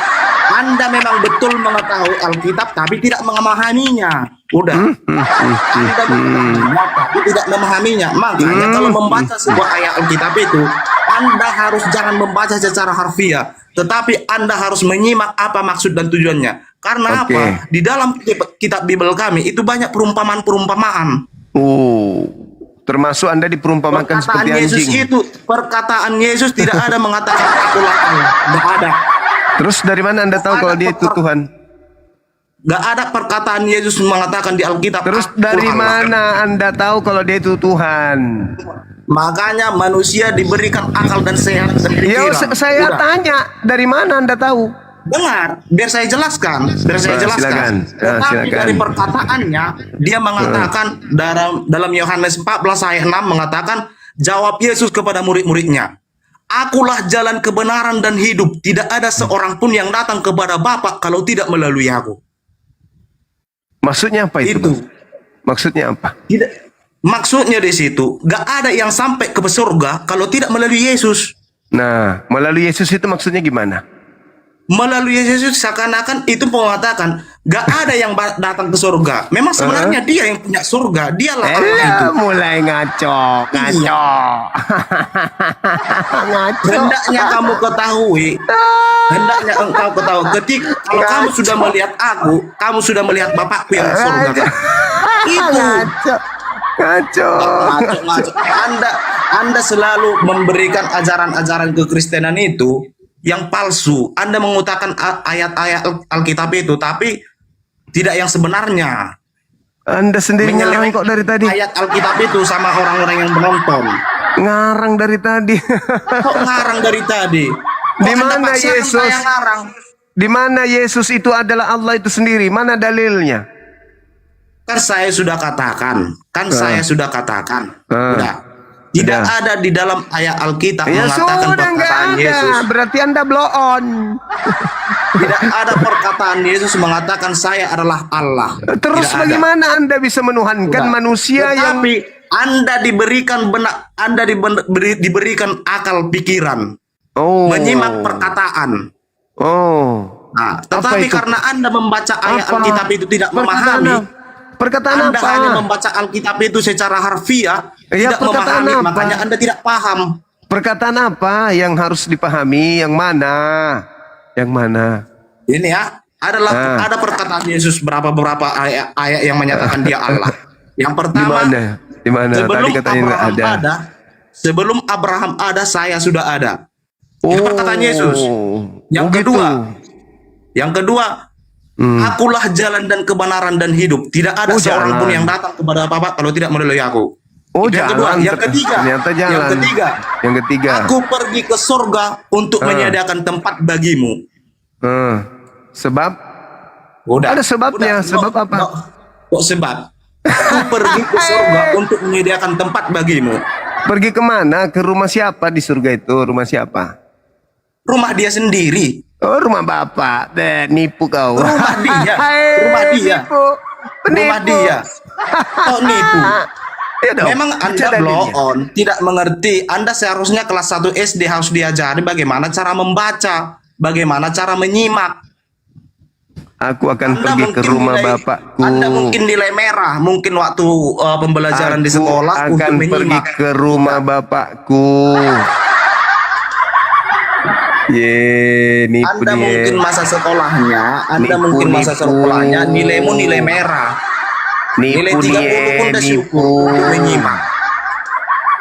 Anda memang betul mengetahui Alkitab tapi tidak memahaminya. Udah. Anda memahaminya tapi tidak memahaminya. Makanya kalau membaca sebuah ayat Alkitab itu, Anda harus jangan membaca secara harfiah, tetapi Anda harus menyimak apa maksud dan tujuannya. Karena apa? Di dalam kitab Bible kami itu banyak perumpamaan-perumpamaan. Termasuk Anda diperumpamakan seperti anjing. Perkataan Yesus tidak ada mengatakan akulah Allah. Tidak ada. Terus dari mana Anda tahu kalau dia itu Tuhan? Gak ada perkataan Yesus mengatakan di Alkitab. Terus dari mana Anda tahu kalau dia itu Tuhan? Makanya manusia diberikan akal dan sehat dan pikiran. Saya tanya, dari mana Anda tahu? Dengar, biar saya jelaskan. Silakan. Tetapi Silakan. dari perkataannya, dia mengatakan dalam Yohanes 14 ayat 6 mengatakan, jawab Yesus kepada murid-muridnya, akulah jalan kebenaran dan hidup. Tidak ada seorang pun yang datang kepada Bapa kalau tidak melalui aku. Maksudnya apa itu? Maksudnya apa? Maksudnya di situ, gak ada yang sampai ke surga kalau tidak melalui Yesus. Nah, melalui Yesus itu maksudnya gimana? Melalui Yesus seakan-akan itu mengatakan gak ada yang datang ke surga. Memang sebenarnya dia yang punya surga. Dialah Allah itu. Mulai ngaco. Hendaknya kamu ketahui. Hendaknya engkau ketahui. Ketika kalau kamu sudah melihat aku, kamu sudah melihat Bapakku yang di surga. Itu. Ngaco. Anda selalu memberikan ajaran-ajaran kekristenan itu yang palsu. Anda mengutarakan ayat-ayat Alkitab itu, tapi tidak yang sebenarnya. Anda sendiri ngarang kok dari tadi. Ayat Alkitab itu sama orang-orang yang menonton. Ngarang dari tadi. Kok ngarang dari tadi? Di mana Yesus? Di mana Yesus itu adalah Allah itu sendiri? Mana dalilnya? Kan saya sudah katakan. Udah. Tidak ada di dalam ayat Alkitab mengatakan perkataan Yesus. Berarti Anda blow on. Tidak ada perkataan Yesus mengatakan saya adalah Allah. Terus Tidak bagaimana Anda bisa menuhankan manusia yang... Tetapi Anda diberikan benak, Anda diberikan akal pikiran. Menyimak perkataan. Nah, tetapi karena Anda membaca ayat Alkitab itu tidak memahami. Perkataan Anda apa? hanya membaca Alkitab itu secara harfiah, tidak perkataan memahami, apa? makanya Anda tidak paham. Perkataan apa yang harus dipahami? Yang mana? Yang mana? Ini ya, ada perkataan Yesus beberapa ayat yang menyatakan dia Allah. Yang pertama, di mana? Sebelum Tadi katanya Abraham ada. Sebelum Abraham ada, saya sudah ada. Itu perkataan Yesus. Yang kedua, akulah jalan dan kebenaran dan hidup. Tidak ada seorang pun yang datang kepada Bapa kalau tidak melalui aku. Yang ketiga, aku pergi ke surga untuk menyediakan tempat bagimu. Sebab? Ada sebabnya. Sebab apa? Kok sebab? Aku pergi ke surga untuk menyediakan tempat bagimu. Pergi kemana? Ke rumah siapa di surga itu? Rumah siapa? Rumah dia sendiri. Oh, rumah Bapak. Nipu kau. Rumah dia. Rumah dia. Kok nipu? Memang Anda blow on, tidak mengerti. Anda seharusnya kelas 1 SD harus diajari bagaimana cara membaca, bagaimana cara menyimak. Aku akan pergi ke rumah Bapakku. Anda mungkin nilai merah, mungkin waktu pembelajaran di sekolah akan pergi ke rumah Bapakku. Nipu Anda mungkin masa sekolahnya, nilaimu nilai merah. Nilai 30 pun udah cukup untuk menyimak.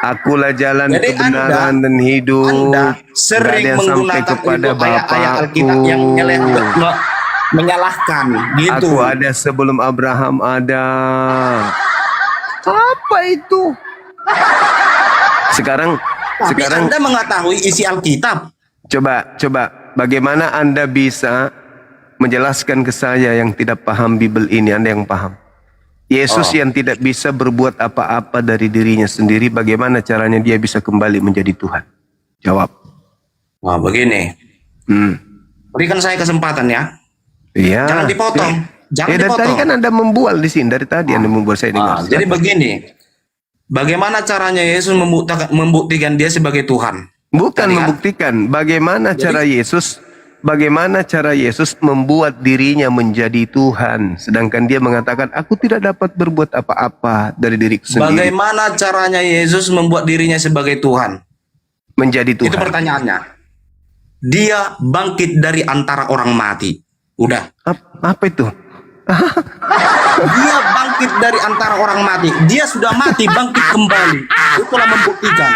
Akulah jalan kebenaran dan hidup. Anda sering menggunakan ayat-ayat Alkitab yang menyalahkan gitu. Aku ada sebelum Abraham ada. Apa itu? Sekarang Anda mengetahui isi Alkitab. Coba, bagaimana Anda bisa menjelaskan ke saya yang tidak paham Bible ini, Anda yang paham? Yesus yang tidak bisa berbuat apa-apa dari dirinya sendiri, bagaimana caranya dia bisa kembali menjadi Tuhan? Jawab. Wah, begini. Berikan saya kesempatan ya. Iya. Jangan dipotong. Dari tadi kan Anda membual di sini, dari tadi Anda membual saya dengar. Jadi begini. Bagaimana caranya Yesus membuktikan dia sebagai Tuhan? Bukan membuktikan, bagaimana cara Yesus membuat dirinya menjadi Tuhan, sedangkan dia mengatakan aku tidak dapat berbuat apa-apa dari diriku sendiri. Bagaimana caranya Yesus membuat dirinya sebagai Tuhan? Menjadi Tuhan. Itu pertanyaannya. Dia bangkit dari antara orang mati. Udah. Apa itu? Dia bangkit dari antara orang mati. Dia sudah mati, bangkit kembali. Itulah membuktikan.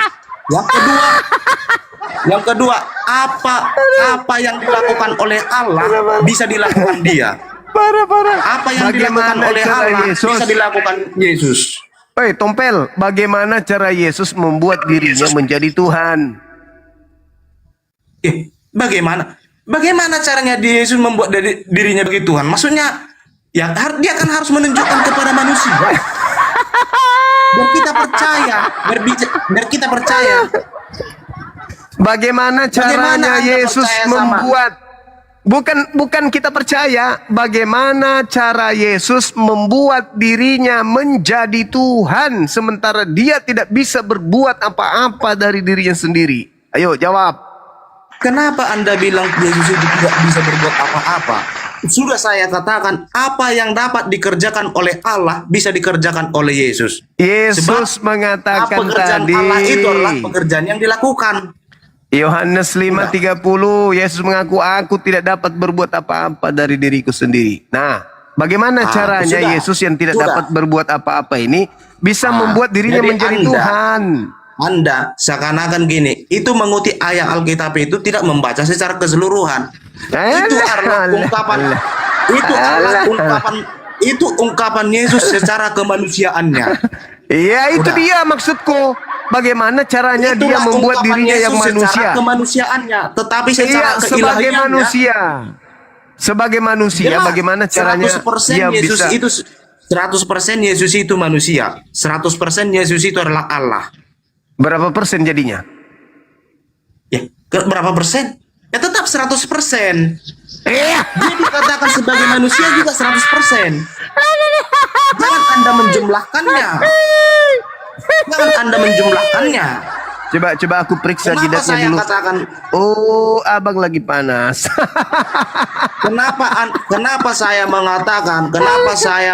Yang kedua, apa yang dilakukan oleh Allah bisa dilakukan dia. Apa yang dilakukan oleh Allah bisa dilakukan Yesus. Tompel, bagaimana cara Yesus membuat dirinya menjadi Tuhan? Bagaimana? Bagaimana caranya Yesus membuat dirinya bagi Tuhan? Maksudnya, ya dia kan harus menunjukkan kepada manusia. Biar kita percaya, biar kita percaya. Bagaimana caranya Anda Yesus percaya sama? membuat bukan kita percaya, bagaimana cara Yesus membuat dirinya menjadi Tuhan sementara dia tidak bisa berbuat apa-apa dari dirinya sendiri? Ayo jawab. Kenapa Anda bilang Yesus itu tidak bisa berbuat apa-apa? Sudah saya katakan, apa yang dapat dikerjakan oleh Allah bisa dikerjakan oleh Yesus. Yesus mengatakan pekerjaan tadi, Allah itu adalah pekerjaan yang dilakukan. Yohanes 5:30, Yesus mengaku, aku tidak dapat berbuat apa-apa dari diriku sendiri. Nah, bagaimana caranya sudah. Yesus yang tidak Sudah. dapat berbuat apa-apa ini bisa membuat dirinya Jadi menjadi Tuhan? Anda seakan-akan gini, itu mengutip ayat Alkitab itu tidak membaca secara keseluruhan. Itu adalah ungkapan, itu ungkapan Yesus secara kemanusiaannya. Iya, itu dia maksudku. Bagaimana caranya dia Itulah membuat ungkapan dirinya yang Yesus manusia? secara kemanusiaannya, tetapi secara Iya, sebagai keilahiannya, manusia. Sebagai manusia, jelas, bagaimana caranya 100% dia Yesus bisa? itu 100% Yesus itu manusia, 100% Yesus itu adalah Allah. Berapa persen jadinya? Ya, berapa persen? Ya tetap 100%. Dia dikatakan sebagai manusia juga 100%. Jangan Anda menjumlahkannya. Jangan Anda menjumlahkannya. Coba aku periksa Kenapa jidatnya saya dulu. katakan? Oh, abang lagi panas. Kenapa saya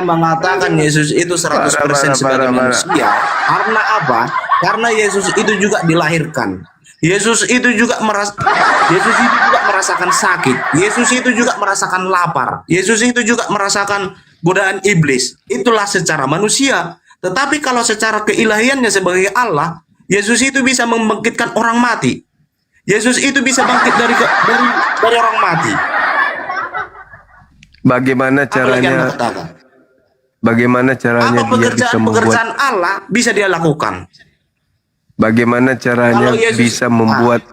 mengatakan Yesus itu 100% sebagai manusia? Karena apa? Karena Yesus itu juga dilahirkan. Yesus itu juga merasakan sakit. Yesus itu juga merasakan lapar. Yesus itu juga merasakan godaan iblis. Itulah secara manusia. Tetapi kalau secara keilahiannya sebagai Allah, Yesus itu bisa membangkitkan orang mati. Yesus itu bisa bangkit dari orang mati. Bagaimana caranya? Bagaimana caranya Apa dia bisa membuat? pekerjaan Allah bisa dia lakukan. Bagaimana caranya Kalau Yesus- bisa membuat?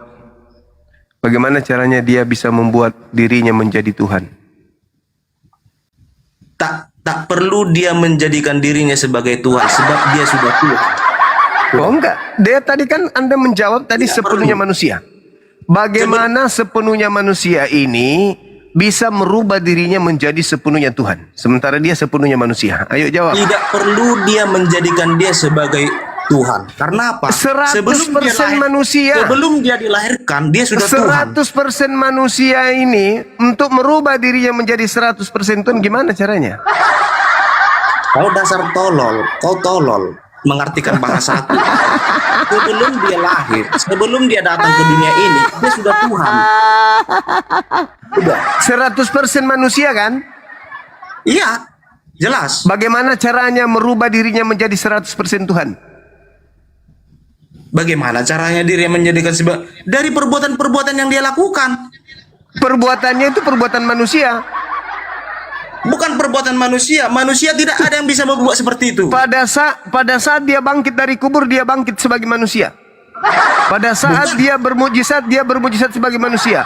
Bagaimana caranya dia bisa membuat dirinya menjadi Tuhan? Tak perlu dia menjadikan dirinya sebagai Tuhan sebab dia sudah Tuhan. Oh enggak, dia tadi kan Anda menjawab tadi sepenuhnya manusia. Bagaimana sepenuhnya manusia ini bisa merubah dirinya menjadi sepenuhnya Tuhan, sementara dia sepenuhnya manusia? Ayo jawab. Tidak perlu dia menjadikan dia sebagai Tuhan. Karena apa? 100% manusia. Sebelum dia dilahirkan, dia sudah Tuhan. 100% manusia ini untuk merubah dirinya menjadi 100% Tuhan, gimana caranya? Kau dasar tolol, kau tolol mengartikan bahasa aku. Sebelum dia lahir, sebelum dia datang ke dunia ini, dia sudah Tuhan. Udah. 100% manusia kan? Iya, jelas. Bagaimana caranya merubah dirinya menjadi 100% Tuhan? Bagaimana caranya diri menjadikan dari perbuatan-perbuatan yang dia lakukan? Perbuatannya itu perbuatan manusia. Bukan perbuatan manusia. Manusia tidak ada yang bisa membuat seperti itu. Pada saat dia bangkit dari kubur, dia bangkit sebagai manusia. Pada saat dia bermujizat sebagai manusia.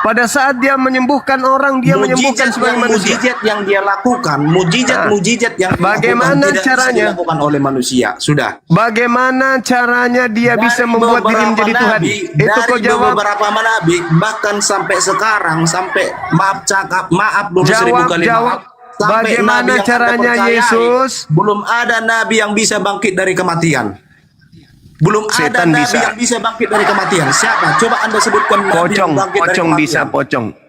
Pada saat dia menyembuhkan orang, dia menyembuhkan sebagai manusia. Mujizat yang dia lakukan, mujizat yang bagaimana tidak caranya bisa dilakukan oleh manusia. Sudah. Bagaimana caranya dia bisa membuat diri menjadi Tuhan? Itu kau jawab. Beberapa nabi, bahkan sampai sekarang, sampai maaf dulu 1000 kali Jawab. maaf. Sampai Bagaimana nabi yang caranya Anda percayai, Yesus? Belum ada nabi yang bisa bangkit dari kematian. Belum ada nabi yang bisa bangkit dari kematian. Siapa? Coba Anda sebutkan nabi yang bangkit dari kematian.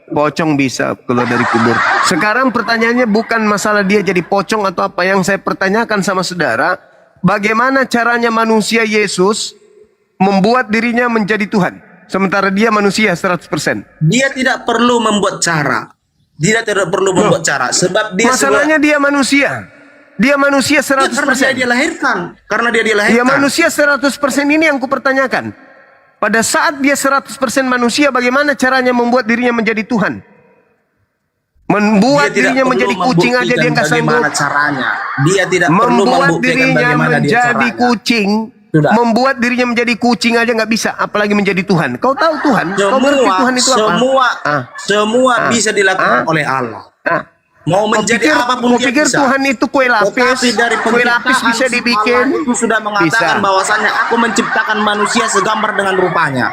Pocong bisa keluar dari kubur. Sekarang pertanyaannya bukan masalah dia jadi pocong atau apa. Yang saya pertanyakan sama saudara, bagaimana caranya manusia Yesus membuat dirinya menjadi Tuhan, sementara dia manusia 100%? Dia tidak perlu membuat cara. Dia tidak perlu membuat cara, sebab dia masalahnya dia manusia. Dia manusia 100%. Karena dia dilahirkan. Dia manusia 100% ini yang kupertanyakan. Pada saat dia 100% manusia, bagaimana caranya membuat dirinya menjadi Tuhan? Membuat dirinya menjadi kucing aja dia nggak sanggup. Bagaimana caranya? Dia tidak perlu Membuat membuktikan dirinya bagaimana dia menjadi caranya. kucing Membuat dirinya menjadi kucing aja nggak bisa, apalagi menjadi Tuhan. Kau tahu Tuhan? Kau mengerti Tuhan itu apa? Semua bisa dilakukan oleh Allah. Mau menjadi apapun dia pikir bisa. Tuhan itu kue lapis? Tetapi dari Kue lapis bisa dibikin. Allah itu sudah mengatakan bahwasannya aku menciptakan manusia segambar dengan rupanya.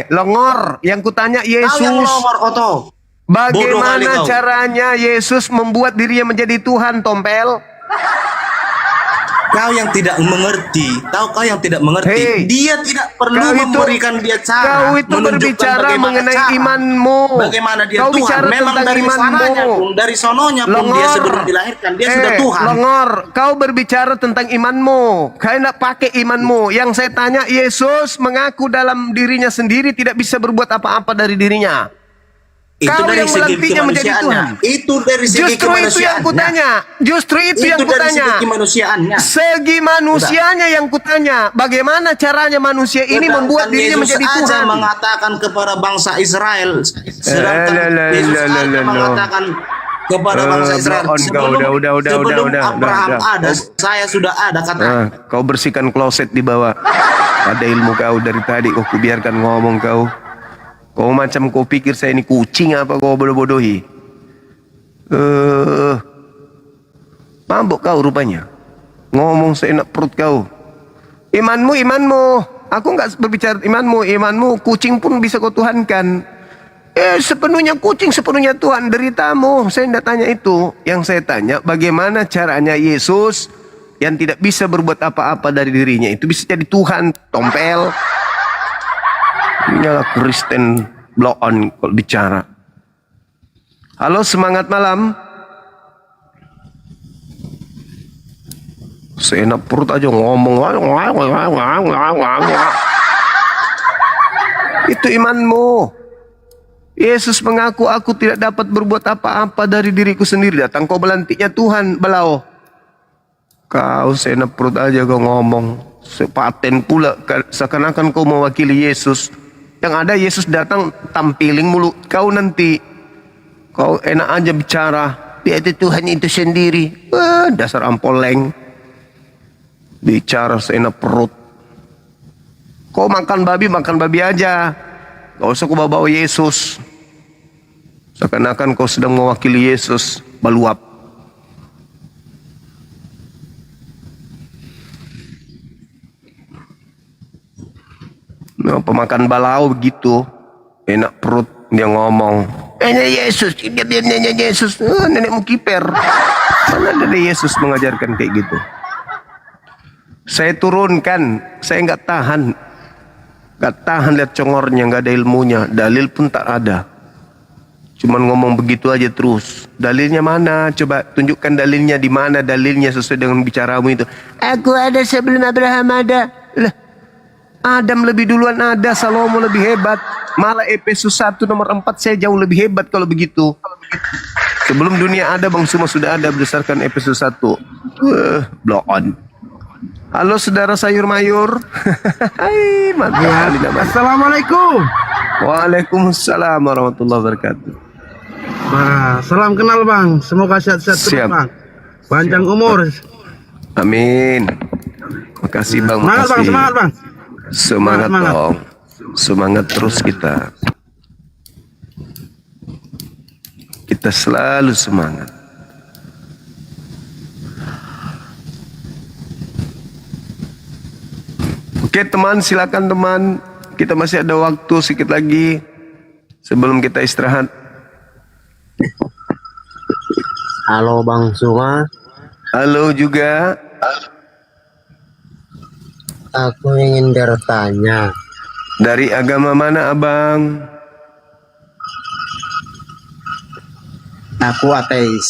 Longor, yang kutanya Yesus. Kau yang longor, Koto. Bagaimana caranya Yesus membuat dirinya menjadi Tuhan, Tompel? Kau yang tidak mengerti, kau yang tidak mengerti. Dia tidak perlu memberikan dia cara. Kau itu berbicara mengenai imanmu. Bagaimana dia kau Tuhan? Bicara Memang tentang dari imanmu. sananya pun, dari sononya pun dia sebelum dilahirkan dia sudah Tuhan. Longor, kau berbicara tentang imanmu. Kau tidak pakai imanmu. Yang saya tanya, Yesus mengaku dalam dirinya sendiri tidak bisa berbuat apa-apa dari dirinya. Itu Kau dari yang segi melantiknya menjadi Tuhan. Itu dari segi Justru itu yang kutanya. Justru itu yang dari kutanya. segi kemanusiaannya. Segi manusianya yang kutanya. Bagaimana caranya manusia ini membuat dirinya menjadi Tuhan? Yesus aja mengatakan kepada bangsa Israel, sedangkan Yesus aja mengatakan kepada bangsa Israel, sebelum Abraham ada, saya sudah ada, kata. Kau bersihkan kloset di bawah. Ada ilmu kau dari tadi. Kau biarkan ngomong kau. Kau macam kau pikir saya ini kucing apa kau bodoh-bodohi? Mabuk kau rupanya. Ngomong seenak perut kau. Imanmu. Aku enggak berbicara imanmu. Kucing pun bisa kau tuhankan. Sepenuhnya kucing, sepenuhnya Tuhan. Deritamu. Saya tidak tanya itu. Yang saya tanya, bagaimana caranya Yesus yang tidak bisa berbuat apa-apa dari dirinya itu bisa jadi Tuhan, Tompel. Nyala Kristen blow on kalau bicara. Halo, semangat malam. Seenak perut aja ngomong. Itu imanmu. Yesus mengaku, aku tidak dapat berbuat apa-apa dari diriku sendiri. Datang kau belantiknya Tuhan, belau. Kau seenak perut aja kau ngomong. Sepaten pula, seakan-akan kau mewakili Yesus. Yang ada Yesus datang tampilin mulut kau nanti. Kau enak aja bicara. Dia itu Tuhan itu sendiri. Dasar ampoleng. Bicara seenak perut. Kau makan babi aja. Gak usah kau bawa Yesus. Seakan-akan kau sedang mewakili Yesus. Baluap. Nah, pemakan balau begitu, enak perut dia ngomong. Nenek Yesus, dia nenek Yesus, nenekmu kiper. Mana ada Yesus mengajarkan kayak gitu? Saya turunkan, saya nggak tahan lihat congornya, nggak ada ilmunya, dalil pun tak ada. Cuman ngomong begitu aja terus. Dalilnya mana? Coba tunjukkan dalilnya, di mana dalilnya sesuai dengan bicaramu itu. Aku ada sebelum Abraham ada. Lah, Adam lebih duluan ada, Salomo lebih hebat. Malah Efesus 1 nomor 4 saya jauh lebih hebat kalau begitu. Sebelum dunia ada, Bang Suma sudah ada berdasarkan Efesus 1. Blow on. Halo saudara sayur mayur. Hai, Assalamualaikum. Waalaikumsalam warahmatullahi wabarakatuh. Salam kenal Bang. Semoga sehat-sehat terus Bang. Panjang umur. Amin. Makasih Bang. Semangat Bang, semangat Bang. Semangat dong. Semangat terus kita. Kita selalu semangat. Oke teman, silakan teman. Kita masih ada waktu sedikit lagi sebelum kita istirahat. Halo Bang Suma. Halo juga. Aku ingin bertanya. Dari agama mana abang? Aku ateis.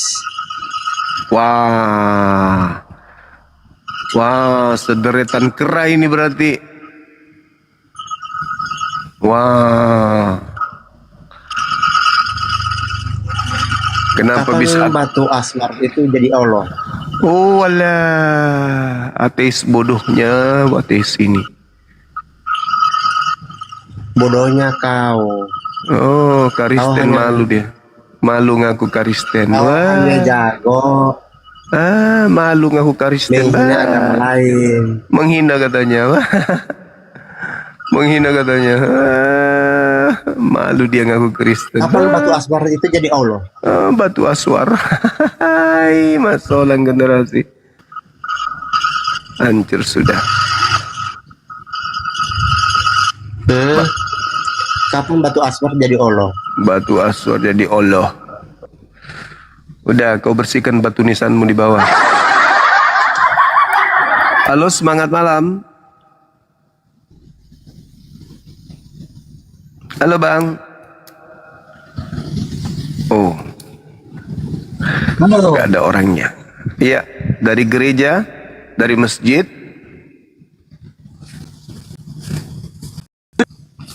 Wah, sederetan kera ini berarti. Wah, kenapa bisa batu asmar itu jadi Allah? Oh alah, ateis bodohnya, ateis ini. Bodohnya kau. Oh, Kristen malu dia. Malu ngaku Kristen. Kau hanya jago Malu ngaku Kristen. Menghina agama lain. Menghina katanya. Menghina katanya. Malu dia ngaku Kristen. Kapan batu asbar itu jadi Allah? Batu aswar. Hai, masalah generasi. Hancur sudah. Kapan batu asbar jadi Allah? Batu aswar jadi Allah. Udah, kau bersihkan batu nisanmu di bawah. Halo, semangat malam. Halo Bang. Oh, nggak ada orangnya. Iya, dari gereja, dari masjid.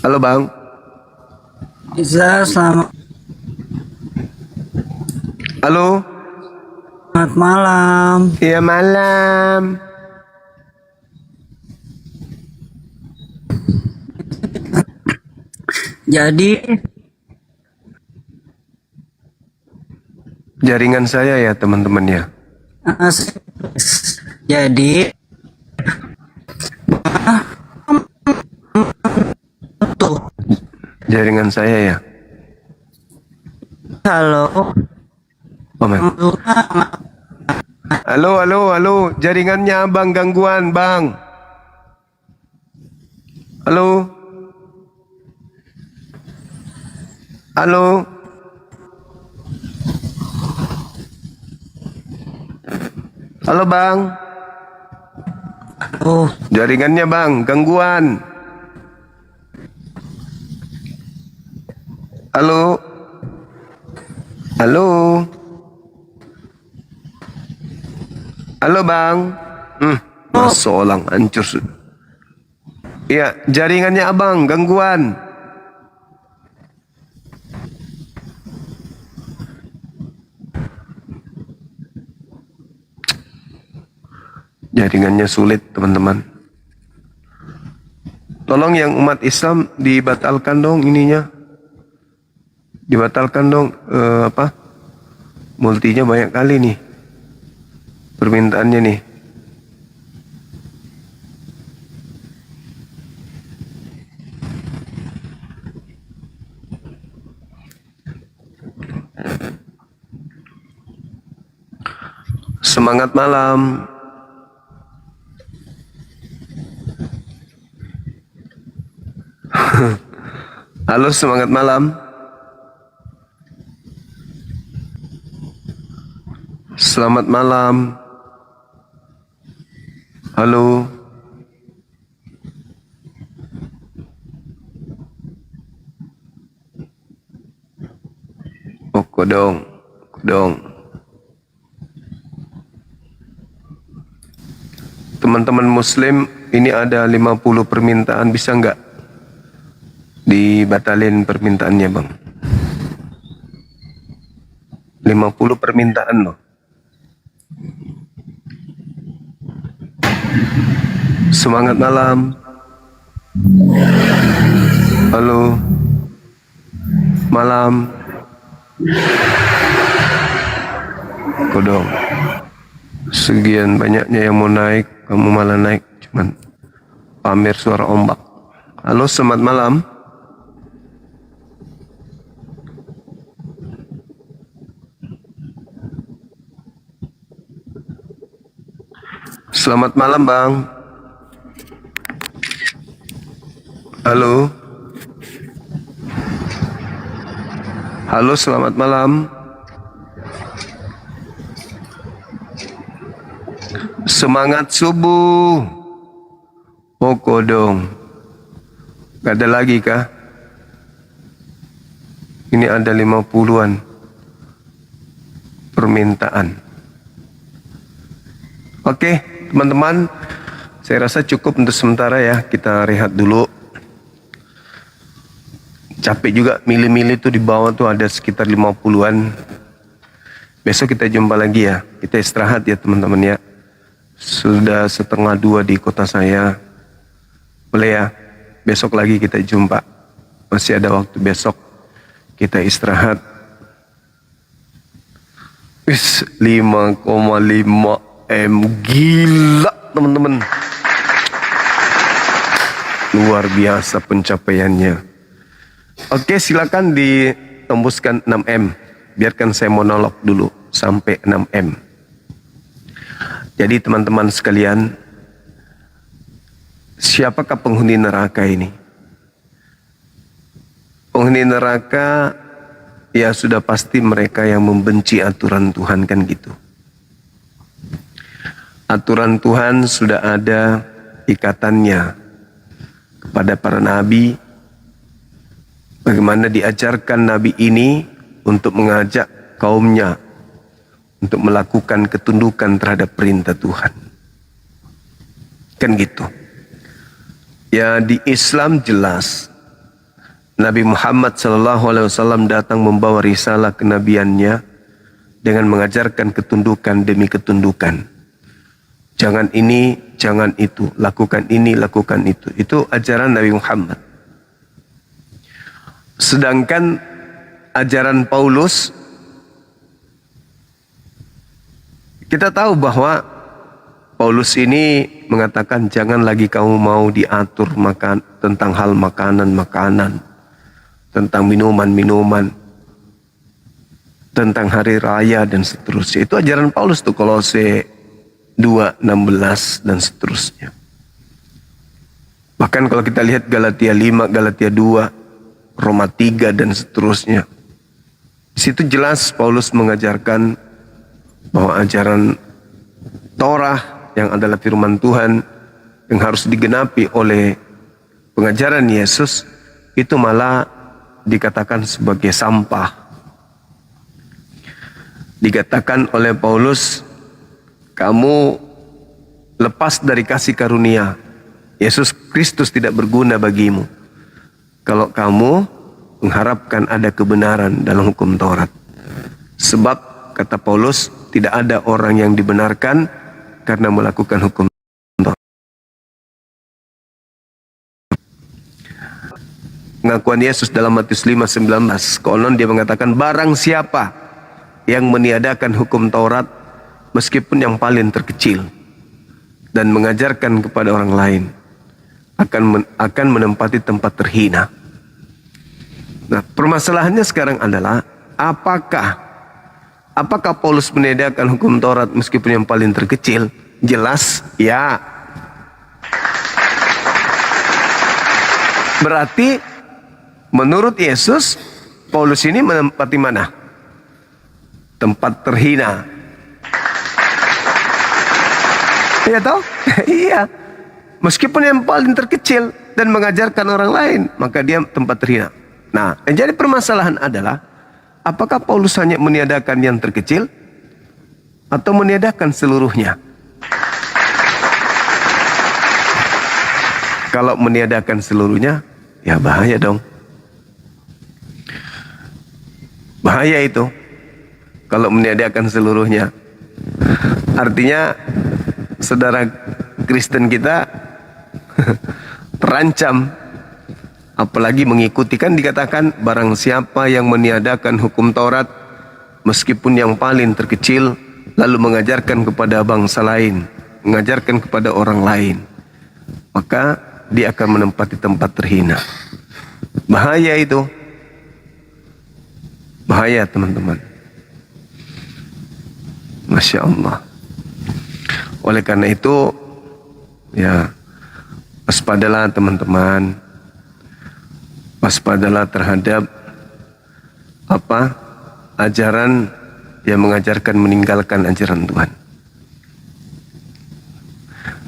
Halo Bang. Bisa, selamat Halo. Selamat malam. Iya malam. Jadi jaringan saya ya teman-teman ya. Jadi jaringan saya ya. Halo. Oh, halo, jaringannya Bang gangguan, Bang. Halo. Halo. Halo, Bang. Jaringannya, Bang, gangguan. Halo. Halo. Halo Bang. Masolang hancur. Iya, jaringannya Abang gangguan. Jaringannya sulit, teman-teman. Tolong yang umat Islam dibatalkan dong ininya. Dibatalkan dong multinya banyak kali nih. Permintaannya nih. Semangat malam. Halo, semangat malam. Selamat malam. Halo. Oh, kodong. Teman-teman muslim, ini ada 50 permintaan, bisa nggak dibatalin permintaannya, Bang? 50 permintaan loh. Semangat malam. Halo. Malam. Kodong. Sekian banyaknya yang mau naik, kamu malah naik cuman pamer suara ombak. Halo, selamat malam. Selamat malam, Bang. Halo. Halo, selamat malam. Semangat subuh. Oh, kodong. Gak ada lagi kah? Ini ada 50-an permintaan. Oke, teman-teman, saya rasa cukup untuk sementara ya. Kita rehat dulu. Capek juga milih-milih tuh di bawah tuh ada sekitar 50-an. Besok kita jumpa lagi ya. Kita istirahat ya teman-teman ya. Sudah 1:30 di kota saya. Boleh ya? Besok lagi kita jumpa. Masih ada waktu besok. Kita istirahat. Wis 5,5 M. Gila teman-teman. Luar biasa pencapaiannya. Oke, silakan ditembuskan 6 M. Biarkan saya monolog dulu sampai 6 M. Jadi teman-teman sekalian, siapakah penghuni neraka ini? Penghuni neraka ya sudah pasti mereka yang membenci aturan Tuhan, kan gitu. Aturan Tuhan sudah ada ikatannya kepada para nabi. Bagaimana diajarkan nabi ini untuk mengajak kaumnya untuk melakukan ketundukan terhadap perintah Tuhan. Kan gitu. Ya, di Islam jelas Nabi Muhammad SAW datang membawa risalah kenabiannya dengan mengajarkan ketundukan demi ketundukan. Jangan ini, jangan itu, lakukan ini, lakukan itu. Itu ajaran Nabi Muhammad. Sedangkan ajaran Paulus, kita tahu bahwa Paulus ini mengatakan jangan lagi kamu mau diatur tentang hal makanan-makanan, tentang minuman-minuman, tentang hari raya dan seterusnya. Itu ajaran Paulus tuh, Kolose 2:16 dan seterusnya. Bahkan kalau kita lihat Galatia 5, Galatia 2, Roma 3 dan seterusnya. Di situ jelas Paulus mengajarkan bahwa ajaran Torah yang adalah firman Tuhan yang harus digenapi oleh pengajaran Yesus itu malah dikatakan sebagai sampah. Dikatakan oleh Paulus, kamu lepas dari kasih karunia. Yesus Kristus tidak berguna bagimu kalau kamu mengharapkan ada kebenaran dalam hukum Taurat. Sebab kata Paulus, tidak ada orang yang dibenarkan karena melakukan hukum Taurat. Pengakuan Yesus dalam Matius 5:19, konon dia mengatakan, barang siapa yang meniadakan hukum Taurat meskipun yang paling terkecil dan mengajarkan kepada orang lain akan menempati tempat terhina. Nah, permasalahannya sekarang adalah apakah Paulus meniadakan hukum Taurat meskipun yang paling terkecil? Jelas ya. Berarti menurut Yesus, Paulus ini menempati mana? Tempat terhina. Iya toh? Iya. Meskipun yang paling terkecil dan mengajarkan orang lain, maka dia tempat terhina. Nah, yang jadi permasalahan adalah, apakah Paulus hanya meniadakan yang terkecil atau meniadakan seluruhnya? Kalau meniadakan seluruhnya, ya bahaya dong. Bahaya itu kalau meniadakan seluruhnya. Artinya saudara Kristen kita terancam. Apalagi mengikuti, kan dikatakan barang siapa yang meniadakan hukum Taurat meskipun yang paling terkecil lalu mengajarkan kepada bangsa lain, mengajarkan kepada orang lain, maka dia akan menempati tempat terhina. Bahaya itu. Bahaya teman-teman. Masya Allah. Oleh karena itu, ya, waspadalah teman-teman. Waspadalah terhadap ajaran yang mengajarkan meninggalkan ajaran Tuhan.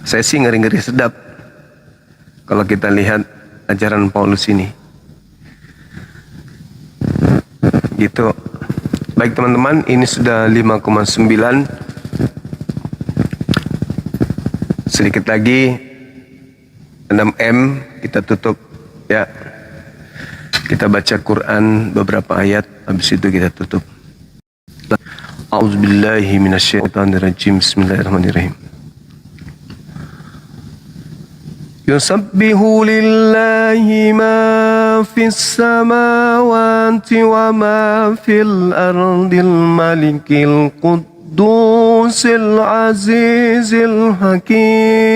Saya sih ngeri-ngeri sedap kalau kita lihat ajaran Paulus ini. Gitu. Baik teman-teman, ini sudah 5,9. Sedikit lagi 6M kita tutup ya. Kita baca Quran beberapa ayat, habis itu kita tutup. A'udzubillahi minasyaitonirrajim. Bismillahirrahmanirrahim. يسبح لله ما في السماوات وما في الأرض الملك القدوس العزيز الحكيم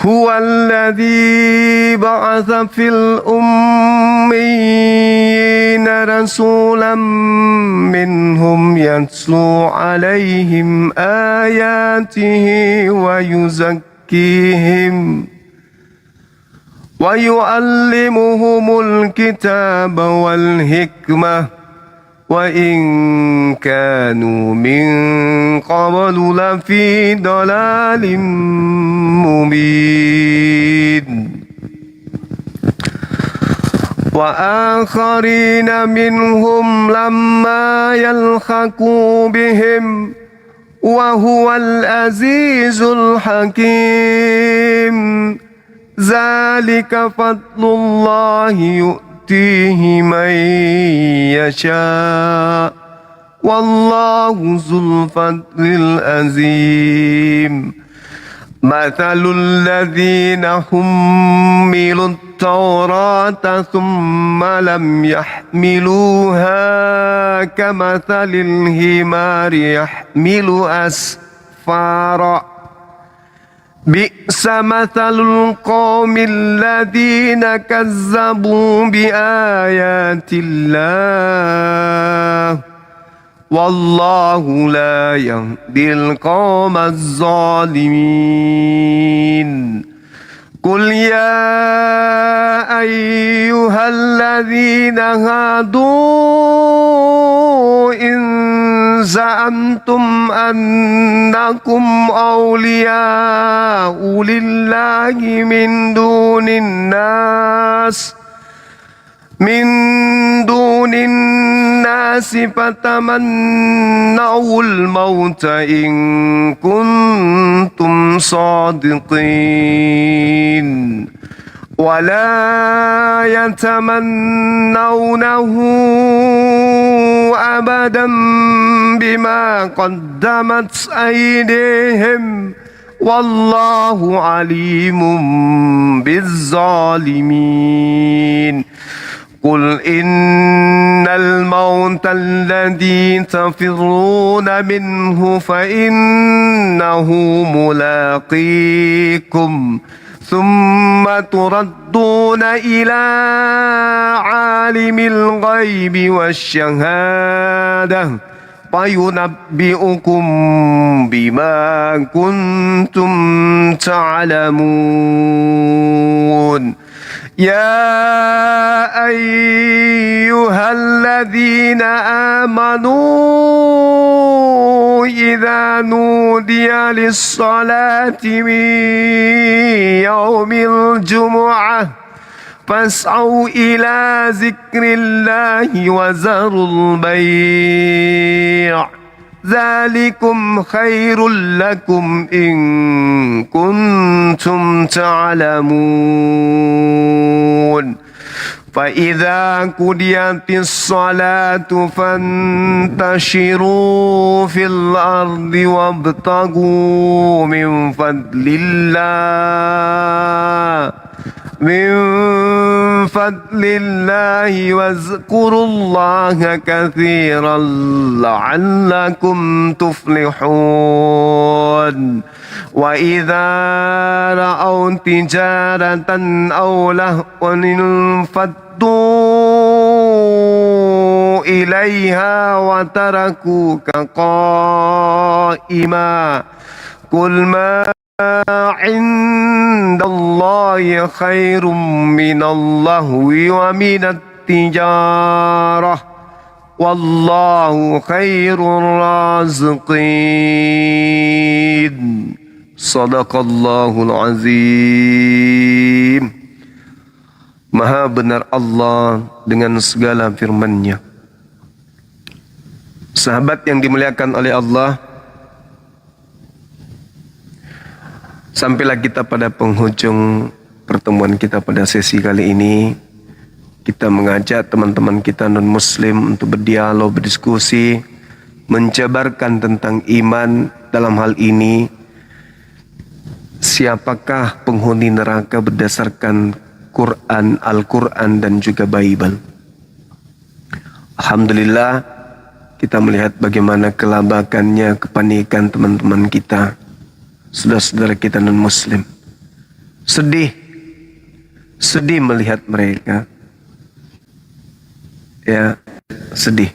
هو الذي بعث في الأميين رسولا منهم يتلو عليهم آياته ويزكيهم ويعلمهم الكتاب والحكمة وإن كانوا من قبل لفي ضلال مبين وآخرين منهم لما يلحقوا بهم وهو العزيز الحكيم ذلك فضل الله يؤتيه من يشاء والله ذو الفضل العظيم مثل الذين حملوا التوراة ثم لم يحملوها كمثل الحمار يحمل أسفارا بئس مثل القوم الذين كذبوا بآيات الله والله لا يهدي القوم الظالمين قل يا أيها الذين هادوا إن زعمتم أنكم أولياء لله من دون الناس فتمنوا الموت إن كنتم صادقين ولا يتمنونه أبدا بما قدمت أيديهم والله عليم بالظالمين قل إن الموت الذي تفرون منه فإنه ملاقيكم ثم تردون إلى عالم الغيب والشهادة فينبئكم بما كنتم تعلمون يا أيها الذين آمنوا إذا نودي للصلاة من يوم الجمعة فاسعوا إلى ذكر الله وذروا البيع ذلكم خير لكم إن كنتم تعلمون فإذا قضيت الصلاة فانتشروا في الأرض وابتغوا من فضل الله واذكروا الله كثيرا لعلكم تفلحون وإذا رأوا تجارة أو لهوا انفضوا إليها وتركوك قائما قل ما عند الله خير من اللهو ومن التجارة والله خير الرازقين Sadaqallahul azim. Maha benar Allah dengan segala firman-Nya. Sahabat yang dimuliakan oleh Allah, sampailah kita pada penghujung pertemuan kita pada sesi kali ini. Kita mengajak teman-teman kita non-muslim untuk berdialog, berdiskusi menjabarkan tentang iman dalam hal ini, siapakah penghuni neraka berdasarkan Quran, Al-Quran dan juga Bible. Alhamdulillah kita melihat bagaimana kelabakannya, kepanikan teman-teman kita, saudara-saudara kita non-muslim. Sedih melihat mereka. Ya, sedih.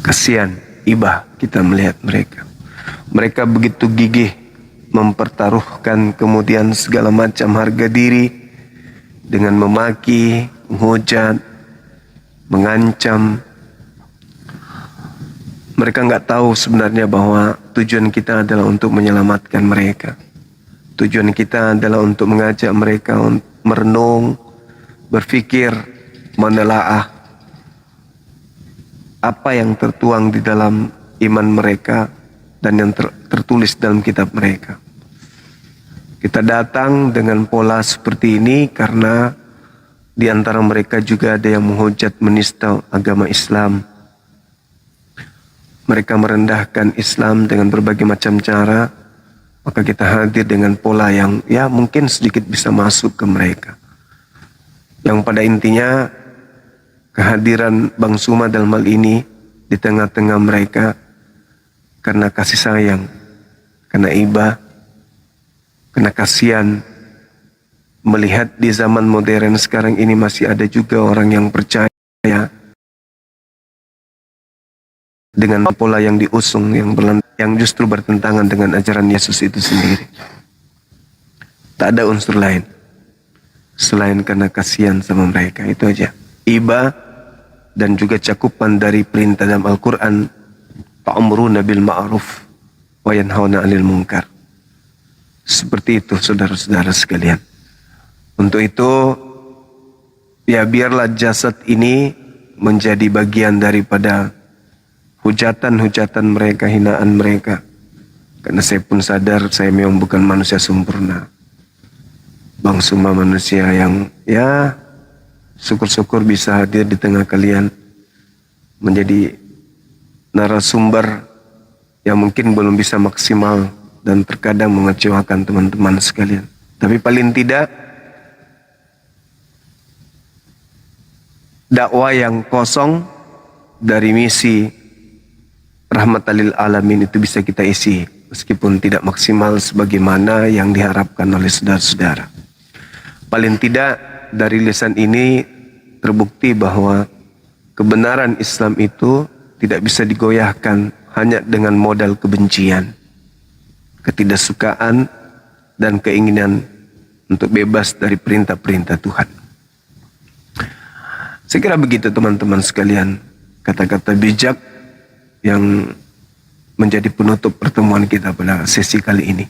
Kasihan, ibah kita melihat mereka. Mereka begitu gigih mempertaruhkan kemudian segala macam harga diri dengan memaki, menghujat, mengancam. Mereka nggak tahu sebenarnya bahwa tujuan kita adalah untuk menyelamatkan mereka. Tujuan kita adalah untuk mengajak mereka merenung, berpikir, menelaah apa yang tertuang di dalam iman mereka dan yang tertulis dalam kitab mereka. Kita datang dengan pola seperti ini karena di antara mereka juga ada yang menghujat menista agama Islam. Mereka merendahkan Islam dengan berbagai macam cara, maka kita hadir dengan pola yang ya mungkin sedikit bisa masuk ke mereka. Yang pada intinya kehadiran Bang Suma dalam hal ini di tengah-tengah mereka karena kasih sayang, karena iba, karena kasihan melihat di zaman modern sekarang ini masih ada juga orang yang percaya dengan pola yang diusung yang justru bertentangan dengan ajaran Yesus itu sendiri. Tak ada unsur lain selain karena kasihan sama mereka, itu aja. Iba dan juga cakupan dari perintah dalam Al-Quran, ta'muruna bil ma'ruf wa yanhauna 'anil munkar. Seperti itu saudara-saudara sekalian. Untuk itu ya biarlah jasad ini menjadi bagian daripada hujatan-hujatan mereka, hinaan mereka. Karena saya pun sadar saya memang bukan manusia sempurna. Bang Suma manusia yang ya syukur-syukur bisa hadir di tengah kalian menjadi narasumber yang mungkin belum bisa maksimal dan terkadang mengecewakan teman-teman sekalian. Tapi paling tidak dakwah yang kosong dari misi rahmatan lil alamin itu bisa kita isi meskipun tidak maksimal sebagaimana yang diharapkan oleh saudara-saudara. Paling tidak dari lisan ini terbukti bahwa kebenaran Islam itu tidak bisa digoyahkan hanya dengan modal kebencian, ketidaksukaan, dan keinginan untuk bebas dari perintah-perintah Tuhan. Saya kira begitu teman-teman sekalian, kata-kata bijak yang menjadi penutup pertemuan kita pada sesi kali ini.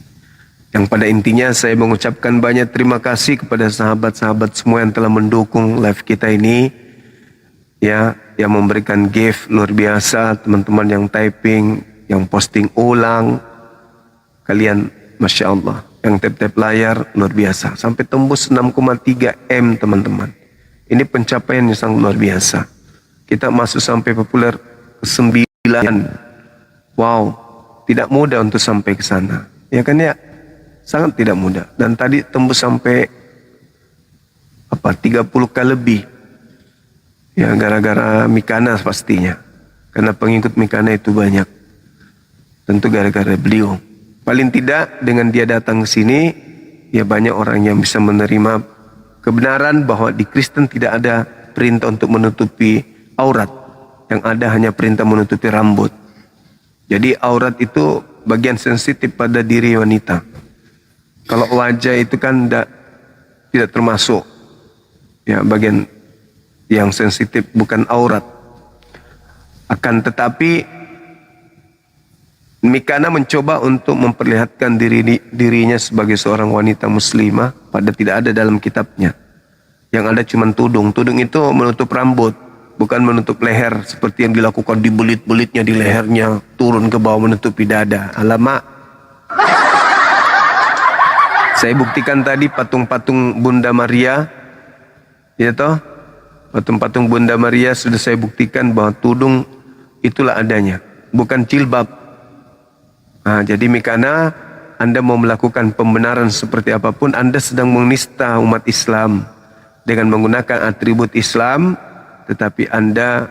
Yang pada intinya saya mengucapkan banyak terima kasih kepada sahabat-sahabat semua yang telah mendukung live kita ini, ya, yang memberikan gift luar biasa, teman-teman yang typing, yang posting ulang, kalian Masya Allah, yang tap-tap layar luar biasa, sampai tembus 6,3 M teman-teman. Ini pencapaian yang sangat luar biasa. Kita masuk sampai populer ke 9. Wow, tidak mudah untuk sampai ke sana, ya kan ya? Sangat tidak mudah. Dan tadi tembus sampai 30 kali lebih. Ya gara-gara Mikana pastinya. Karena pengikut Mikana itu banyak. Tentu gara-gara beliau. Paling tidak dengan dia datang ke sini, ya banyak orang yang bisa menerima kebenaran bahwa di Kristen tidak ada perintah untuk menutupi aurat. Yang ada hanya perintah menutupi rambut. Jadi aurat itu bagian sensitif pada diri wanita. Kalau wajah itu kan tidak termasuk ya bagian yang sensitif, bukan aurat. Akan tetapi Mikana mencoba untuk memperlihatkan dirinya sebagai seorang wanita muslimah, pada tidak ada dalam kitabnya. Yang ada cuma tudung. Tudung itu menutup rambut, bukan menutup leher seperti yang dilakukan di belit-belitnya di lehernya, turun ke bawah menutupi dada. Alamak. Saya buktikan tadi patung-patung Bunda Maria, ya toh, patung-patung Bunda Maria sudah saya buktikan bahwa tudung itulah adanya, bukan jilbab. Jadi Mikana, Anda mau melakukan pembenaran seperti apapun, Anda sedang menista umat Islam dengan menggunakan atribut Islam, tetapi Anda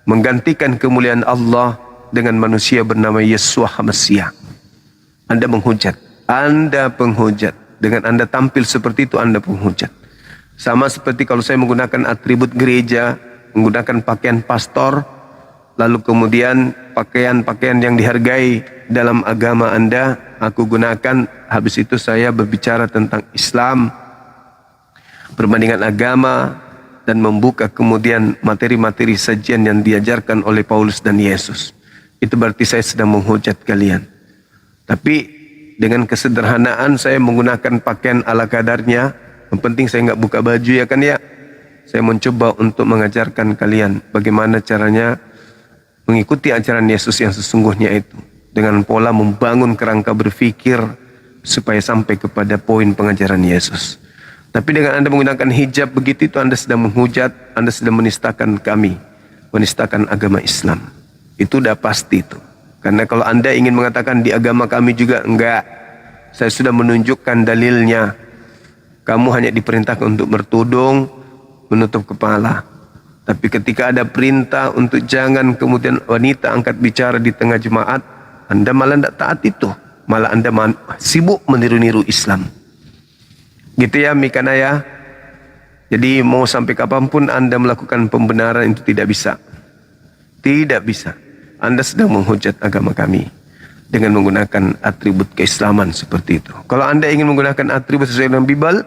menggantikan kemuliaan Allah dengan manusia bernama Yeshua HaMashiach. Anda menghujat. Anda penghujat. Dengan Anda tampil seperti itu, Anda penghujat. Sama seperti kalau saya menggunakan atribut gereja, menggunakan pakaian pastor, lalu kemudian pakaian-pakaian yang dihargai dalam agama Anda, aku gunakan, habis itu saya berbicara tentang Islam, perbandingan agama, dan membuka kemudian materi-materi sajian yang diajarkan oleh Paulus dan Yesus. Itu berarti saya sedang menghujat kalian. Tapi dengan kesederhanaan saya menggunakan pakaian ala kadarnya, yang penting saya nggak buka baju, ya kan ya. Saya mencoba untuk mengajarkan kalian bagaimana caranya mengikuti ajaran Yesus yang sesungguhnya itu, dengan pola membangun kerangka berpikir supaya sampai kepada poin pengajaran Yesus. Tapi dengan Anda menggunakan hijab begitu, itu Anda sedang menghujat, Anda sedang menistakan kami, menistakan agama Islam. Itu udah pasti itu. Karena kalau Anda ingin mengatakan di agama kami juga, enggak. Saya sudah menunjukkan dalilnya. Kamu hanya diperintahkan untuk bertudung, menutup kepala. Tapi ketika ada perintah untuk jangan kemudian wanita angkat bicara di tengah jemaat, Anda malah tidak taat itu. Malah Anda sibuk meniru-niru Islam. Gitu ya Mikana ya. Jadi mau sampai kapanpun Anda melakukan pembenaran itu tidak bisa. Tidak bisa. Anda sedang menghujat agama kami dengan menggunakan atribut keislaman seperti itu. Kalau Anda ingin menggunakan atribut sesuai dengan Bible,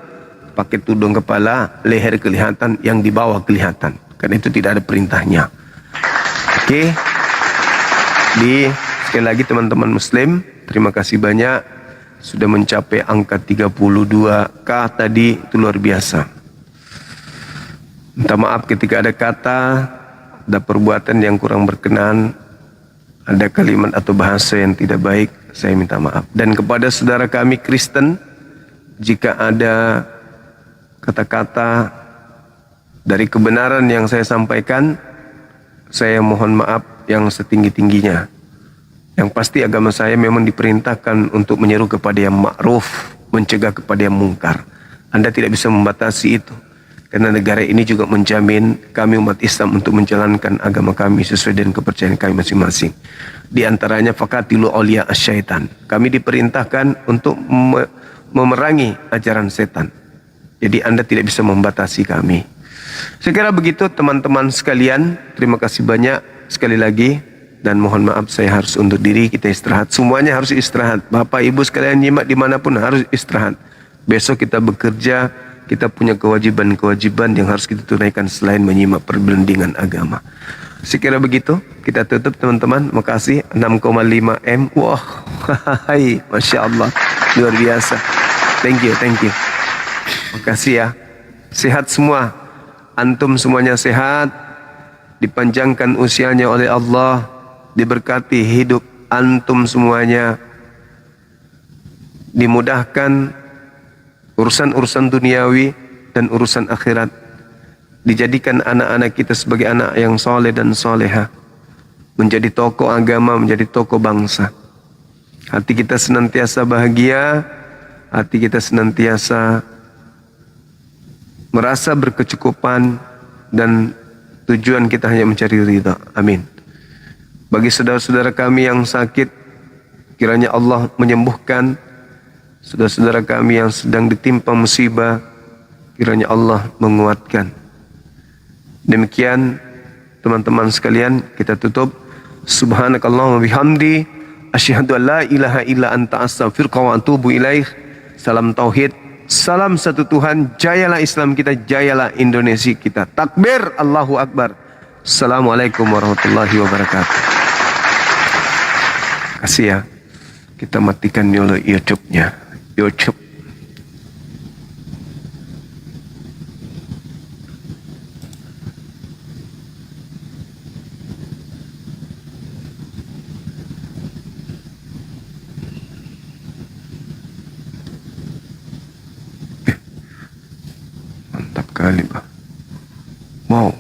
pakai tudung kepala, leher kelihatan, yang di bawah kelihatan. Karena itu tidak ada perintahnya. Oke. Sekali lagi teman-teman muslim, terima kasih banyak. Sudah mencapai angka 32K tadi, itu luar biasa. Minta maaf ketika ada kata, ada perbuatan yang kurang berkenan, ada kalimat atau bahasa yang tidak baik, saya minta maaf. Dan kepada saudara kami Kristen, jika ada kata-kata dari kebenaran yang saya sampaikan, saya mohon maaf yang setinggi-tingginya. Yang pasti agama saya memang diperintahkan untuk menyeru kepada yang ma'ruf, mencegah kepada yang mungkar. Anda tidak bisa membatasi itu. Karena negara ini juga menjamin kami umat Islam untuk menjalankan agama kami sesuai dengan kepercayaan kami masing-masing. Di antaranya fakatilu awliya asyaitan. Kami diperintahkan untuk memerangi ajaran setan. Jadi Anda tidak bisa membatasi kami. Saya kira begitu teman-teman sekalian. Terima kasih banyak sekali lagi. Dan mohon maaf saya harus undur diri, kita istirahat. Semuanya harus istirahat. Bapak Ibu sekalian nyimak dimanapun harus istirahat. Besok kita bekerja, kita punya kewajiban-kewajiban yang harus kita tunaikan selain menyimak perbandingan agama. Sekira begitu, kita tutup teman-teman. Makasih, 6,5 M. Wah, hai, Masya Allah, luar biasa. Thank you. Makasih ya. Sehat semua. Antum semuanya sehat. Dipanjangkan usianya oleh Allah. Diberkati hidup antum semuanya. Dimudahkan urusan-urusan duniawi dan urusan akhirat. Dijadikan anak-anak kita sebagai anak yang soleh dan soleha. Menjadi tokoh agama, menjadi tokoh bangsa. Hati kita senantiasa bahagia. Hati kita senantiasa merasa berkecukupan. Dan tujuan kita hanya mencari ridha. Amin. Bagi saudara-saudara kami yang sakit, kiranya Allah menyembuhkan. Saudara-saudara kami yang sedang ditimpa musibah, kiranya Allah menguatkan. Demikian teman-teman sekalian, kita tutup. Subhanakallahumma bihamdi, asyhadu an la ilaha illa anta astaghfiruka wa atubu ilaih. Salam tauhid, salam satu Tuhan, jayalah Islam kita, jayalah Indonesia kita. Takbir, Allahu Akbar. Assalamualaikum warahmatullahi wabarakatuh. Kasih ya. Kita matikan dulu YouTube-nya. YouTube. Mantap kali, Pak. Wow.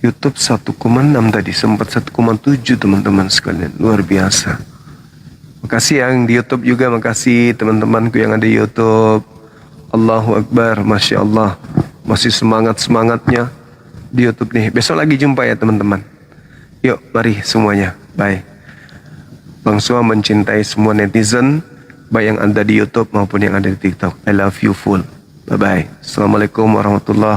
YouTube 1,6 tadi, sempat 1,7 teman-teman sekalian. Luar biasa. Makasih yang di YouTube juga, makasih teman-temanku yang ada di YouTube. Allahu Akbar, Masya Allah. Masih semangat-semangatnya di YouTube nih. Besok lagi jumpa ya teman-teman. Yuk, mari semuanya. Bye. Bang Sua mencintai semua netizen, baik yang ada di YouTube maupun yang ada di TikTok. I love you full. Bye-bye. Assalamualaikum warahmatullahi